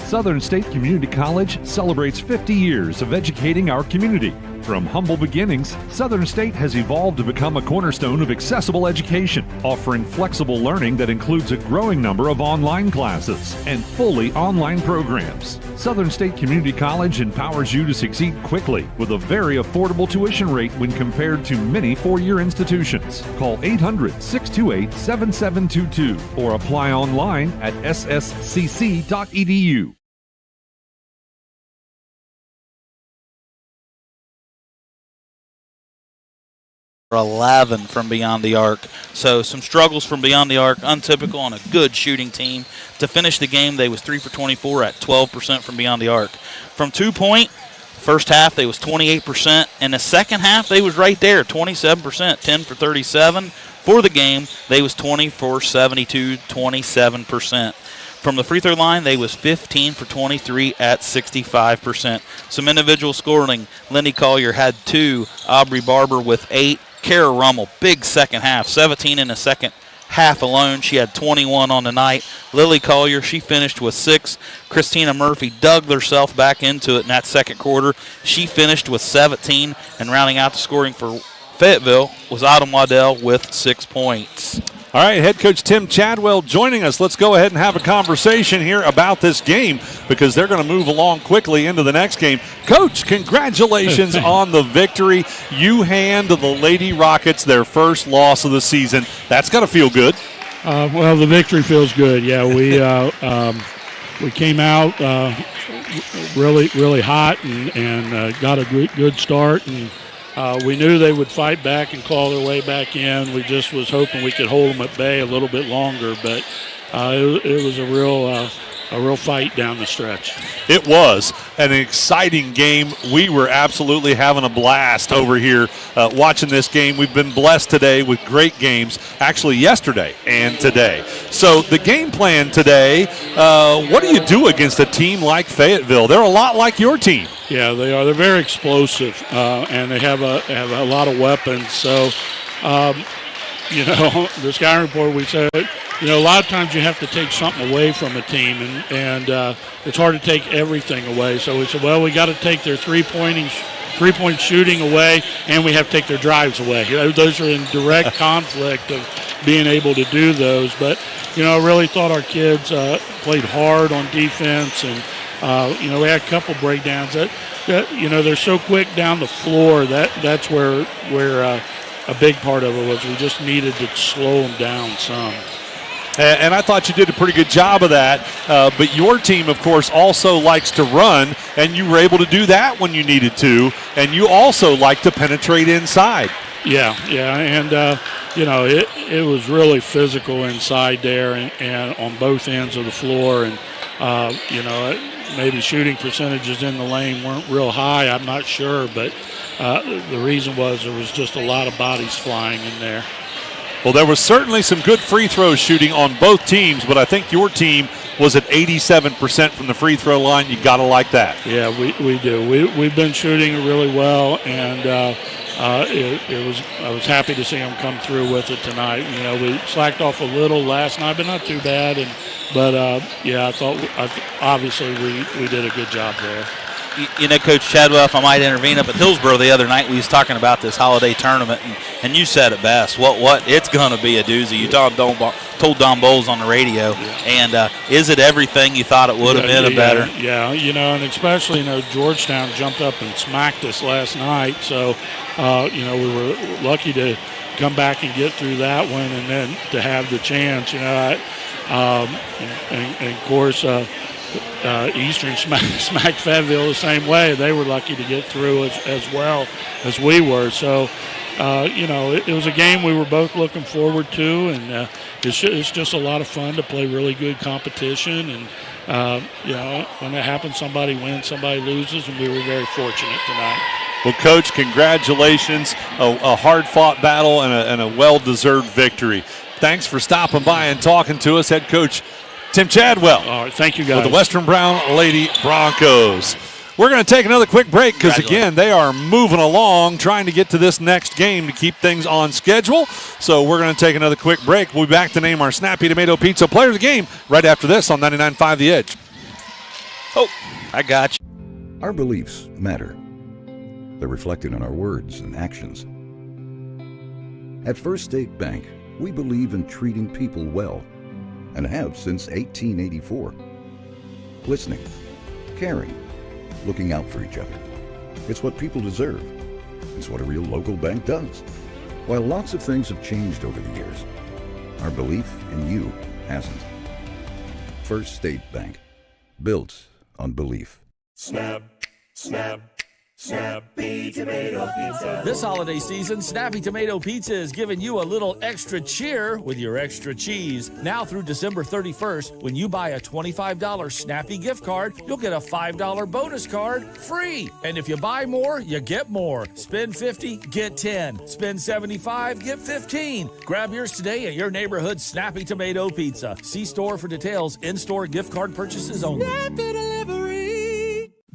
Southern State Community College celebrates 50 years of educating our community. From humble beginnings, Southern State has evolved to become a cornerstone of accessible education, offering flexible learning that includes a growing number of online classes and fully online programs. Southern State Community College empowers you to succeed quickly with a very affordable tuition rate when compared to many four-year institutions. Call 800-628-7722 or apply online at sscc.edu. 11 from beyond the arc. So some struggles from beyond the arc, untypical on a good shooting team. To finish the game, they was 3 for 24 at 12% from beyond the arc. From 2-point, first half they was 28%, and the second half they was right there, 27%, 10 for 37. For the game, they was 20 for 72, 27%. From the free throw line, they was 15 for 23 at 65%. Some individual scoring, Lindy Collier had 2, Aubrey Barber with 8, Kara Rummel, big second half, 17 in the second half alone. She had 21 on the night. Lily Collier, she finished with 6. Christina Murphy dug herself back into it in that second quarter. She finished with 17, and rounding out the scoring for Fayetteville was Autumn Waddell with 6 points. All right, head coach Tim Chadwell joining us. Let's go ahead and have a conversation here about this game because they're going to move along quickly into the next game. Coach, congratulations on the victory. You hand the Lady Rockets their first loss of the season. That's got to feel good. Well, the victory feels good. Yeah, we came out really hot and got a good start, and we knew they would fight back and claw their way back in. We just was hoping we could hold them at bay a little bit longer, but it was a real fight down the stretch. It was an exciting game. We were absolutely having a blast over here watching this game. We've been blessed today with great games, actually yesterday and today. So the game plan today, what do you do against a team like Fayetteville? They're a lot like your team. Yeah, they are. They're very explosive, and they have a lot of weapons. So, the scouting report, we said, a lot of times you have to take something away from a team, and it's hard to take everything away. So we said, well, we got to take their three-point shooting away, and we have to take their drives away. Those are in direct conflict of being able to do those. But, I really thought our kids played hard on defense, and we had a couple breakdowns. They're so quick down the floor. That's where a big part of it was. We just needed to slow them down some. And I thought you did a pretty good job of that. But your team, of course, also likes to run, and you were able to do that when you needed to. And you also like to penetrate inside. Yeah, and it was really physical inside there, and on both ends of the floor, and maybe shooting percentages in the lane weren't real high. I'm not sure, but the reason was there was just a lot of bodies flying in there. Well, there was certainly some good free throw shooting on both teams, but I think your team was at 87% from the free throw line. You got to like that. Yeah, we do. We've been shooting it really well, and I was happy to see them come through with it tonight. We slacked off a little last night, but not too bad. But I thought obviously we did a good job there. you know, Coach Chadwell, if I might intervene, up at Hillsboro the other night, we was talking about this holiday tournament, and you said it best. What it's going to be a doozy. You told Don Bowles on the radio, and is it everything you thought it would have been? Better? Yeah, you know, and especially, you know, Georgetown jumped up and smacked us last night, so, you know, we were lucky to come back and get through that one, and then to have the chance, you know, and of course, Eastern smacked Fayetteville the same way. They were lucky to get through as well as we were. So, you know, it was a game we were both looking forward to, and it's just a lot of fun to play really good competition. And, you know, when that happens, somebody wins, somebody loses, and we were very fortunate tonight. Well, Coach, congratulations. A hard-fought battle and a well-deserved victory. Thanks for stopping by and talking to us, Head Coach Tim Chadwell. All right, thank you, guys. With the Western Brown Lady Broncos. We're going to take another quick break because, again, they are moving along, trying to get to this next game to keep things on schedule. So we're going to take another quick break. We'll be back to name our Snappy Tomato Pizza Player of the Game right after this on 99.5 The Edge. Oh, I got you. Our beliefs matter. They're reflected in our words and actions. At First State Bank, we believe in treating people well, and have since 1884. Listening, caring, looking out for each other. It's what people deserve. It's what a real local bank does. While lots of things have changed over the years, our belief in you hasn't. First State Bank, built on belief. Snap, snap. Snappy Tomato Pizza. This holiday season, Snappy Tomato Pizza is giving you a little extra cheer with your extra cheese. Now through December 31st, when you buy a $25 Snappy gift card, you'll get a $5 bonus card free. And if you buy more, you get more. Spend $50, get 10. Spend $75, get 15. Grab yours today at your neighborhood Snappy Tomato Pizza. See store for details. In-store gift card purchases only.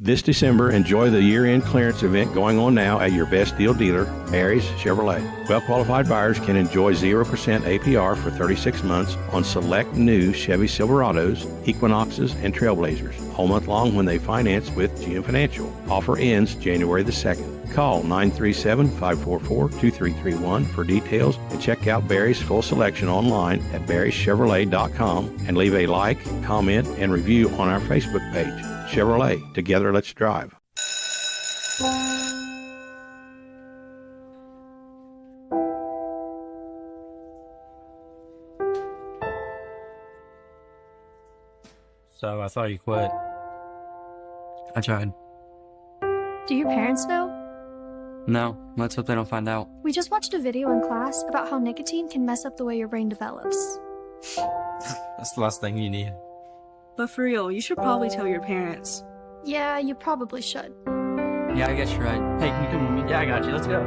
This December, enjoy the year-end clearance event going on now at your best deal dealer, Mary's Chevrolet. Well-qualified buyers can enjoy 0% APR for 36 months on select new Chevy Silverados, Equinoxes, and Trailblazers, all month long when they finance with GM Financial. Offer ends January the 2nd. Call 937-544-2331 for details and check out Barry's full selection online at barryschevrolet.com and leave a like, comment, and review on our Facebook page. Chevrolet, together let's drive. So I thought you quit. I tried. Do your parents know? No, let's hope they don't find out. We just watched a video in class about how nicotine can mess up the way your brain develops. That's the last thing you need. But for real, you should probably tell your parents. Yeah, you probably should. Yeah, I guess you're right. Hey, can you come with me? Yeah, I got you. Let's go.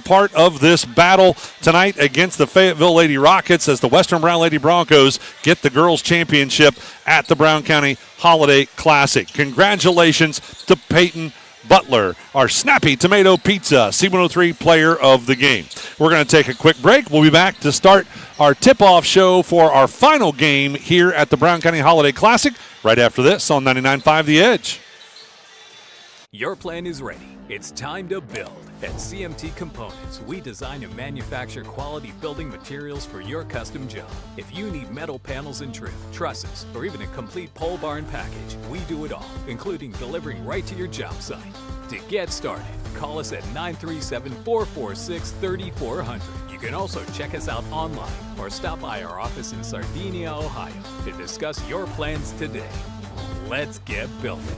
Part of this battle tonight against the Fayetteville Lady Rockets as the Western Brown Lady Broncos get the girls championship at the Brown County Holiday Classic. Congratulations to Peyton Butler, our Snappy Tomato Pizza C103 player of the game. We're going to take a quick break. We'll be back to start our tip-off show for our final game here at the Brown County Holiday Classic right after this on 99.5 The Edge. Your plan is ready. It's time to build. At CMT Components, we design and manufacture quality building materials for your custom job. If you need metal panels and trim, trusses, or even a complete pole barn package, we do it all, including delivering right to your job site. To get started, call us at 937-446-3400. You can also check us out online or stop by our office in Sardinia, Ohio to discuss your plans today. Let's get building.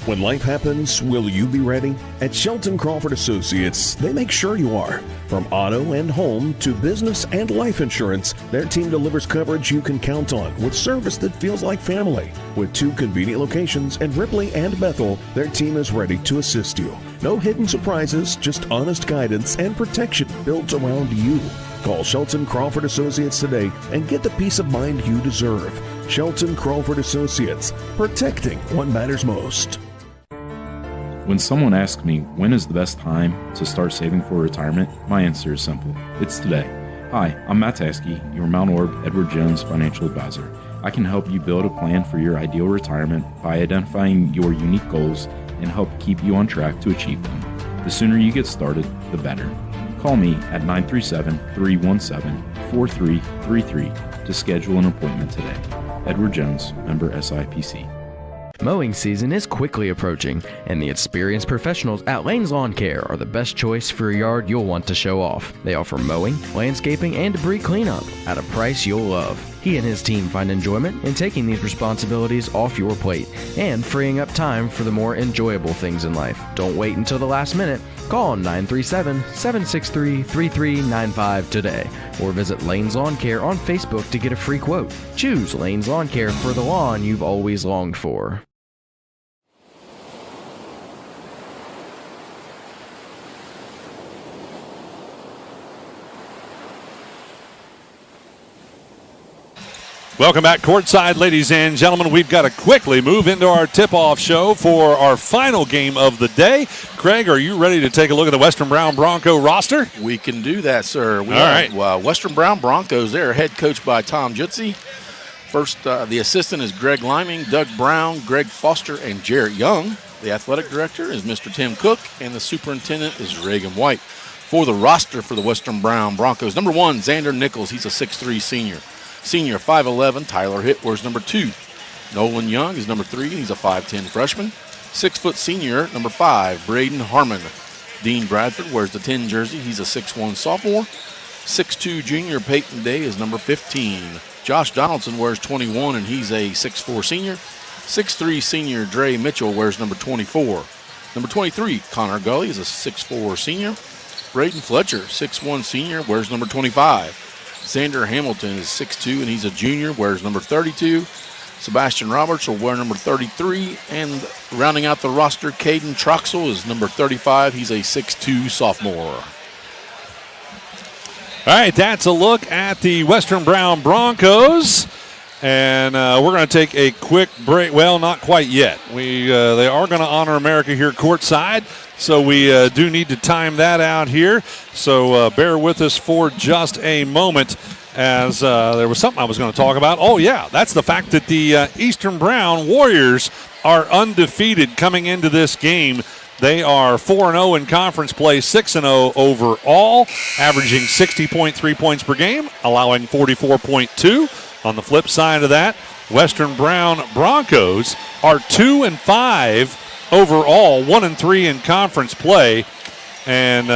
When life happens, will you be ready? At Shelton Crawford Associates, they make sure you are. From auto and home to business and life insurance, their team delivers coverage you can count on with service that feels like family. With 2 convenient locations in Ripley and Bethel, their team is ready to assist you. No hidden surprises, just honest guidance and protection built around you. Call Shelton Crawford Associates today and get the peace of mind you deserve. Shelton Crawford Associates, protecting what matters most. When someone asks me when is the best time to start saving for retirement, my answer is simple. It's today. Hi, I'm Matt Taskey, your Mount Orb Edward Jones financial advisor. I can help you build a plan for your ideal retirement by identifying your unique goals and help keep you on track to achieve them. The sooner you get started, the better. Call me at 937-317-4333 to schedule an appointment today. Edward Jones, member SIPC. Mowing season is quickly approaching, and the experienced professionals at Lane's Lawn Care are the best choice for a yard you'll want to show off. They offer mowing, landscaping, and debris cleanup at a price you'll love. He and his team find enjoyment in taking these responsibilities off your plate and freeing up time for the more enjoyable things in life. Don't wait until the last minute. Call 937-763-3395 today or visit Lane's Lawn Care on Facebook to get a free quote. Choose Lane's Lawn Care for the lawn you've always longed for. Welcome back courtside, ladies and gentlemen. We've got to quickly move into our tip-off show for our final game of the day. Craig, are you ready to take a look at the Western Brown Bronco roster? We can do that, sir. All right. Western Brown Broncos, they're head coached by Tom Jutzy. First, the assistant is Greg Liming, Doug Brown, Greg Foster, and Jarrett Young. The athletic director is Mr. Tim Cook, and the superintendent is Reagan White. For the roster for the Western Brown Broncos, number 1, Xander Nichols. He's a 6'3 senior. Senior, 5'11", Tyler Hitt wears number 2. Nolan Young is number 3. He's a 5'10 freshman. 6' senior, number 5, Braden Harmon. Dean Bradford wears the 10 jersey. He's a 6'1 sophomore. 6'2 junior, Peyton Day is number 15. Josh Donaldson wears 21, and he's a 6'4 senior. 6'3 senior, Dre Mitchell wears number 24. Number 23, Connor Gully is a 6'4 senior. Braden Fletcher, 6'1 senior, wears number 25. Xander Hamilton is 6'2", and he's a junior, wears number 32. Sebastian Roberts will wear number 33. And rounding out the roster, Caden Troxel is number 35. He's a 6'2 sophomore. All right, that's a look at the Western Brown Broncos. And we're going to take a quick break. Well, not quite yet. They are going to honor America here courtside. So we do need to time that out here. So bear with us for just a moment as there was something I was going to talk about. Oh, yeah, that's the fact that the Eastern Brown Warriors are undefeated coming into this game. They are 4-0 in conference play, 6-0 overall, averaging 60.3 points per game, allowing 44.2. On the flip side of that, Western Brown Broncos are 2-5 overall, 1-3 in conference play. And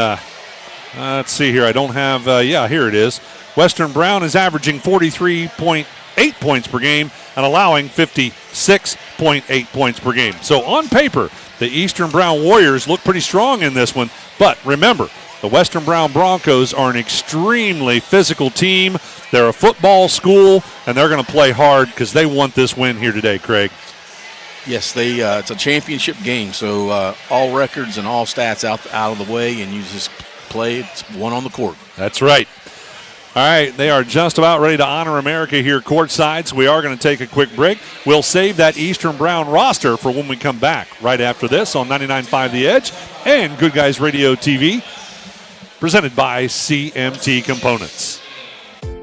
let's see here. I don't have, here it is. Western Brown is averaging 43.8 points per game and allowing 56.8 points per game. So on paper, the Eastern Brown Warriors look pretty strong in this one. But remember, the Western Brown Broncos are an extremely physical team. They're a football school, and they're going to play hard because they want this win here today, Craig. Yes, it's a championship game, so all records and all stats out of the way, and you just play. It's one on the court. That's right. All right, they are just about ready to honor America here courtside, so we are going to take a quick break. We'll save that Eastern Brown roster for when we come back right after this on 99.5 The Edge and Good Guys Radio TV, presented by CMT Components.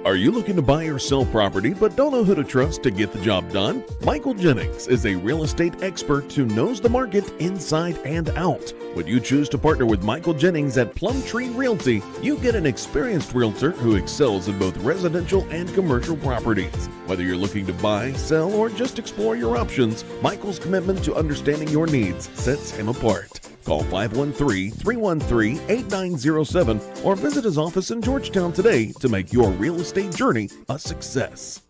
Are you looking to buy or sell property but don't know who to trust to get the job done? Michael Jennings is a real estate expert who knows the market inside and out. When you choose to partner with Michael Jennings at Plumtree Realty, you get an experienced realtor who excels in both residential and commercial properties. Whether you're looking to buy, sell, or just explore your options, Michael's commitment to understanding your needs sets him apart. Call 513-313-8907 or visit his office in Georgetown today to make your real estate journey a success.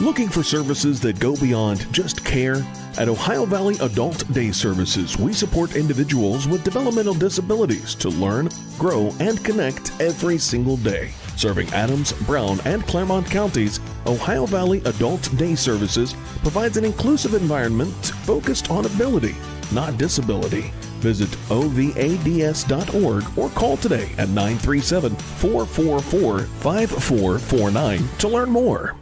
Looking for services that go beyond just care? At Ohio Valley Adult Day Services, we support individuals with developmental disabilities to learn, grow, and connect every single day. Serving Adams, Brown, and Claremont counties, Ohio Valley Adult Day Services provides an inclusive environment focused on ability, not disability. Visit ovads.org or call today at 937-444-5449 to learn more.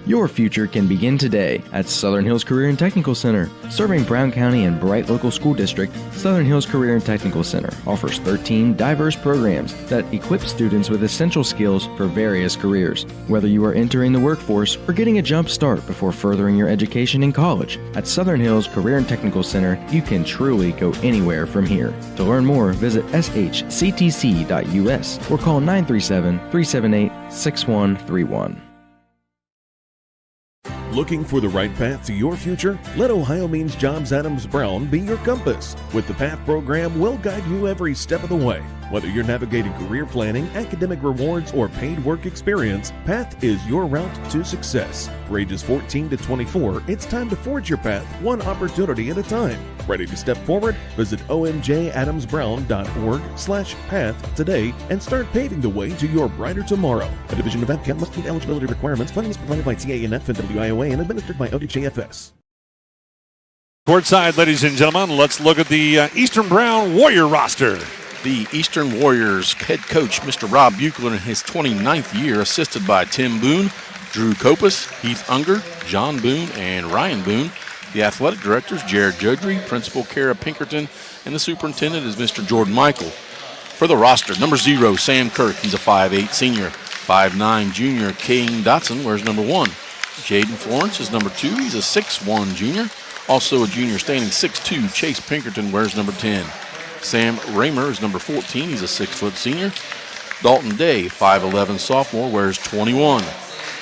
Your future can begin today at Southern Hills Career and Technical Center. Serving Brown County and Bright Local School District, Southern Hills Career and Technical Center offers 13 diverse programs that equip students with essential skills for various careers. Whether you are entering the workforce or getting a jump start before furthering your education in college, at Southern Hills Career and Technical Center, you can truly go anywhere from here. To learn more, visit shctc.us or call 937-378-6131. Looking for the right path to your future? Let Ohio Means Jobs Adams Brown be your compass. With the PATH program, we'll guide you every step of the way. Whether you're navigating career planning, academic rewards, or paid work experience, PATH is your route to success. For ages 14 to 24, it's time to forge your path one opportunity at a time. Ready to step forward? Visit omjadamsbrown.org/path today and start paving the way to your brighter tomorrow. A division of APCAP must meet eligibility requirements. Funding is provided by TANF and WIOA and administered by ODJFS. Courtside, ladies and gentlemen, let's look at the Eastern Brown Warrior roster. The Eastern Warriors head coach, Mr. Rob Buechler, in his 29th year, assisted by Tim Boone, Drew Kopus, Heath Unger, John Boone, and Ryan Boone. The athletic directors, Jared Jodry, Principal Kara Pinkerton, and the superintendent is Mr. Jordan Michael. For the roster, number 0, Sam Kirk. He's a 5'8 senior. 5'9 junior, Kane Dotson wears number 1. Jaden Florence is number 2. He's a 6'1 junior. Also a junior standing 6'2, Chase Pinkerton wears number 10. Sam Raymer is number 14. He's a 6-foot senior. Dalton Day, 5'11 sophomore, wears 21.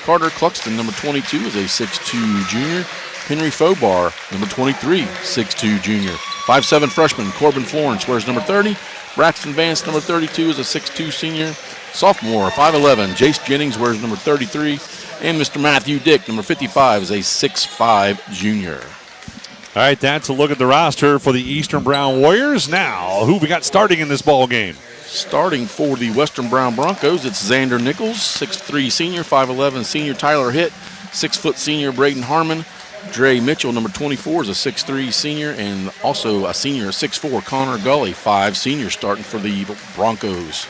Carter Cluxton, number 22, is a 6'2 junior. Henry Fobar, number 23, 6'2 junior. 5'7 freshman, Corbin Florence, wears number 30. Braxton Vance, number 32, is a 6'2 senior. Sophomore, 5'11, Jace Jennings, wears number 33. And Mr. Matthew Dick, number 55, is a 6'5 junior. All right, that's a look at the roster for the Eastern Brown Warriors. Now, who we got starting in this ball game? Starting for the Western Brown Broncos, it's Xander Nichols, 6'3 senior, 5'11 senior. Tyler Hitt, 6-foot senior. Braden Harmon. Dre Mitchell, number 24, is a 6'3 senior, and also a senior, 6'4, Connor Gully, 5 senior, starting for the Broncos.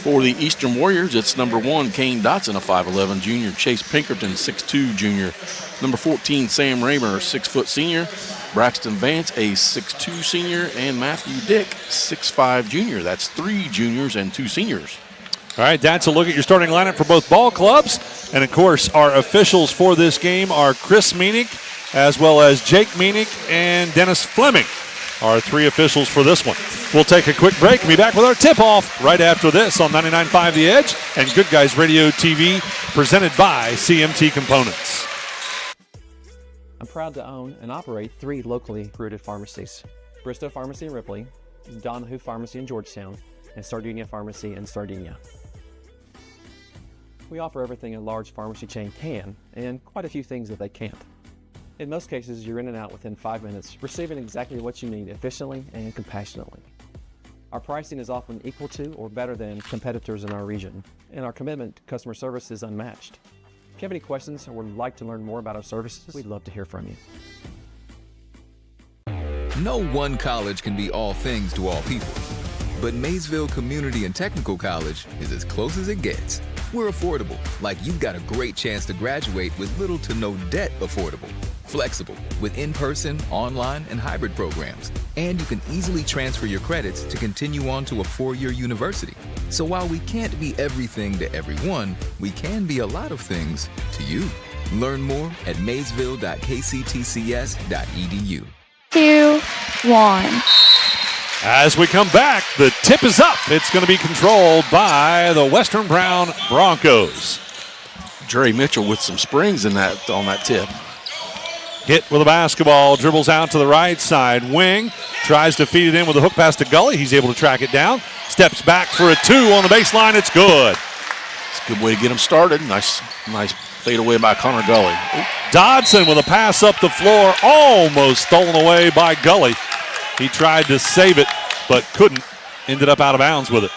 For the Eastern Warriors, it's number 1, Kane Dotson, a 5'11 junior. Chase Pinkerton, 6'2 junior. Number 14, Sam Raymer, 6-foot senior. Braxton Vance, a 6'2 senior. And Matthew Dick, 6'5 junior. That's 3 juniors and 2 seniors. All right, that's a look at your starting lineup for both ball clubs. And, of course, our officials for this game are Chris Meenick, as well as Jake Meenick and Dennis Fleming, our 3 officials for this one. We'll take a quick break and be back with our tip-off right after this on 99.5 The Edge and Good Guys Radio TV, presented by CMT Components. I'm proud to own and operate 3 locally rooted pharmacies: Bristow Pharmacy in Ripley, Donahue Pharmacy in Georgetown, and Sardinia Pharmacy in Sardinia. We offer everything a large pharmacy chain can, and quite a few things that they can't. In most cases, you're in and out within 5 minutes, receiving exactly what you need efficiently and compassionately. Our pricing is often equal to or better than competitors in our region, and our commitment to customer service is unmatched. If you have any questions or would like to learn more about our services, we'd love to hear from you. No one college can be all things to all people, but Maysville Community and Technical College is as close as it gets. We're affordable, like you've got a great chance to graduate with little to no debt. Affordable, flexible, with in-person, online, and hybrid programs. And you can easily transfer your credits to continue on to a 4-year university. So while we can't be everything to everyone, we can be a lot of things to you. Learn more at maysville.kctcs.edu. 2, 1. As we come back, the tip is up. It's going to be controlled by the Western Brown Broncos. Dre Mitchell with some springs on that tip. Hit with a basketball, dribbles out to the right side wing, tries to feed it in with a hook pass to Gully. He's able to track it down, steps back for a 2 on the baseline. It's good. It's a good way to get him started. Nice fade away by Connor Gully. Dodson with a pass up the floor, almost stolen away by Gully. He tried to save it, but couldn't. Ended up out of bounds with it.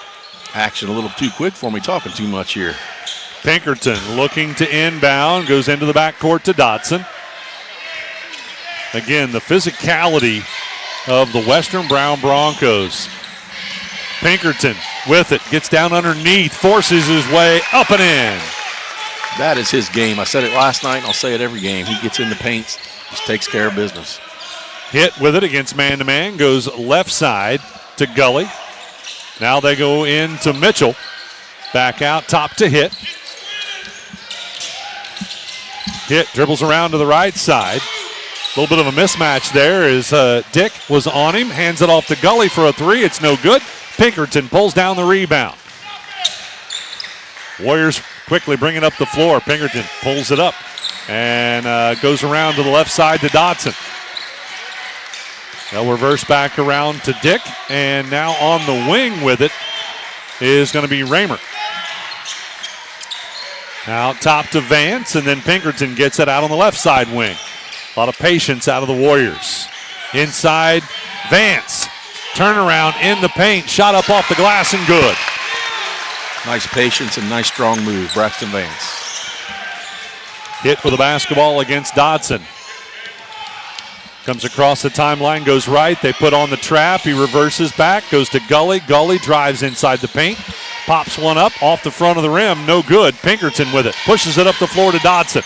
Action a little too quick for me, talking too much here. Pinkerton looking to inbound, goes into the backcourt to Dodson. Again, the physicality of the Western Brown Broncos. Pinkerton with it, gets down underneath, forces his way up and in. That is his game. I said it last night, and I'll say it every game. He gets in the paint, just takes care of business. Hit with it against man-to-man, goes left side to Gully. Now they go into Mitchell. Back out, top to Hit. Hit dribbles around to the right side. A little bit of a mismatch there as Dick was on him. Hands it off to Gully for a three. It's no good. Pinkerton pulls down the rebound. Warriors quickly bringing up the floor. Pinkerton pulls it up and goes around to the left side to Dotson. They'll reverse back around to Dick, and now on the wing with it is going to be Raymer. Out top to Vance, and then Pinkerton gets it out on the left side wing. A lot of patience out of the Warriors. Inside, Vance. Turnaround in the paint, shot up off the glass and good. Nice patience and nice strong move, Braxton Vance. Hit with the basketball against Dodson. Comes across the timeline, goes right. They put on the trap. He reverses back, goes to Gully. Gully drives inside the paint. Pops one up off the front of the rim. No good. Pinkerton with it. Pushes it up the floor to Dodson.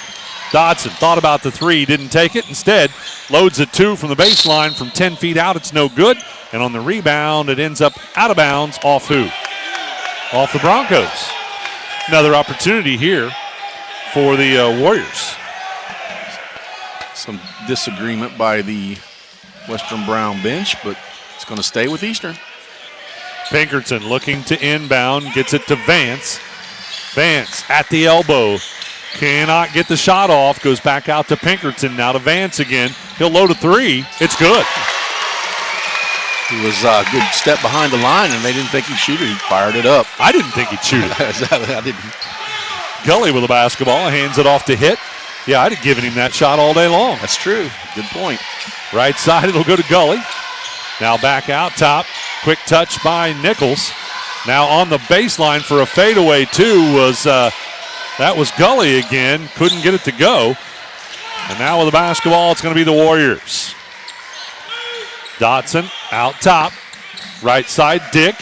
Dodson thought about the three, didn't take it. Instead, loads a two from the baseline from 10 feet out. It's no good. And on the rebound, it ends up out of bounds. Off who? Off the Broncos. Another opportunity here for the Warriors. Some disagreement by the Western Brown bench, but it's going to stay with Eastern. Pinkerton looking to inbound, gets it to Vance. Vance at the elbow. Cannot get the shot off. Goes back out to Pinkerton. Now to Vance again. He'll load a three. It's good. He was a good step behind the line, and they didn't think he'd shoot it. He fired it up. I didn't think he'd shoot it. I didn't. Gully with the basketball. Hands it off to Hit. Yeah, I'd have given him that shot all day long. That's true. Good point. Right side, it'll go to Gully. Now back out top. Quick touch by Nichols. Now on the baseline for a fadeaway two was that was Gully again. Couldn't get it to go. And now with the basketball, it's going to be the Warriors. Dotson out top. Right side, Dick.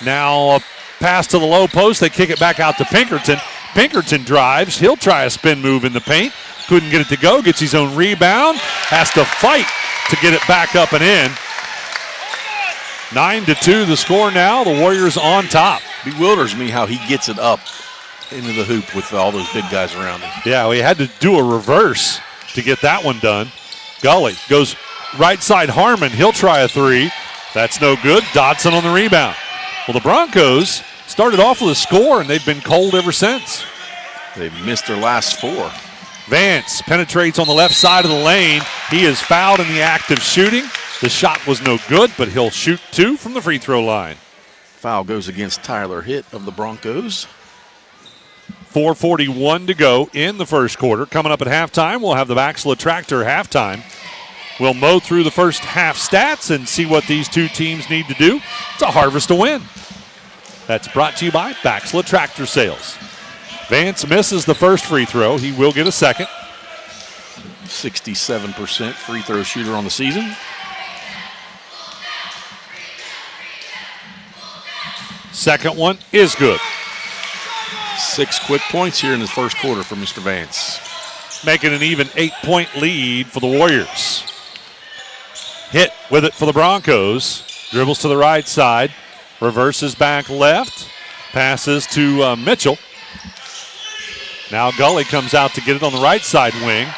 Now a pass to the low post. They kick it back out to Pinkerton. Pinkerton drives. He'll try a spin move in the paint. Couldn't get it to go. Gets his own rebound. Has to fight to get it back up and in. 9-2 the score now. The Warriors on top. Bewilders me how he gets it up into the hoop with all those big guys around him. Yeah, we had to do a reverse to get that one done. Gully goes right side Harmon. He'll try a three. That's no good. Dotson on the rebound. Well, the Broncos started off with a score, and they've been cold ever since. They've missed their last four. Vance penetrates on the left side of the lane. He is fouled in the act of shooting. The shot was no good, but he'll shoot two from the free throw line. Foul goes against Tyler Hitt of the Broncos. 4:41 to go in the first quarter. Coming up at halftime, we'll have the Baxla Tractor halftime. We'll mow through the first half stats and see what these two teams need to do to harvest a win. That's brought to you by Baxla Tractor Sales. Vance misses the first free throw. He will get a second. 67% free throw shooter on the season. Second one is good. 6 quick points here in the first quarter for Mr. Vance. Making an even 8-point lead for the Warriors. Hit with it for the Broncos. Dribbles to the right side. Reverses back left. Passes to Mitchell. Now Gully comes out to get it on the right side wing.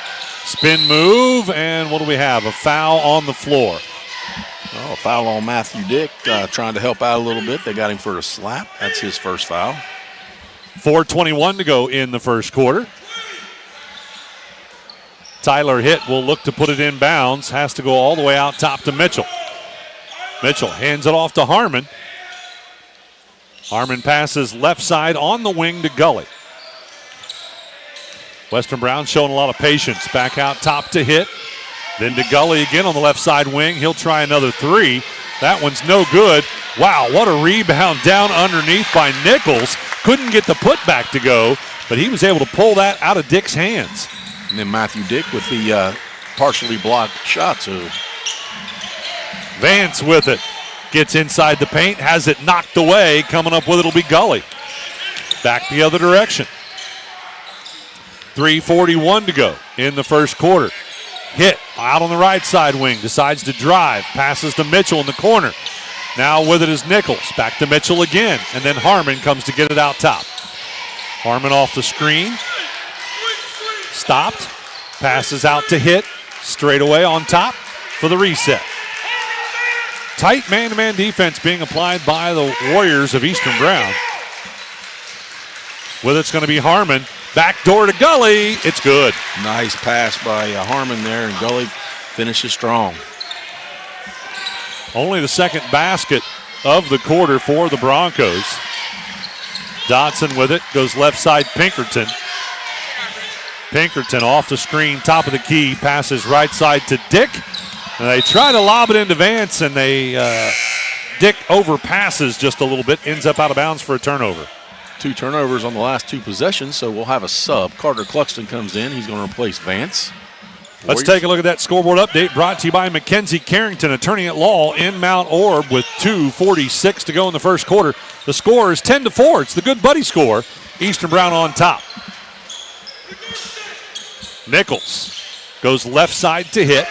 Spin move, and what do we have? A foul on the floor. Oh, a foul on Matthew Dick, trying to help out a little bit. They got him for a slap. That's his first foul. 4:21 to go in the first quarter. Tyler Hitt will look to put it in bounds. Has to go all the way out top to Mitchell. Mitchell hands it off to Harmon. Harmon passes left side on the wing to Gully. Western Brown showing a lot of patience. Back out top to Hitt. Then to Gully again on the left side wing. He'll try another three. That one's no good. Wow, what a rebound down underneath by Nichols. Couldn't get the putback to go, but he was able to pull that out of Dick's hands. And then Matthew Dick with the partially blocked shot. So Vance with it. Gets inside the paint, has it knocked away. Coming up with it will be Gully. Back the other direction. 3:41 to go in the first quarter. Hit out on the right side wing, decides to drive, passes to Mitchell in the corner. Now with it is Nichols, back to Mitchell again, and then Harmon comes to get it out top. Harmon off the screen, stopped, passes out to Hit, straight away on top for the reset. Tight man-to-man defense being applied by the Warriors of Eastern Brown. With it's going to be Harmon. Back door to Gully. It's good. Nice pass by Harmon there, and Gully finishes strong. Only the second basket of the quarter for the Broncos. Dotson with it. Goes left side, Pinkerton. Pinkerton off the screen, top of the key. Passes right side to Dick. And they try to lob it into Vance, and Dick overpasses just a little bit. Ends up out of bounds for a turnover. 2 turnovers on the last 2 possessions, so we'll have a sub. Carter Cluxton comes in. He's going to replace Vance. Let's take a look at that scoreboard update brought to you by Mackenzie Carrington, attorney at law in Mount Orb, with 2:46 to go in the first quarter. The score is 10-4. It's the good buddy score. Eastern Brown on top. Nichols goes left side to Hit.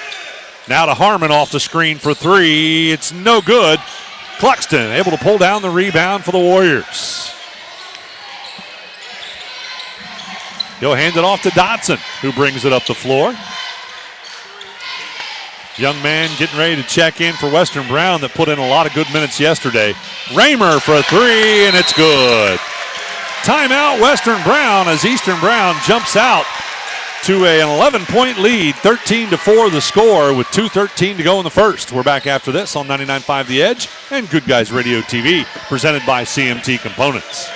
Now to Harmon off the screen for 3. It's no good. Cluxton able to pull down the rebound for the Warriors. He'll hand it off to Dotson, who brings it up the floor. Young man getting ready to check in for Western Brown that put in a lot of good minutes yesterday. Raymer for a 3, and it's good. Timeout Western Brown as Eastern Brown jumps out to an 11-point lead, 13-4 the score with 2:13 to go in the first. We're back after this on 99.5 The Edge and Good Guys Radio TV, presented by CMT Components.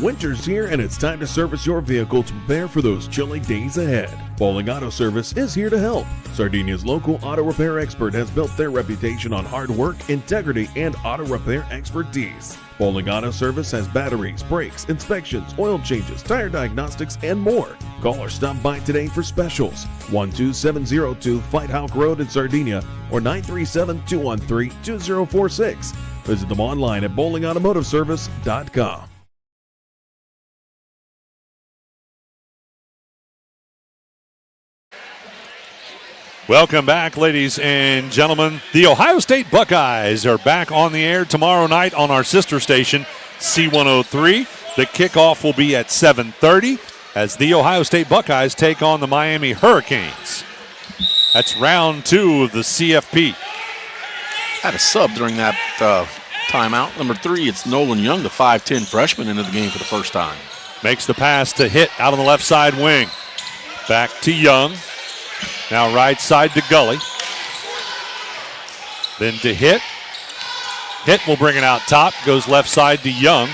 Winter's here and it's time to service your vehicle to prepare for those chilly days ahead. Bowling Auto Service is here to help. Sardinia's local auto repair expert has built their reputation on hard work, integrity, and auto repair expertise. Bowling Auto Service has batteries, brakes, inspections, oil changes, tire diagnostics, and more. Call or stop by today for specials. 12702 Fighthawk Road in Sardinia or 937-213-2046. Visit them online at bowlingautomotiveservice.com. Welcome back, ladies and gentlemen. The Ohio State Buckeyes are back on the air tomorrow night on our sister station, C103. The kickoff will be at 7:30 as the Ohio State Buckeyes take on the Miami Hurricanes. That's round 2 of the CFP. Had a sub during that timeout. Number 3, it's Nolan Young, the 5'10 freshman, into the game for the first time. Makes the pass to Hit out on the left side wing. Back to Young. Now right side to Gully. Then to Hit. Hit will bring it out top. Goes left side to Young.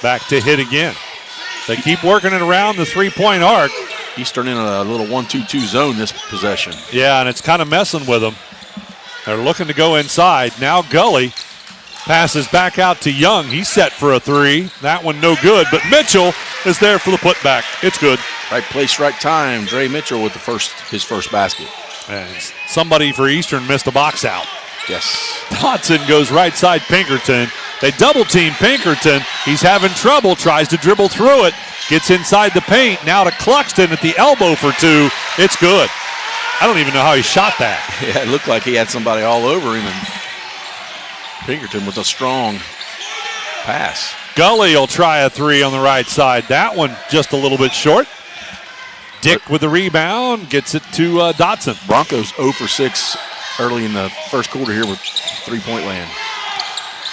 Back to Hit again. They keep working it around the three-point arc. Eastern in a little 1-2-2 zone this possession. Yeah, and it's kind of messing with them. They're looking to go inside. Now Gully passes back out to Young. He's set for a 3. That one no good, but Mitchell is there for the putback. It's good. Right place, right time. Dre Mitchell with his first basket. And somebody for Eastern missed a box out. Yes. Dotson goes right side Pinkerton. They double team Pinkerton. He's having trouble, tries to dribble through it. Gets inside the paint. Now to Cluxton at the elbow for 2. It's good. I don't even know how he shot that. Yeah, it looked like he had somebody all over him. And Pinkerton with a strong pass. Gully will try a 3 on the right side. That one just a little bit short. Dick with the rebound, gets it to Dotson. Broncos 0 for 6 early in the first quarter here with 3-point land.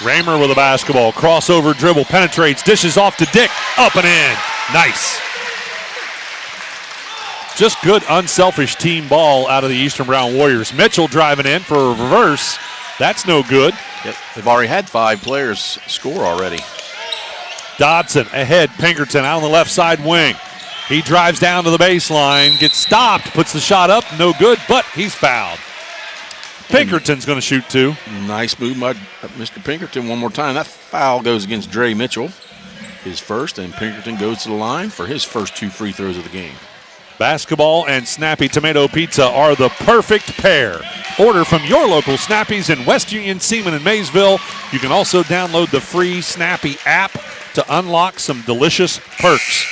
Raymer with a basketball. Crossover dribble, penetrates, dishes off to Dick. Up and in. Nice. Just good, unselfish team ball out of the Eastern Brown Warriors. Mitchell driving in for a reverse. That's no good. Yep, they've already had 5 players score already. Dotson ahead. Pinkerton out on the left side wing. He drives down to the baseline, gets stopped, puts the shot up, no good, but he's fouled. Pinkerton's going to shoot 2. Nice move by Mr. Pinkerton one more time. That foul goes against Dre Mitchell, his first, and Pinkerton goes to the line for his first 2 free throws of the game. Basketball and Snappy Tomato Pizza are the perfect pair. Order from your local Snappies in West Union, Seaman, and Maysville. You can also download the free Snappy app to unlock some delicious perks.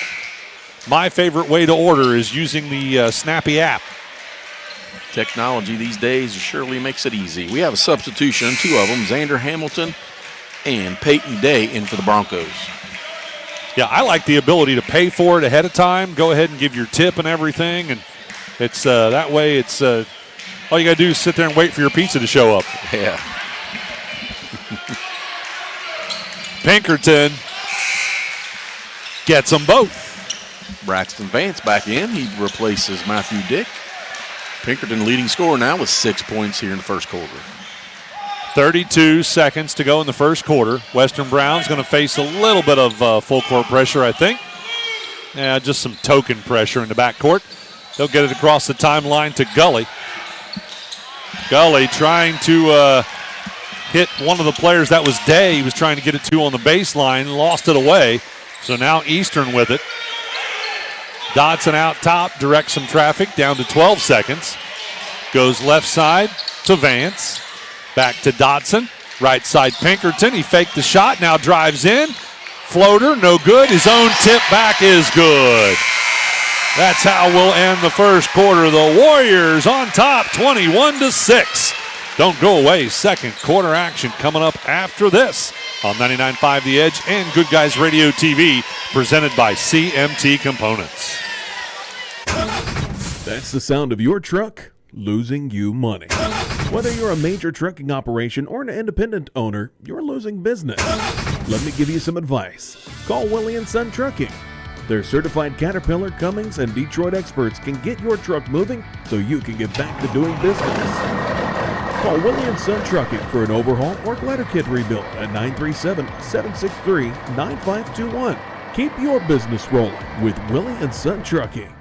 my favorite way to order is using the Snappy app. Technology these days surely makes it easy. We have a substitution, 2 of them, Xander Hamilton and Peyton Day in for the Broncos. Yeah, I like the ability to pay for it ahead of time. Go ahead and give your tip and everything, and it's that way. It's all you got to do is sit there and wait for your pizza to show up. Yeah. Pinkerton gets them both. Braxton Vance back in. He replaces Matthew Dick. Pinkerton leading scorer now with 6 points here in the first quarter. 32 seconds to go in the first quarter. Western Brown's going to face a little bit of full court pressure, I think. Yeah, just some token pressure in the backcourt. They'll get it across the timeline to Gully. Gully trying to hit one of the players. That was Day. He was trying to get it to on the baseline, lost it away. So now Eastern with it. Dodson out top, directs some traffic down to 12 seconds. Goes left side to Vance. Back to Dodson. Right side Pinkerton. He faked the shot, now drives in. Floater, no good. His own tip back is good. That's how we'll end the first quarter. The Warriors on top, 21-6. Don't go away. Second quarter action coming up after this on 99.5 The Edge and Good Guys Radio TV, presented by CMT Components. That's the sound of your truck losing you money. Whether you're a major trucking operation or an independent owner, you're losing business. Let me give you some advice. Call Willie & Son Trucking. Their certified Caterpillar, Cummins, and Detroit experts can get your truck moving so you can get back to doing business. Call Willie & Son Trucking for an overhaul or glider kit rebuild at 937-763-9521. Keep your business rolling with Willie & Son Trucking.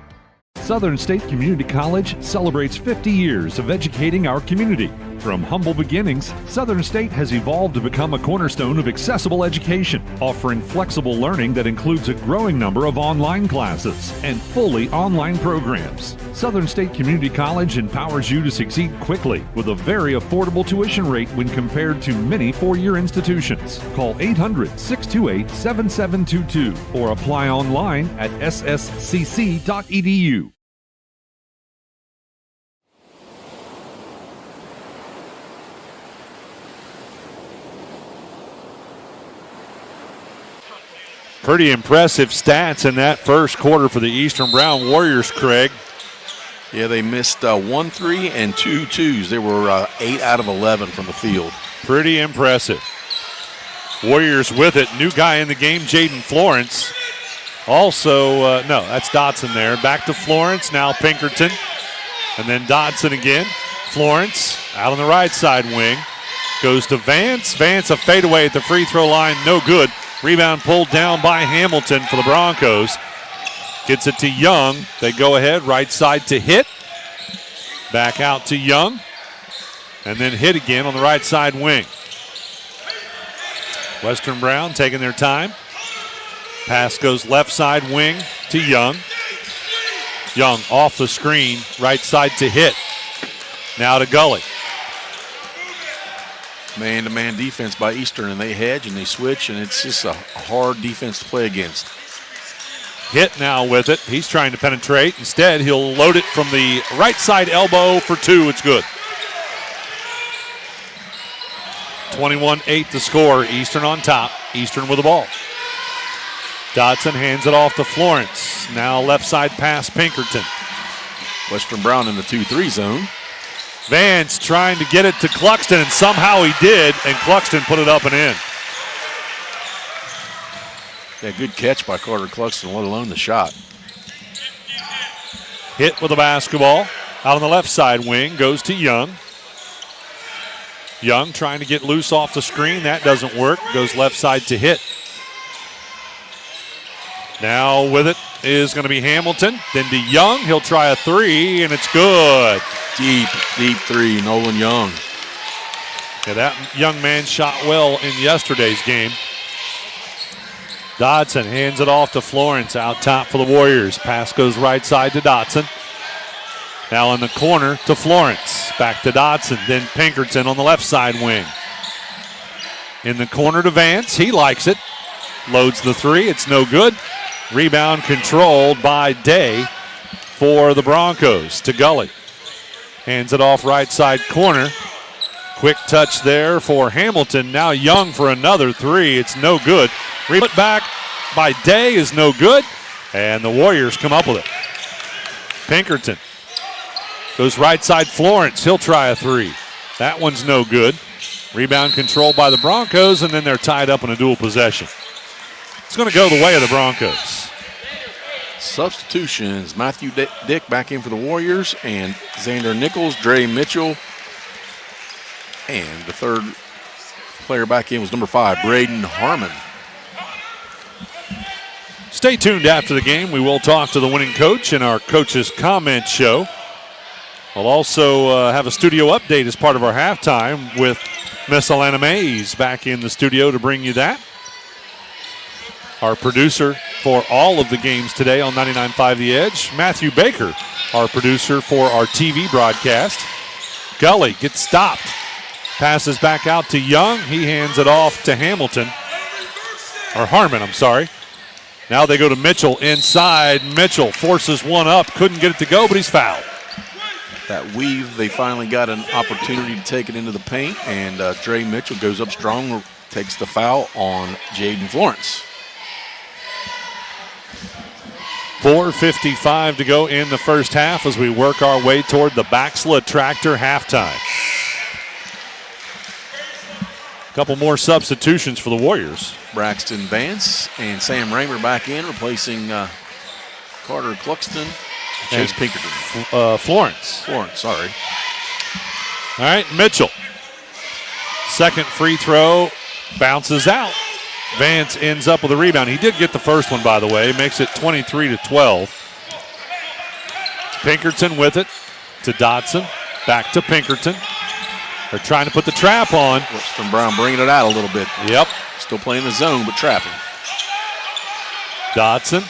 Southern State Community College celebrates 50 years of educating our community. From humble beginnings, Southern State has evolved to become a cornerstone of accessible education, offering flexible learning that includes a growing number of online classes and fully online programs. Southern State Community College empowers you to succeed quickly with a very affordable tuition rate when compared to many four-year institutions. Call 800-628-7722 or apply online at sscc.edu. Pretty impressive stats in that first quarter for the Eastern Brown Warriors, Craig. Yeah, they missed 1 3 and 2 2s. They were 8 out of 11 from the field. Pretty impressive. Warriors with it. New guy in the game, Jaden Florence. Also, no, that's Dotson there. Back to Florence, now Pinkerton. And then Dotson again. Florence out on the right side wing. Goes to Vance. Vance a fadeaway at the free throw line, no good. Rebound pulled down by Hamilton for the Broncos. Gets it to Young. They go ahead, right side to Hit. Back out to Young. And then Hit again on the right side wing. Western Brown taking their time. Pass goes left side wing to Young. Young off the screen, right side to Hit. Now to Gully. Man-to-man defense by Eastern, and they hedge and they switch, and it's just a hard defense to play against. Hit now with it. He's trying to penetrate. Instead, he'll load it from the right side elbow for 2. It's good. 21-8 to score. Eastern on top. Eastern with the ball. Dodson hands it off to Florence. Now left side pass Pinkerton. Western Brown in the 2-3 zone. Vance trying to get it to Cluxton, and somehow he did, and Cluxton put it up and in. Yeah, good catch by Carter Cluxton, let alone the shot. Hit with the basketball. Out on the left side wing, goes to Young. Young trying to get loose off the screen. That doesn't work. Goes left side to Hit. Now with it is going to be Hamilton. Then to Young. He'll try a 3, and it's good. Deep 3, Nolan Young. Yeah, that young man shot well in yesterday's game. Dodson hands it off to Florence out top for the Warriors. Pass goes right side to Dodson. Now in the corner to Florence. Back to Dodson. Then Pinkerton on the left side wing. In the corner to Vance. He likes it. Loads the 3. It's no good. Rebound controlled by Day for the Broncos to Gully. Hands it off right side corner. Quick touch there for Hamilton. Now Young for another three. It's no good. Put back by Day is no good. And the Warriors come up with it. Pinkerton goes right side Florence. He'll try a three. That one's no good. Rebound controlled by the Broncos, and then they're tied up in a dual possession. It's going to go the way of the Broncos. Substitutions. Matthew Dick back in for the Warriors, and Xander Nichols, Dre Mitchell, and the third player back in was number 5, Braden Harmon. Stay tuned after the game. We will talk to the winning coach in our Coach's Comment Show. We'll also have a studio update as part of our halftime with Miss Alana Mays back in the studio to bring you that. Our producer for all of the games today on 99.5 The Edge, Matthew Baker, our producer for our TV broadcast. Gully gets stopped. Passes back out to Young. He hands it off to Hamilton. Or Harmon, I'm sorry. Now they go to Mitchell inside. Mitchell forces one up. Couldn't get it to go, but he's fouled. That weave, they finally got an opportunity to take it into the paint, and Dre Mitchell goes up strong, takes the foul on Jaden Florence. 4:55 to go in the first half as we work our way toward the Baxla Tractor halftime. A couple more substitutions for the Warriors. Braxton Vance and Sam Raymer back in, replacing Carter Cluxton. Chase Pinkerton. Florence. Florence, sorry. All right, Mitchell. Second free throw bounces out. Vance ends up with a rebound. He did get the first one, by the way. Makes it 23-12. Pinkerton with it to Dotson. Back to Pinkerton. They're trying to put the trap on. Western Brown bringing it out a little bit. Yep. Still playing the zone, but trapping. Dotson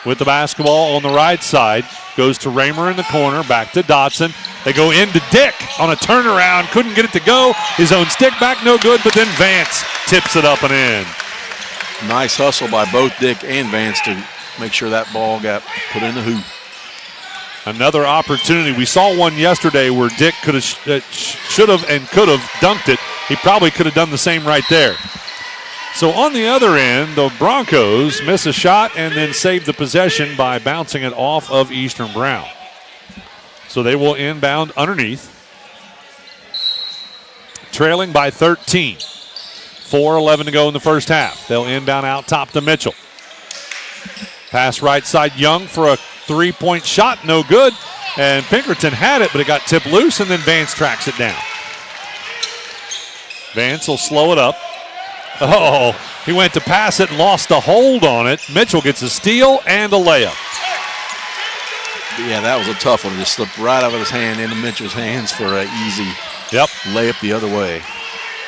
with the basketball on the right side. Goes to Raymer in the corner. Back to Dotson. They go into Dick on a turnaround. Couldn't get it to go. His own stick back, no good, but then Vance tips it up and in. Nice hustle by both Dick and Vance to make sure that ball got put in the hoop. Another opportunity. We saw one yesterday where Dick could have, should have, and could have dunked it. He probably could have done the same right there. So on the other end, the Broncos miss a shot and then save the possession by bouncing it off of Eastern Brown. So they will inbound underneath. Trailing by 13. 4:11 to go in the first half. They'll inbound out top to Mitchell. Pass right side, Young for a three-point shot, no good. And Pinkerton had it, but it got tipped loose, and then Vance tracks it down. Vance will slow it up. Oh, he went to pass it and lost the hold on it. Mitchell gets a steal and a layup. Yeah, that was a tough one. It just slipped right out of his hand into Mitchell's hands for an easy layup the other way.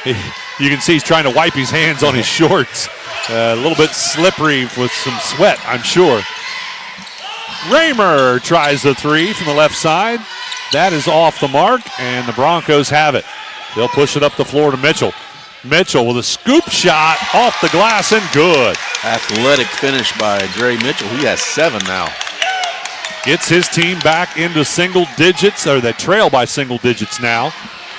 You can see he's trying to wipe his hands on his shorts. A little bit slippery with some sweat, I'm sure. Raymer tries the three from the left side. That is off the mark, and the Broncos have it. They'll push it up the floor to Mitchell. Mitchell with a scoop shot off the glass and good. Athletic finish by Dre Mitchell. He has 7 now. Gets his team back into single digits, or they trail by single digits now.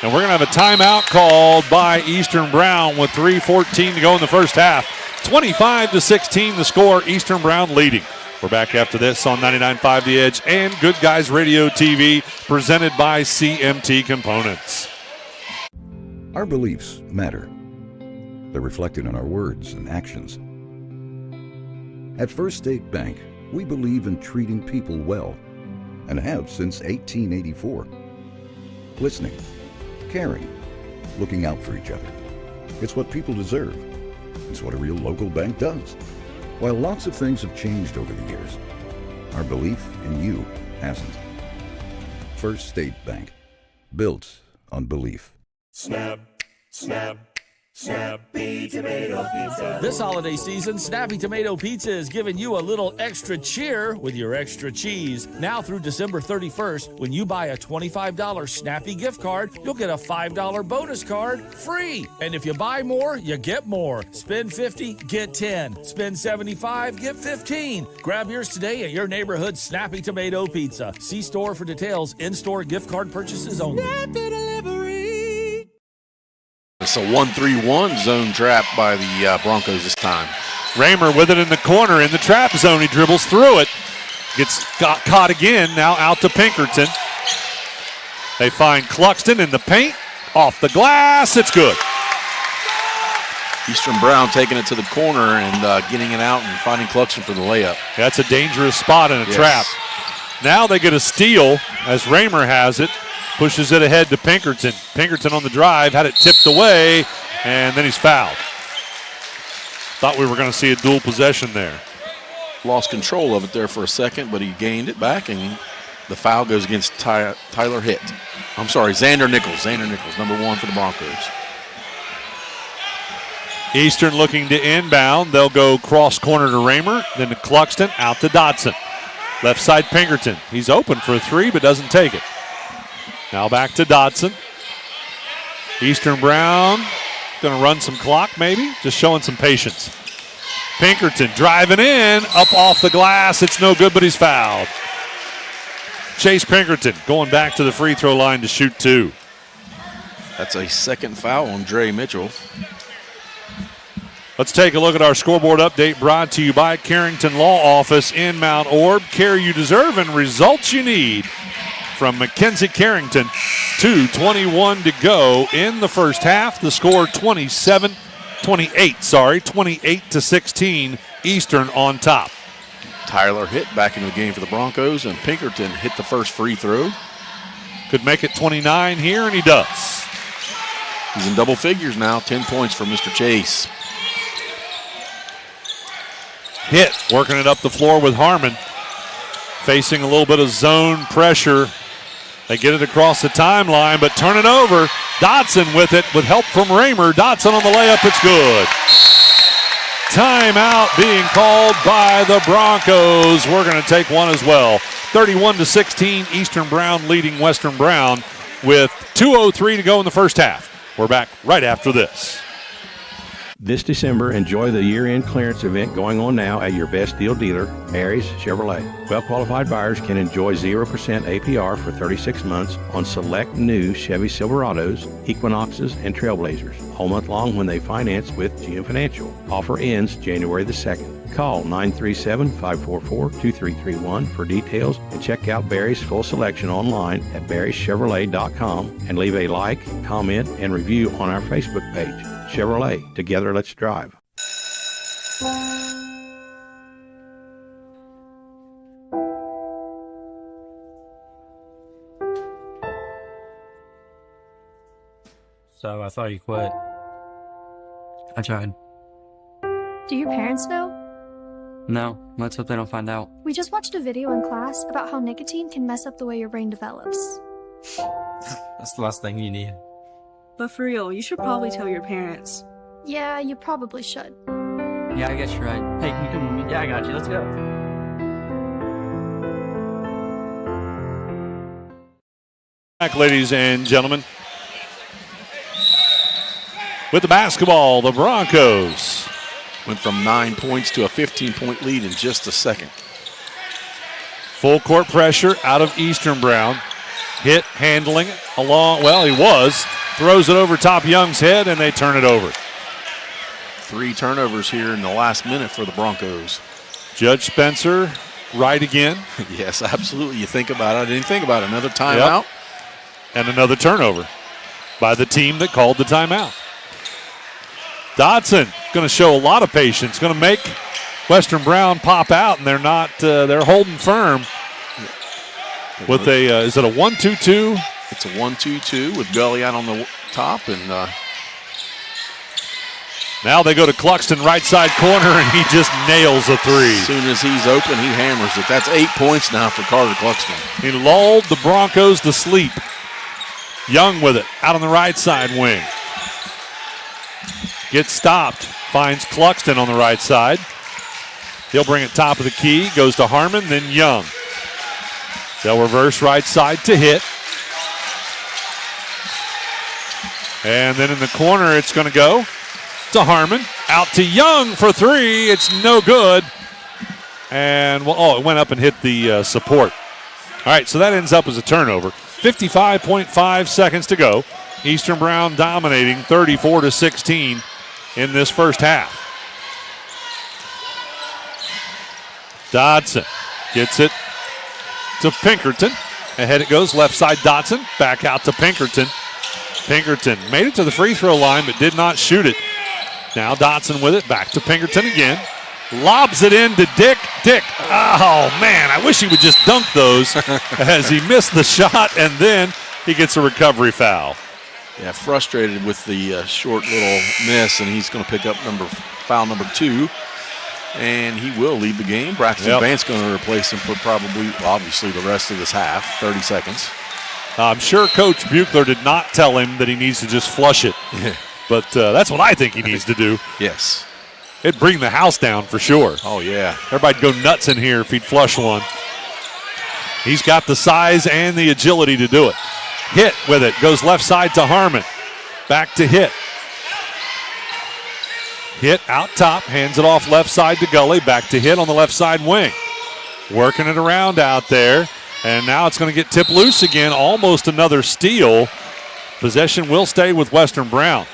And we're going to have a timeout called by Eastern Brown with 3:14 to go in the first half. 25-16 the score, Eastern Brown leading. We're back after this on 99.5 The Edge and Good Guys Radio TV, presented by CMT Components. Our beliefs matter. They're reflected in our words and actions. At First State Bank, we believe in treating people well and have since 1884. Listening, caring, looking out for each other. It's what people deserve. It's what a real local bank does. While lots of things have changed over the years, our belief in you hasn't. First State Bank, built on belief. Snap, snap, Snappy Tomato Pizza. This holiday season, Snappy Tomato Pizza is giving you a little extra cheer with your extra cheese. Now through December 31st, when you buy a $25 Snappy gift card, you'll get a $5 bonus card free. And if you buy more, you get more. Spend $50, get 10. Spend $75, get 15. Grab yours today at your neighborhood Snappy Tomato Pizza. See store for details. In-store gift card purchases only. It's a 1-3-1 zone trap by the Broncos this time. Raymer with it in the corner in the trap zone. He dribbles through it. Got caught again. Now out to Pinkerton. They find Cluxton in the paint. Off the glass. It's good. Eastern Brown taking it to the corner and getting it out and finding Cluxton for the layup. That's a dangerous spot in a trap. Now they get a steal as Raymer has it. Pushes it ahead to Pinkerton. Pinkerton on the drive, had it tipped away, and then he's fouled. Thought we were going to see a dual possession there. Lost control of it there for a second, but he gained it back, and the foul goes against Tyler Hitt. I'm sorry, Xander Nichols. Xander Nichols, number 1 for the Broncos. Eastern looking to inbound. They'll go cross corner to Raymer, then to Cluxton, out to Dotson. Left side Pinkerton. He's open for a 3, but doesn't take it. Now back to Dotson. Eastern Brown going to run some clock maybe, just showing some patience. Pinkerton driving in, up off the glass. It's no good, but he's fouled. Chase Pinkerton going back to the free throw line to shoot 2. That's a second foul on Dre Mitchell. Let's take a look at our scoreboard update brought to you by Carrington Law Office in Mount Orb. Care you deserve and results you need. From Mackenzie Carrington, 2:21 to go in the first half. The score 28-16, Eastern on top. Tyler Hitt back into the game for the Broncos, and Pinkerton hit the first free throw. Could make it 29 here, and he does. He's in double figures now, 10 points for Mr. Chase. Hitt working it up the floor with Harmon. Facing a little bit of zone pressure. They get it across the timeline, but turn it over. Dotson with it with help from Raymer. Dotson on the layup, it's good. Timeout being called by the Broncos. We're going to take one as well. 31-16, Eastern Brown leading Western Brown with 2:03 to go in the first half. We're back right after this. This December, enjoy the year-end clearance event going on now at your best deal dealer, Mary's Chevrolet. Well-qualified buyers can enjoy 0% APR for 36 months on select new Chevy Silverados, Equinoxes, and Trailblazers, all month long when they finance with GM Financial. Offer ends January the 2nd. Call 937-544-2331 for details and check out Barry's full selection online at barryschevrolet.com and leave a like, comment, and review on our Facebook page. Chevrolet, together let's drive. So I thought you quit. I tried. Do your parents know? No, let's hope they don't find out. We just watched a video in class about how nicotine can mess up the way your brain develops. That's the last thing you need. But for real, you should probably tell your parents. Yeah, you probably should. Yeah, I guess you're right. Hey, can you come with me? Yeah, I got you. Let's go. Back, ladies and gentlemen. With the basketball, the Broncos. Went from 9 points to a 15-point lead in just a second. Full court pressure out of Eastern Brown. Hitt handling it along, well, he was. Throws it over top Young's head, and they turn it over. 3 turnovers here in the last minute for the Broncos. Judge Spencer, right again. Yes, absolutely. You think about it. I didn't think about it. Another timeout. Yep. And another turnover by the team that called the timeout. Dotson going to show a lot of patience. Going to make Western Brown pop out, and they're not. They're holding firm. With a, is it a 1-2-2? It's a 1-2-2 with Gully out on the top, and now they go to Cluxton, right side corner, and he just nails a 3. As soon as he's open, he hammers it. That's 8 points now for Carter Cluxton. He lulled the Broncos to sleep. Young with it, out on the right side wing. Gets stopped. Finds Cluxton on the right side. He'll bring it top of the key. Goes to Harmon, then Young. They'll reverse right side to Hit. And then in the corner, it's going to go to Harmon. Out to Young for three. It's no good. And, it went up and hit the support. All right, so that ends up as a turnover. 55.5 seconds to go. Eastern Brown dominating 34-16 in this first half. Dodson gets it to Pinkerton. Ahead it goes, left side Dodson. Back out to Pinkerton. Pinkerton made it to the free throw line but did not shoot it. Now Dodson with it, back to Pinkerton again. Lobs it in to Dick. Dick, oh man, I wish he would just dunk those as he missed the shot and then he gets a recovery foul. Yeah, frustrated with the short little miss, and he's going to pick up foul number 2. And he will leave the game. Braxton Vance going to replace him for obviously, the rest of this half, 30 seconds. I'm sure Coach Buechler did not tell him that he needs to just flush it. But that's what I think he needs to do. Yes. It'd bring the house down for sure. Oh, yeah. Everybody'd go nuts in here if he'd flush one. He's got the size and the agility to do it. Hit with it. Goes left side to Harmon. Back to Hit. Hit out top, hands it off left side to Gully, back to Hit on the left side wing. Working it around out there, and now it's going to get tipped loose again, almost another steal. Possession will stay with Western Brown.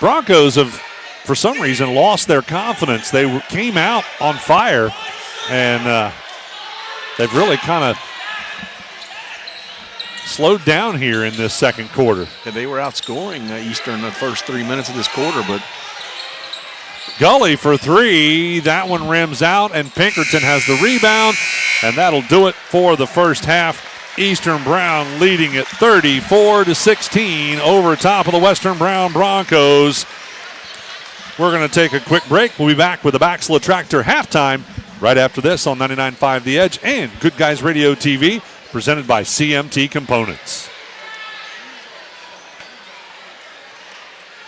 Broncos have, for some reason, lost their confidence. They came out on fire, and they've really kind of slowed down here in this second quarter. And they were outscoring Eastern the first 3 minutes of this quarter, but Gully for three. That one rims out, and Pinkerton has the rebound, and that'll do it for the first half. Eastern Brown leading at 34-16 over top of the Western Brown Broncos. We're going to take a quick break. We'll be back with the Baxla Tractor halftime right after this on 99.5 The Edge and Good Guys Radio TV, presented by CMT Components.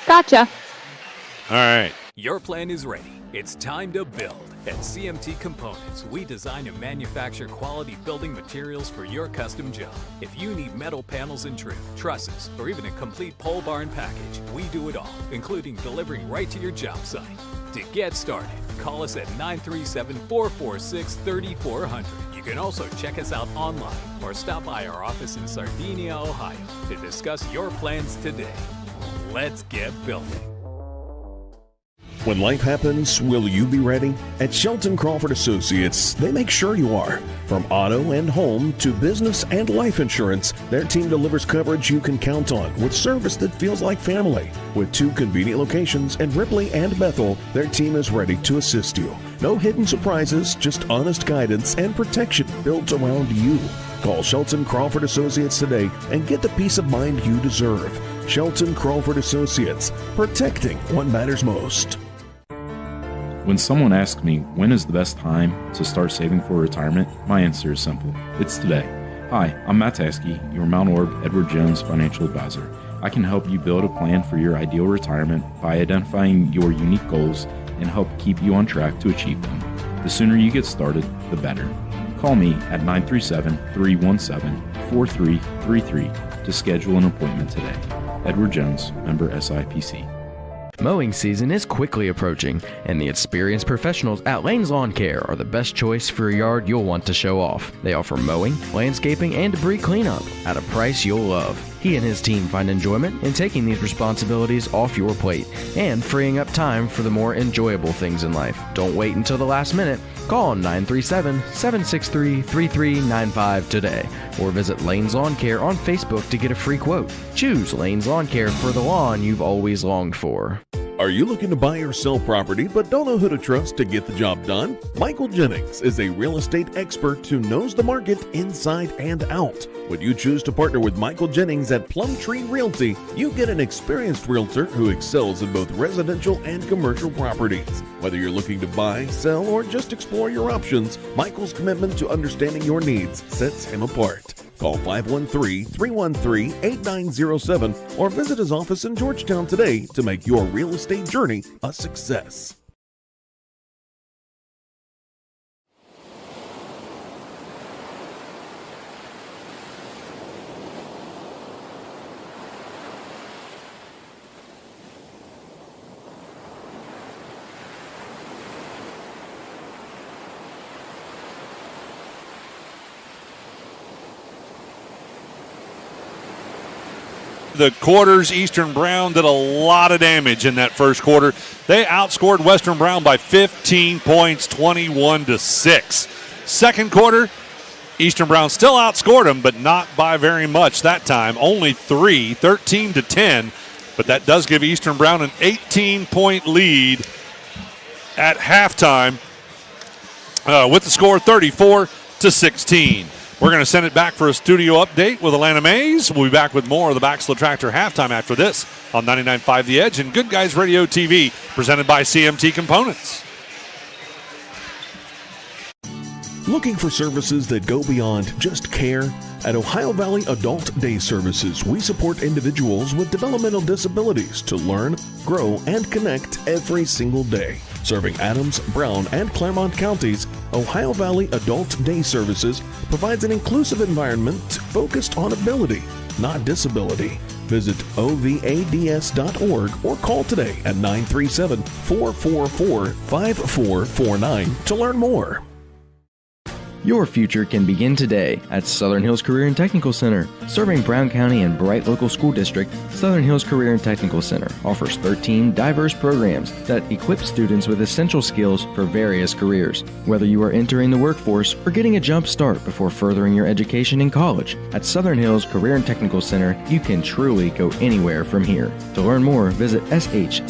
Gotcha. All right. Your plan is ready. It's time to build. At CMT Components, we design and manufacture quality building materials for your custom job. If you need metal panels and trim, trusses, or even a complete pole barn package, we do it all, including delivering right to your job site. To get started, call us at 937-446-3400. You can also check us out online or stop by our office in Sardinia, Ohio to discuss your plans today. Let's get building. When life happens, will you be ready? At Shelton Crawford Associates, they make sure you are. From auto and home to business and life insurance, their team delivers coverage you can count on with service that feels like family. With 2 convenient locations in Ripley and Bethel, their team is ready to assist you. No hidden surprises, just honest guidance and protection built around you. Call Shelton Crawford Associates today and get the peace of mind you deserve. Shelton Crawford Associates, protecting what matters most. When someone asks me when is the best time to start saving for retirement, my answer is simple. It's today. Hi, I'm Matt Taskey, your Mount Orb Edward Jones financial advisor. I can help you build a plan for your ideal retirement by identifying your unique goals and help keep you on track to achieve them. The sooner you get started, the better. Call me at 937-317-4333 to schedule an appointment today. Edward Jones, member SIPC. Mowing season is quickly approaching, and the experienced professionals at Lane's Lawn Care are the best choice for a yard you'll want to show off. They offer mowing, landscaping, and debris cleanup at a price you'll love. He and his team find enjoyment in taking these responsibilities off your plate and freeing up time for the more enjoyable things in life. Don't wait until the last minute. Call 937-763-3395 today or visit Lane's Lawn Care on Facebook to get a free quote. Choose Lane's Lawn Care for the lawn you've always longed for. Are you looking to buy or sell property but don't know who to trust to get the job done? Michael Jennings is a real estate expert who knows the market inside and out. When you choose to partner with Michael Jennings at Plumtree Realty, you get an experienced realtor who excels in both residential and commercial properties. Whether you're looking to buy, sell, or just explore your options, Michael's commitment to understanding your needs sets him apart. Call 513-313-8907 or visit his office in Georgetown today to make your real estate journey a success. The quarters, Eastern Brown did a lot of damage in that first quarter. They outscored Western Brown by 15 points, 21-6. Second quarter, Eastern Brown still outscored them, but not by very much that time. Only 3, 13-10. But that does give Eastern Brown an 18-point lead at halftime with the score 34-16. We're going to send it back for a studio update with Atlanta Mays. We'll be back with more of the Baxter Tractor halftime after this on 99.5 The Edge and Good Guys Radio TV, presented by CMT Components. Looking for services that go beyond just care? At Ohio Valley Adult Day Services, we support individuals with developmental disabilities to learn, grow, and connect every single day. Serving Adams, Brown, and Claremont counties, Ohio Valley Adult Day Services provides an inclusive environment focused on ability, not disability. Visit ovads.org or call today at 937-444-5449 to learn more. Your future can begin today at Southern Hills Career and Technical Center. Serving Brown County and Bright Local School District, Southern Hills Career and Technical Center offers 13 diverse programs that equip students with essential skills for various careers. Whether you are entering the workforce or getting a jump start before furthering your education in college, at Southern Hills Career and Technical Center, you can truly go anywhere from here. To learn more, visit shctc.us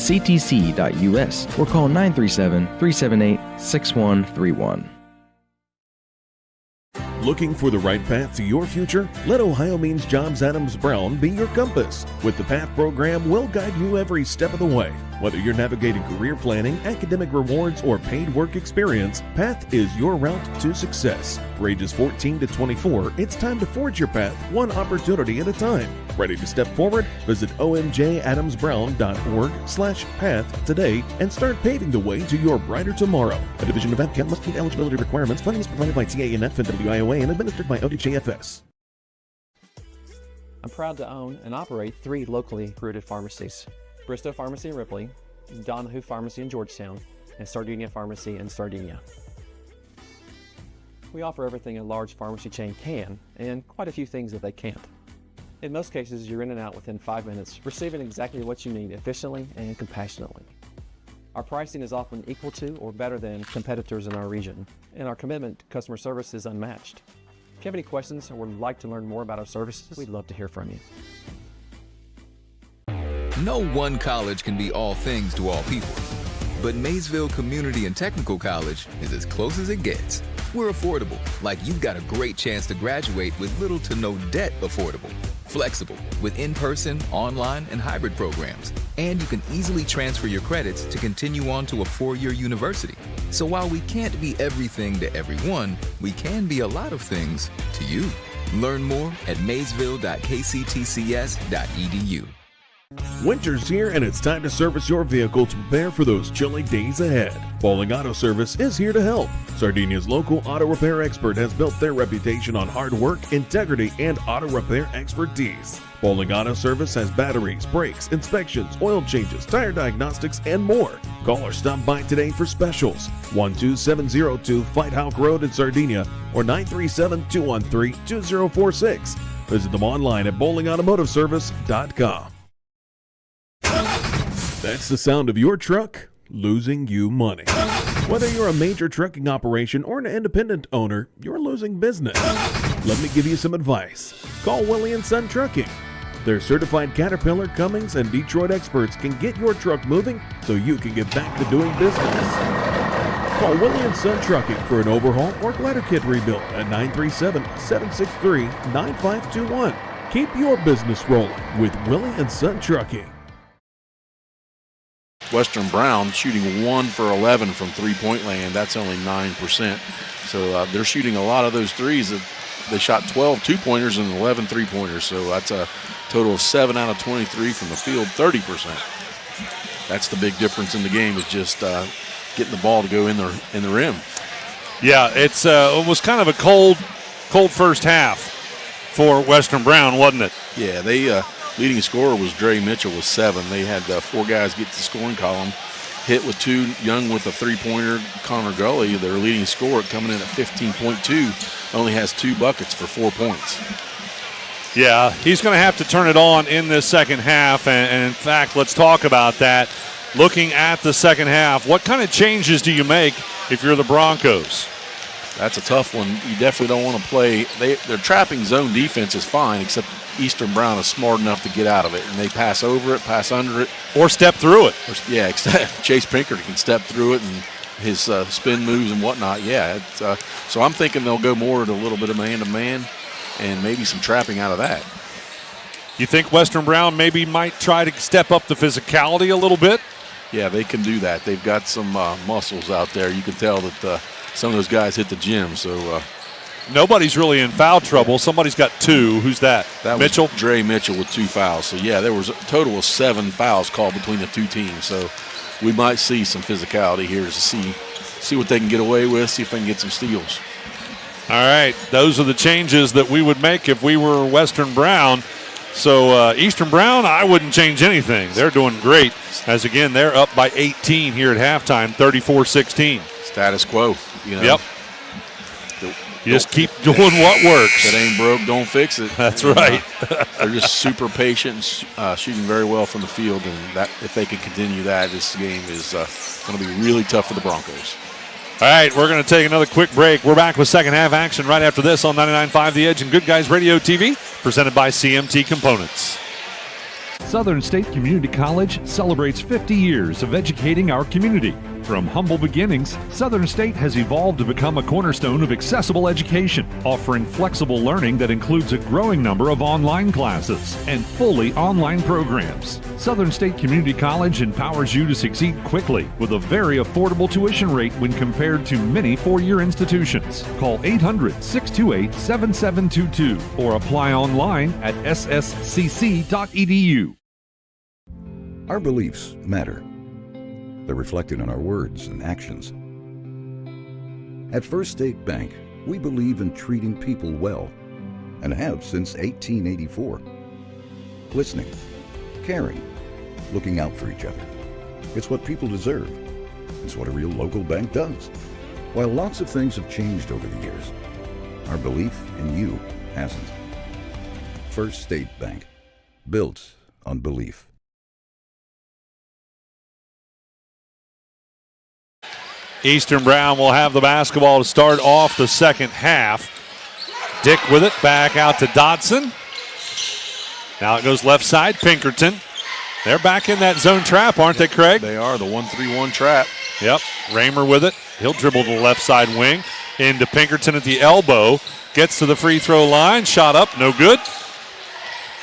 or call 937-378-6131. Looking for the right path to your future? Let Ohio Means Jobs Adams Brown be your compass. With the PATH program, we'll guide you every step of the way. Whether you're navigating career planning, academic rewards, or paid work experience, PATH is your route to success. For ages 14 to 24, it's time to forge your path one opportunity at a time. Ready to step forward? Visit omjadamsbrown.org/path today and start paving the way to your brighter tomorrow. A division of APCAP must meet eligibility requirements. Funding is provided by TANF and WIOA and administered by ODJFS. I'm proud to own and operate 3 locally rooted pharmacies: Bristow Pharmacy in Ripley, Donahue Pharmacy in Georgetown, and Sardinia Pharmacy in Sardinia. We offer everything a large pharmacy chain can, and quite a few things that they can't. In most cases, you're in and out within 5 minutes, receiving exactly what you need efficiently and compassionately. Our pricing is often equal to or better than competitors in our region, and our commitment to customer service is unmatched. If you have any questions or would like to learn more about our services, we'd love to hear from you. No one college can be all things to all people, but Maysville Community and Technical College is as close as it gets. We're affordable, like you've got a great chance to graduate with little to no debt. Affordable, flexible, with in-person, online, and hybrid programs. And you can easily transfer your credits to continue on to a 4-year university. So while we can't be everything to everyone, we can be a lot of things to you. Learn more at maysville.kctcs.edu. Winter's here and it's time to service your vehicle to prepare for those chilly days ahead. Bowling Auto Service is here to help. Sardinia's local auto repair expert has built their reputation on hard work, integrity, and auto repair expertise. Bowling Auto Service has batteries, brakes, inspections, oil changes, tire diagnostics, and more. Call or stop by today for specials. 12702 Fight Hawk Road in Sardinia or 937-213-2046. Visit them online at bowlingautomotiveservice.com. That's the sound of your truck losing you money. Whether you're a major trucking operation or an independent owner, you're losing business. Let me give you some advice. Call Willie & Son Trucking. Their certified Caterpillar, Cummins, and Detroit experts can get your truck moving so you can get back to doing business. Call Willie & Son Trucking for an overhaul or glider kit rebuild at 937-763-9521. Keep your business rolling with Willie & Son Trucking. Western Brown shooting 1 for 11 from three-point land. That's only 9%. So they're shooting a lot of those threes. they shot 12 two-pointers and 11 three-pointers. So that's a total of 7 out of 23 from the field, 30%. That's the big difference in the game, is just getting the ball to go in the rim. Yeah, it was kind of a cold first half for Western Brown, wasn't it? Yeah, they leading scorer was Dre Mitchell with 7. They had 4 guys get to the scoring column. Hit with 2, Young with a three-pointer, Connor Gully, their leading scorer, coming in at 15.2, only has 2 buckets for 4 points. Yeah, he's going to have to turn it on in this second half, and in fact, let's talk about that. Looking at the second half, what kind of changes do you make if you're the Broncos? That's a tough one. You definitely don't want to play. Their trapping zone defense is fine, except Eastern Brown is smart enough to get out of it, and they pass over it, pass under it. Or step through it. Chase Pinkerton can step through it, and his spin moves and whatnot. Yeah, so I'm thinking they'll go more to a little bit of man-to-man and maybe some trapping out of that. You think Western Brown maybe might try to step up the physicality a little bit? Yeah, they can do that. They've got some muscles out there. You can tell that some of those guys hit the gym. So nobody's really in foul trouble. Somebody's got 2. Who's that? That Mitchell? was Dre Mitchell with 2 fouls. So, yeah, there was a total of 7 fouls called between the 2 teams. So we might see some physicality here to see what they can get away with, see if they can get some steals. All right, those are the changes that we would make if we were Western Brown. So Eastern Brown, I wouldn't change anything. They're doing great, as again, they're up by 18 here at halftime, 34-16. Status quo, you know. Yep. You just keep doing what works. If it ain't broke, don't fix it. That's right. They're just super patient, shooting very well from the field, and that if they can continue that, this game is going to be really tough for the Broncos. All right, we're going to take another quick break. We're back with second half action right after this on 99.5 The Edge and Good Guys Radio TV, presented by CMT Components. Southern State Community College celebrates 50 years of educating our community. From humble beginnings, Southern State has evolved to become a cornerstone of accessible education, offering flexible learning that includes a growing number of online classes and fully online programs. Southern State Community College empowers you to succeed quickly with a very affordable tuition rate when compared to many four-year institutions. Call 800-628-7722 or apply online at sscc.edu. Our beliefs matter. They're reflected in our words and actions. At First State Bank, we believe in treating people well and have since 1884. Listening, caring, looking out for each other. It's what people deserve. It's what a real local bank does. While lots of things have changed over the years, our belief in you hasn't. First State Bank, built on belief. Eastern Brown will have the basketball to start off the second half. Dick with it, back out to Dodson. Now it goes left side, Pinkerton. They're back in that zone trap, aren't they, Craig? They are, the 1-3-1 trap. Yep, Raymer with it. He'll dribble to the left side wing. Into Pinkerton at the elbow. Gets to the free throw line, shot up, no good.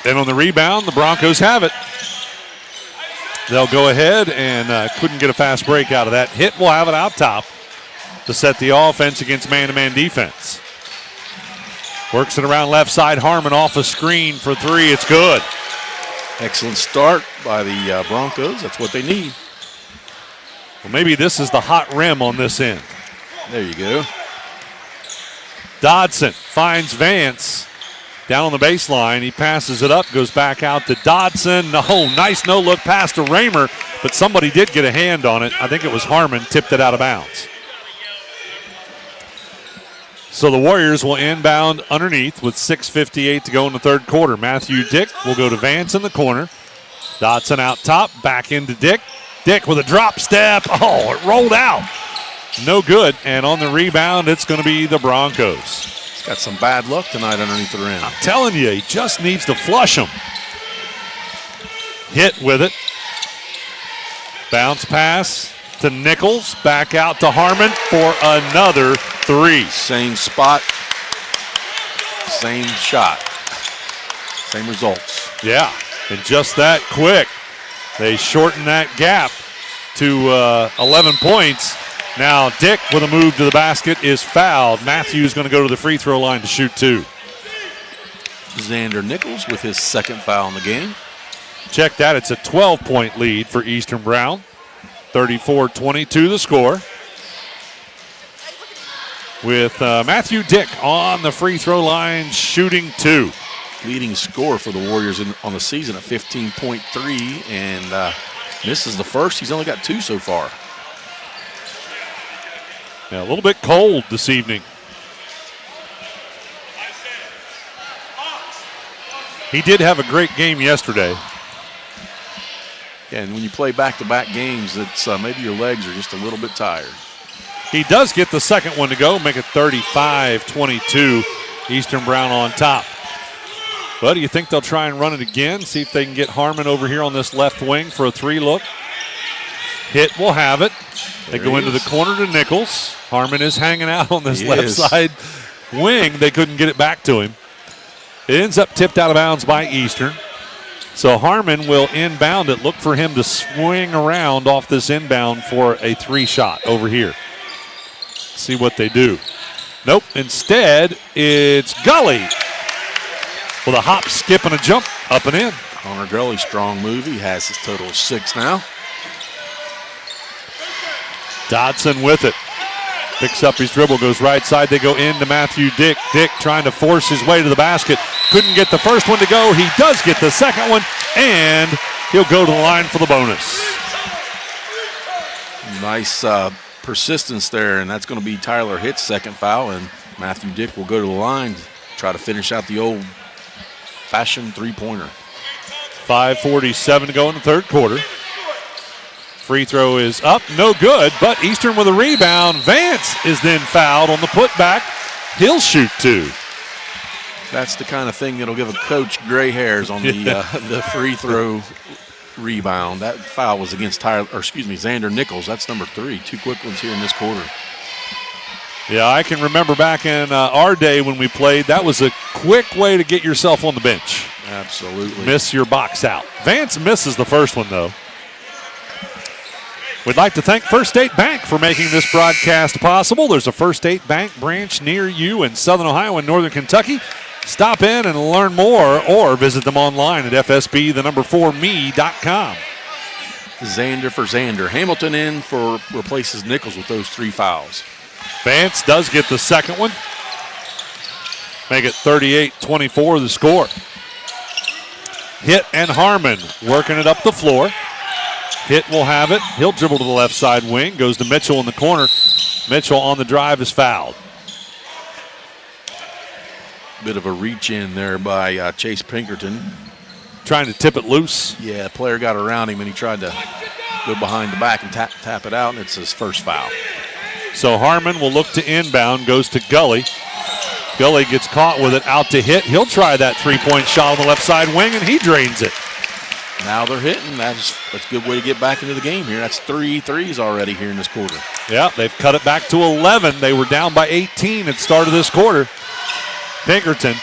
Then on the rebound, the Broncos have it. They'll go ahead and couldn't get a fast break out of that. Hit will have it out top to set the offense against man-to-man defense. Works it around left side. Harmon off a screen for 3. It's good. Excellent start by the Broncos. That's what they need. Well, maybe this is the hot rim on this end. There you go. Dodson finds Vance. Down on the baseline, he passes it up, goes back out to Dodson. Oh, nice no-look pass to Raymer, but somebody did get a hand on it. I think it was Harmon, tipped it out of bounds. So the Warriors will inbound underneath with 6:58 to go in the third quarter. Matthew Dick will go to Vance in the corner. Dodson out top, back into Dick. Dick with a drop step. Oh, it rolled out. No good, and on the rebound, it's going to be the Broncos. He's got some bad luck tonight underneath the rim. I'm telling you, he just needs to flush them. Hit with it. Bounce pass to Nichols. Back out to Harmon for another 3. Same spot, same shot, same results. Yeah, and just that quick. They shorten that gap to 11 points. Now Dick with a move to the basket is fouled. Matthews going to go to the free throw line to shoot 2. Xander Nichols with his second foul in the game. Check that. It's a 12-point lead for Eastern Brown. 34-22 the score. With Matthew Dick on the free throw line shooting 2. Leading scorer for the Warriors on the season at 15.3, and misses the first. He's only got 2 so far. Yeah, a little bit cold this evening. He did have a great game yesterday. Yeah, and when you play back-to-back games, it's maybe your legs are just a little bit tired. He does get the second one to go, make it 35-22. Eastern Brown on top. But do you think they'll try and run it again? See if they can get Harmon over here on this left wing for a 3 look. Hit will have it. They go into the corner to Nichols. Harmon is hanging out on this left side wing. They couldn't get it back to him. It ends up tipped out of bounds by Eastern. So Harmon will inbound it. Look for him to swing around off this inbound for a 3 shot over here. See what they do. Nope. Instead, it's Gully with a hop, skip, and a jump up and in. Connor Gully, strong move. He has his total of 6 now. Dodson with it. Picks up his dribble, goes right side. They go into Matthew Dick. Dick trying to force his way to the basket. Couldn't get the first one to go. He does get the second one, and he'll go to the line for the bonus. Nice persistence there, and that's going to be Tyler Hitt's second foul, and Matthew Dick will go to the line to try to finish out the old-fashioned three-pointer. 5:47 to go in the third quarter. Free throw is up, no good, but Eastern with a rebound. Vance is then fouled on the putback. He'll shoot 2. That's the kind of thing that'll give a coach gray hairs on the free throw rebound. That foul was against Xander Nichols. That's number 3. 2 quick ones here in this quarter. Yeah, I can remember back in our day when we played, that was a quick way to get yourself on the bench. Absolutely. Miss your box out. Vance misses the first one, though. We'd like to thank First State Bank for making this broadcast possible. There's a First State Bank branch near you in Southern Ohio and Northern Kentucky. Stop in and learn more or visit them online at fsb4me.com. Xander for Xander. Hamilton in replaces Nichols with those 3 fouls. Vance does get the second one. Make it 38-24 the score. Hitt and Harmon working it up the floor. Hitt will have it. He'll dribble to the left side wing. Goes to Mitchell in the corner. Mitchell on the drive is fouled. Bit of a reach in there by Chase Pinkerton. Trying to tip it loose. Yeah, the player got around him and he tried to go behind the back and tap it out, and it's his first foul. So Harmon will look to inbound. Goes to Gully. Gully gets caught with it out to Hitt. He'll try that 3-point shot on the left side wing, and he drains it. Now they're hitting. That's a good way to get back into the game here. That's 3 threes already here in this quarter. Yeah, they've cut it back to 11. They were down by 18 at the start of this quarter. Pinkerton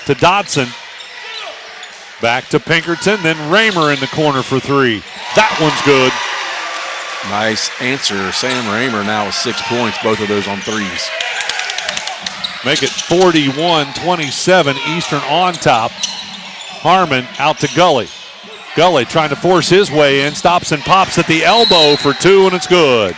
to Dodson. Back to Pinkerton, then Raymer in the corner for 3. That one's good. Nice answer. Sam Raymer now with 6 points, both of those on 3s. Make it 41-27, Eastern on top. Harmon out to Gully. Gully trying to force his way in, stops and pops at the elbow for 2, and it's good.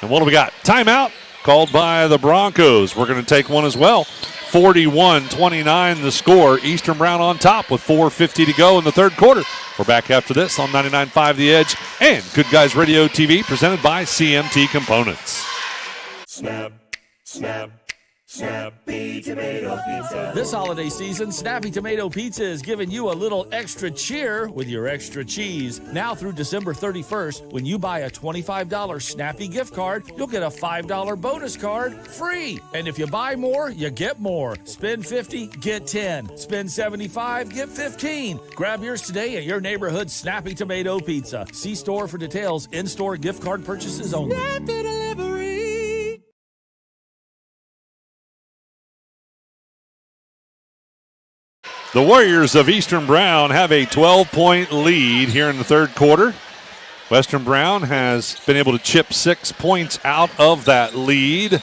And what do we got? Timeout called by the Broncos. We're going to take one as well. 41-29 the score. Eastern Brown on top with 4:50 to go in the third quarter. We're back after this on 99.5 The Edge and Good Guys Radio TV, presented by CMT Components. Snap, snap. Snappy Tomato Pizza. This holiday season, Snappy Tomato Pizza is giving you a little extra cheer with your extra cheese. Now through December 31st, when you buy a $25 Snappy gift card, you'll get a $5 bonus card free. And if you buy more, you get more. Spend $50, get 10. Spend $75, get 15. Grab yours today at your neighborhood Snappy Tomato Pizza. See store for details. In-store gift card purchases only. The Warriors of Eastern Brown have a 12-point lead here in the third quarter Western Brown has been able to chip 6 points out of that lead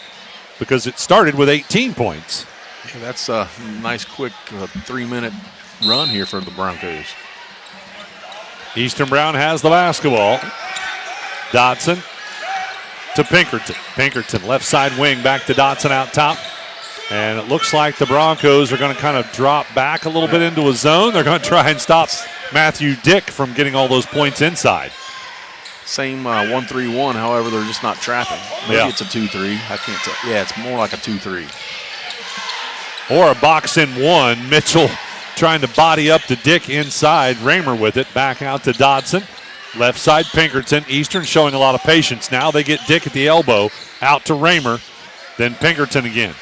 because it started with 18 points. Yeah, that's a nice quick 3-minute run here for the Broncos. Eastern Brown has the basketball. Dotson to Pinkerton. Pinkerton, left side wing, back to Dotson out top. And it looks like the Broncos are going to kind of drop back a little bit into a zone. They're going to try and stop Matthew Dick from getting all those points inside. Same 1-3-1, however, they're just not trapping. Maybe it's a 2-3. I can't tell. Yeah, it's more like a 2-3. Or a box in one. Mitchell trying to body up to Dick inside. Raymer with it. Back out to Dodson. Left side Pinkerton. Eastern showing a lot of patience. Now they get Dick at the elbow. Out to Raymer. Then Pinkerton again.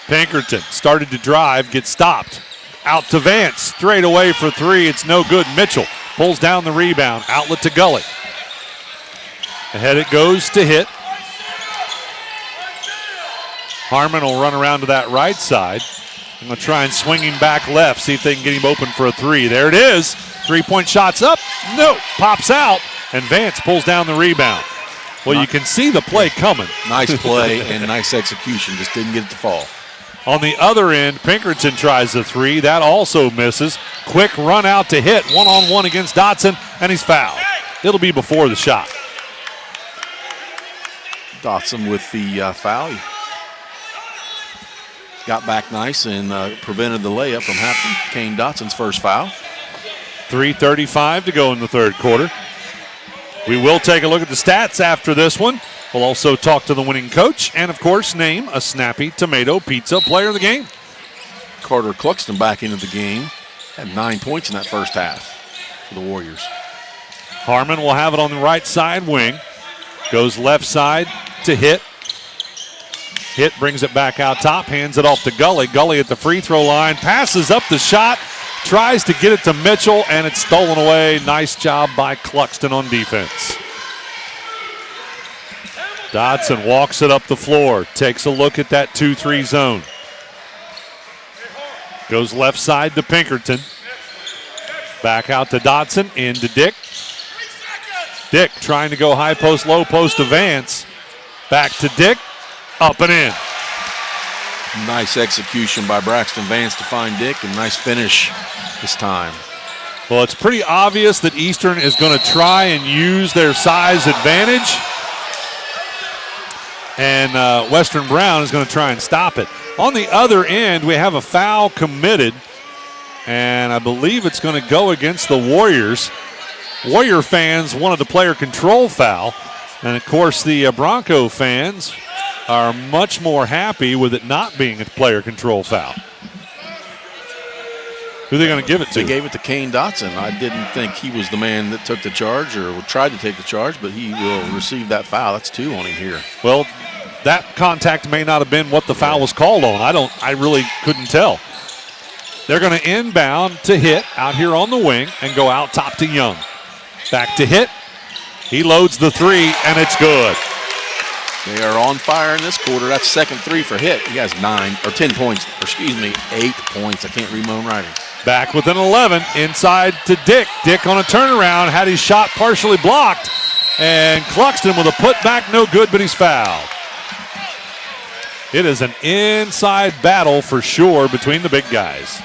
Pinkerton started to drive. Gets stopped. Out to Vance. Straight away for three. It's no good. Mitchell pulls down the rebound. Outlet to Gully. Ahead it goes to Hit. Harmon will run around to that right side. I'm going to try and swing him back left, see if they can get him open for a three. There it is. 3-point shot's up. No. Pops out, and Vance pulls down the rebound. Well, you can see the play coming. Nice play and nice execution. Just didn't get it to fall. On the other end, Pinkerton tries the three. That also misses. Quick run out to Hit. One-on-one against Dotson, and he's fouled. It'll be before the shot. Dotson with the foul. He got back nice and prevented the layup from happening. Kane Dotson's first foul. 3:35 to go in the third quarter. We will take a look at the stats after this one. We'll also talk to the winning coach and, of course, name a Snappy Tomato Pizza player of the game. Carter Cluxton back into the game. Had 9 points in that first half for the Warriors. Harmon will have it on the right side wing. Goes left side to Hit. Hit brings it back out top, hands it off to Gully. Gully at the free throw line, passes up the shot, tries to get it to Mitchell, and it's stolen away. Nice job by Cluxton on defense. Dodson walks it up the floor, takes a look at that 2-3 zone. Goes left side to Pinkerton. Back out to Dodson, into Dick. Dick trying to go high post, low post to Vance. Back to Dick, up and in. Nice execution by Braxton Vance to find Dick, and nice finish this time. Well, it's pretty obvious that Eastern is going to try and use their size advantage. And Western Brown is going to try and stop it. On the other end, we have a foul committed, and I believe it's going to go against the Warriors. Warrior fans wanted the player control foul, and of course the Bronco fans are much more happy with it not being a player control foul. Who are they going to give it to? They gave it to Kane Dotson. I didn't think he was the man that took the charge or tried to take the charge, but he will receive that foul. That's 2 on him here. Well, that contact may not have been what the foul was called on. I really couldn't tell. They're going to inbound to Hit out here on the wing and go out top to Young. Back to Hit. He loads the three, and it's good. They are on fire in this quarter. That's second three for Hit. He has 8 points. I can't read my own writing. Back with an 11, inside to Dick. Dick on a turnaround, had his shot partially blocked, and Cluxton with a putback, no good, but he's fouled. It is an inside battle for sure between the big guys.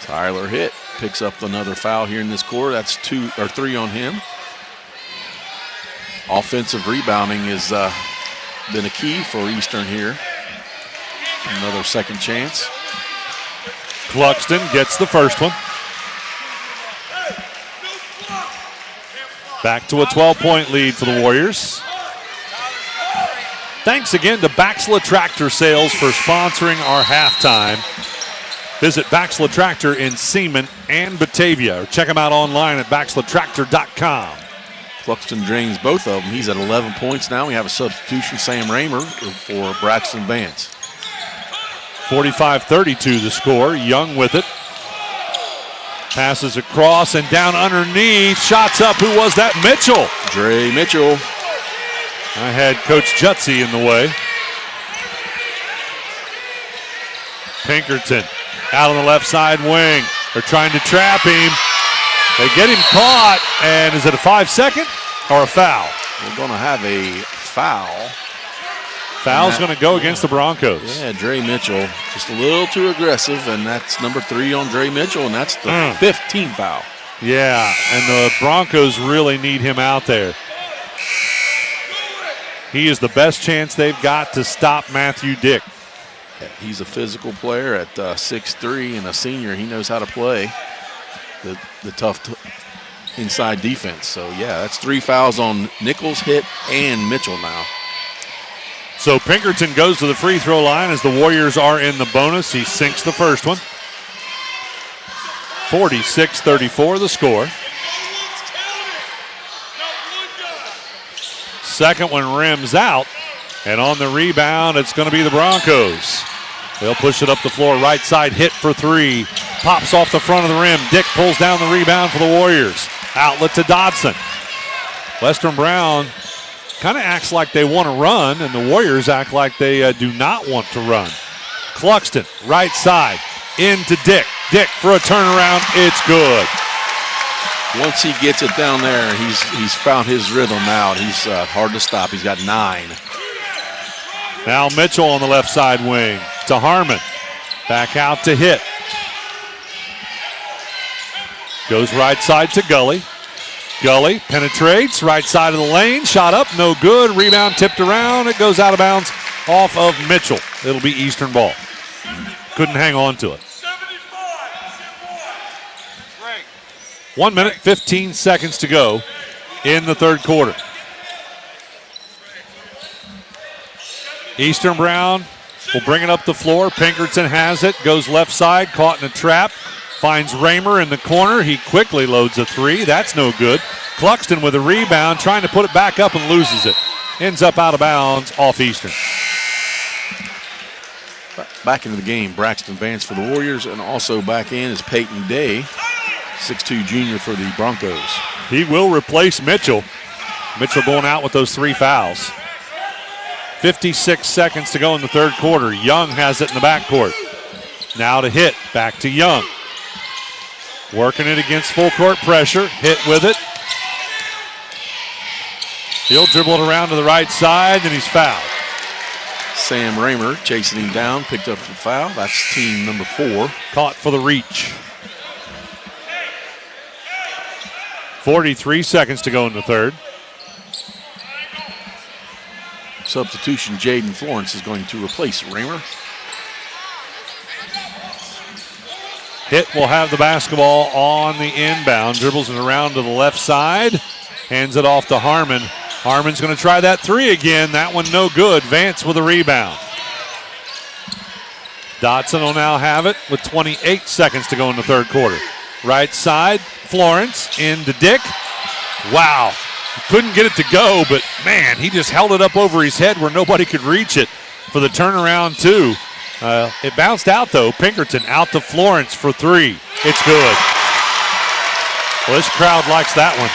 Tyler Hit picks up another foul here in this quarter. That's 3 on him. Offensive rebounding has been a key for Eastern here. Another second chance. Cluxton gets the first one. Back to a 12-point lead for the Warriors. Thanks again to Baxla Tractor Sales for sponsoring our halftime. Visit Baxla Tractor in Seaman and Batavia, or check them out online at baxlatractor.com. Cluxton drains both of them. He's at 11 points now. We have a substitution, Sam Raymer, for Braxton Vance. 45-32 the score. Young with it. Passes across and down underneath. Shots up. Who was that? Mitchell. Dre Mitchell. I had Coach Jutzy in the way. Pinkerton out on the left side wing. They're trying to trap him. They get him caught, and is it a 5-second or a foul? We're going to have a foul. Foul's going to go against the Broncos. Yeah, Dre Mitchell just a little too aggressive, and that's number 3 on Dre Mitchell, and that's the 15th foul. Yeah, and the Broncos really need him out there. He is the best chance they've got to stop Matthew Dick. He's a physical player at 6'3", and a senior. He knows how to play the tough inside defense. So, yeah, that's 3 fouls on Nichols, Hitt, and Mitchell now. So Pinkerton goes to the free throw line as the Warriors are in the bonus. He sinks the first one. 46-34 the score. Second one rims out, and on the rebound, it's going to be the Broncos. They'll push it up the floor, right side, hit for 3. Pops off the front of the rim. Dick pulls down the rebound for the Warriors. Outlet to Dodson. Western Brown kind of acts like they want to run, and the Warriors act like they do not want to run. Cluxton, right side, into Dick. Dick for a turnaround. It's good. Once he gets it down there, he's found his rhythm out. He's hard to stop. He's got 9. Now Mitchell on the left side wing to Harmon. Back out to Hitt. Goes right side to Gully. Gully penetrates right side of the lane. Shot up, no good. Rebound tipped around. It goes out of bounds off of Mitchell. It'll be Eastern ball. Couldn't hang on to it. 1 minute, 15 seconds to go in the third quarter. Eastern Brown will bring it up the floor. Pinkerton has it, goes left side, caught in a trap. Finds Raymer in the corner. He quickly loads a 3. That's no good. Cluxton with a rebound, trying to put it back up and loses it. Ends up out of bounds off Eastern. Back into the game, Braxton Vance for the Warriors, and also back in is Peyton Day, 6'2" junior for the Broncos. He will replace Mitchell. Mitchell going out with those 3 fouls. 56 seconds to go in the third quarter. Young has it in the backcourt. Now to Hitt, back to Young. Working it against full court pressure. Hitt with it. He'll dribble it around to the right side, and he's fouled. Sam Raymer chasing him down, picked up the foul. That's team number 4. Caught for the reach. 43 seconds to go in the third. Substitution, Jaden Florence is going to replace Raymer. Hitt will have the basketball on the inbound. Dribbles it around to the left side. Hands it off to Harmon. Harmon's going to try that 3 again. That one no good. Vance with a rebound. Dotson will now have it with 28 seconds to go in the third quarter. Right side, Florence into Dick. Wow. Couldn't get it to go, but man, he just held it up over his head where nobody could reach it for the turnaround 2. It bounced out, though. Pinkerton out to Florence for 3. It's good. Well, this crowd likes that one.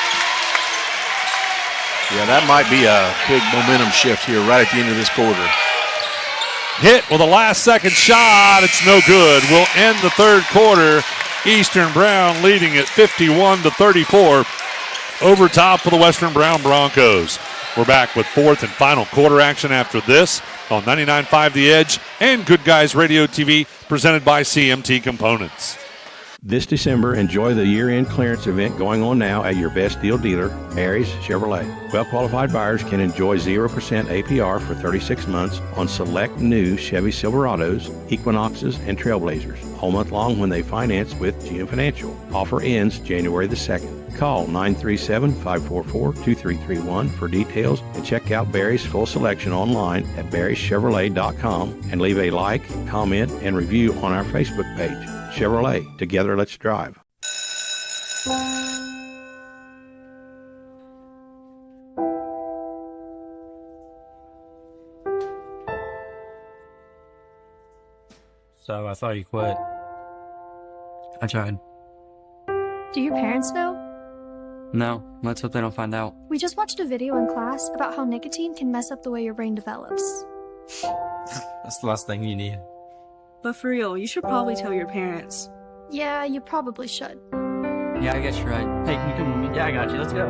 Yeah, that might be a big momentum shift here right at the end of this quarter. Hitt with a last-second shot. It's no good. We'll end the third quarter. Eastern Brown leading at 51-34 over top for the Western Brown Broncos. We're back with fourth and final quarter action after this on 99.5 The Edge and Good Guys Radio TV, presented by CMT Components. This December, enjoy the year-end clearance event going on now at your best deal dealer, Mary's Chevrolet. Well-qualified buyers can enjoy 0% APR for 36 months on select new Chevy Silverados, Equinoxes, and Trailblazers, all month long when they finance with GM Financial. Offer ends January the 2nd. Call 937-544-2331 for details and check out Barry's full selection online at barryschevrolet.com and leave a like, comment, and review on our Facebook page. Chevrolet, together let's drive. So I thought you quit. I tried. Do your parents know? No, let's hope they don't find out. We just watched a video in class about how nicotine can mess up the way your brain develops. That's the last thing you need. But for real, you should probably tell your parents. Yeah, you probably should. Yeah, I guess you're right. Hey, can you come with me? Yeah, I got you. Let's go.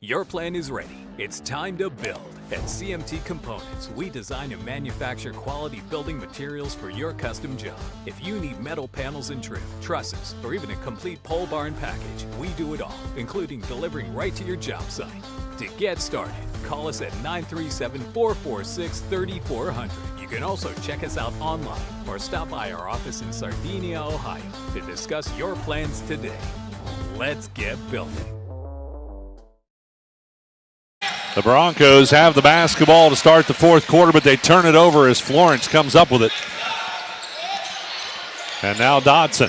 Your plan is ready. It's time to build. At CMT Components, we design and manufacture quality building materials for your custom job. If you need metal panels and trim, trusses, or even a complete pole barn package, we do it all, including delivering right to your job site. To get started, call us at 937-446-3400. You can also check us out online or stop by our office in Sardinia, Ohio to discuss your plans today. Let's get building. The Broncos have the basketball to start the fourth quarter, but they turn it over as Florence comes up with it. And now Dodson.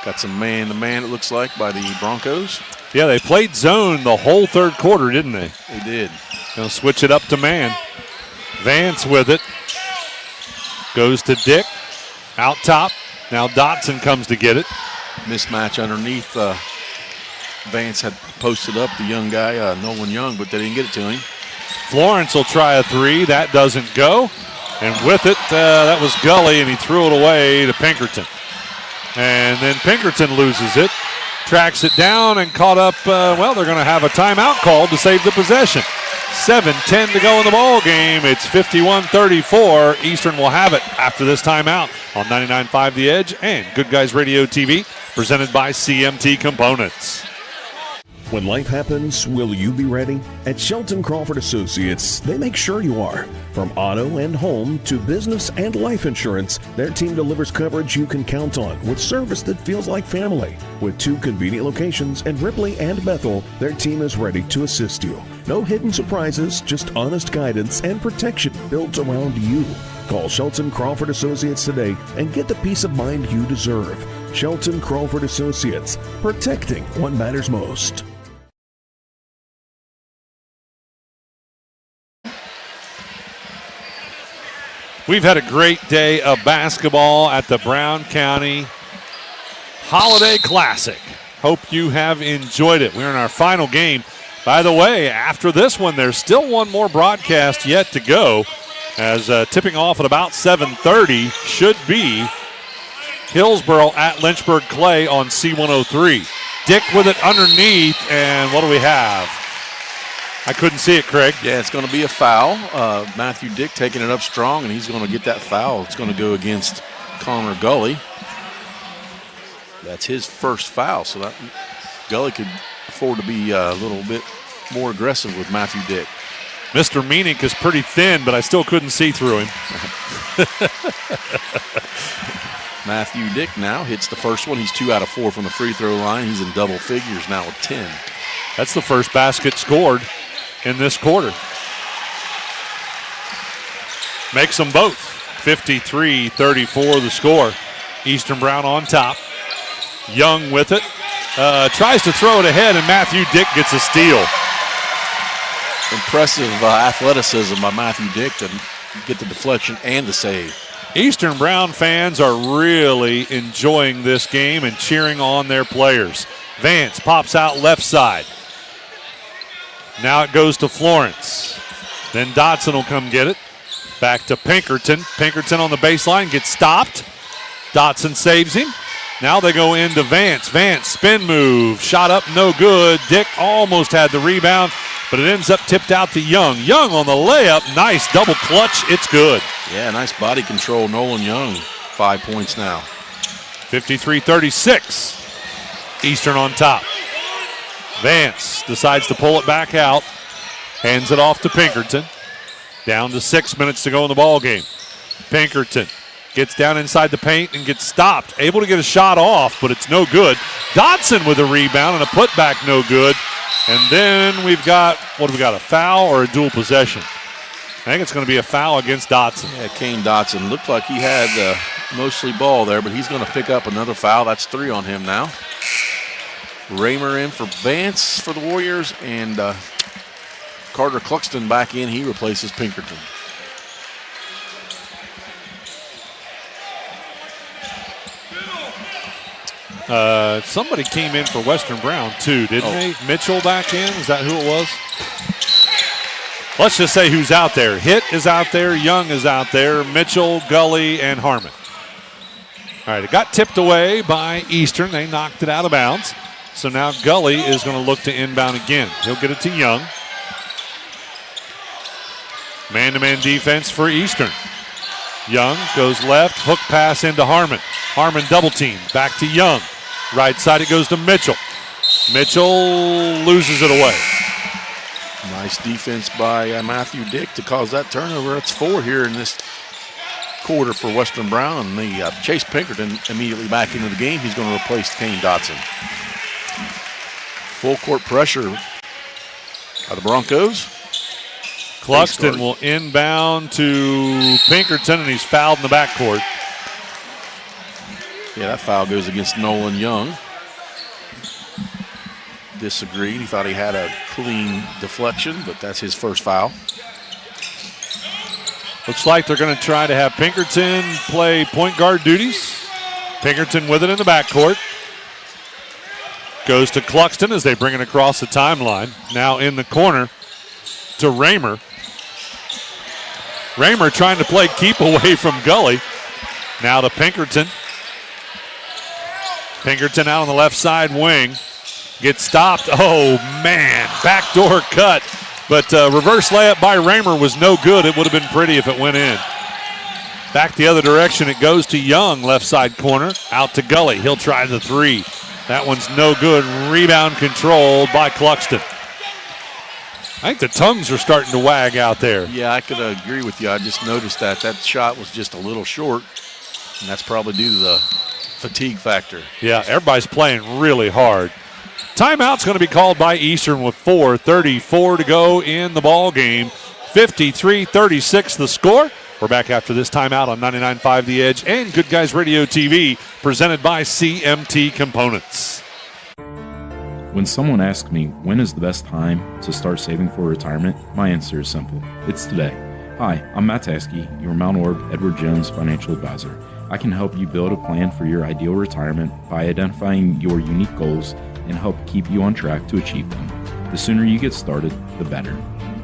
Got some man-to-man, it looks like, by the Broncos. Yeah, they played zone the whole third quarter, didn't they? They did. Gonna switch it up to man. Vance with it. Goes to Dick. Out top. Now Dodson comes to get it. Mismatch underneath. Vance had posted up the young guy, Nolan Young, but they didn't get it to him. Florence will try a three. That doesn't go. And with it, that was Gully, and he threw it away to Pinkerton. And then Pinkerton loses it, tracks it down, and caught up. Well, they're going to have a timeout called to save the possession. 7:10 to go in the ball game. It's 51-34. Eastern will have it after this timeout on 99.5 The Edge and Good Guys Radio TV, presented by CMT Components. When life happens, will you be ready? At Shelton Crawford Associates, they make sure you are. From auto and home to business and life insurance, their team delivers coverage you can count on with service that feels like family. With 2 convenient locations in Ripley and Bethel, their team is ready to assist you. No hidden surprises, just honest guidance and protection built around you. Call Shelton Crawford Associates today and get the peace of mind you deserve. Shelton Crawford Associates, protecting what matters most. We've had a great day of basketball at the Brown County Holiday Classic. Hope you have enjoyed it. We're in our final game. By the way, after this one, there's still one more broadcast yet to go, as tipping off at about 7:30 should be Hillsboro at Lynchburg Clay on C103. Dick with it underneath, and what do we have? I couldn't see it, Craig. Yeah, it's going to be a foul. Matthew Dick taking it up strong, and he's going to get that foul. It's going to go against Connor Gully. That's his first foul, so that Gully could afford to be a little bit more aggressive with Matthew Dick. Mr. Meanick is pretty thin, but I still couldn't see through him. Matthew Dick now hits the first one. He's 2 out of 4 from the free throw line. He's in double figures now with 10. That's the first basket scored in this quarter. Makes them both. 53-34 the score. Eastern Brown on top. Young with it. Tries to throw it ahead, and Matthew Dick gets a steal. Impressive athleticism by Matthew Dick to get the deflection and the save. Eastern Brown fans are really enjoying this game and cheering on their players. Vance pops out left side. Now it goes to Florence. Then Dodson will come get it. Back to Pinkerton. Pinkerton on the baseline gets stopped. Dodson saves him. Now they go into Vance. Vance, spin move. Shot up, no good. Dick almost had the rebound, but it ends up tipped out to Young. Young on the layup. Nice double clutch. It's good. Yeah, nice body control. Nolan Young, 5 points now. 53-36. Eastern on top. Vance decides to pull it back out. Hands it off to Pinkerton. Down to 6 minutes to go in the ball game. Pinkerton gets down inside the paint and gets stopped. Able to get a shot off, but it's no good. Dodson with a rebound and a putback, no good. And then we've got, what do we got, a foul or a dual possession? I think it's going to be a foul against Dodson. Yeah, Kane Dodson looked like he had mostly ball there, but he's going to pick up another foul. That's 3 on him now. Raymer in for Vance for the Warriors, and Carter Cluxton back in. He replaces Pinkerton. Somebody came in for Western Brown too, didn't they? Mitchell back in? Is that who it was? Let's just say who's out there. Hitt is out there. Young is out there. Mitchell, Gully, and Harmon. All right, it got tipped away by Eastern. They knocked it out of bounds. So now Gully is going to look to inbound again. He'll get it to Young. Man-to-man defense for Eastern. Young goes left, hook pass into Harmon. Harmon double team, back to Young. Right side it goes to Mitchell. Mitchell loses it away. Nice defense by Matthew Dick to cause that turnover. That's 4 here in this quarter for Western Brown. And the Chase Pinkerton immediately back into the game. He's going to replace Kane Dotson. Full court pressure by the Broncos. Cluxton will inbound to Pinkerton, and he's fouled in the backcourt. Yeah, that foul goes against Nolan Young. Disagreed. He thought he had a clean deflection, but that's his first foul. Looks like they're going to try to have Pinkerton play point guard duties. Pinkerton with it in the backcourt. Goes to Cluxton as they bring it across the timeline. Now in the corner to Raymer. Raymer trying to play keep away from Gully. Now to Pinkerton. Pinkerton out on the left side wing. Gets stopped. Oh, man. Backdoor cut. But reverse layup by Raymer was no good. It would have been pretty if it went in. Back the other direction. It goes to Young, left side corner. Out to Gully. He'll try the three. That one's no good. Rebound controlled by Cluxton. I think the tongues are starting to wag out there. Yeah, I could agree with you. I just noticed that shot was just a little short, and that's probably due to the fatigue factor. Yeah, everybody's playing really hard. Timeout's going to be called by Eastern with 4:34 to go in the ball game. 53-36 the score. We're back after this timeout on 99.5 The Edge and Good Guys Radio TV, presented by CMT Components. When someone asks me when is the best time to start saving for retirement, my answer is simple. It's today. Hi, I'm Matt Taskey, your Mount Orb Edward Jones financial advisor. I can help you build a plan for your ideal retirement by identifying your unique goals and help keep you on track to achieve them. The sooner you get started, the better.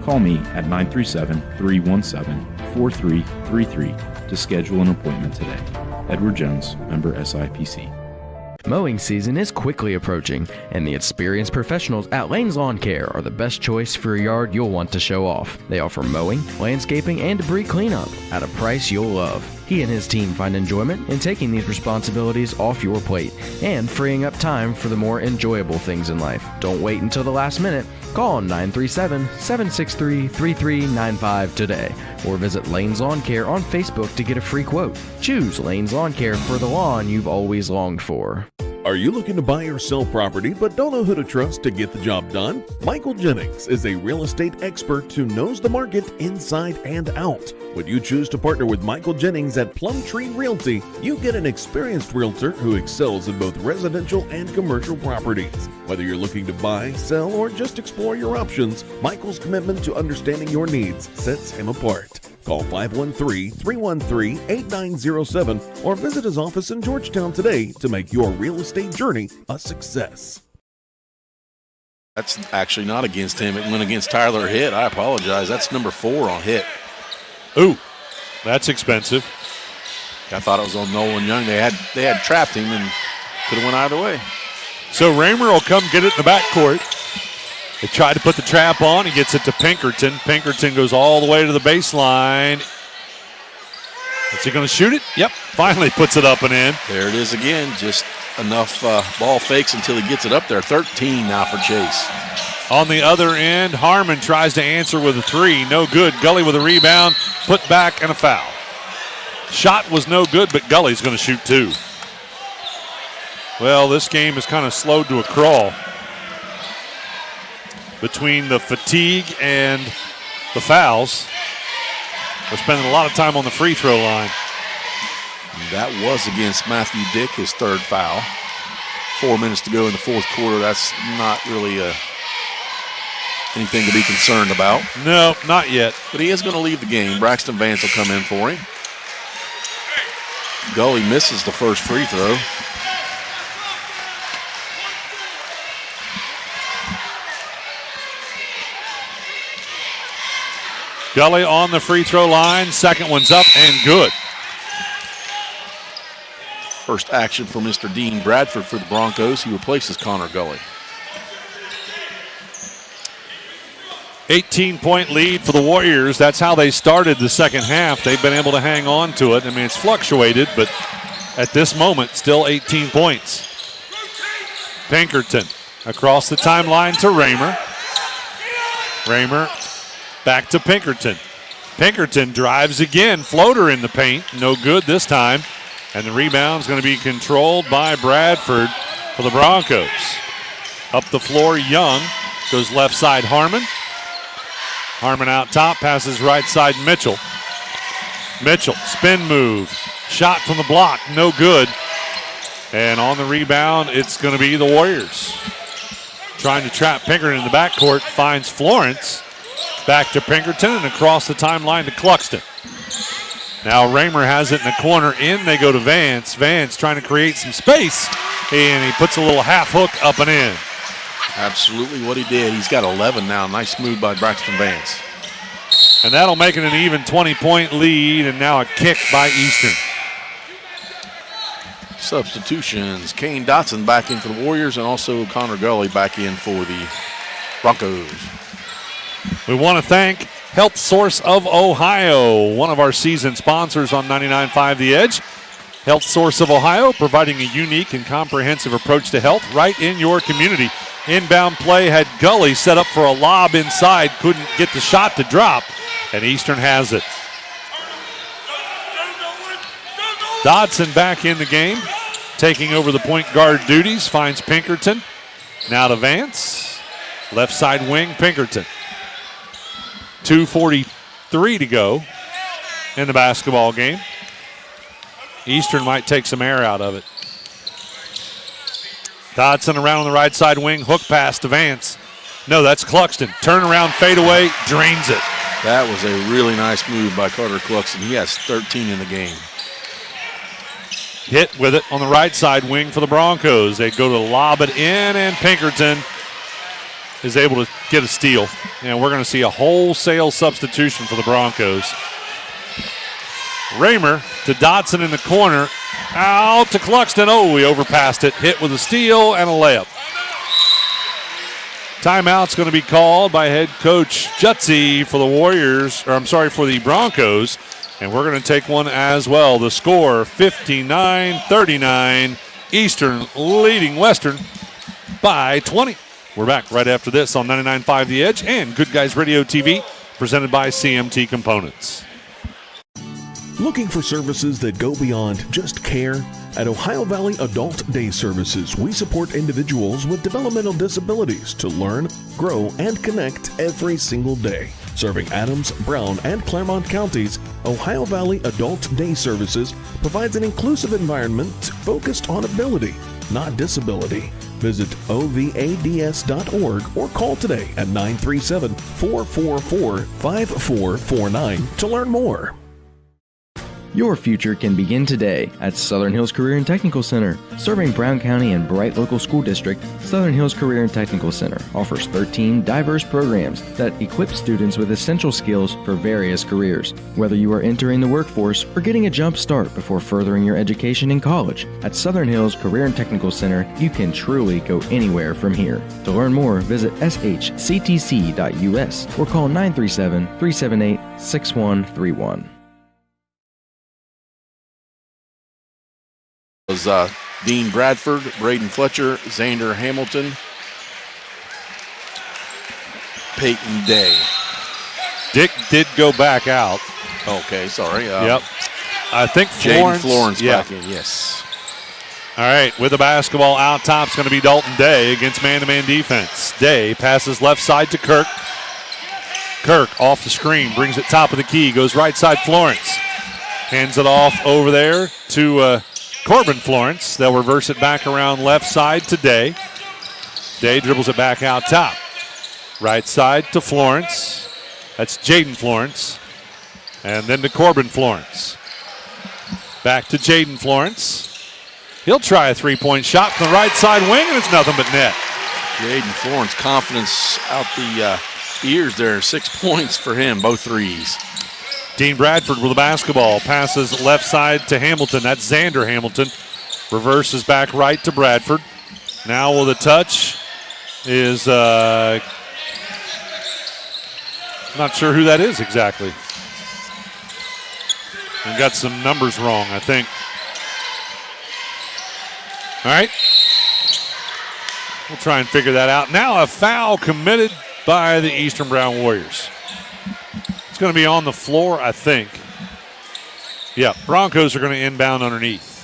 Call me at 937-317-4333 to schedule an appointment today. Edward Jones, member SIPC. Mowing season is quickly approaching, and the experienced professionals at Lane's Lawn Care are the best choice for a yard you'll want to show off. They offer mowing, landscaping, and debris cleanup at a price you'll love. He and his team find enjoyment in taking these responsibilities off your plate and freeing up time for the more enjoyable things in life. Don't wait until the last minute. Call 937-763-3395 today or visit Lane's Lawn Care on Facebook to get a free quote. Choose Lane's Lawn Care for the lawn you've always longed for. Are you looking to buy or sell property but don't know who to trust to get the job done? Michael Jennings is a real estate expert who knows the market inside and out. When you choose to partner with Michael Jennings at Plumtree Realty, you get an experienced realtor who excels in both residential and commercial properties. Whether you're looking to buy, sell, or just explore your options, Michael's commitment to understanding your needs sets him apart. Call 513-313-8907 or visit his office in Georgetown today to make your real estate journey a success. That's actually not against him. It went against Tyler Hitt. I apologize. That's number 4 on Hitt. Ooh, that's expensive. I thought it was on Nolan Young. They had trapped him and could have went either way. So Raymer will come get it in the backcourt. They try to put the trap on. He gets it to Pinkerton. Pinkerton goes all the way to the baseline. Is he going to shoot it? Yep. Finally puts it up and in. There it is again. Just enough ball fakes until he gets it up there. 13 now for Chase. On the other end, Harmon tries to answer with a three. No good. Gully with a rebound. Put back and a foul. Shot was no good, but Gully's going to shoot two. Well, this game is kind of slowed to a crawl. Between the fatigue and the fouls, we're spending a lot of time on the free throw line. That was against Matthew Dick, his third foul. 4 minutes to go in the fourth quarter. That's not really anything to be concerned about. No, not yet. But he is going to leave the game. Braxton Vance will come in for him. Gully misses the first free throw. Gully on the free throw line. Second one's up and good. First action for Mr. Dean Bradford for the Broncos. He replaces Connor Gully. 18-point lead for the Warriors. That's how they started the second half. They've been able to hang on to it. I mean, it's fluctuated, but at this moment, still 18 points. Pinkerton across the timeline to Raymer. Raymer back to Pinkerton. Pinkerton drives again. Floater in the paint. No good this time. And the rebound's going to be controlled by Bradford for the Broncos. Up the floor, Young. Goes left side, Harmon. Harmon out top, passes right side, Mitchell. Mitchell, spin move. Shot from the block, no good. And on the rebound, it's going to be the Warriors. Trying to trap Pinkerton in the backcourt, finds Florence. Back to Pinkerton and across the timeline to Cluxton. Now Raymer has it in the corner. In they go to Vance. Vance trying to create some space, and he puts a little half hook up and in. Absolutely what he did. He's got 11 now. Nice move by Braxton Vance. And that'll make it an even 20-point lead, and now a kick by Eastern. Substitutions. Kane Dotson back in for the Warriors, and also Connor Gully back in for the Broncos. We want to thank Health Source of Ohio, one of our season sponsors on 99.5 The Edge. Health Source of Ohio, providing a unique and comprehensive approach to health right in your community. Inbound play had Gully set up for a lob inside, couldn't get the shot to drop, and Eastern has it. Dodson back in the game, taking over the point guard duties, finds Pinkerton. Now to Vance, left side wing, Pinkerton. 2:43 to go in the basketball game. Eastern might take some air out of it. Dodson around on the right side wing, hook pass to Vance. No, that's Cluxton. Turnaround, fadeaway, drains it. That was a really nice move by Carter Cluxton. He has 13 in the game. Hit with it on the right side wing for the Broncos. They go to lob it in, and Pinkerton is able to get a steal. And we're going to see a wholesale substitution for the Broncos. Raymer to Dodson in the corner. Out to Cluxton. Oh, he overpassed it. Hit with a steal and a layup. Timeout's going to be called by head coach Jutzy for the Warriors, or I'm sorry, for the Broncos. And we're going to take one as well. The score, 59-39. Eastern leading Western by 20. We're back right after this on 99.5 The Edge and Good Guys Radio TV, presented by CMT Components. Looking for services that go beyond just care? At Ohio Valley Adult Day Services, we support individuals with developmental disabilities to learn, grow, and connect every single day. Serving Adams, Brown, and Claremont counties, Ohio Valley Adult Day Services provides an inclusive environment focused on ability, not disability. Visit ovads.org or call today at 937-444-5449 to learn more. Your future can begin today at Southern Hills Career and Technical Center. Serving Brown County and Bright Local School District, Southern Hills Career and Technical Center offers 13 diverse programs that equip students with essential skills for various careers. Whether you are entering the workforce or getting a jump start before furthering your education in college, at Southern Hills Career and Technical Center, you can truly go anywhere from here. To learn more, visit shctc.us or call 937-378-6131. Was Dean Bradford, Braden Fletcher, Xander Hamilton, Peyton Day. Dick did go back out. Okay, sorry. Yep. I think Florence back in, yes. All right, with the basketball out top, it's going to be Dalton Day against man-to-man defense. Day passes left side to Kirk. Kirk off the screen, brings it top of the key, goes right side Florence. Hands it off over there to Corbin Florence. They'll reverse it back around left side to Day. Day dribbles it back out top. Right side to Florence. That's Jaden Florence. And then to Corbin Florence. Back to Jaden Florence. He'll try a three-point shot from the right side wing, and it's nothing but net. Jaden Florence, confidence out the ears there. 6 points for him, both threes. Dean Bradford with the basketball. Passes left side to Hamilton. That's Xander Hamilton. Reverses back right to Bradford. Now with a touch is not sure who that is exactly. And got some numbers wrong, I think. All right. We'll try and figure that out. Now a foul committed by the Eastern Brown Warriors. It's going to be on the floor, I think. Yeah, Broncos are going to inbound underneath.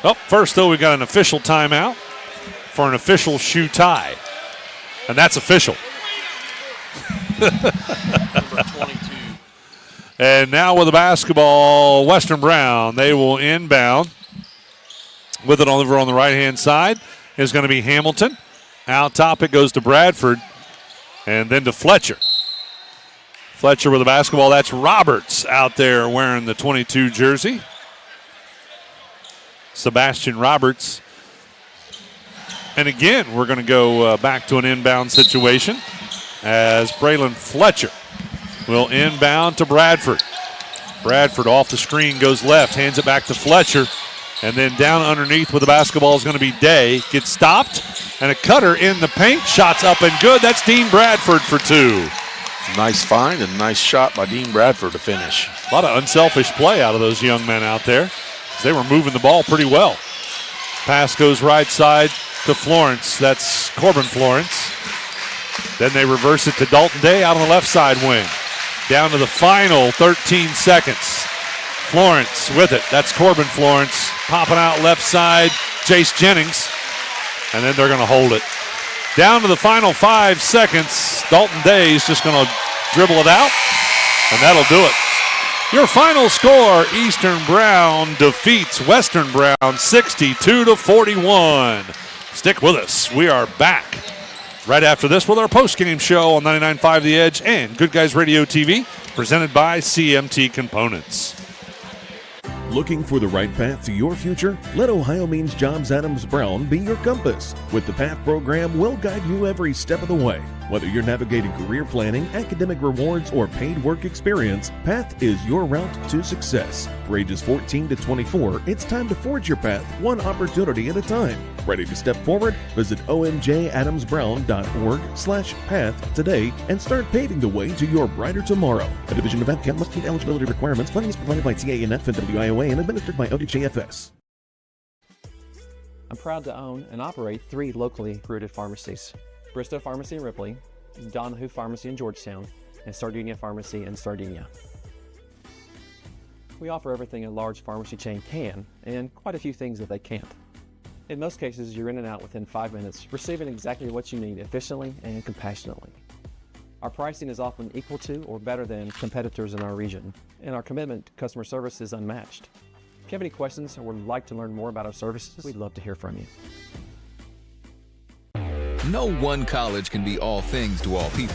Oh, first, though, we got an official timeout for an official shoe tie. And that's official. Number 22. And now with the basketball, Western Brown, they will inbound. With it over on the right-hand side is going to be Hamilton. Out top it goes to Bradford and then to Fletcher. Fletcher with the basketball. That's Roberts out there wearing the 22 jersey. Sebastian Roberts. And again, we're going to go back to an inbound situation as Braylon Fletcher will inbound to Bradford. Bradford off the screen goes left, hands it back to Fletcher. And then down underneath with the basketball is going to be Day. Gets stopped, and a cutter in the paint. Shots up and good. That's Dean Bradford for two. Nice find and nice shot by Dean Bradford to finish. A lot of unselfish play out of those young men out there. They were moving the ball pretty well. Pass goes right side to Florence. That's Corbin Florence. Then they reverse it to Dalton Day out on the left side wing. Down to the final 13 seconds. Florence with it. That's Corbin Florence. Popping out left side, Jace Jennings. And then they're going to hold it. Down to the final 5 seconds. Dalton Day is just going to dribble it out, and that'll do it. Your final score, Eastern Brown defeats Western Brown 62-41. Stick with us. We are back right after this with our post-game show on 99.5 The Edge and Good Guys Radio TV, presented by CMT Components. Looking for the right path to your future? Let Ohio Means Jobs Adams Brown be your compass. With the PATH program, we'll guide you every step of the way. Whether you're navigating career planning, academic rewards, or paid work experience, PATH is your route to success. For ages 14 to 24, it's time to forge your path one opportunity at a time. Ready to step forward? Visit omjadamsbrown.org/path today and start paving the way to your brighter tomorrow. A division of APCAP must meet eligibility requirements. Funding is provided by TANF and WIOA and administered by ODJFS. I'm proud to own and operate 3 locally rooted pharmacies: Bristow Pharmacy in Ripley, Donahue Pharmacy in Georgetown, and Sardinia Pharmacy in Sardinia. We offer everything a large pharmacy chain can, and quite a few things that they can't. In most cases, you're in and out within 5 minutes, receiving exactly what you need efficiently and compassionately. Our pricing is often equal to or better than competitors in our region, and our commitment to customer service is unmatched. If you have any questions or would like to learn more about our services, we'd love to hear from you. No one college can be all things to all people,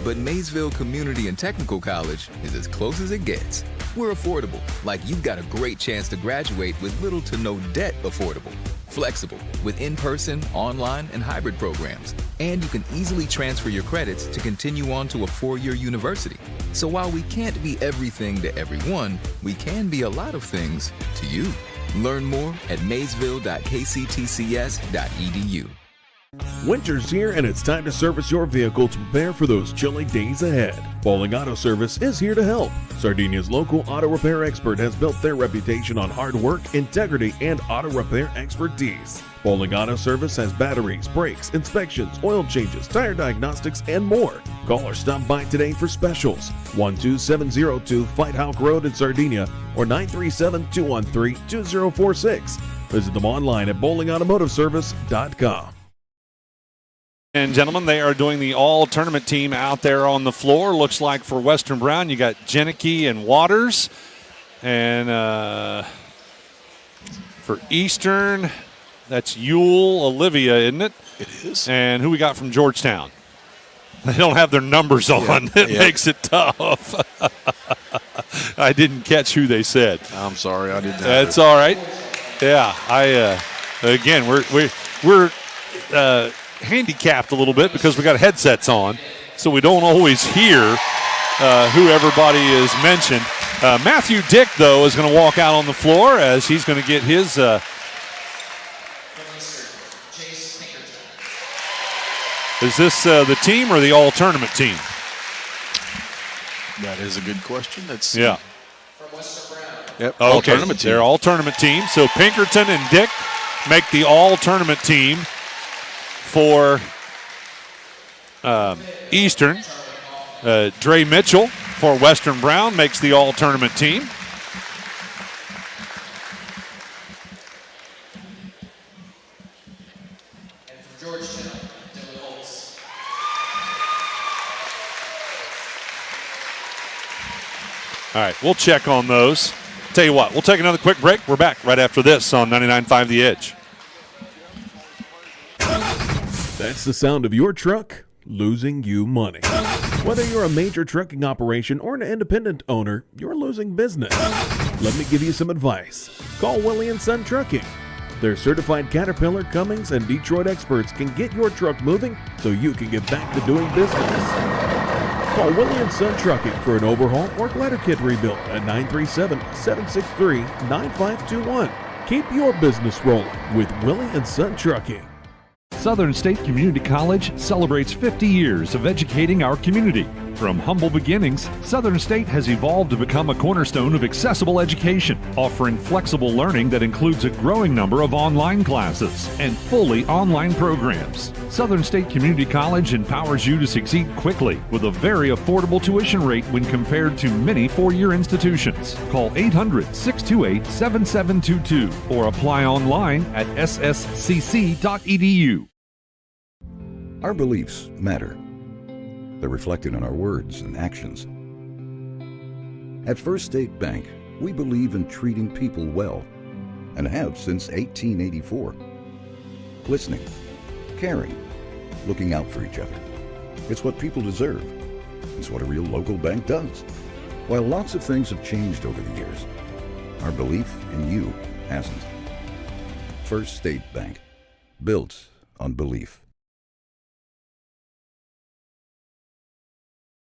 but Maysville Community and Technical College is as close as it gets. We're affordable, like you've got a great chance to graduate with little to no debt. Affordable, flexible, with in-person, online, and hybrid programs. And you can easily transfer your credits to continue on to a 4-year university. So while we can't be everything to everyone, we can be a lot of things to you. Learn more at maysville.kctcs.edu. Winter's here and it's time to service your vehicle to prepare for those chilly days ahead. Bowling Auto Service is here to help. Sardinia's local auto repair expert has built their reputation on hard work, integrity, and auto repair expertise. Bowling Auto Service has batteries, brakes, inspections, oil changes, tire diagnostics, and more. Call or stop by today for specials. 12702 Flighthouse Road in Sardinia or 937-213-2046. Visit them online at bowlingautomotiveservice.com. And gentlemen, they are doing the all-tournament team out there on the floor. Looks like for Western Brown, you got Jenicky and Waters. And for Eastern, that's Ewell, Olivia, isn't it? It is. And who we got from Georgetown? They don't have their numbers on. It makes it tough. I didn't catch who they said. I'm sorry, I didn't. That's all right. Yeah, again, we're handicapped a little bit because we got headsets on, so we don't always hear who everybody is mentioned. Matthew Dick, though, is going to walk out on the floor as he's going to get his is this the team or the all-tournament team? That is a good question. That's yeah. Yep. Okay, All-tournament team. they're all-tournament team. So Pinkerton and Dick make the all-tournament team for Eastern. Dre Mitchell for Western Brown makes the all-tournament team. All right, we'll check on those. Tell you what, we'll take another quick break. We're back right after this on 99.5 The Edge. That's the sound of your truck losing you money. Whether you're a major trucking operation or an independent owner, you're losing business. Let me give you some advice. Call Willie & Son Trucking. Their certified Caterpillar, Cummins, and Detroit experts can get your truck moving so you can get back to doing business. Call Willie & Son Trucking for an overhaul or glider kit rebuild at 937-763-9521. Keep your business rolling with Willie & Son Trucking. Southern State Community College celebrates 50 years of educating our community. From humble beginnings, Southern State has evolved to become a cornerstone of accessible education, offering flexible learning that includes a growing number of online classes and fully online programs. Southern State Community College empowers you to succeed quickly with a very affordable tuition rate when compared to many four-year institutions. Call 800-628-7722 or apply online at sscc.edu. Our beliefs matter. They're reflected in our words and actions. At First State Bank, we believe in treating people well and have since 1884. Listening, caring, looking out for each other. It's what people deserve. It's what a real local bank does. While lots of things have changed over the years, our belief in you hasn't. First State Bank, built on belief.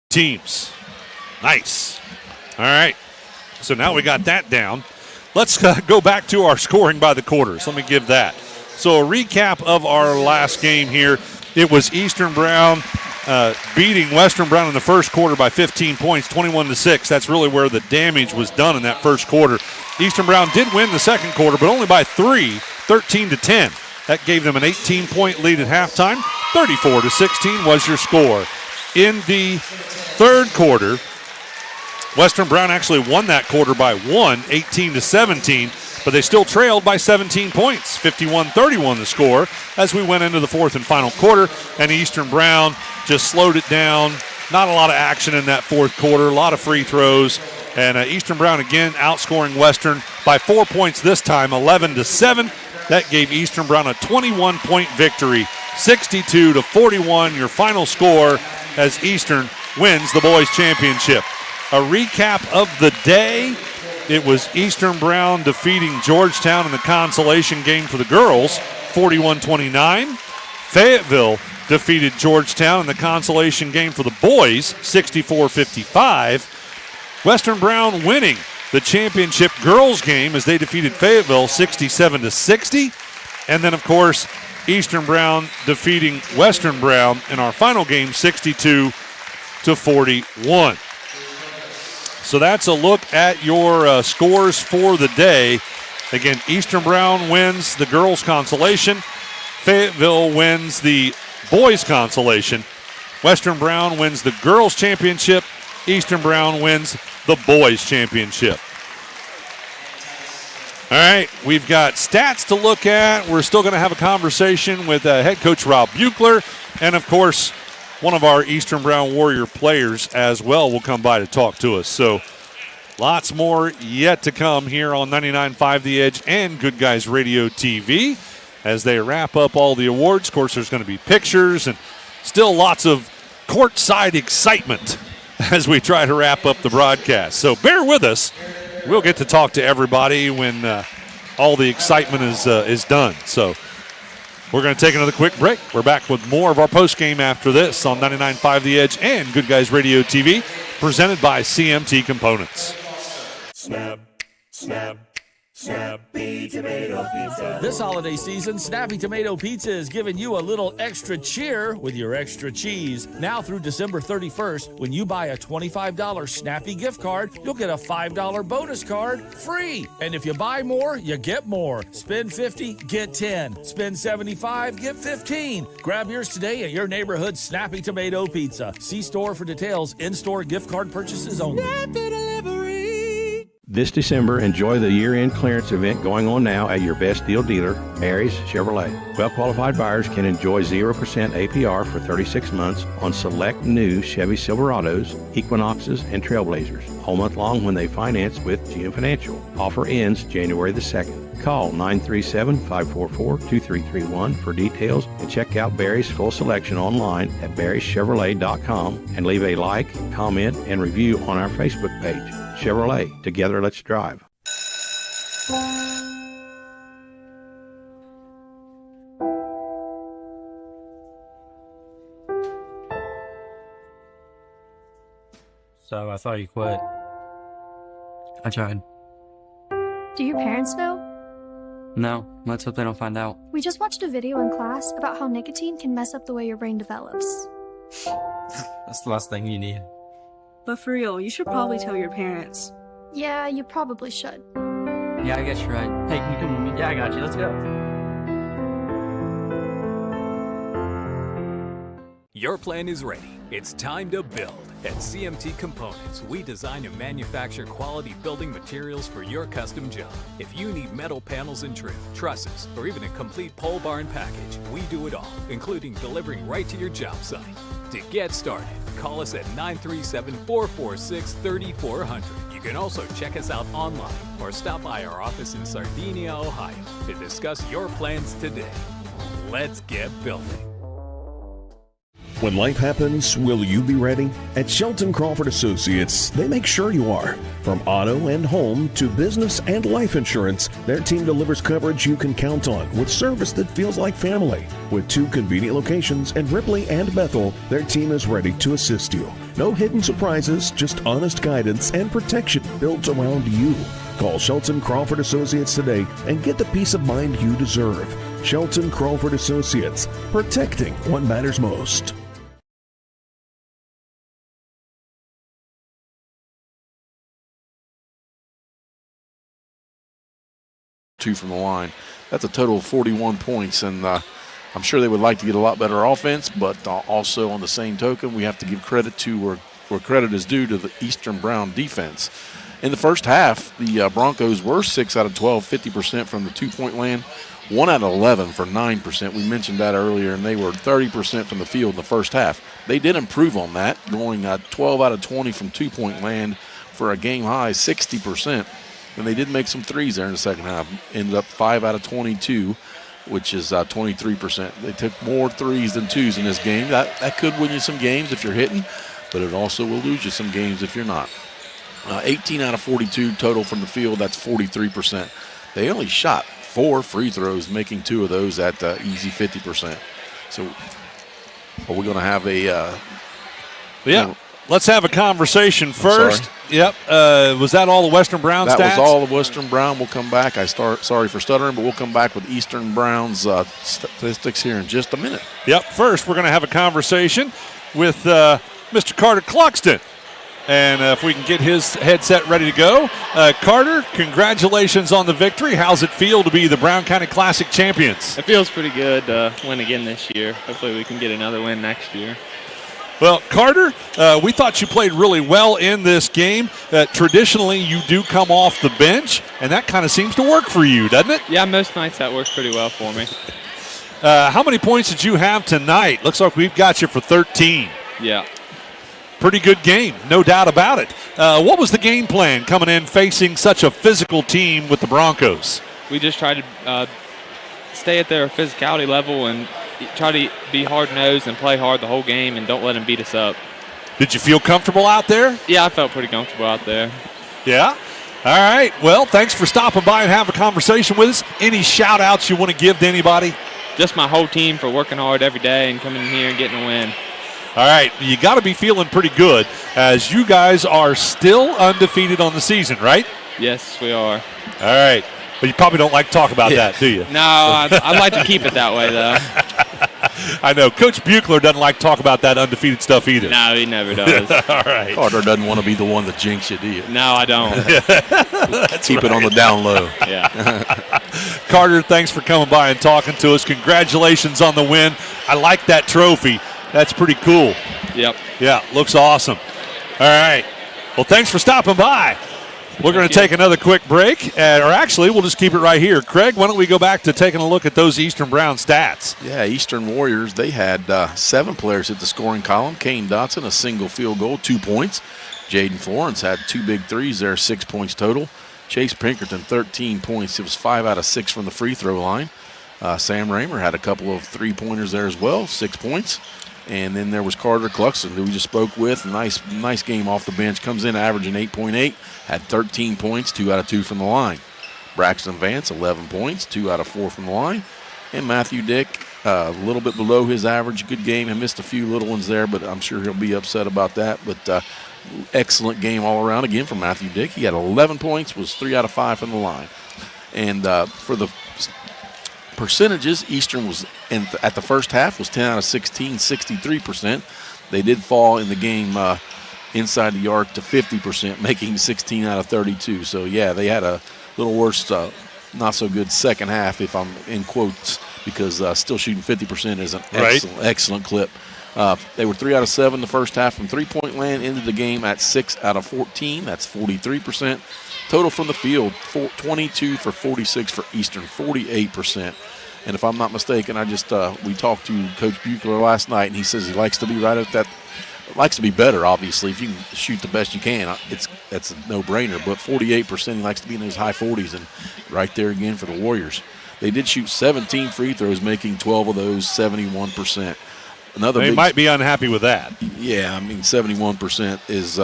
Teams. Nice. All right. So now we got that down. Let's go back to our scoring by the quarters. Let me give that. So a recap of our last game here. It was Eastern Brown beating Western Brown in the first quarter by 15 points, 21-6. That's really where the damage was done in that first quarter. Eastern Brown did win the second quarter, but only by 3, 13-10. That gave them an 18-point lead at halftime. 34-16 was your score. In the third quarter, Western Brown actually won that quarter by 1, 18-17, but they still trailed by 17 points, 51-31 the score as we went into the fourth and final quarter, and Eastern Brown just slowed it down. Not a lot of action in that fourth quarter, a lot of free throws, and Eastern Brown again outscoring Western by 4 points this time, 11-7. That gave Eastern Brown a 21-point victory, 62-41, your final score as Eastern wins the boys championship. A recap of the day. It was Eastern Brown defeating Georgetown in the consolation game for the girls, 41-29. Fayetteville defeated Georgetown in the consolation game for the boys, 64-55. Western Brown winning the championship girls game as they defeated Fayetteville 67-60. And then, of course, Eastern Brown defeating Western Brown in our final game 62-41. So that's a look at your scores for the day. Again, Eastern Brown wins the girls' consolation. Fayetteville wins the boys' consolation. Western Brown wins the girls' championship. Eastern Brown wins the boys' championship. All right, we've got stats to look at. We're still going to have a conversation with head coach Rob Buechler. And, of course, one of our Eastern Brown Warrior players as well will come by to talk to us. So lots more yet to come here on 99.5 The Edge and Good Guys Radio TV as they wrap up all the awards. Of course, there's going to be pictures and still lots of courtside excitement as we try to wrap up the broadcast. So bear with us. We'll get to talk to everybody when all the excitement is done. So we're going to take another quick break. We're back with more of our postgame after this on 99.5 The Edge and Good Guys Radio TV, presented by CMT Components. Snap, snap, Snappy Tomato Pizza. This holiday season, Snappy Tomato Pizza is giving you a little extra cheer with your extra cheese. Now through December 31st, when you buy a $25 Snappy gift card, you'll get a $5 bonus card free. And if you buy more, you get more. Spend $50, get 10. Spend $75, get 15. Grab yours today at your neighborhood Snappy Tomato Pizza. See store for details. In-store gift card purchases only. This December, enjoy the year-end clearance event going on now at your best deal dealer, Mary's Chevrolet. Well-qualified buyers can enjoy 0% APR for 36 months on select new Chevy Silverados, Equinoxes, and Trailblazers, all month long when they finance with GM Financial. Offer ends January the 2nd. Call 937-544-2331 for details and check out Barry's full selection online at barryschevrolet.com and leave a like, comment, and review on our Facebook page. Chevrolet, together let's drive. So I thought you quit. I tried. Do your parents know? No, let's hope they don't find out. We just watched a video in class about how nicotine can mess up the way your brain develops. That's the last thing you need. But for real, you should probably tell your parents. Yeah, you probably should. Yeah, I guess you're right. Hey, can you come with me? Yeah, I got you. Let's go. Your plan is ready. It's time to build. At CMT Components, we design and manufacture quality building materials for your custom job. If you need metal panels and trim, trusses, or even a complete pole barn package, we do it all, including delivering right to your job site. To get started, call us at 937-446-3400. You can also check us out online or stop by our office in Sardinia, Ohio to discuss your plans today. Let's get building. When life happens, will you be ready? At Shelton Crawford Associates, they make sure you are. From auto and home to business and life insurance, their team delivers coverage you can count on with service that feels like family. With 2 convenient locations in Ripley and Bethel, their team is ready to assist you. No hidden surprises, just honest guidance and protection built around you. Call Shelton Crawford Associates today and get the peace of mind you deserve. Shelton Crawford Associates, protecting what matters most. From the line. That's a total of 41 points, and I'm sure they would like to get a lot better offense, but also on the same token, we have to give credit to where credit is due to the Eastern Brown defense. In the first half, the Broncos were 6 out of 12, 50% from the two-point land, 1 out of 11 for 9%. We mentioned that earlier, and they were 30% from the field in the first half. They did improve on that, going 12 out of 20 from two-point land for a game-high 60%. And they did make some threes there in the second half. Ended up 5 out of 22, which is 23%. They took more threes than twos in this game. That could win you some games if you're hitting, but it also will lose you some games if you're not. 18 out of 42 total from the field. That's 43%. They only shot 4 free throws, making 2 of those at easy 50%. So are we going to have a let's have a conversation first. Yep. Was that all the Western Brown stats? That was all of Western Brown. We'll come back. Sorry for stuttering, but we'll come back with Eastern Brown's statistics here in just a minute. Yep. First, we're going to have a conversation with Mr. Carter Cluxton. And if we can get his headset ready to go. Carter, congratulations on the victory. How's it feel to be the Brown County Classic champions? It feels pretty good to win again this year. Hopefully we can get another win next year. Well, Carter, we thought you played really well in this game. Traditionally, you do come off the bench, and that kind of seems to work for you, doesn't it? Yeah, most nights that works pretty well for me. How many points did you have tonight? Looks like we've got you for 13. Yeah. Pretty good game, no doubt about it. What was the game plan coming in facing such a physical team with the Broncos? We just tried to stay at their physicality level and try to be hard-nosed and play hard the whole game and don't let them beat us up. Did you feel comfortable out there? Yeah, I felt pretty comfortable out there. Yeah? All right. Well, thanks for stopping by and having a conversation with us. Any shout-outs you want to give to anybody? Just my whole team for working hard every day and coming in here and getting a win. All right. You got to be feeling pretty good as you guys are still undefeated on the season, right? Yes, we are. All right. But you probably don't like to talk about that, do you? No, I'd like to keep it that way, though. I know. Coach Buechler doesn't like to talk about that undefeated stuff either. No, he never does. All right. Carter doesn't want to be the one that jinx you, do you? No, I don't. Keep it on the down low. Yeah. Carter, thanks for coming by and talking to us. Congratulations on the win. I like that trophy. That's pretty cool. Yep. Yeah, looks awesome. All right. Well, thanks for stopping by. We're going to take another quick break, or actually, we'll just keep it right here. Craig, why don't we go back to taking a look at those Eastern Brown stats? Yeah, Eastern Warriors, they had 7 players at the scoring column. Kane Dotson, a single field goal, 2 points. Jaden Florence had 2 big threes there, 6 points total. Chase Pinkerton, 13 points. It was 5 out of 6 from the free throw line. Sam Raymer had a couple of 3-pointers there as well, 6 points. And then there was Carter Cluxton, who we just spoke with. Nice game off the bench. Comes in averaging 8.8. Had 13 points, 2 out of 2 from the line. Braxton Vance, 11 points, 2 out of 4 from the line. And Matthew Dick, a little bit below his average. Good game. He missed a few little ones there, but I'm sure he'll be upset about that. But excellent game all around again from Matthew Dick. He had 11 points, was 3 out of 5 from the line. And for the percentages, Eastern was at the first half was 10 out of 16, 63%. They did fall in the game inside the arc to 50%, making 16 out of 32. So, yeah, they had a little worse, not so good second half, if I'm in quotes, because still shooting 50% is an excellent clip. They were 3 out of 7 the first half from three-point land, ended the game at 6 out of 14. That's 43%. Total from the field, 22 for 46 for Eastern, 48%. And if I'm not mistaken, we talked to Coach Buechler last night, and he says he likes to be right at that. Likes to be better, obviously. If you can shoot the best you can, that's a no-brainer. But 48%, he likes to be in those high 40s, and right there again for the Warriors. They did shoot 17 free throws, making 12 of those, 71%. They might be unhappy with that. Yeah, I mean, 71% is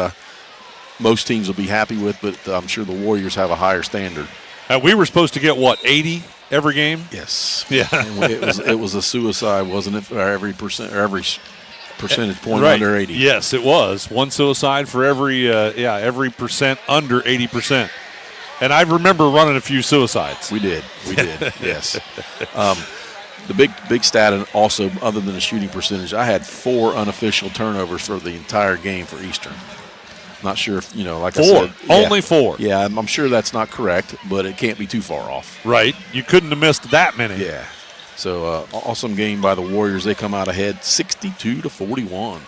most teams will be happy with, but I'm sure the Warriors have a higher standard. We were supposed to get, 80 every game? Yes. Yeah. it was a suicide, wasn't it, for every percentage point under 80. Yes, it was. One suicide for every percent under 80%. And I remember running a few suicides. We did, yes. The big stat, and also other than the shooting percentage, I had 4 unofficial turnovers for the entire game for Eastern. Not sure if, like 4. I said. Only 4. Yeah, I'm sure that's not correct, but it can't be too far off. Right. You couldn't have missed that many. Yeah. So, awesome game by the Warriors. They come out ahead 62-41.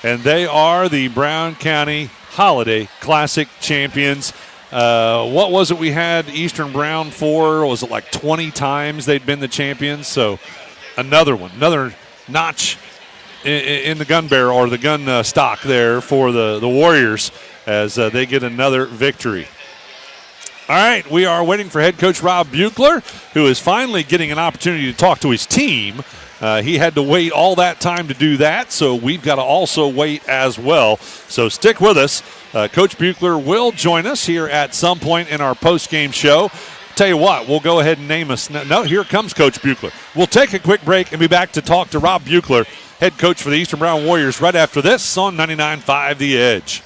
And they are the Brown County Holiday Classic champions. What was it we had Eastern Brown for? Was it like 20 times they'd been the champions? So another notch in the gun barrel, or the gun stock there for the Warriors, as they get another victory. All right, we are waiting for head coach Rob Buechler, who is finally getting an opportunity to talk to his team. He had to wait all that time to do that, so we've got to also wait as well. So stick with us. Coach Buechler will join us here at some point in our post-game show. Tell you what, we'll go ahead and name us. No, here comes Coach Buechler. We'll take a quick break and be back to talk to Rob Buechler, head coach for the Eastern Brown Warriors, right after this on 99.5 The Edge.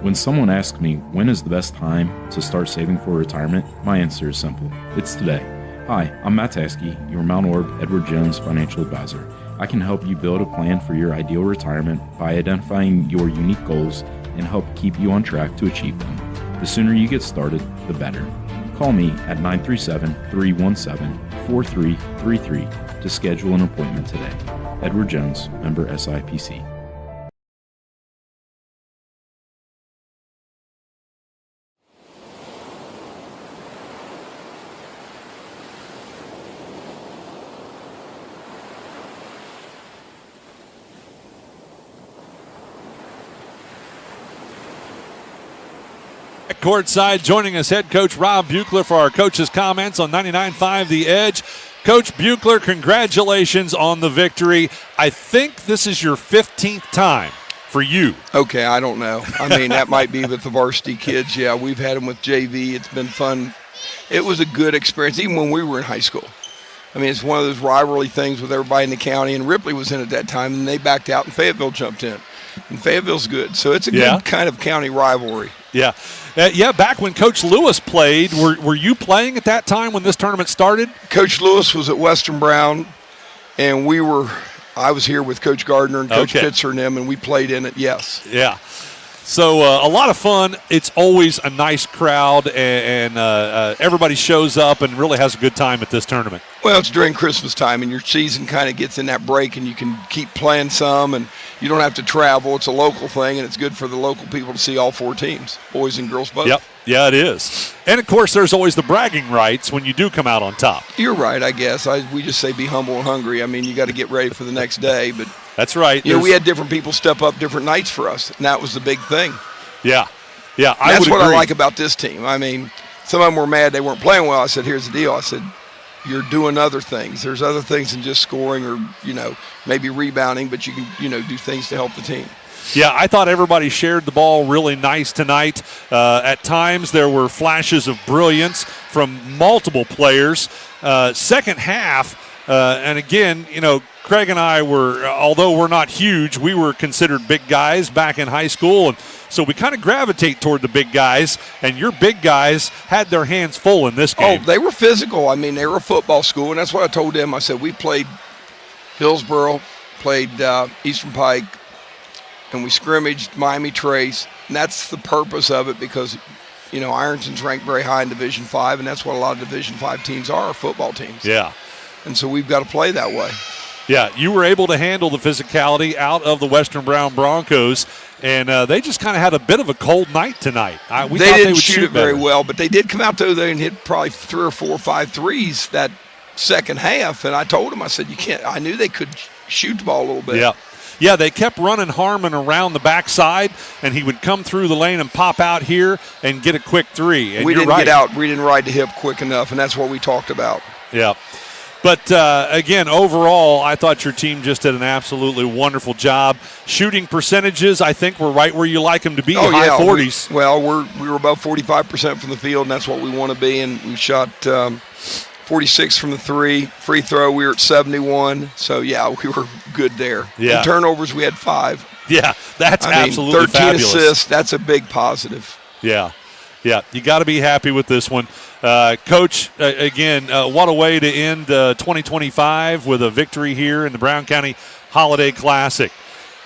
When someone asks me when is the best time to start saving for retirement, my answer is simple. It's today. Hi, I'm Matt Taskey, your Mount Orb Edward Jones financial advisor. I can help you build a plan for your ideal retirement by identifying your unique goals and help keep you on track to achieve them. The sooner you get started, the better. Call me at 937-317-4333 to schedule an appointment today. Edward Jones, member SIPC. Courtside, joining us, head coach Rob Buechler for our coach's comments on 99.5 The Edge. Coach Buechler, congratulations on the victory. I think this is your 15th time for you. Okay, I don't know. I mean, that might be with the varsity kids. Yeah, we've had them with JV. It's been fun. It was a good experience, even when we were in high school. I mean, it's one of those rivalry things with everybody in the county, and Ripley was in at that time, and they backed out, and Fayetteville jumped in. And Fayetteville's good, so it's a good kind of county rivalry. Yeah. Back when Coach Lewis played, were you playing at that time when this tournament started? Coach Lewis was at Western Brown, and I was here with Coach Gardner and Coach Pitzer and them, and we played in it, yes. Yeah. So a lot of fun. It's always a nice crowd, and everybody shows up and really has a good time at this tournament. Well, it's during Christmas time, and your season kind of gets in that break, and you can keep playing some, and you don't have to travel. It's a local thing, and it's good for the local people to see all 4 teams, boys and girls both. Yep. Yeah, it is. And, of course, there's always the bragging rights when you do come out on top. You're right, I guess. We just say be humble and hungry. I mean, you got to get ready for the next day. But that's right. We had different people step up different nights for us, and that was the big thing. Yeah. That's what I like about this team. I mean, some of them were mad they weren't playing well. I said, here's the deal. I said, you're doing other things. There's other things than just scoring or, maybe rebounding, but you can, do things to help the team. Yeah, I thought everybody shared the ball really nice tonight. At times there were flashes of brilliance from multiple players. Second half, and again, Craig and I although we're not huge, we were considered big guys back in high school, and so we kind of gravitate toward the big guys, and your big guys had their hands full in this game. Oh, they were physical. I mean, they were a football school, and that's what I told them. I said, we played Hillsboro, played Eastern Pike, and we scrimmaged Miami Trace, and that's the purpose of it because, Ironton's ranked very high in Division V, and that's what a lot of Division V teams are football teams. Yeah. And so we've got to play that way. Yeah, you were able to handle the physicality out of the Western Brown Broncos, and they just kind of had a bit of a cold night tonight. They didn't shoot it very well, but they did come out there and hit probably 3 or 4 or 5 threes that second half, and I told them, I said, you can't. I knew they could shoot the ball a little bit. Yeah. Yeah, they kept running Harmon around the backside, and he would come through the lane and pop out here and get a quick three. And we didn't get out. We didn't ride the hip quick enough, and that's what we talked about. Yeah. But, again, overall, I thought your team just did an absolutely wonderful job. Shooting percentages, I think, were right where you like them to be, high 40s. We were about 45% from the field, and that's what we want to be, and we shot 46 from the 3. Free throw, we were at 71. So, we were good there. Yeah. In turnovers, we had 5. Yeah, that's absolutely 13 fabulous. assists, that's a big positive. Yeah. Yeah, you got to be happy with this one. Coach, again, what a way to end 2025 with a victory here in the Brown County Holiday Classic.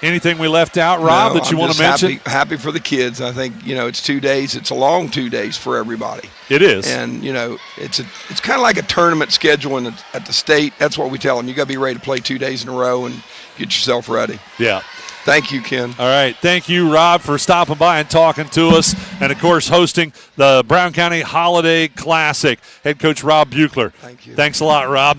Anything we left out, Rob, that you want to mention? Happy for the kids. I think, it's 2 days. It's a long 2 days for everybody. It is. And, it's kind of like a tournament schedule at the state. That's what we tell them. You got to be ready to play 2 days in a row and get yourself ready. Yeah. Thank you, Ken. All right. Thank you, Rob, for stopping by and talking to us. And, of course, hosting the Brown County Holiday Classic. Head coach Rob Buechler. Thank you. Thanks a lot, Rob.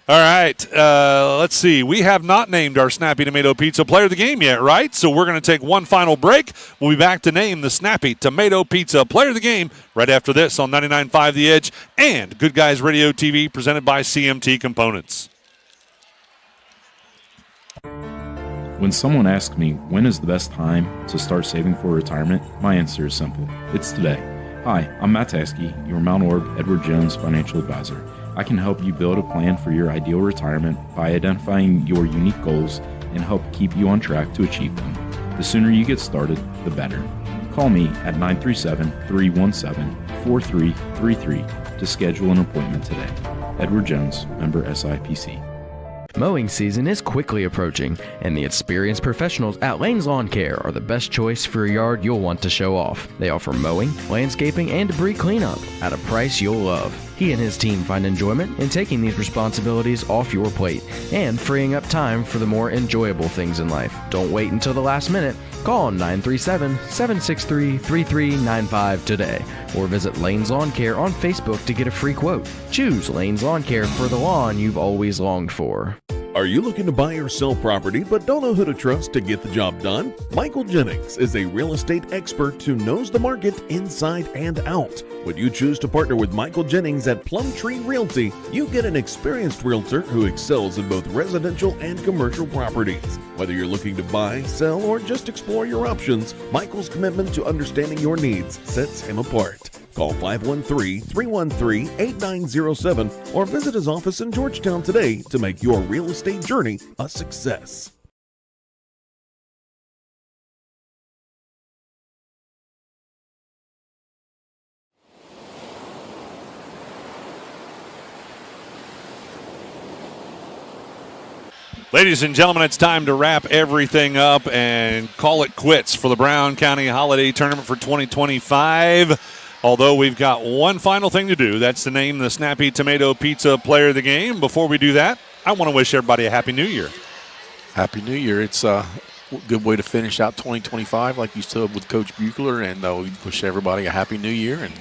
All right. Let's see. We have not named our Snappy Tomato Pizza player of the game yet, right? So we're going to take one final break. We'll be back to name the Snappy Tomato Pizza player of the game right after this on 99.5 The Edge and Good Guys Radio TV presented by CMT Components. When someone asks me when is the best time to start saving for retirement, my answer is simple. It's today. Hi, I'm Matt Taskey, your Mount Orb Edward Jones financial advisor. I can help you build a plan for your ideal retirement by identifying your unique goals and help keep you on track to achieve them. The sooner you get started, the better. Call me at 937-317-4333 to schedule an appointment today. Edward Jones, member SIPC. Mowing season is quickly approaching, and the experienced professionals at Lane's Lawn Care are the best choice for a yard you'll want to show off. They offer mowing, landscaping, and debris cleanup at a price you'll love. He and his team find enjoyment in taking these responsibilities off your plate and freeing up time for the more enjoyable things in life. Don't wait until the last minute. Call 937-763-3395 today or visit Lane's Lawn Care on Facebook to get a free quote. Choose Lane's Lawn Care for the lawn you've always longed for. Are you looking to buy or sell property but don't know who to trust to get the job done? Michael Jennings is a real estate expert who knows the market inside and out. When you choose to partner with Michael Jennings at Plumtree Realty, you get an experienced realtor who excels in both residential and commercial properties. Whether you're looking to buy, sell, or just explore your options, Michael's commitment to understanding your needs sets him apart. Call 513-313-8907 or visit his office in Georgetown today to make your real estate journey a success. Ladies and gentlemen, it's time to wrap everything up and call it quits for the Brown County Holiday Tournament for 2025. Although we've got one final thing to do. That's to name the Snappy Tomato Pizza Player of the Game. Before we do that, I want to wish everybody a Happy New Year. Happy New Year. It's a good way to finish out 2025 like you said with Coach Buechler. And we wish everybody a Happy New Year and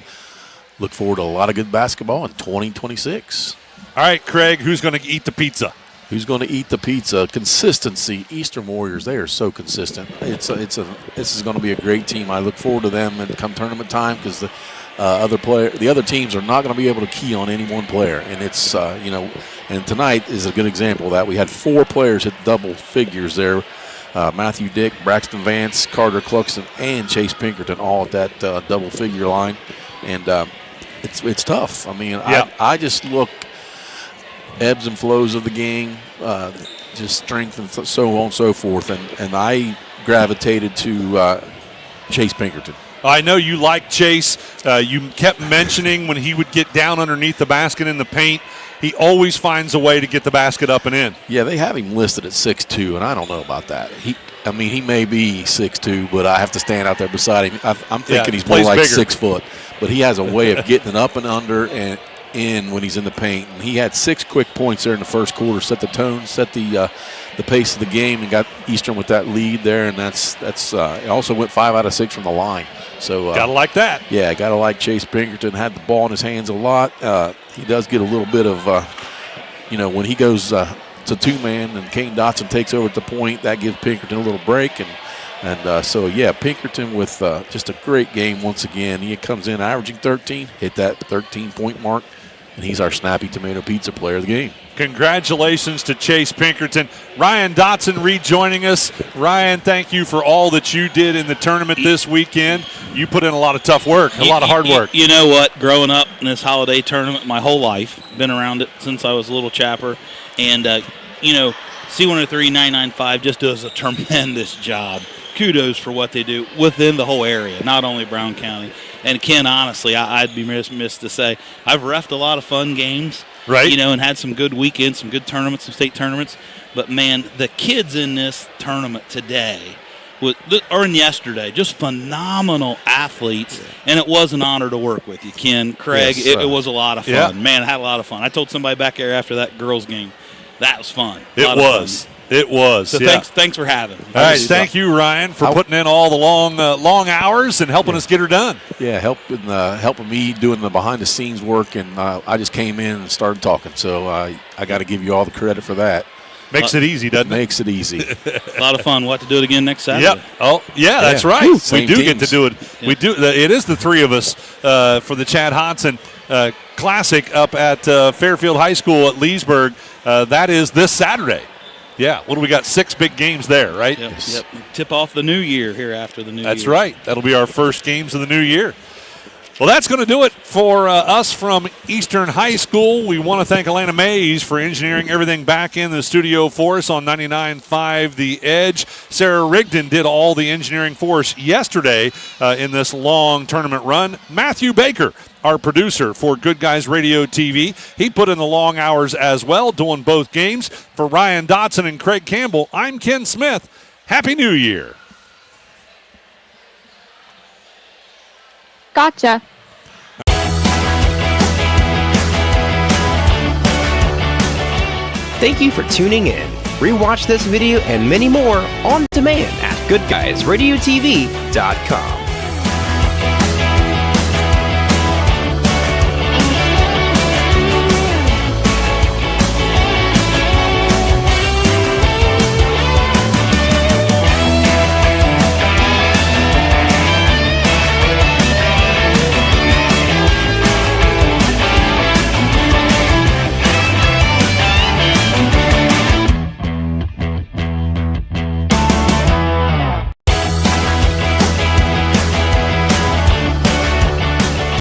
look forward to a lot of good basketball in 2026. All right, Craig, who's going to eat the pizza? Who's going to eat the pizza? Consistency. Eastern Warriors, they are so consistent. This is going to be a great team. I look forward to them and come tournament time because the other teams are not going to be able to key on any one player. And it's and tonight is a good example of that. We had 4 players hit double figures there. Matthew Dick, Braxton Vance, Carter Cluxton, and Chase Pinkerton all at that double figure line. And it's tough. I mean, I just look ebbs and flows of the game, just strength and so on and so forth. And I gravitated to Chase Pinkerton. I know you like Chase. You kept mentioning when he would get down underneath the basket in the paint, he always finds a way to get the basket up and in. Yeah, they have him listed at 6'2", and I don't know about that. He may be 6'2", but I have to stand out there beside him. I'm thinking he's more like bigger. 6 foot. But he has a way of getting it up and under and in when he's in the paint. And he had 6 quick points there in the first quarter, set the tone, set the pace of the game, and got Eastern with that lead there. And that's it also went 5 out of 6 from the line. So gotta like that. Yeah, gotta like Chase Pinkerton. Had the ball in his hands a lot. He does get a little bit of, when he goes to 2-man and Kane Dotson takes over at the point, that gives Pinkerton a little break. And Pinkerton with just a great game once again. He comes in averaging 13, hit that 13-point mark, and he's our Snappy Tomato Pizza Player of the game. Congratulations to Chase Pinkerton. Ryan Dotson rejoining us. Ryan, thank you for all that you did in the tournament this weekend. You put in a lot of tough work, a lot of hard work. You know what? Growing up in this holiday tournament my whole life, been around it since I was a little chapper, and, C103-995 just does a tremendous job. Kudos for what they do within the whole area, not only Brown County. And Ken, honestly, I'd be remiss to say I've reffed a lot of fun games, right? And had some good weekends, some good tournaments, some state tournaments. But man, the kids in this tournament today, and yesterday, just phenomenal athletes, and it was an honor to work with you, Ken, Craig. Yes, it was a lot of fun. Yeah. Man, I had a lot of fun. I told somebody back there after that girls' game, that was fun. It was. It was. So thanks for having me. All right, thank you, Ryan, for putting in all the long hours and helping us get her done. Yeah, helping me doing the behind-the-scenes work, and I just came in and started talking. So I got to give you all the credit for that. Makes it easy, doesn't it? Makes it easy. A lot of fun. We'll have to do it again next Saturday. Yep. Oh, yeah, that's right. We do get to do it. Yeah. We do. It is the 3 of us for the Chad Hodson Classic up at Fairfield High School at Leesburg. That is this Saturday. Yeah. What do we got? 6 big games there, right? Yep. Tip off the new year here after the new year. That's right. That'll be our first games of the new year. Well, that's going to do it for us from Eastern High School. We want to thank Elena Mays for engineering everything back in the studio for us on 99.5 The Edge. Sarah Rigdon did all the engineering for us yesterday in this long tournament run. Matthew Baker, our producer for Good Guys Radio TV, he put in the long hours as well, doing both games. For Ryan Dotson and Craig Campbell, I'm Ken Smith. Happy New Year. Gotcha. Thank you for tuning in. Rewatch this video and many more on demand at goodguysradiotv.com.